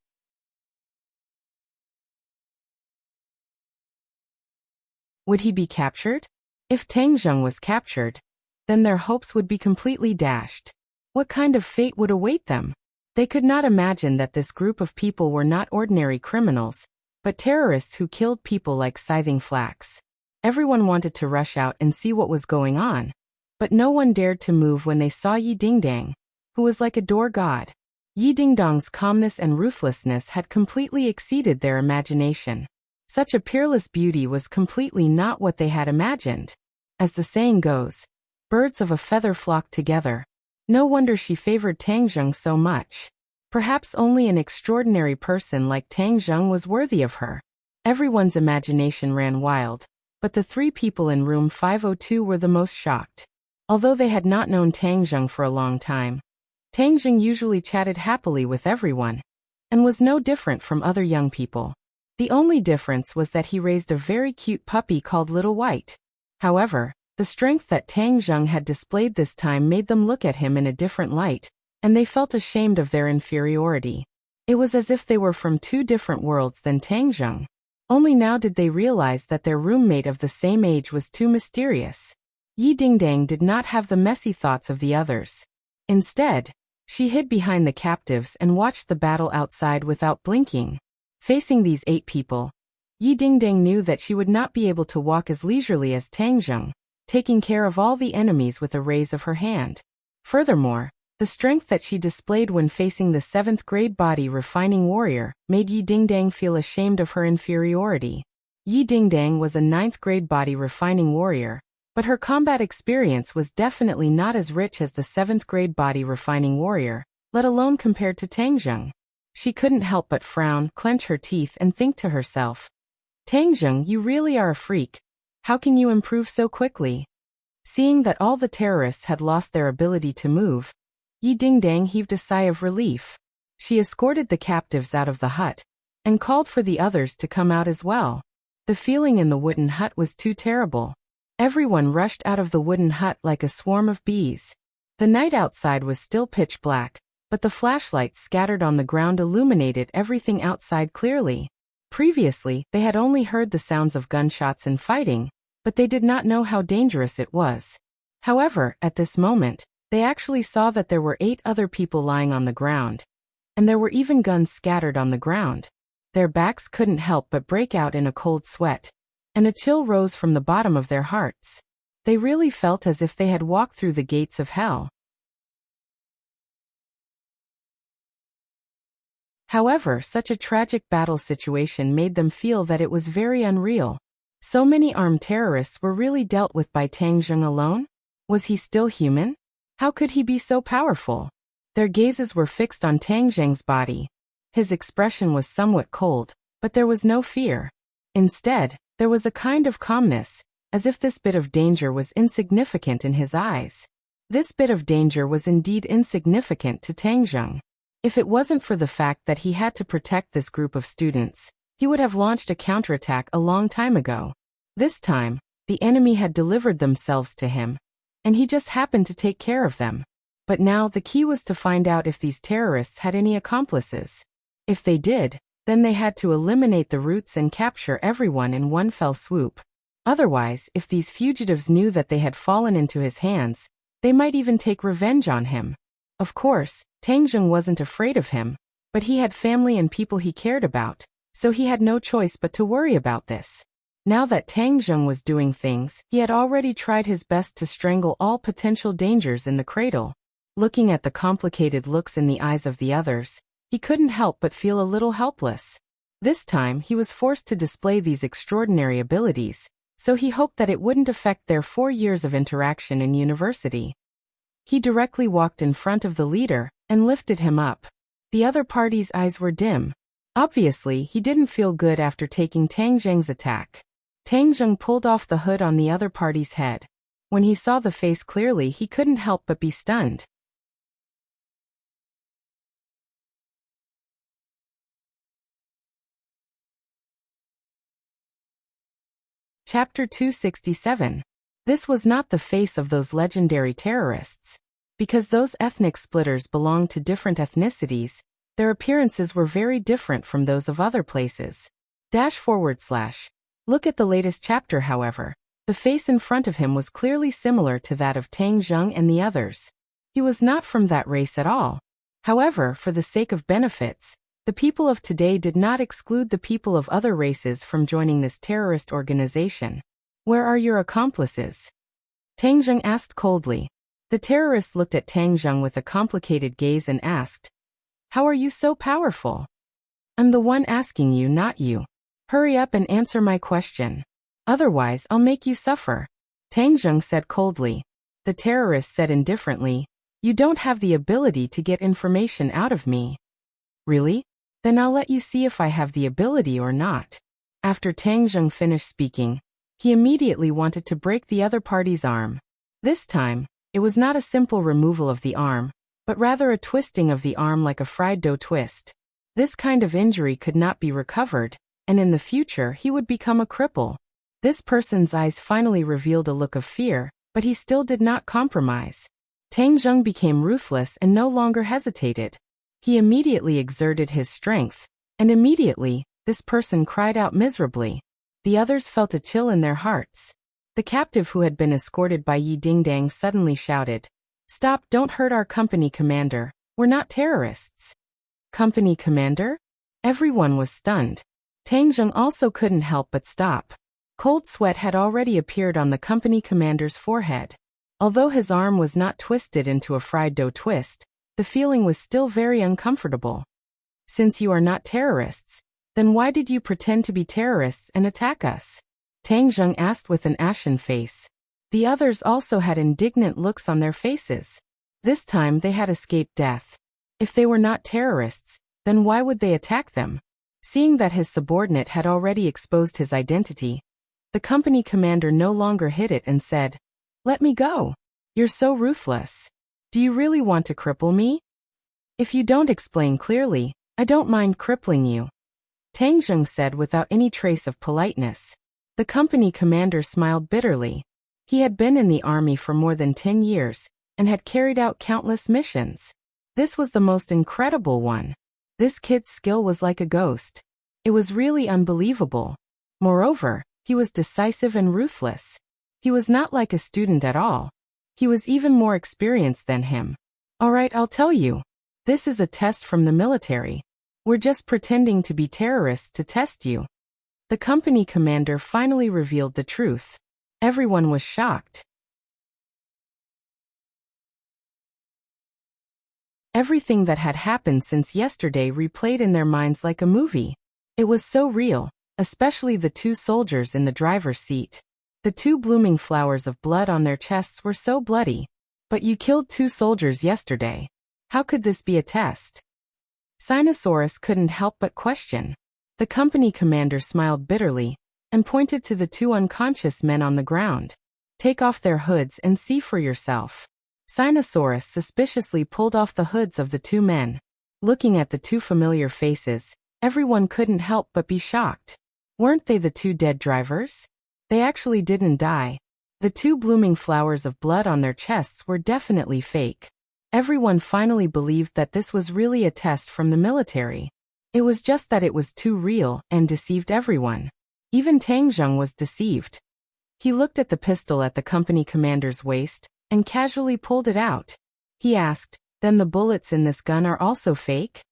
Would he be captured? If Tang Zheng was captured, then their hopes would be completely dashed. What kind of fate would await them? They could not imagine that this group of people were not ordinary criminals, but terrorists who killed people like scything flax. Everyone wanted to rush out and see what was going on, but no one dared to move when they saw Yi Dingdang, who was like a door god. Yi Dingdang's calmness and ruthlessness had completely exceeded their imagination. Such a peerless beauty was completely not what they had imagined. As the saying goes, birds of a feather flock together. No wonder she favored Tang Zheng so much. Perhaps only an extraordinary person like Tang Zheng was worthy of her. Everyone's imagination ran wild, but the three people in room 502 were the most shocked. Although they had not known Tang Zheng for a long time, Tang Zheng usually chatted happily with everyone, and was no different from other young people. The only difference was that he raised a very cute puppy called Little White. However, the strength that Tang Zheng had displayed this time made them look at him in a different light, and they felt ashamed of their inferiority. It was as if they were from two different worlds than Tang Zheng. Only now did they realize that their roommate of the same age was too mysterious. Yi Dingdang did not have the messy thoughts of the others. Instead, she hid behind the captives and watched the battle outside without blinking. Facing these 8 people, Yi Dingdang knew that she would not be able to walk as leisurely as Tang Zheng, taking care of all the enemies with a raise of her hand. Furthermore, the strength that she displayed when facing the 7th grade body refining warrior made Yi Dingdang feel ashamed of her inferiority. Yi Dingdang was a 9th grade body refining warrior, but her combat experience was definitely not as rich as the 7th grade body refining warrior, let alone compared to Tang Zheng. She couldn't help but frown, clench her teeth, and think to herself, Tang Zheng, you really are a freak. How can you improve so quickly? Seeing that all the terrorists had lost their ability to move, Yi Dingdang heaved a sigh of relief. She escorted the captives out of the hut, and called for the others to come out as well. The feeling in the wooden hut was too terrible. Everyone rushed out of the wooden hut like a swarm of bees. The night outside was still pitch black, but the flashlights scattered on the ground illuminated everything outside clearly. Previously, they had only heard the sounds of gunshots and fighting, but they did not know how dangerous it was. However, at this moment, they actually saw that there were 8 other people lying on the ground, and there were even guns scattered on the ground. Their backs couldn't help but break out in a cold sweat, and a chill rose from the bottom of their hearts. They really felt as if they had walked through the gates of hell. However, such a tragic battle situation made them feel that it was very unreal. So many armed terrorists were really dealt with by Tang Zheng alone? Was he still human? How could he be so powerful? Their gazes were fixed on Tang Zheng's body. His expression was somewhat cold, but there was no fear. Instead, there was a kind of calmness, as if this bit of danger was insignificant in his eyes. This bit of danger was indeed insignificant to Tang Zheng. If it wasn't for the fact that he had to protect this group of students, he would have launched a counterattack a long time ago. This time, the enemy had delivered themselves to him, and he just happened to take care of them. But now the key was to find out if these terrorists had any accomplices. If they did, then they had to eliminate the roots and capture everyone in one fell swoop. Otherwise, if these fugitives knew that they had fallen into his hands, they might even take revenge on him. Of course, Tang Zheng wasn't afraid of him, but he had family and people he cared about, so he had no choice but to worry about this. Now that Tang Zheng was doing things, he had already tried his best to strangle all potential dangers in the cradle. Looking at the complicated looks in the eyes of the others, he couldn't help but feel a little helpless. This time he was forced to display these extraordinary abilities, so he hoped that it wouldn't affect their 4 years of interaction in university. He directly walked in front of the leader and lifted him up. The other party's eyes were dim. Obviously, he didn't feel good after taking Tang Zheng's attack. Tang Zheng pulled off the hood on the other party's head. When he saw the face clearly, he couldn't help but be stunned. Chapter 267. This was not the face of those legendary terrorists. Because those ethnic splitters belonged to different ethnicities, their appearances were very different from those of other places. Look at the latest chapter, however. The face in front of him was clearly similar to that of Tang Zheng and the others. He was not from that race at all. However, for the sake of benefits, the people of today did not exclude the people of other races from joining this terrorist organization. Where are your accomplices? Tang Zheng asked coldly. The terrorist looked at Tang Zheng with a complicated gaze and asked, "How are you so powerful?" "I'm the one asking you, not you. Hurry up and answer my question. Otherwise, I'll make you suffer," Tang Zheng said coldly. The terrorist said indifferently, "You don't have the ability to get information out of me." "Really? Then I'll let you see if I have the ability or not." After Tang Zheng finished speaking, he immediately wanted to break the other party's arm. This time, it was not a simple removal of the arm, but rather a twisting of the arm like a fried dough twist. This kind of injury could not be recovered, and in the future he would become a cripple. This person's eyes finally revealed a look of fear, but he still did not compromise. Tang Zheng became ruthless and no longer hesitated. He immediately exerted his strength, and immediately, this person cried out miserably. The others felt a chill in their hearts. The captive who had been escorted by Yi Dingdang suddenly shouted, "Stop, don't hurt our company commander, we're not terrorists." Company commander? Everyone was stunned. Tang Zheng also couldn't help but stop. Cold sweat had already appeared on the company commander's forehead. Although his arm was not twisted into a fried dough twist, the feeling was still very uncomfortable. "Since you are not terrorists, then why did you pretend to be terrorists and attack us?" Tang Zheng asked with an ashen face. The others also had indignant looks on their faces. This time they had escaped death. If they were not terrorists, then why would they attack them? Seeing that his subordinate had already exposed his identity, the company commander no longer hid it and said, "Let me go. You're so ruthless. Do you really want to cripple me? If you don't explain clearly, I don't mind crippling you," Tang Zheng said without any trace of politeness. The company commander smiled bitterly. He had been in the army for more than 10 years, and had carried out countless missions. This was the most incredible one. This kid's skill was like a ghost. It was really unbelievable. Moreover, he was decisive and ruthless. He was not like a student at all. He was even more experienced than him. "Alright, I'll tell you. This is a test from the military. We're just pretending to be terrorists to test you." The company commander finally revealed the truth. Everyone was shocked. Everything that had happened since yesterday replayed in their minds like a movie. It was so real, especially the two soldiers in the driver's seat. The two blooming flowers of blood on their chests were so bloody. "But you killed 2 soldiers yesterday. How could this be a test?" Sinosaurus couldn't help but question. The company commander smiled bitterly, and pointed to the 2 unconscious men on the ground. "Take off their hoods and see for yourself." Sinosaurus suspiciously pulled off the hoods of the 2 men. Looking at the 2 familiar faces, everyone couldn't help but be shocked. Weren't they the 2 dead drivers? They actually didn't die. The 2 blooming flowers of blood on their chests were definitely fake. Everyone finally believed that this was really a test from the military. It was just that it was too real and deceived everyone. Even Tang Zheng was deceived. He looked at the pistol at the company commander's waist, and casually pulled it out. He asked, "Then the bullets in this gun are also fake?"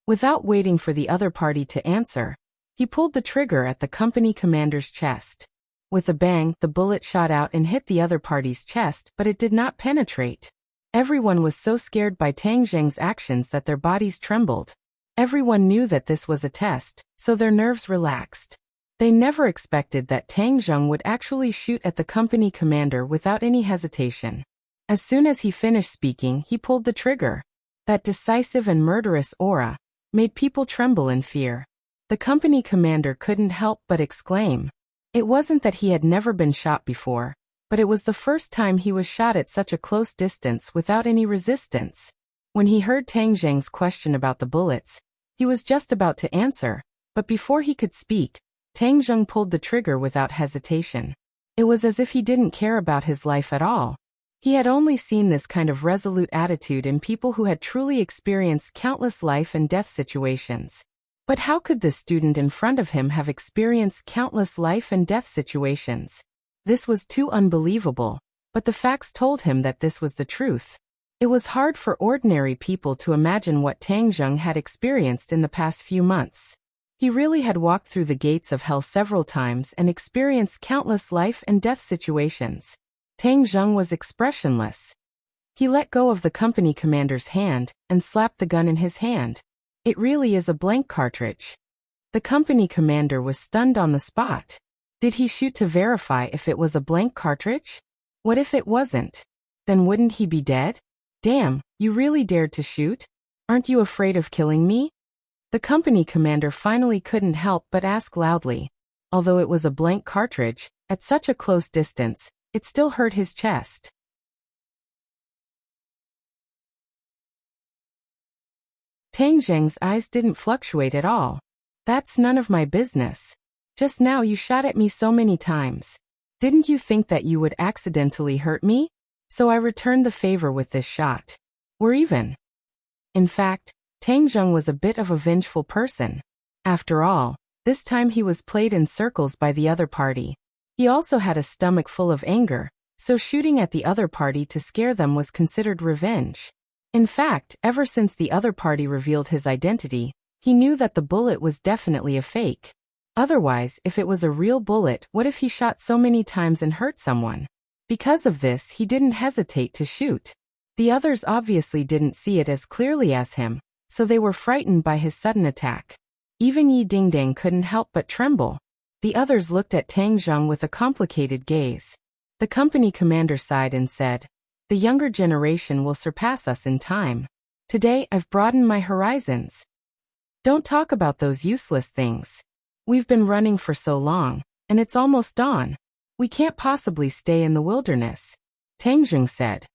Without waiting for the other party to answer, He pulled the trigger at the company commander's chest. With a bang, the bullet shot out and hit the other party's chest, but it did not penetrate. Everyone was so scared by Tang Zheng's actions that their bodies trembled. Everyone knew that this was a test, so their nerves relaxed. They never expected that Tang Zheng would actually shoot at the company commander without any hesitation. As soon as he finished speaking, he pulled the trigger. That decisive and murderous aura made people tremble in fear. The company commander couldn't help but exclaim. It wasn't that he had never been shot before, but it was the first time he was shot at such a close distance without any resistance. When he heard Tang Zheng's question about the bullets, he was just about to answer, but before he could speak, Tang Zheng pulled the trigger without hesitation. It was as if he didn't care about his life at all. He had only seen this kind of resolute attitude in people who had truly experienced countless life and death situations. But how could this student in front of him have experienced countless life and death situations? This was too unbelievable, but the facts told him that this was the truth. It was hard for ordinary people to imagine what Tang Zheng had experienced in the past few months. He really had walked through the gates of hell several times and experienced countless life and death situations. Tang Zheng was expressionless. He let go of the company commander's hand and slapped the gun in his hand. It really is a blank cartridge. The company commander was stunned on the spot. Did he shoot to verify if it was a blank cartridge? What if it wasn't? Then wouldn't he be dead? Damn, you really dared to shoot? Aren't you afraid of killing me? The company commander finally couldn't help but ask loudly. Although it was a blank cartridge, at such a close distance, it still hurt his chest. Tang Zheng's eyes didn't fluctuate at all. That's none of my business. Just now you shot at me so many times. Didn't you think that you would accidentally hurt me? So I returned the favor with this shot. We're even. In fact, Tang Zheng was a bit of a vengeful person. After all, this time he was played in circles by the other party. He also had a stomach full of anger, so shooting at the other party to scare them was considered revenge. In fact, ever since the other party revealed his identity, he knew that the bullet was definitely a fake. Otherwise, if it was a real bullet, what if he shot so many times and hurt someone? Because of this, he didn't hesitate to shoot. The others obviously didn't see it as clearly as him, so they were frightened by his sudden attack. Even Yi Dingdang couldn't help but tremble. The others looked at Tang Zheng with a complicated gaze. The company commander sighed and said, "The younger generation will surpass us in time. Today I've broadened my horizons. Don't talk about those useless things. We've been running for so long, and it's almost dawn. We can't possibly stay in the wilderness." Tang Zheng said,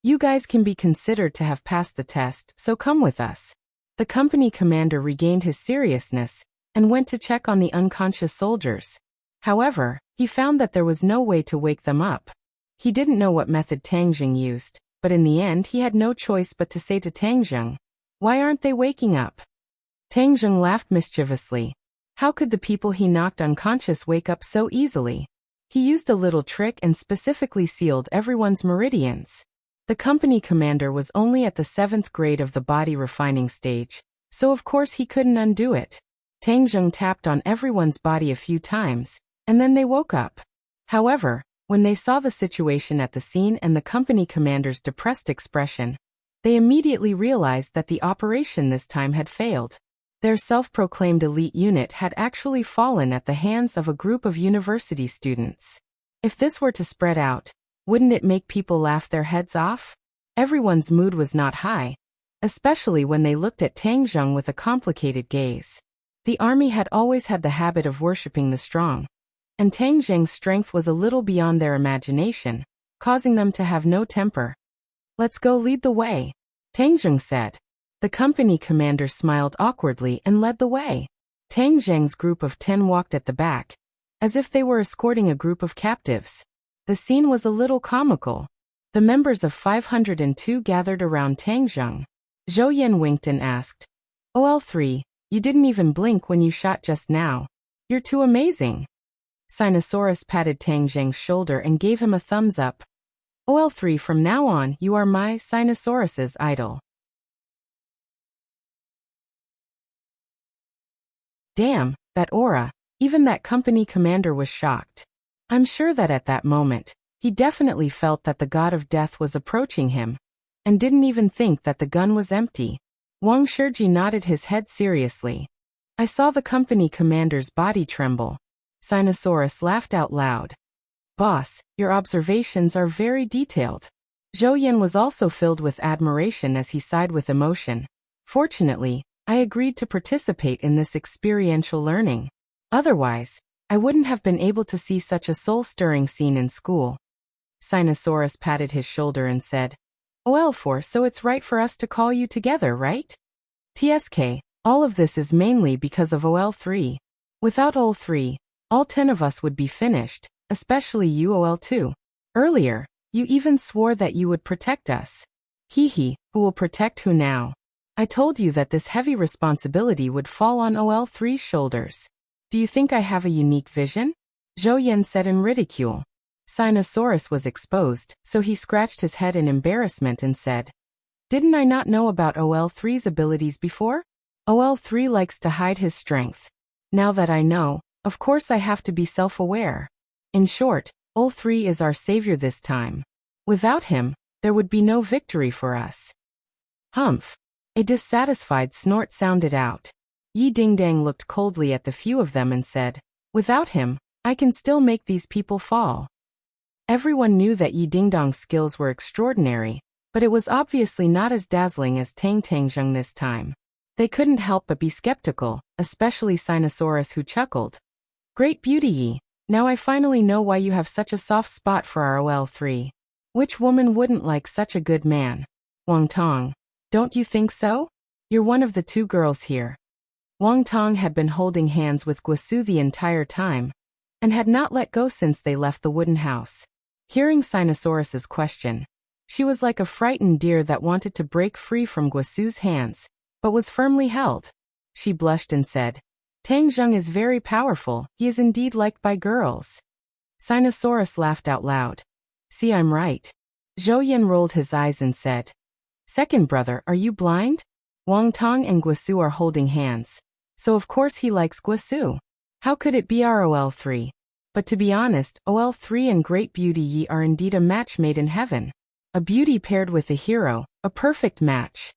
"You guys can be considered to have passed the test, so come with us." The company commander regained his seriousness and went to check on the unconscious soldiers. However, he found that there was no way to wake them up. He didn't know what method Tang Zheng used, but in the end he had no choice but to say to Tang Zheng, "Why aren't they waking up?" Tang Zheng laughed mischievously. How could the people he knocked unconscious wake up so easily? He used a little trick and specifically sealed everyone's meridians. The company commander was only at the 7th grade of the body refining stage, so of course he couldn't undo it. Tang Zheng tapped on everyone's body a few times, and then they woke up. However, when they saw the situation at the scene and the company commander's depressed expression, they immediately realized that the operation this time had failed. Their self-proclaimed elite unit had actually fallen at the hands of a group of university students. If this were to spread out, wouldn't it make people laugh their heads off? Everyone's mood was not high, especially when they looked at Tang Zheng with a complicated gaze. The army had always had the habit of worshipping the strong, and Tang Zheng's strength was a little beyond their imagination, causing them to have no temper. "Let's go lead the way," Tang Zheng said. The company commander smiled awkwardly and led the way. Tang Zheng's group of 10 walked at the back, as if they were escorting a group of captives. The scene was a little comical. The members of 502 gathered around Tang Zheng. Zhou Yan winked and asked, "OL3, you didn't even blink when you shot just now. You're too amazing." Sinosaurus patted Tang Zheng's shoulder and gave him a thumbs up. "OL3, from now on, you are my Sinosaurus's idol." Damn, that aura, even that company commander was shocked. I'm sure that at that moment, he definitely felt that the god of death was approaching him, and didn't even think that the gun was empty. Wang Shiji nodded his head seriously. I saw the company commander's body tremble. Sinosaurus laughed out loud. Boss, your observations are very detailed. Zhou Yan was also filled with admiration as he sighed with emotion. Fortunately, I agreed to participate in this experiential learning. Otherwise, I wouldn't have been able to see such a soul-stirring scene in school. Sinosaurus patted his shoulder and said, OL4, so it's right for us to call you together, right? TSK, all of this is mainly because of OL3. Without OL3, all 10 of us would be finished, especially you OL2. Earlier, you even swore that you would protect us. Hee, who will protect who now? I told you that this heavy responsibility would fall on OL3's shoulders. Do you think I have a unique vision? Zhou Yan said in ridicule. Sinosaurus was exposed, so he scratched his head in embarrassment and said, Didn't I not know about OL3's abilities before? OL3 likes to hide his strength. Now that I know, of course I have to be self-aware. In short, OL3 is our savior this time. Without him, there would be no victory for us. Humph. A dissatisfied snort sounded out. Yi Dingdang looked coldly at the few of them and said, Without him, I can still make these people fall. Everyone knew that Yi Dingdang's skills were extraordinary, but it was obviously not as dazzling as Tang Tangjung this time. They couldn't help but be skeptical, especially Sinosaurus, who chuckled. Great beauty, Yi. Now I finally know why you have such a soft spot for our OL3. Which woman wouldn't like such a good man? Wang Tong. Don't you think so? You're one of the two girls here. Wang Tong had been holding hands with Guisu the entire time, and had not let go since they left the wooden house. Hearing Sinosaurus's question, she was like a frightened deer that wanted to break free from Guisu's hands, but was firmly held. She blushed and said, Tang Zheng is very powerful, he is indeed liked by girls. Sinosaurus laughed out loud. See, I'm right. Zhou Yan rolled his eyes and said, Second brother, are you blind? Wang Tong and Guisu are holding hands, so of course he likes Guisu. How could it be our OL3? But to be honest, OL3 and Great Beauty Yi are indeed a match made in heaven. A beauty paired with a hero, a perfect match.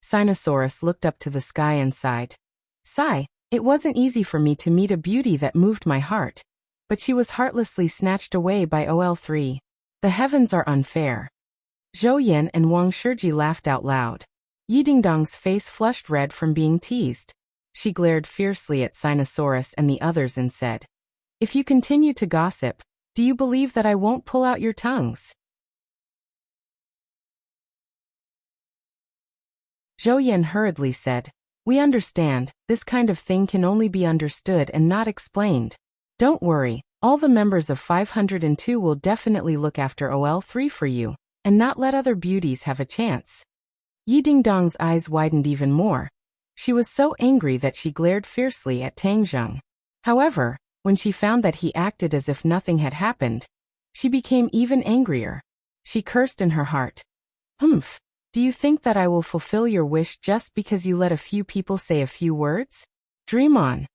Sinosaurus looked up to the sky and sighed. Sigh, it wasn't easy for me to meet a beauty that moved my heart, but she was heartlessly snatched away by OL3. The heavens are unfair. Zhou Yan and Wang Shiji laughed out loud. Yi Dingdang's face flushed red from being teased. She glared fiercely at Sinosaurus and the others and said, If you continue to gossip, do you believe that I won't pull out your tongues? Zhou Yan hurriedly said, We understand, this kind of thing can only be understood and not explained. Don't worry, all the members of 502 will definitely look after OL3 for you, and not let other beauties have a chance. Yi Dingdang's eyes widened even more. She was so angry that she glared fiercely at Tang Zheng. However, when she found that he acted as if nothing had happened, she became even angrier. She cursed in her heart. Humph, do you think that I will fulfill your wish just because you let a few people say a few words? Dream on.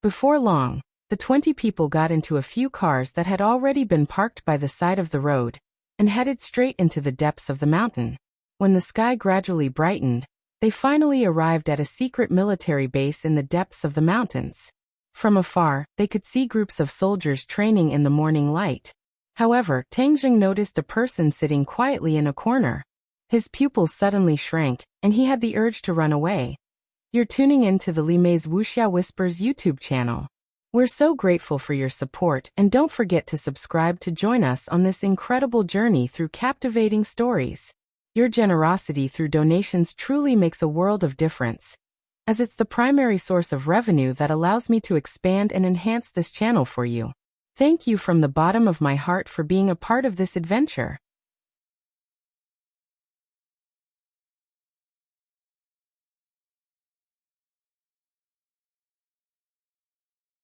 Before long, the 20 people got into a few cars that had already been parked by the side of the road, and headed straight into the depths of the mountain. When the sky gradually brightened, they finally arrived at a secret military base in the depths of the mountains. From afar, they could see groups of soldiers training in the morning light. However, Tang Zheng noticed a person sitting quietly in a corner. His pupils suddenly shrank, and he had the urge to run away. You're tuning in to the Li Mei's Wuxia Whispers YouTube channel. We're so grateful for your support, and don't forget to subscribe to join us on this incredible journey through captivating stories. Your generosity through donations truly makes a world of difference, as it's the primary source of revenue that allows me to expand and enhance this channel for you. Thank you from the bottom of my heart for being a part of this adventure.